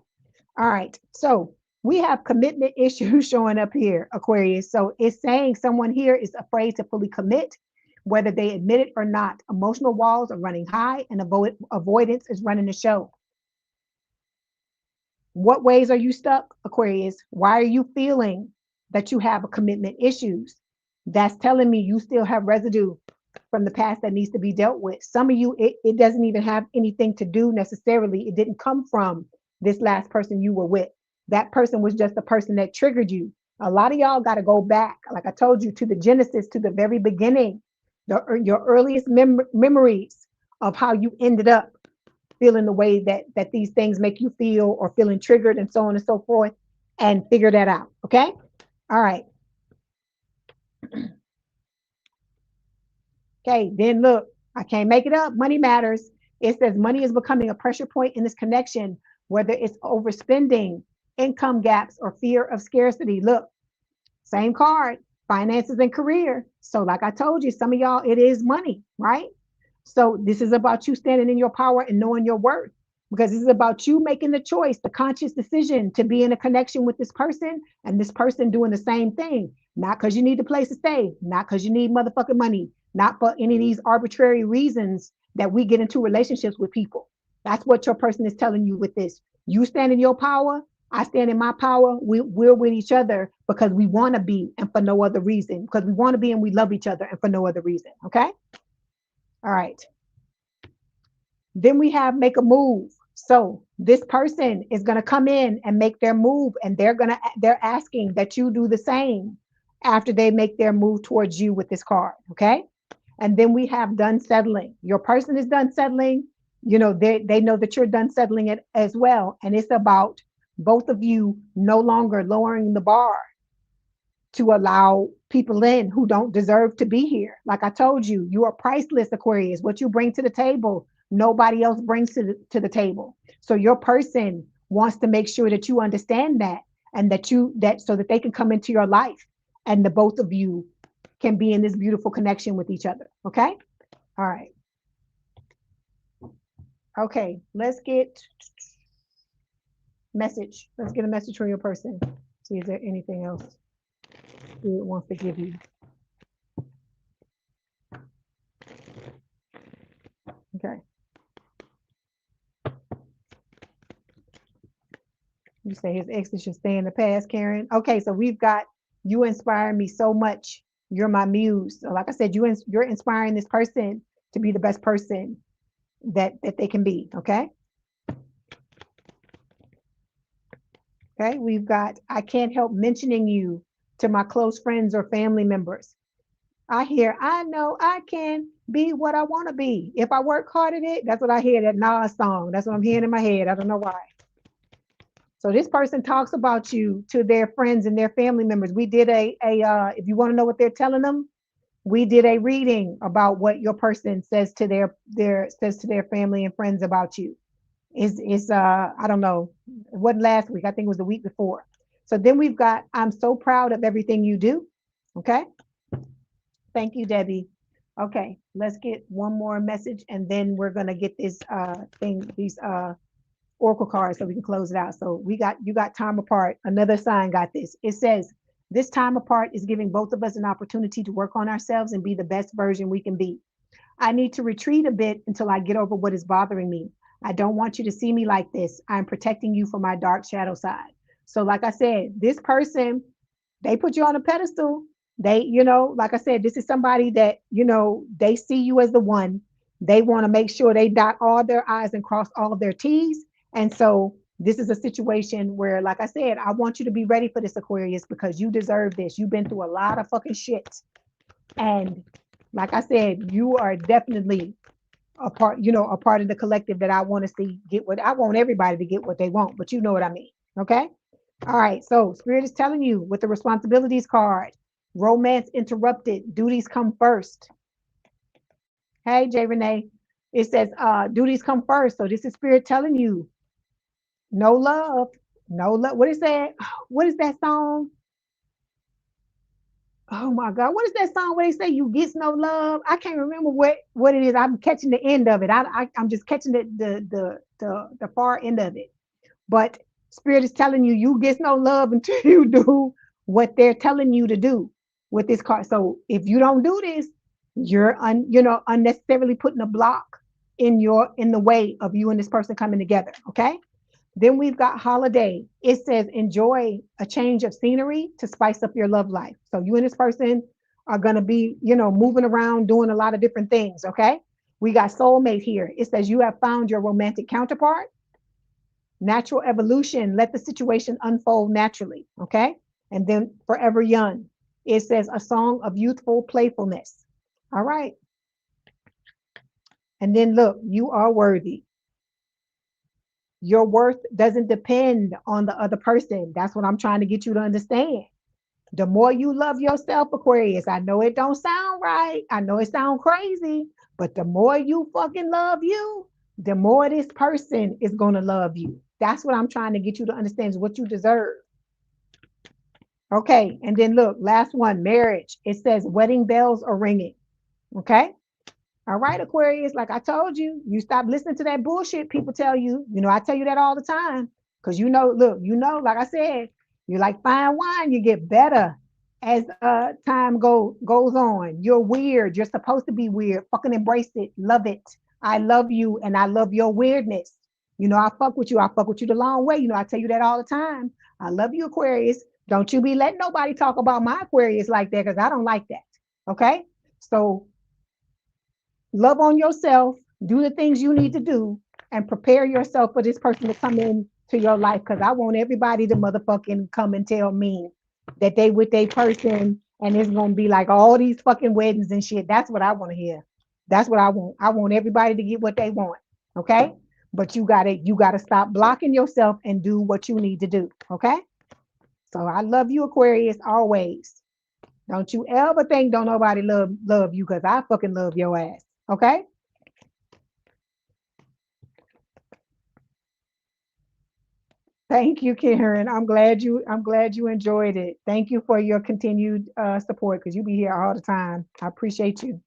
All right. So we have commitment issues showing up here, Aquarius. So it's saying someone here is afraid to fully commit, whether they admit it or not. Emotional walls are running high and avoidance is running the show. What ways are you stuck, Aquarius? Why are you feeling that you have a commitment issues? That's telling me you still have residue from the past that needs to be dealt with. Some of you, it doesn't even have anything to do necessarily. It didn't come from this last person you were with. That person was just the person that triggered you. A lot of y'all got to go back, like I told you, to the genesis, to the very beginning, your earliest memories of how you ended up feeling the way that these things make you feel, or feeling triggered and so on and so forth, and figure that out. Okay. All right. Okay, then look, I can't make it up. Money matters. It says money is becoming a pressure point in this connection, whether it's overspending, income gaps, or fear of scarcity. Look, same card, finances and career. So, like I told you, some of y'all, it is money, right? So, this is about you standing in your power and knowing your worth, because this is about you making the choice, the conscious decision to be in a connection with this person, and this person doing the same thing. Not because you need a place to stay, not because you need motherfucking money, not for any of these arbitrary reasons that we get into relationships with people. That's what your person is telling you with this. You stand in your power, I stand in my power. We're with each other because we want to be, and for no other reason. Because we want to be and we love each other, and for no other reason. Okay. All right. Then we have make a move. So this person is going to come in and make their move, and they're asking that you do the same after they make their move towards you with this card. Okay. And then we have done settling. Your person is done settling. You know, they know that you're done settling it as well. And it's about both of you no longer lowering the bar to allow people in who don't deserve to be here. Like I told you, you are priceless, Aquarius. What you bring to the table, nobody else brings to the table. So your person wants to make sure that you understand that, and that so that they can come into your life, and the both of you can be in this beautiful connection with each other. Okay. All right. Okay. Let's get message. Let's get a message from your person. See, is there anything else Spirit wants to give you? Okay. You say his exes should stay in the past, Karen. Okay, so we've got you inspire me so much. You're my muse. So like I said, you're inspiring this person to be the best person that they can be. Okay. Okay. We've got I can't help mentioning you to my close friends or family members. I know I can be what I want to be. If I work hard at it, that's what I hear, that Nas song. That's what I'm hearing in my head. I don't know why. So this person talks about you to their friends and their family members. We did if you want to know what they're telling them, we did a reading about what your person says to their family and friends about you. It's I don't know, it wasn't last week. I think it was the week before. So then we've got I'm so proud of everything you do. Okay. Thank you, Debbie. Okay, let's get one more message and then we're gonna get this these oracle cards so we can close it out. So you got time apart. Another sign got this. It says this time apart is giving both of us an opportunity to work on ourselves and be the best version we can be. I need to retreat a bit until I get over what is bothering me. I don't want you to see me like this. I'm protecting you from my dark shadow side. So like I said, this person, they put you on a pedestal. They, like I said, this is somebody that, they see you as the one. They want to make sure they dot all their I's and cross all of their T's. And so this is a situation where, like I said, I want you to be ready for this, Aquarius, because you deserve this. You've been through a lot of fucking shit. And like I said, you are definitely a part of the collective that I want to see get what I want everybody to get what they want, but you know what I mean. Okay. All right. So Spirit is telling you with the responsibilities card, romance interrupted, duties come first. Hey, Jay Renee. It says duties come first. So this is Spirit telling you no love, no love. What is that? What is that song? Oh my God, what is that song where they say you get no love? I can't remember what it is. I'm catching the end of it. I'm just catching the far end of it. But Spirit is telling you you get no love until you do what they're telling you to do with this card. So if you don't do this, you're unnecessarily putting a block in the way of you and this person coming together. Okay. Then we've got holiday. It says enjoy a change of scenery to spice up your love life. So you and this person are going to be, moving around doing a lot of different things. Okay. We got soulmate here. It says you have found your romantic counterpart. Natural evolution. Let the situation unfold naturally. Okay. And then forever young. It says a song of youthful playfulness. All right. And then look, you are worthy. Your worth doesn't depend on the other person. That's what I'm trying to get you to understand. The more you love yourself, Aquarius, I know it don't sound right. I know it sounds crazy, but the more you fucking love you, the more this person is going to love you. That's what I'm trying to get you to understand is what you deserve. Okay. And then look, last one, marriage. It says wedding bells are ringing. Okay. All right, Aquarius, like I told you, you stop listening to that bullshit people tell you. I tell you that all the time. Because look, like I said, you're like fine wine, you get better as time goes on. You're weird. You're supposed to be weird. Fucking embrace it. Love it. I love you and I love your weirdness. I fuck with you. I fuck with you the long way. I tell you that all the time. I love you, Aquarius. Don't you be letting nobody talk about my Aquarius like that because I don't like that. Okay? So love on yourself, do the things you need to do, and prepare yourself for this person to come into your life. Because I want everybody to motherfucking come and tell me that they with a person and it's gonna be like all these fucking weddings and shit. That's what I want to hear. That's what I want. I want everybody to get what they want. Okay. But you gotta stop blocking yourself and do what you need to do. Okay. So I love you, Aquarius, always. Don't you ever think don't nobody love you because I fucking love your ass. Okay. Thank you, Karen. I'm glad you enjoyed it. Thank you for your continued support because you be here all the time. I appreciate you.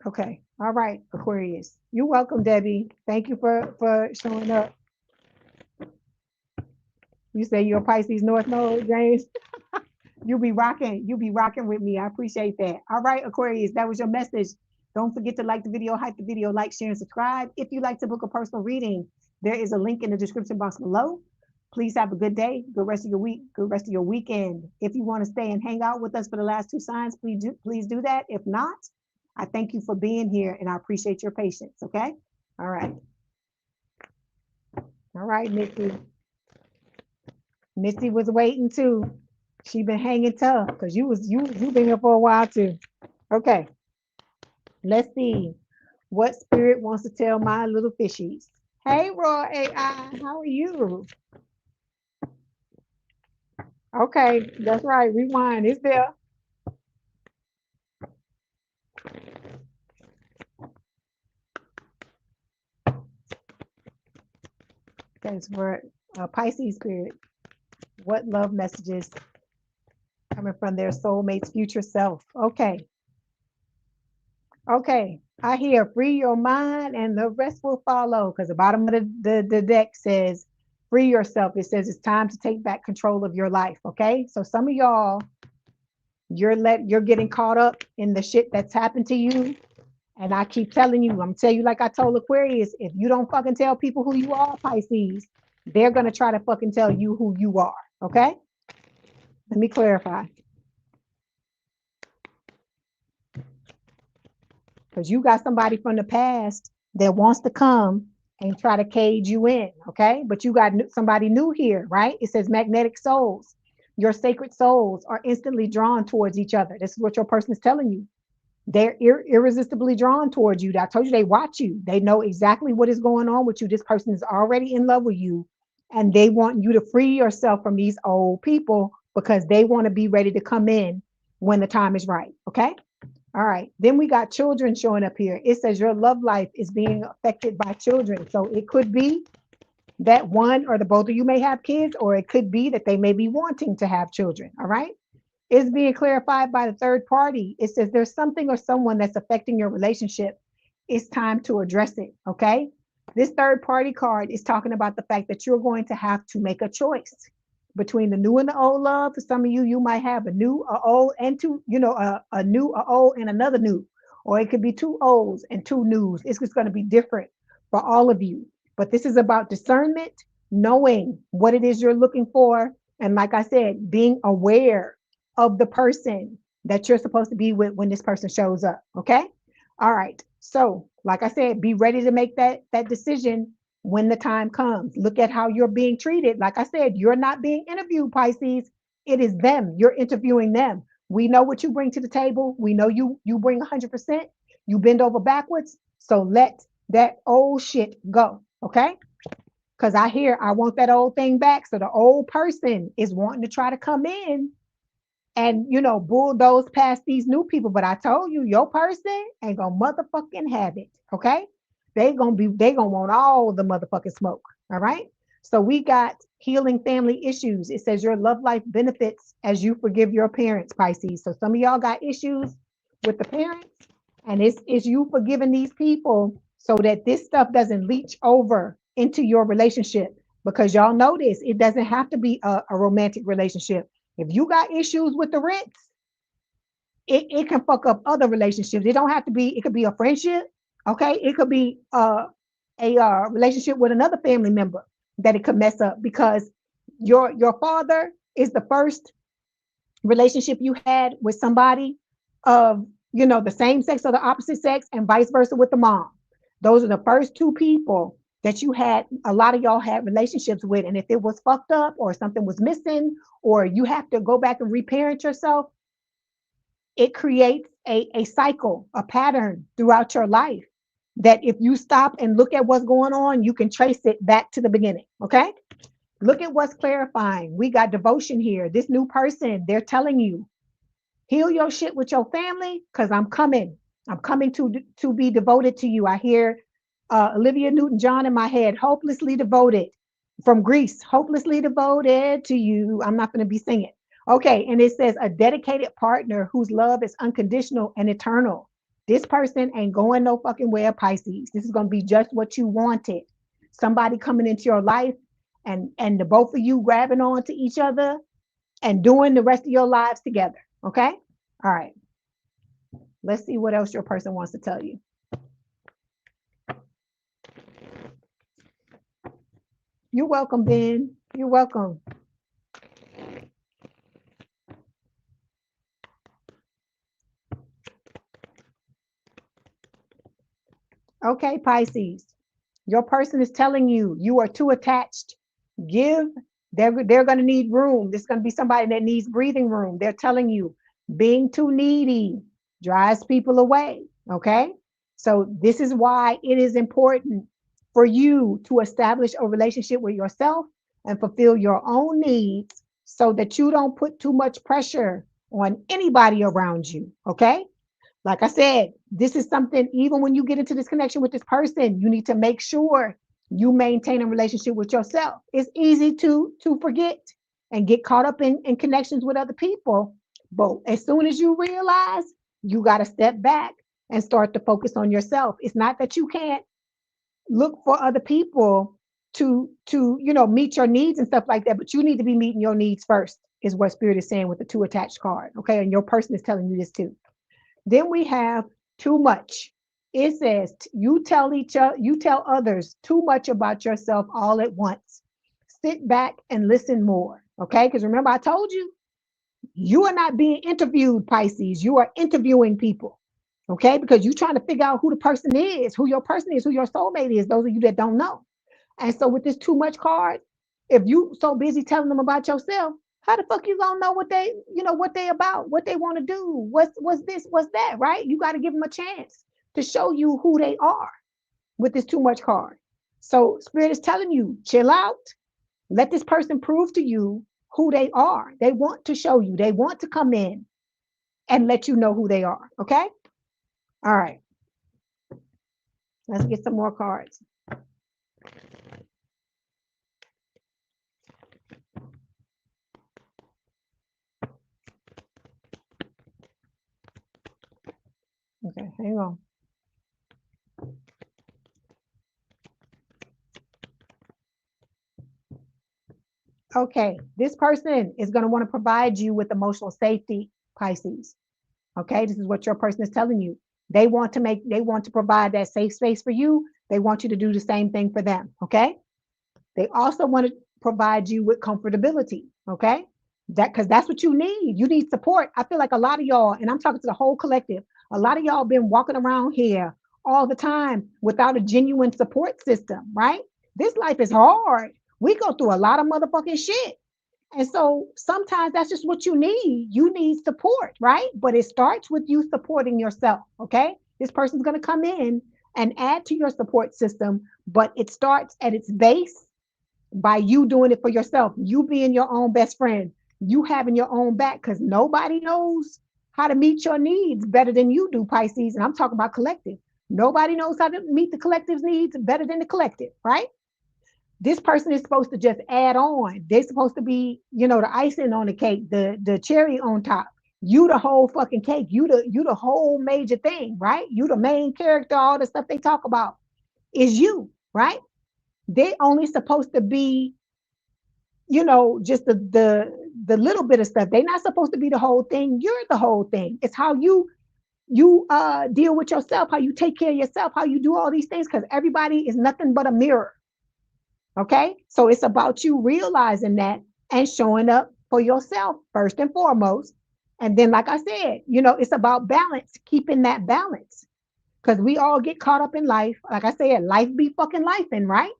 Okay. All right, Aquarius. You're welcome, Debbie. Thank you for showing up. You say you're a Pisces North Node, James. You'll be rocking. You'll be rocking with me. I appreciate that. All right, Aquarius, that was your message. Don't forget to like the video, hype the video, like, share, and subscribe. If you'd like to book a personal reading, there is a link in the description box below. Please have a good day, good rest of your week, good rest of your weekend. If you want to stay and hang out with us for the last two signs, please do that. If not, I thank you for being here and I appreciate your patience. Okay. All right. All right, Missy. Missy was waiting too. She been hanging tough because you been here for a while too. Okay. Let's see what spirit wants to tell my little fishies. Hey, Raw AI, how are you? Okay, that's right. Rewind. It's there. Thanks for Pisces spirit. What love messages coming from their soulmate's future self? Okay. Okay. I hear free your mind and the rest will follow because the bottom of the deck says free yourself. It says it's time to take back control of your life. Okay. So some of y'all, you're getting caught up in the shit that's happened to you. And I keep telling you, I'm gonna tell you like I told Aquarius, if you don't fucking tell people who you are, Pisces, they're gonna try to fucking tell you who you are. Okay? Let me clarify. Because you got somebody from the past that wants to come and try to cage you in, okay? But you got somebody new here, right? It says magnetic souls. Your sacred souls are instantly drawn towards each other. This is what your person is telling you. They're irresistibly drawn towards you. I told you they watch you. They know exactly what is going on with you. This person is already in love with you, and they want you to free yourself from these old people because they want to be ready to come in when the time is right. Okay. All right. Then we got children showing up here. It says your love life is being affected by children. So it could be that one or the both of you may have kids, or it could be that they may be wanting to have children. All right. It's being clarified by the third party. It says there's something or someone that's affecting your relationship. It's time to address it. Okay. This third party card is talking about the fact that you're going to have to make a choice between the new and the old love. For some of you, you might have a new, a old, and two, a new, a old, and another new, or it could be two olds and two news. It's just going to be different for all of you. But this is about discernment, knowing what it is you're looking for, and like I said, being aware of the person that you're supposed to be with when this person shows up. Okay. All right. So, like I said, be ready to make that decision when the time comes. Look at how you're being treated. Like I said, you're not being interviewed, Pisces. It is them. You're interviewing them. We know what you bring to the table. We know you bring 100%. You bend over backwards. So let that old shit go. Okay. Because I want that old thing back. So the old person is wanting to try to come in and bulldoze past these new people. But I told you, your person ain't gonna motherfucking have it. Okay. They gonna want all the motherfucking smoke. All right. So we got healing family issues. It says your love life benefits as you forgive your parents, Pisces. So some of y'all got issues with the parents, and it's you forgiving these people so that this stuff doesn't leach over into your relationship. Because y'all know this, it doesn't have to be a romantic relationship. If you got issues with the rents, it can fuck up other relationships. It don't have to be, it could be a friendship. Okay. It could be a relationship with another family member that it could mess up because your father is the first relationship you had with somebody of the same sex or the opposite sex, and vice versa with the mom. Those are the first two people that you had, a lot of y'all had relationships with. And if it was fucked up or something was missing, or you have to go back and reparent yourself, it creates a cycle, a pattern throughout your life that if you stop and look at what's going on, you can trace it back to the beginning. Okay. Look at what's clarifying. We got devotion here. This new person, they're telling you, heal your shit with your family because I'm coming. I'm coming to be devoted to you. I hear Olivia Newton-John in my head, hopelessly devoted from Greece, hopelessly devoted to you. I'm not going to be singing. Okay. And it says a dedicated partner whose love is unconditional and eternal. This person ain't going no fucking where, Pisces. This is going to be just what you wanted. Somebody coming into your life and the both of you grabbing on to each other and doing the rest of your lives together. Okay? All right. Let's see what else your person wants to tell you. You're welcome, Ben. You're welcome. Okay, Pisces. Your person is telling you you are too attached. They're going to need room. This is going to be somebody that needs breathing room. They're telling you being too needy drives people away. Okay. So this is why it is important for you to establish a relationship with yourself and fulfill your own needs so that you don't put too much pressure on anybody around you. Okay. Like I said, this is something, even when you get into this connection with this person, you need to make sure you maintain a relationship with yourself. It's easy to forget and get caught up in connections with other people. But as soon as you realize, you got to step back and start to focus on yourself. It's not that you can't look for other people to meet your needs and stuff like that, but you need to be meeting your needs first, is what Spirit is saying with the 2 attached card. Okay. And your person is telling you this too. Then we have too much. It says you tell others too much about yourself all at once. Sit back and listen more. Okay? Because remember, I told you, you are not being interviewed, Pisces. You are interviewing people. Okay? Because you're trying to figure out who the person is, who your person is, who your soulmate is, those of you that don't know. And so with this too much card, if you so busy telling them about yourself, how the fuck you gonna know what they about, what they want to do, what's this, what's that, right? You got to give them a chance to show you who they are with this too much card. So Spirit is telling you, chill out, let this person prove to you who they are. They want to show you, they want to come in and let you know who they are. Okay. All right. Let's get some more cards. Okay, hang on. Okay, this person is going to want to provide you with emotional safety, Pisces. Okay, this is what your person is telling you. They want to provide that safe space for you. They want you to do the same thing for them. Okay, they also want to provide you with comfortability. Okay, because that's what you need. You need support. I feel like a lot of y'all, and I'm talking to the whole collective, a lot of y'all been walking around here all the time without a genuine support system, right? This life is hard. We go through a lot of motherfucking shit. And so sometimes that's just what you need. You need support, right? But it starts with you supporting yourself, okay? This person's going to come in and add to your support system, but it starts at its base by you doing it for yourself, you being your own best friend, you having your own back, because nobody knows how to meet your needs better than you do, Pisces. And I'm talking about collective. Nobody knows how to meet the collective's needs better than the collective, right? This person is supposed to just add on. They're supposed to be, the icing on the cake, the cherry on top. You the whole fucking cake. You the whole major thing, right? You the main character. All the stuff they talk about is you, right? They only supposed to be, just the little bit of stuff. They're not supposed to be the whole thing. You're the whole thing. It's how you deal with yourself, how you take care of yourself, how you do all these things, because everybody is nothing but a mirror. Okay, so it's about you realizing that and showing up for yourself first and foremost. And then, like I said, it's about balance, keeping that balance, because we all get caught up in life. Like I said, life be fucking lifing, right?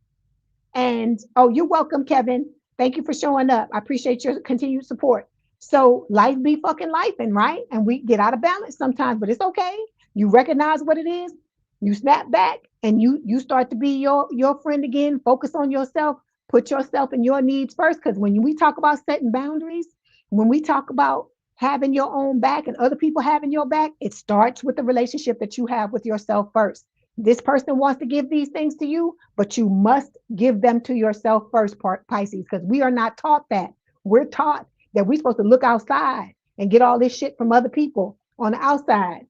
And oh, you're welcome, Kevin. Thank you for showing up. I appreciate your continued support. So life be fucking lifing, right? And we get out of balance sometimes, but it's okay. You recognize what it is, you snap back, and you start to be your friend again. Focus on yourself, put yourself and your needs first. Because when we talk about setting boundaries, when we talk about having your own back and other people having your back, it starts with the relationship that you have with yourself first. This person wants to give these things to you, but you must give them to yourself first, Pisces, because we are not taught that. We're taught that we're supposed to look outside and get all this shit from other people on the outside.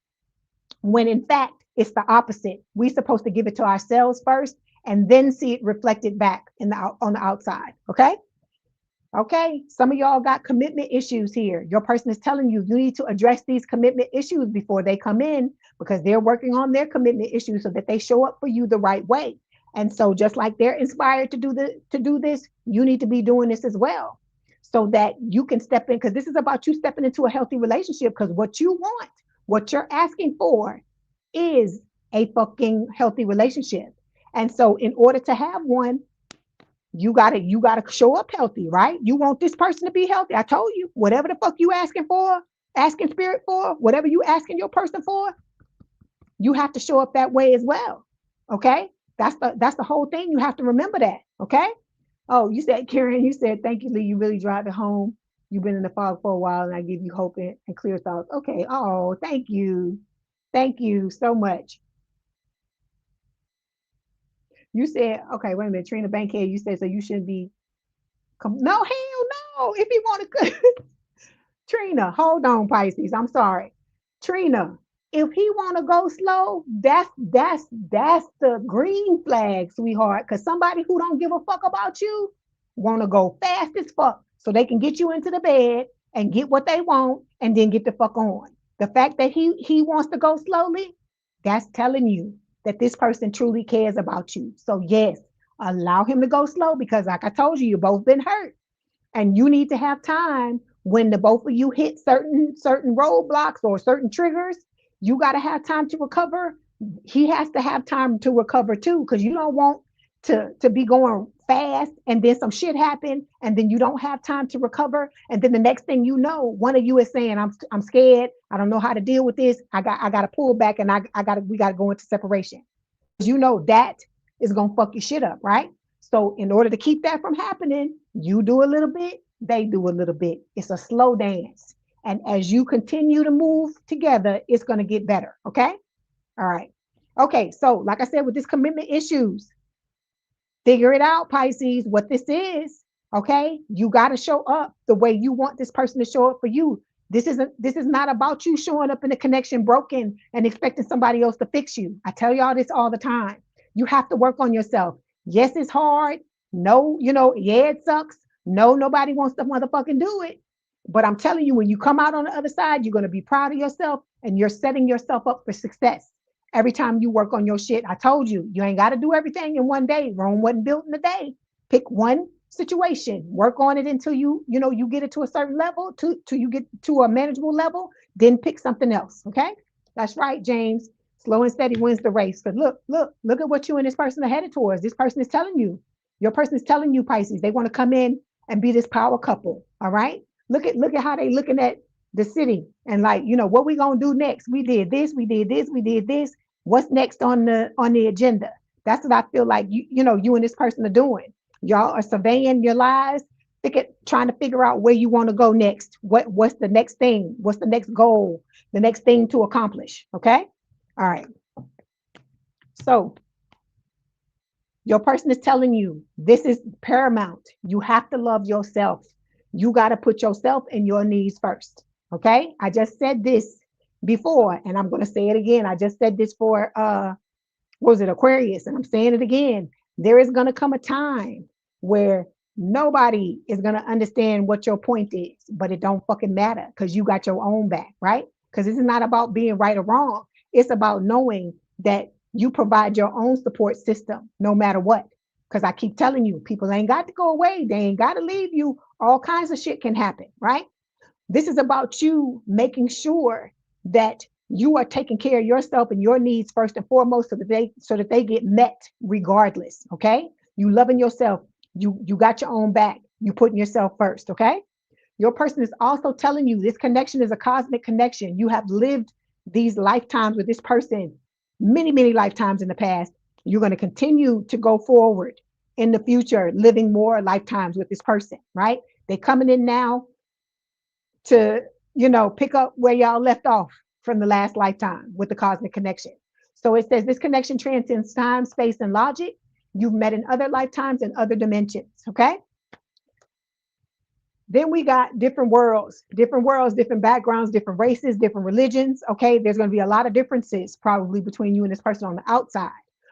when in fact, it's the opposite. We're supposed to give it to ourselves first and then see it reflected back on the outside. Okay. Okay, some of y'all got commitment issues here. Your person is telling you you need to address these commitment issues before they come in, because they're working on their commitment issues so that they show up for you the right way. And so just like they're inspired to do this, you need to be doing this as well, so that you can step in, because this is about you stepping into a healthy relationship, because what you want, what you're asking for is a fucking healthy relationship. And so in order to have one, you gotta show up healthy, right? You want this person to be healthy. I told you, whatever the fuck you asking for, asking spirit for, whatever you asking your person for, you have to show up that way as well. Okay? That's the whole thing. You have to remember that. Okay? Oh, you said, Karen, you said, thank you, Leigh. You really drive it home. You've been in the fog for a while, and I give you hope and clear thoughts. Okay. Oh, thank you. Thank you so much. You said, okay, wait a minute, Trina Bankhead, you said, so you shouldn't be, no, hell no. If you want to, Trina, hold on, Pisces. I'm sorry. Trina, if he want to go slow, that's the green flag, sweetheart. Because somebody who don't give a fuck about you want to go fast as fuck so they can get you into the bed and get what they want and then get the fuck on. The fact that he wants to go slowly, that's telling you that this person truly cares about you. So yes, allow him to go slow, because like I told you, you both been hurt. And you need to have time when the both of you hit certain roadblocks or certain triggers. You got to have time to recover. He has to have time to recover too, because you don't want to be going fast and then some shit happen and then you don't have time to recover, and then the next thing you know, one of you is saying, I'm scared, I don't know how to deal with this, I got to pull back, and we got to go into separation. You know that is going to fuck your shit up, right? So in order to keep that from happening, you do a little bit, they do a little bit. It's a slow dance. And as you continue to move together, it's going to get better. Okay. All right. Okay. So like I said, with this commitment issues, figure it out, Pisces, what this is. Okay. You got to show up the way you want this person to show up for you. This is not about you showing up in a connection broken and expecting somebody else to fix you. I tell y'all this all the time. You have to work on yourself. Yes, it's hard. No, yeah, it sucks. No, nobody wants to motherfucking do it. But I'm telling you, when you come out on the other side, you're going to be proud of yourself, and you're setting yourself up for success. Every time you work on your shit, I told you, you ain't got to do everything in one day. Rome wasn't built in a day. Pick one situation, work on it until you get it to a certain level, till you get to a manageable level, then pick something else. Okay. That's right, James. Slow and steady wins the race. But look at what you and this person are headed towards. This person is telling you, your person is telling you, Pisces, they want to come in and be this power couple. All right. Look at how they looking at the city and like, what we gonna do next? We did this, we did this, we did this. What's next on the agenda? That's what I feel like you and this person are doing. Y'all are surveying your lives, trying to figure out where you want to go next. What's the next thing? What's the next goal? The next thing to accomplish. Okay. All right. So your person is telling you this is paramount. You have to love yourself. You got to put yourself and your needs first. Okay. I just said this before, and I'm going to say it again. I just said this for, what was it, Aquarius? And I'm saying it again. There is going to come a time where nobody is going to understand what your point is, but it don't fucking matter, because you got your own back, right? Because this is not about being right or wrong. It's about knowing that you provide your own support system no matter what. Because I keep telling you, people ain't got to go away. They ain't got to leave you. All kinds of shit can happen, right? This is about you making sure that you are taking care of yourself and your needs first and foremost, so that they get met regardless. Okay. You loving yourself. You got your own back. You putting yourself first. Okay. Your person is also telling you this connection is a cosmic connection. You have lived these lifetimes with this person, many, many lifetimes in the past. You're going to continue to go forward in the future, living more lifetimes with this person, right? They're coming in now to, pick up where y'all left off from the last lifetime with the cosmic connection. So it says this connection transcends time, space, and logic. You've met in other lifetimes and other dimensions. Okay. Then we got different worlds, different backgrounds, different races, different religions. Okay. There's going to be a lot of differences probably between you and this person on the outside.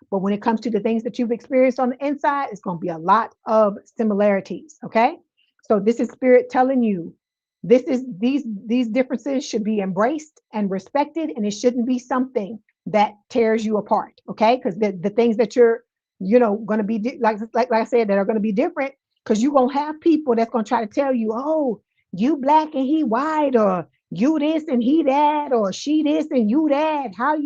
But when it comes to the things that you've experienced on the inside, it's going to be a lot of similarities. Okay. So this is spirit telling you this is these differences should be embraced and respected, and it shouldn't be something that tears you apart. Okay. Because the things that you're, going to be like I said, that are going to be different, because you're going to have people that's going to try to tell you, oh, you black and he white, or you this and he that, or she this and you that. How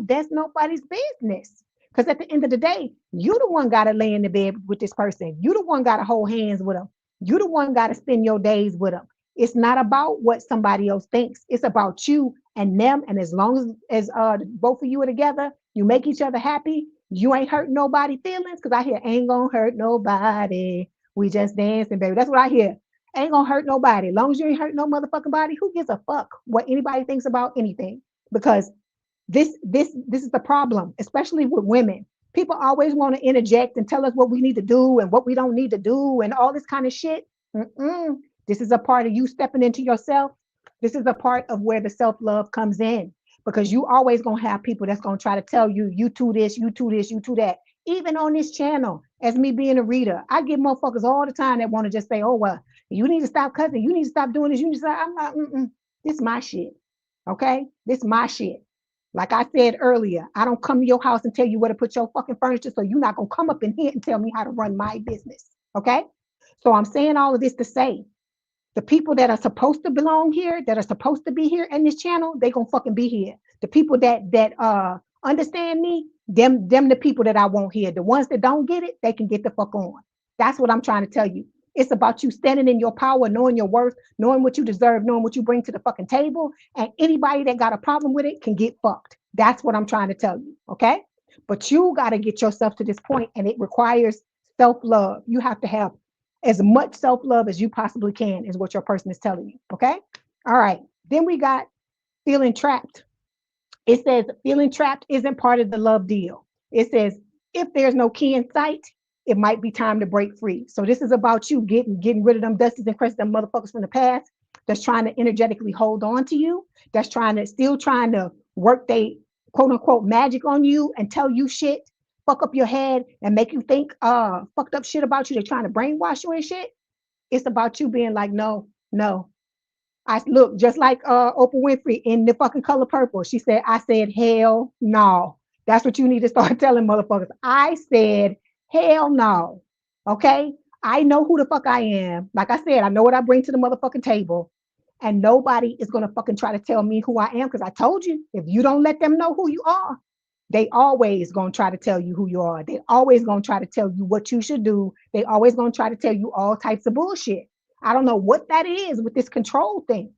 that's nobody's business. Because at the end of the day, you the one got to lay in the bed with this person. You the one got to hold hands with them. You the one got to spend your days with them. It's not about what somebody else thinks. It's about you and them. And as long as both of you are together, you make each other happy. You ain't hurt nobody feelings, because I hear ain't gonna hurt nobody. We just dancing, baby. That's what I hear. Ain't gonna hurt nobody. As long as you ain't hurt no motherfucking body, who gives a fuck what anybody thinks about anything? Because this is the problem, especially with women. People always want to interject and tell us what we need to do and what we don't need to do and all this kind of shit. Mm-mm. This is a part of you stepping into yourself. This is a part of where the self-love comes in, because you always gonna have people that's gonna try to tell you, you do this, you do this, you do that. Even on this channel, as me being a reader, I get motherfuckers all the time that want to just say, oh, well, you need to stop cussing, you need to stop doing this, you need to stop. I'm not, this is my shit. Okay? This is my shit. Like I said earlier, I don't come to your house and tell you where to put your fucking furniture, so you're not gonna come up in here and tell me how to run my business. Okay? So I'm saying all of this to say, the people that are supposed to belong here, that are supposed to be here in this channel, they gonna fucking be here. The people that understand me, them the people that I want here. The ones that don't get it, they can get the fuck on. That's what I'm trying to tell you. It's about you standing in your power, knowing your worth, knowing what you deserve, knowing what you bring to the fucking table. And anybody that got a problem with it can get fucked. That's what I'm trying to tell you. Okay. But you got to get yourself to this point, and it requires self-love. You have to have as much self-love as you possibly can, is what your person is telling you. Okay. All right. Then we got feeling trapped. It says feeling trapped isn't part of the love deal. It says if there's no key in sight, it might be time to break free. So this is about you getting rid of them dusties and crested, them motherfuckers from the past that's trying to energetically hold on to you, that's still trying to work they quote unquote magic on you and tell you shit, fuck up your head and make you think fucked up shit about you. They're trying to brainwash you and shit. It's about you being like, no, no. I look just like Oprah Winfrey in The fucking Color Purple. She said, I said, hell no. That's what you need to start telling motherfuckers. I said, hell no. Okay? I know who the fuck I am. Like I said, I know what I bring to the motherfucking table. And nobody is going to fucking try to tell me who I am, because I told you, if you don't let them know who you are, they always going to try to tell you who you are. They always going to try to tell you what you should do. They always going to try to tell you all types of bullshit. I don't know what that is with this control thing,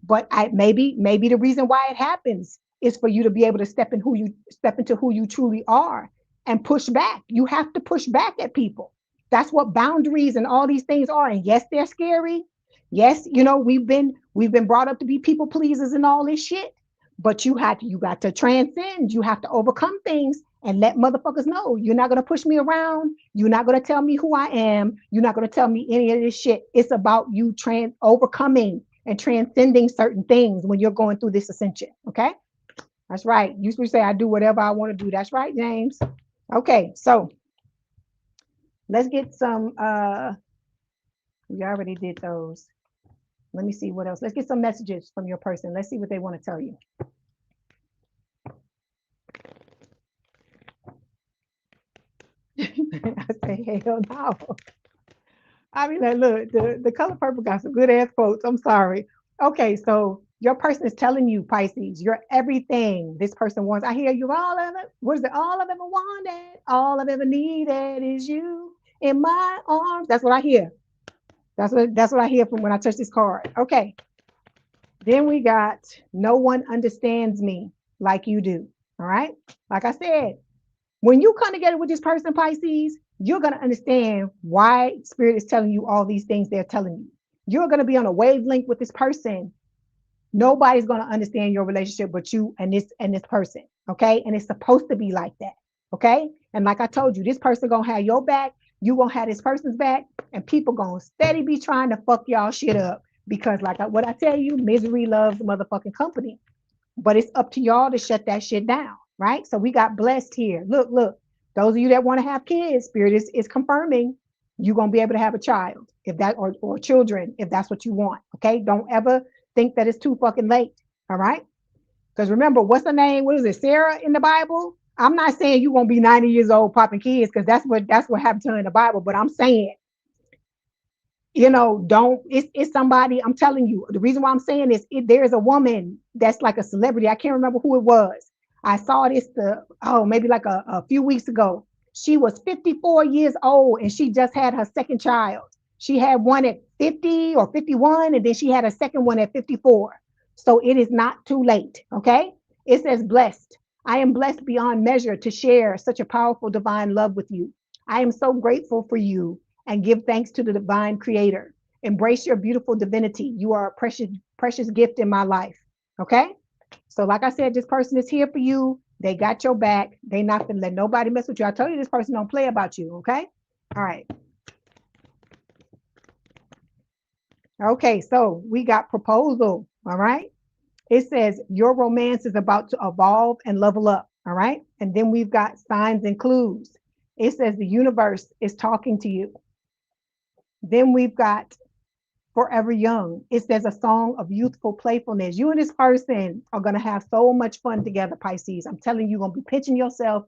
but maybe the reason why it happens is for you to be able to step into who you truly are and push back. You have to push back at people. That's what boundaries and all these things are. And yes, they're scary. Yes, we've been brought up to be people pleasers and all this shit. But you got to transcend. You have to overcome things and let motherfuckers know you're not going to push me around. You're not going to tell me who I am. You're not going to tell me any of this shit. It's about you overcoming and transcending certain things when you're going through this ascension. Okay. That's right. You used to say, I do whatever I want to do. That's right, James. Okay. So let's get some, we already did those. Let me see what else. Let's get some messages from your person. Let's see what they want to tell you. I say, hell no. I mean, like, look, the Color Purple got some good ass quotes. I'm sorry. Okay, so your person is telling you, Pisces, you're everything this person wants. I hear you all of it. What is it? All I've ever wanted, all I've ever needed is you in my arms. That's what I hear. That's what I hear from when I touch this card. Okay. Then we got no one understands me like you do. All right. Like I said, when you come together with this person, Pisces, you're going to understand why Spirit is telling you all these things they're telling you. You're going to be on a wavelength with this person. Nobody's going to understand your relationship but you and this person. Okay. And it's supposed to be like that. Okay. And like I told you, this person going to have your back. you gonna have this person's back, and people gonna steady be trying to fuck y'all shit up because, like what I tell you, misery loves motherfucking company. But it's up to y'all to shut that shit down, right? So we got blessed here. Look, those of you that want to have kids, Spirit is confirming you're gonna be able to have a child if that or children if that's what you want. Okay, don't ever think that it's too fucking late. All right, because remember, what's the name? What is it, Sarah in the Bible? I'm not saying you're gonna be 90 years old popping kids because that's what happened to her in the Bible. But I'm saying, don't it's somebody. I'm telling you, the reason why I'm saying this, there's a woman that's like a celebrity. I can't remember who it was. I saw this maybe like a few weeks ago. She was 54 years old and she just had her second child. She had one at 50 or 51, and then she had a second one at 54. So it is not too late. Okay. It says blessed. I am blessed beyond measure to share such a powerful divine love with you. I am so grateful for you and give thanks to the divine creator. Embrace your beautiful divinity. You are a precious, precious gift in my life. Okay. So, like I said, this person is here for you. They got your back. They not gonna let nobody mess with you. I told you this person don't play about you. Okay. All right. Okay. So we got proposal. All right. It says your romance is about to evolve and level up. All right. And then we've got signs and clues. It says the universe is talking to you. Then we've got forever young. It says a song of youthful playfulness. You and this person are going to have so much fun together, Pisces. I'm telling you, you're going to be pinching yourself,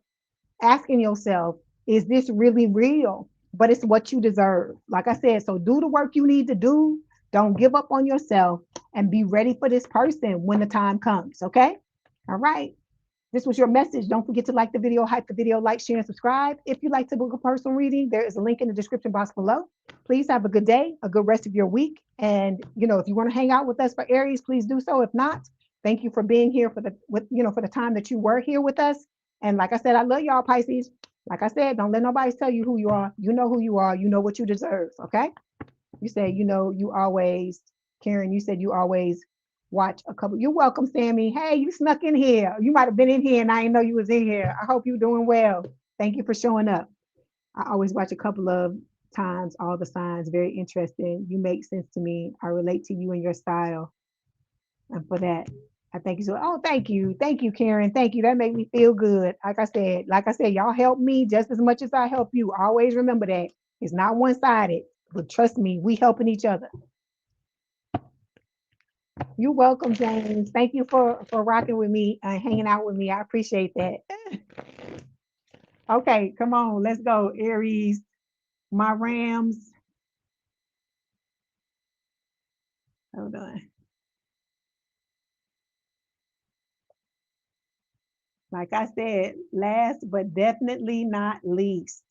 asking yourself, is this really real? But it's what you deserve. Like I said, so do the work you need to do. Don't give up on yourself and be ready for this person when the time comes. Okay. All right. This was your message. Don't forget to like the video, hype the video, like, share, and subscribe. If you'd like to book a personal reading, there is a link in the description box below. Please have a good day, a good rest of your week. And, if you want to hang out with us for Aries, please do so. If not, thank you for being here for the time that you were here with us. And like I said, I love y'all, Pisces. Like I said, don't let nobody tell you who you are. You know who you are. You know what you deserve. Okay. You said, you always, Karen, you said you always watch a couple. You're welcome, Sammy. Hey, you snuck in here. You might have been in here and I didn't know you was in here. I hope you're doing well. Thank you for showing up. I always watch a couple of times, all the signs. Very interesting. You make sense to me. I relate to you and your style. And for that, I thank you. So, thank you. Thank you, Karen. Thank you. That made me feel good. Like I said, y'all help me just as much as I help you. Always remember that. It's not one-sided, but trust me, we helping each other. You're welcome, James. Thank you for rocking with me and hanging out with me. I appreciate that. Okay, come on, let's go, Aries. My Rams. Hold on. Like I said, last but definitely not least,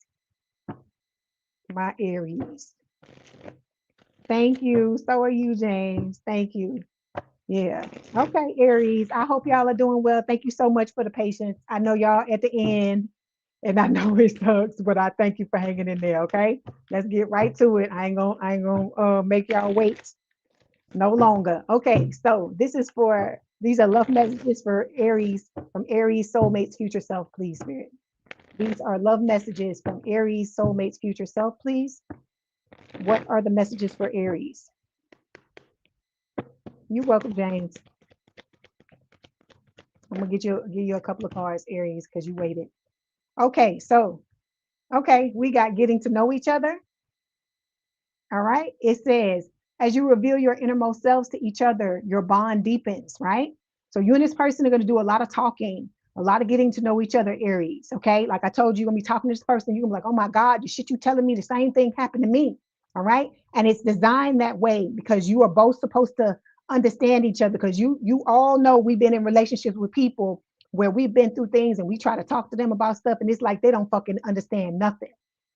my Aries. Thank you. So are you, James. Thank you. Yeah. Okay, Aries. I hope y'all are doing well. Thank you so much for the patience. I know y'all at the end, and I know it sucks, but I thank you for hanging in there. Okay. Let's get right to it. I ain't gonna make y'all wait no longer. Okay, so these are love messages for Aries, from Aries Soulmate's future self, please, Spirit. These are love messages from Aries Soulmate's future self, please. What are the messages for Aries? You're welcome, James. I'm gonna give you a couple of cards, Aries, because you waited. Okay, so we got getting to know each other. All right. It says, as you reveal your innermost selves to each other, your bond deepens, right? So you and this person are going to do a lot of talking, a lot of getting to know each other, Aries. Okay. Like I told you, you're going to be talking to this person. You're going to be like, oh my God, the shit you telling me, the same thing happened to me. All right. And it's designed that way because you are both supposed to understand each other, because you all know we've been in relationships with people where we've been through things and we try to talk to them about stuff. And it's like they don't fucking understand nothing.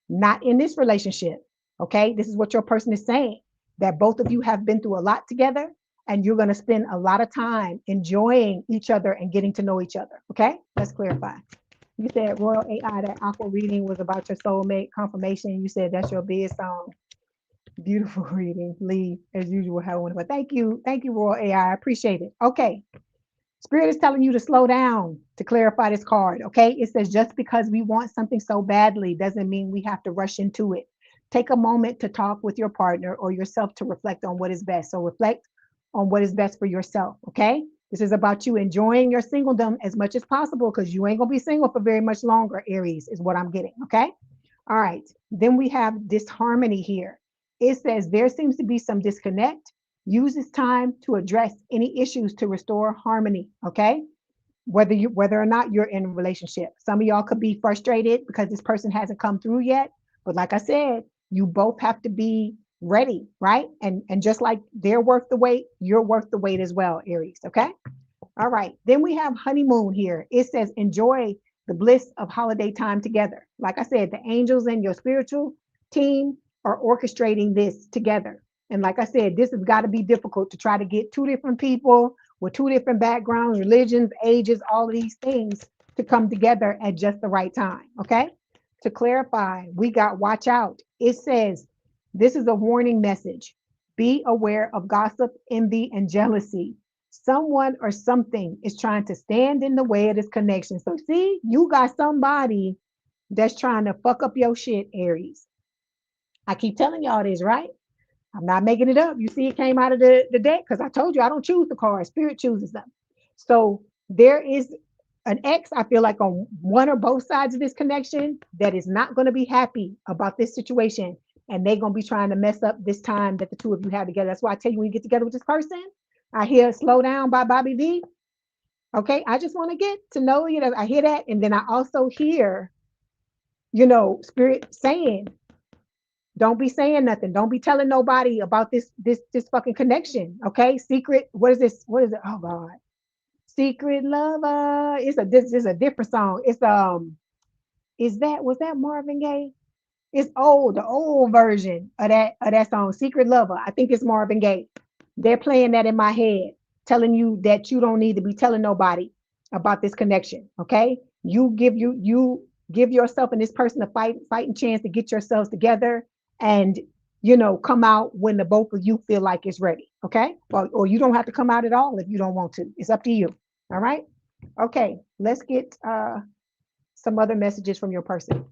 Not in this relationship. Okay, this is what your person is saying, that both of you have been through a lot together and you're going to spend a lot of time enjoying each other and getting to know each other. Okay, let's clarify. You said Royal AI, that aqua reading was about your soulmate confirmation. You said that's your big song. Beautiful reading, Leigh, as usual. Have one. But thank you, Royal AI. I appreciate it. Okay, Spirit is telling you to slow down to clarify this card, okay? It says just because we want something so badly doesn't mean we have to rush into it. Take a moment to talk with your partner or yourself to reflect on what is best. So reflect on what is best for yourself, okay? This is about you enjoying your singledom as much as possible because you ain't gonna be single for very much longer, Aries, is what I'm getting, okay? All right, then we have disharmony here. It says there seems to be some disconnect. Use this time to address any issues to restore harmony, okay? Whether or not you're in a relationship. Some of y'all could be frustrated because this person hasn't come through yet. But like I said, you both have to be ready, right? And just like they're worth the wait, you're worth the wait as well, Aries, okay? All right. Then we have honeymoon here. It says enjoy the bliss of holiday time together. Like I said, the angels and your spiritual team are orchestrating this together. And like I said, this has got to be difficult to try to get two different people with two different backgrounds, religions, ages, all of these things to come together at just the right time. Okay. To clarify, we got watch out. It says this is a warning message. Be aware of gossip, envy, and jealousy. Someone or something is trying to stand in the way of this connection. So, see, you got somebody that's trying to fuck up your shit, Aries. I keep telling y'all this, right? I'm not making it up. You see, it came out of the deck because I told you I don't choose the cards. Spirit chooses them. So there is an ex, I feel like, on one or both sides of this connection that is not going to be happy about this situation. And they're going to be trying to mess up this time that the two of you have together. That's why I tell you when you get together with this person, I hear Slow Down by Bobby V. Okay. I just want to get to know you. I hear that. And then I also hear, Spirit saying, don't be saying nothing. Don't be telling nobody about this fucking connection. Okay. Secret. What is this? What is it? Oh God. Secret Lover. This is a different song. It's was that Marvin Gaye? It's the old version of that song, Secret Lover. I think it's Marvin Gaye. They're playing that in my head, telling you that you don't need to be telling nobody about this connection. Okay. You give yourself and this person a fighting chance to get yourselves together and come out when the both of you feel like it's ready. Okay. Or you don't have to come out at all if you don't want to. It's up to you. All right. Okay. Let's get some other messages from your person.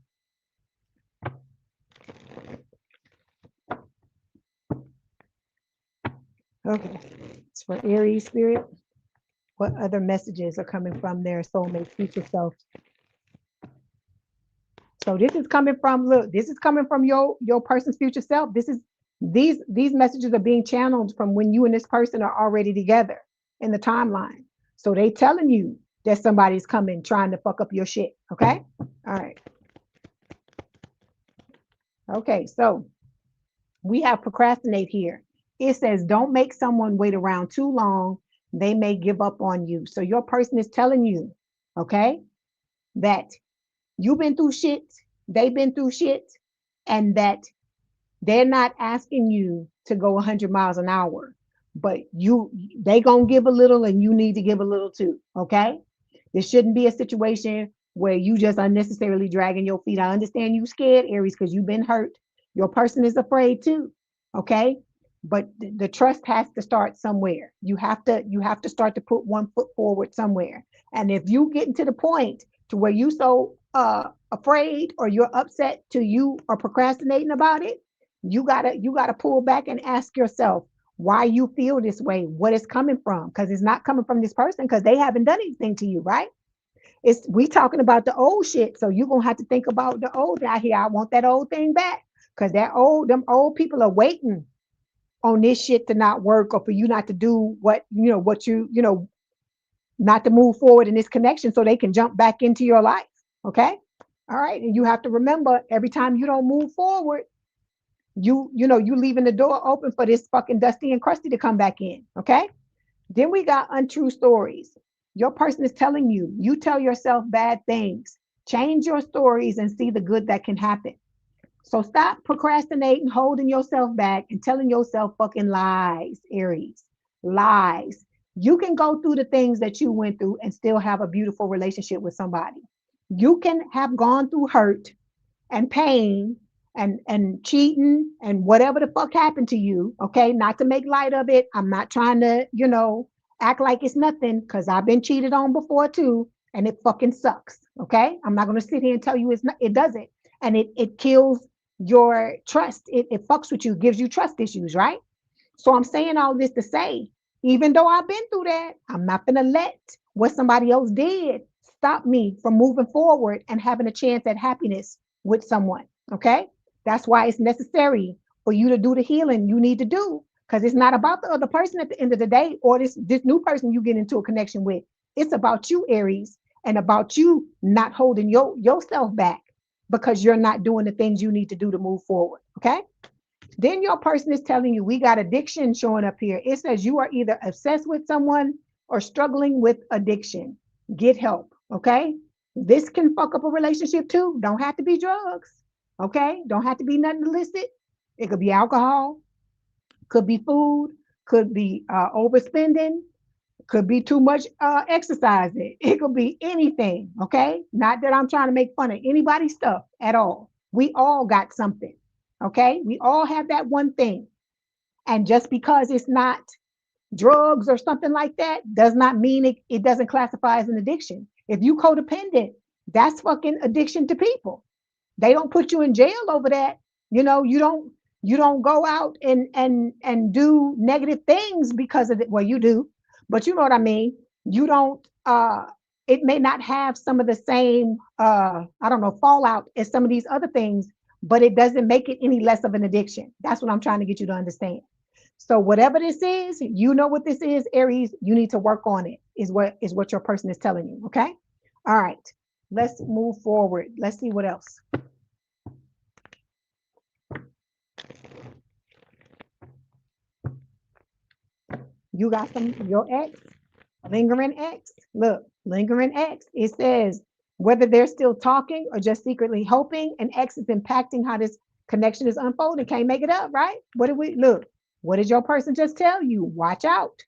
Okay. It's for Aries spirit. What other messages are coming from their soulmate future self? So this is coming from, look, this is coming from your person's future self. These messages are being channeled from when you and this person are already together in the timeline. So they telling you that somebody's coming trying to fuck up your shit. Okay. All right. Okay. So we have procrastinate here. It says, don't make someone wait around too long. They may give up on you. So your person is telling you, okay, that you've been through shit, they've been through shit, and that they're not asking you to go 100 miles an hour, but they gonna give a little and you need to give a little too, okay? This shouldn't be a situation where you just unnecessarily dragging your feet. I understand you scared, Aries, because you've been hurt. Your person is afraid too, okay? But the trust has to start somewhere. You have to start to put one foot forward somewhere. And if you get to the point to where you so afraid or you're upset to you or procrastinating about it, you gotta pull back and ask yourself why you feel this way, what it's coming from, because it's not coming from this person because they haven't done anything to you, right? We talking about the old shit, so you're gonna have to think about the old out here. I want that old thing back because them old people are waiting on this shit to not work or for you not to do what not to move forward in this connection so they can jump back into your life. Okay. All right. And you have to remember every time you don't move forward, you leaving the door open for this fucking Dusty and Crusty to come back in. Okay. Then we got untrue stories. Your person is telling you tell yourself bad things. Change your stories and see the good that can happen. So stop procrastinating, holding yourself back, and telling yourself fucking lies, Aries. Lies. You can go through the things that you went through and still have a beautiful relationship with somebody. You can have gone through hurt and pain and cheating and whatever the fuck happened to you. Okay, not to make light of it. I'm not trying to, Act like it's nothing, because I've been cheated on before too, and it fucking sucks. Okay. I'm not going to sit here and tell you it's not, it doesn't. And it kills your trust. It fucks with you, gives you trust issues, right? So I'm saying all this to say, even though I've been through that, I'm not going to let what somebody else did stop me from moving forward and having a chance at happiness with someone. Okay. That's why it's necessary for you to do the healing you need to do, because it's not about the other person at the end of the day, or this new person you get into a connection with. It's about you, Aries, and about you not holding yourself back because you're not doing the things you need to do to move forward. Okay. Then your person is telling you, we got addiction showing up here. It says you are either obsessed with someone or struggling with addiction. Get help. Okay. This can fuck up a relationship too. Don't have to be drugs. Okay. Don't have to be nothing illicit. It could be alcohol, could be food, could be overspending, could be too much exercising. It could be anything. Okay. Not that I'm trying to make fun of anybody's stuff at all. We all got something. Okay. We all have that one thing. And just because it's not drugs or something like that does not mean it doesn't classify as an addiction. If you codependent, that's fucking addiction to people. They don't put you in jail over that. You don't go out and do negative things because of it. Well, you do, but you know what I mean. You don't. It may not have some of the same I don't know, fallout as some of these other things, but it doesn't make it any less of an addiction. That's what I'm trying to get you to understand. So whatever this is, you know what this is, Aries. You need to work on it. Is what your person is telling you. Okay. All right. Let's move forward. Let's see what else. You got your ex, lingering ex. Look, lingering ex. It says whether they're still talking or just secretly hoping, an ex is impacting how this connection is unfolding. Can't make it up, right? What did we look? What did your person just tell you? Watch out,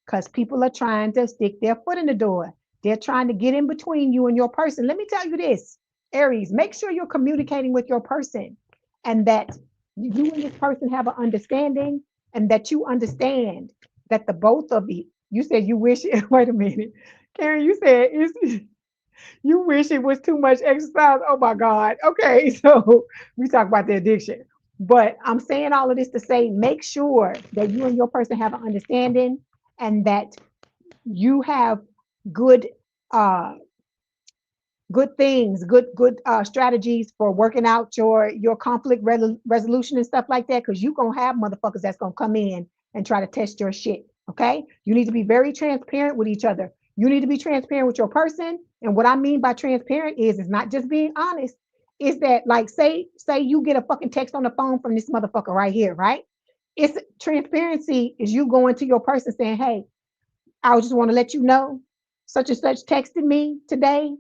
because people are trying to stick their foot in the door. They're trying to get in between you and your person. Let me tell you this, Aries, make sure you're communicating with your person and that you and this person have an understanding, and that you understand that the both of you said you wish it, wait a minute. Karen, you said you wish it was too much exercise. Oh my God. Okay, so we talk about the addiction. But I'm saying all of this to say, make sure that you and your person have an understanding, and that you have good uh good things, good strategies for working out your conflict resolution and stuff like that, because you're gonna have motherfuckers that's gonna come in and try to test your shit. Okay. You need to be very transparent with each other. You need to be transparent with your person. And what I mean by transparent is not just being honest, is that, like, say you get a fucking text on the phone from this motherfucker right here, right? It's transparency is you going to your person saying, hey, I just want to let you know such and such texted me today,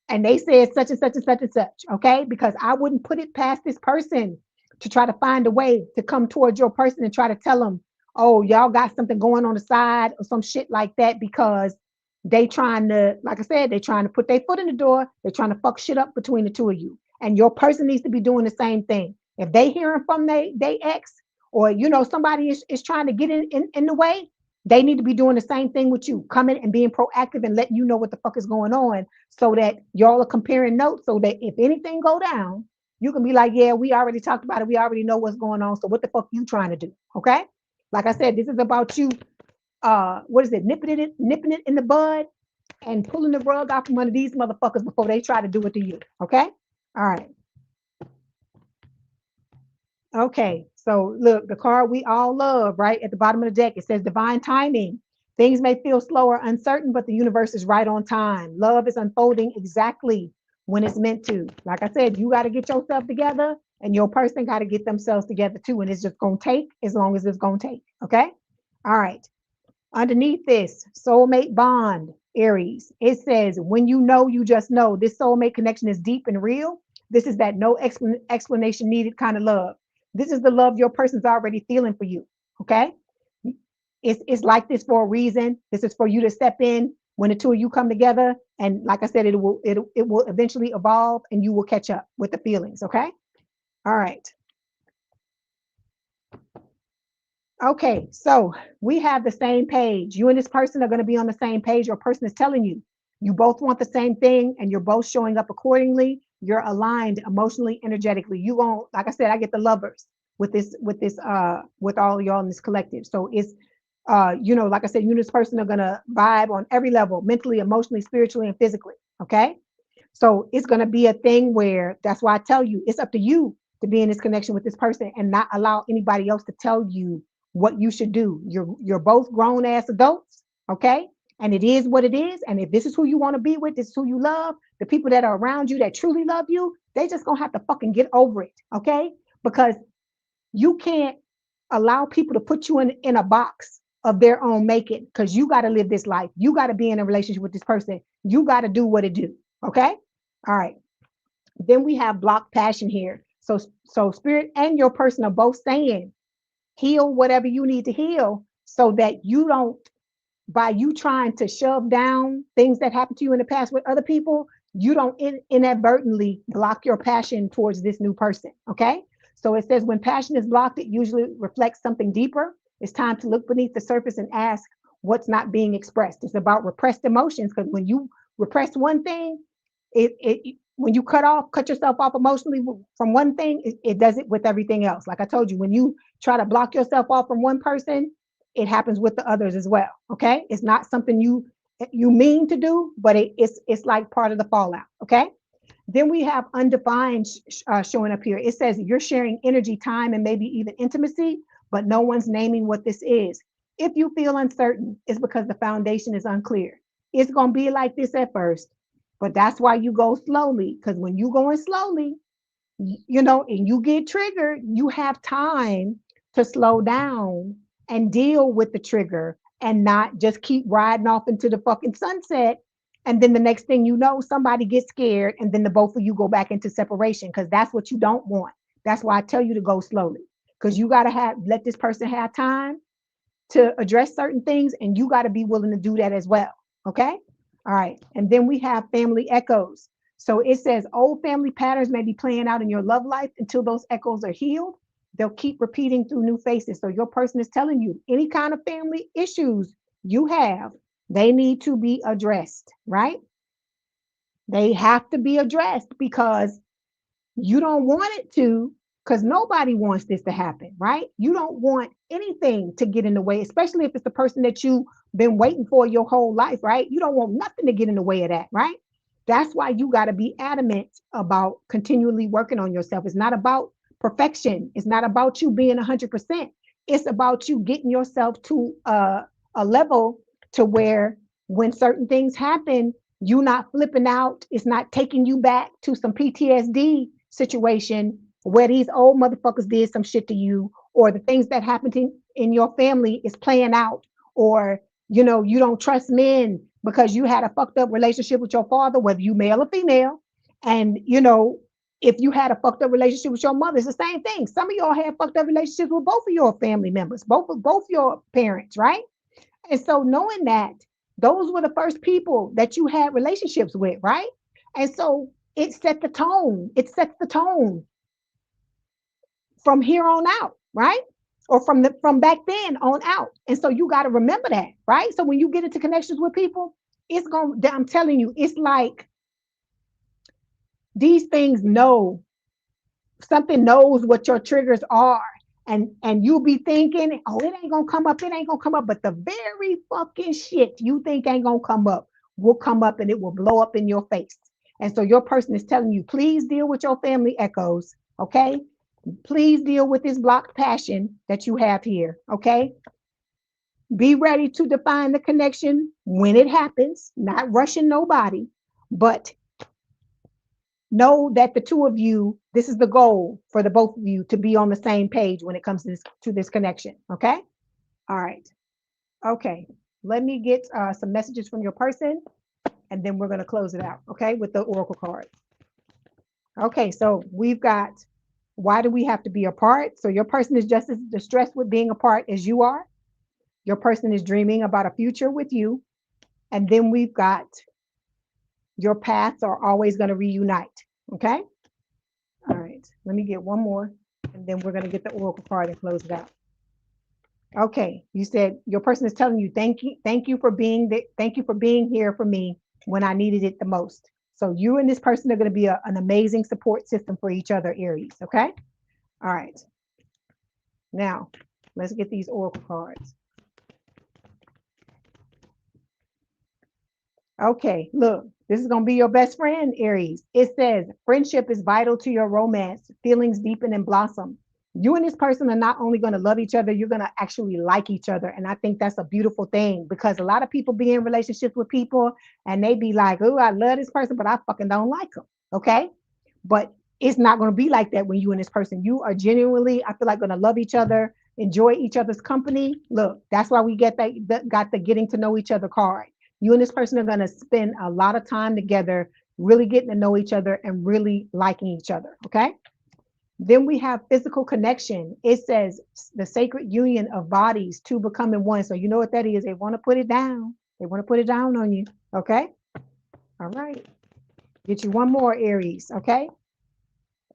and they said such and such and such and such. Okay. Because I wouldn't put it past this person to try to find a way to come towards your person and try to tell them, oh, y'all got something going on the side or some shit like that, because they trying to, like I said, they trying to put their foot in the door. They're trying to fuck shit up between the two of you. And your person needs to be doing the same thing. If they hearing from they ex, or somebody is trying to get in the way, they need to be doing the same thing with you, coming and being proactive and letting you know what the fuck is going on, so that y'all are comparing notes, so that if anything go down, you can be like, yeah, we already talked about it. We already know what's going on. So what the fuck you trying to do? Okay. Like I said, this is about you. What is it? Nipping it in the bud and pulling the rug out from under these motherfuckers before they try to do it to you. Okay. All right. Okay, so look, the card we all love, right? At the bottom of the deck, it says divine timing. Things may feel slow or uncertain, but the universe is right on time. Love is unfolding exactly when it's meant to. Like I said, you got to get yourself together, and your person got to get themselves together too. And it's just going to take as long as it's going to take. Okay. All right. Underneath this, soulmate bond, Aries, it says, when you know, you just know. This soulmate connection is deep and real. This is that no explanation needed kind of love. This is the love your person's already feeling for you. Okay. It's like this for a reason. This is for you to step in when the two of you come together. And like I said, it will eventually evolve, and you will catch up with the feelings. Okay. All right. Okay, so we have the same page. You and this person are going to be on the same page. Your person is telling you you both want the same thing and you're both showing up accordingly. You're aligned emotionally, energetically. You won't, like I said, I get the lovers with all y'all in this collective. So it's like I said, you and this person are gonna vibe on every level, mentally, emotionally, spiritually, and physically. Okay. So it's gonna be a thing where that's why I tell you it's up to you to be in this connection with this person and not allow anybody else to tell you what you should do. You're both grown ass adults, okay? And it is what it is. And if this is who you want to be with, this is who you love, the people that are around you that truly love you, they just gonna have to fucking get over it, okay? Because you can't allow people to put you in a box of their own making, because you got to live this life. You got to be in a relationship with this person. You got to do what it do, okay? All right. Then we have blocked passion here. So spirit and your person are both saying, heal whatever you need to heal so that you don't, by you trying to shove down things that happened to you in the past with other people, you don't inadvertently block your passion towards this new person, okay? So it says when passion is blocked, it usually reflects something deeper. It's time to look beneath the surface and ask what's not being expressed. It's about repressed emotions, because when you repress one thing, when you cut yourself off emotionally from one thing, it does it with everything else. Like I told you, when you try to block yourself off from one person, it happens with the others as well. Okay, it's not something you mean to do, but it's like part of the fallout. Okay. Then we have undefined showing up here. It says you're sharing energy, time, and maybe even intimacy, but no one's naming what this is. If you feel uncertain, it's because the foundation is unclear. It's going to be like this at first, but that's why you go slowly, because when you going slowly, and you get triggered, you have time to slow down and deal with the trigger and not just keep riding off into the fucking sunset. And then the next thing you know, somebody gets scared and then the both of you go back into separation, because that's what you don't want. That's why I tell you to go slowly, because you got to let this person have time to address certain things, and you got to be willing to do that as well. Okay. All right. And then we have family echoes. So it says old family patterns may be playing out in your love life until those echoes are healed. They'll keep repeating through new faces. So your person is telling you any kind of family issues you have, they need to be addressed, right? They have to be addressed because you don't want it to, because nobody wants this to happen, right? You don't want anything to get in the way, especially if it's the person that you've been waiting for your whole life, right? You don't want nothing to get in the way of that, right? That's why you got to be adamant about continually working on yourself. It's not about perfection. It's not about you being 100%. It's about you getting yourself to a level to where when certain things happen, you're not flipping out. It's not taking you back to some PTSD situation where these old motherfuckers did some shit to you, or the things that happened in your family is playing out, or you don't trust men because you had a fucked up relationship with your father, whether you male or female. And if you had a fucked up relationship with your mother, it's the same thing. Some of y'all had fucked up relationships with both of your family members, both your parents, right? And so knowing that those were the first people that you had relationships with, right? And so it set the tone. It sets the tone from here on out, right? Or from back then on out. And so you got to remember that, right? So when you get into connections with people, I'm telling you, it's like these things know, something knows what your triggers are. And you'll be thinking, oh, it ain't gonna come up, it ain't gonna come up. But the very fucking shit you think ain't gonna come up will come up, and it will blow up in your face. And so your person is telling you, please deal with your family echoes, okay? Please deal with this blocked passion that you have here, okay? Be ready to define the connection when it happens, not rushing nobody, but know that the two of you, this is the goal for the both of you to be on the same page when it comes to this connection, okay? All right. Okay. Let me get some messages from your person, and then we're going to close it out, okay, with the oracle card. Okay, so we've got, why do we have to be apart? So your person is just as distressed with being apart as you are. Your person is dreaming about a future with you. And then we've got, your paths are always going to reunite, okay? All right, let me get one more, and then we're going to get the oracle card and close it out. Okay, you said your person is telling you thank you for being thank you for being here for me when I needed it the most. So you and this person are going to be an amazing support system for each other, Aries. Okay. All right. Now let's get these oracle cards. Okay, look, this is going to be your best friend, Aries. It says friendship is vital to your romance. Feelings deepen and blossom. You and this person are not only going to love each other, you're going to actually like each other. And I think that's a beautiful thing because a lot of people be in relationships with people and they be like, oh, I love this person, but I fucking don't like them. Okay. But it's not going to be like that when you and this person. You are genuinely, I feel like, going to love each other, enjoy each other's company. Look, that's why we got the getting to know each other card. You and this person are going to spend a lot of time together, really getting to know each other and really liking each other. Okay. Then we have physical connection. It says the sacred union of bodies, two becoming one. So you know what that is. They want to put it down. They want to put it down on you. Okay. All right. Get you one more, Aries. Okay.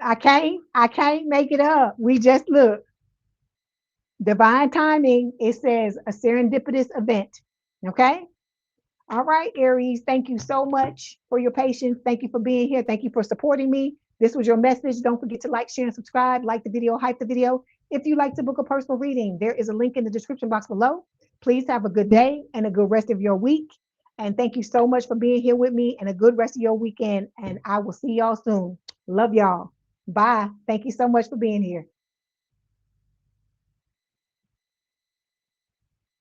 I can't make it up. We just look. Divine timing. It says a serendipitous event. Okay. All right, Aries, thank you so much for your patience. Thank you for being here. Thank you for supporting me. This was your message. Don't forget to like, share, and subscribe. Like the video, hype the video. If you'd like to book a personal reading, there is a link in the description box below. Please have a good day and a good rest of your week. And thank you so much for being here with me and a good rest of your weekend. And I will see y'all soon. Love y'all. Bye. Thank you so much for being here.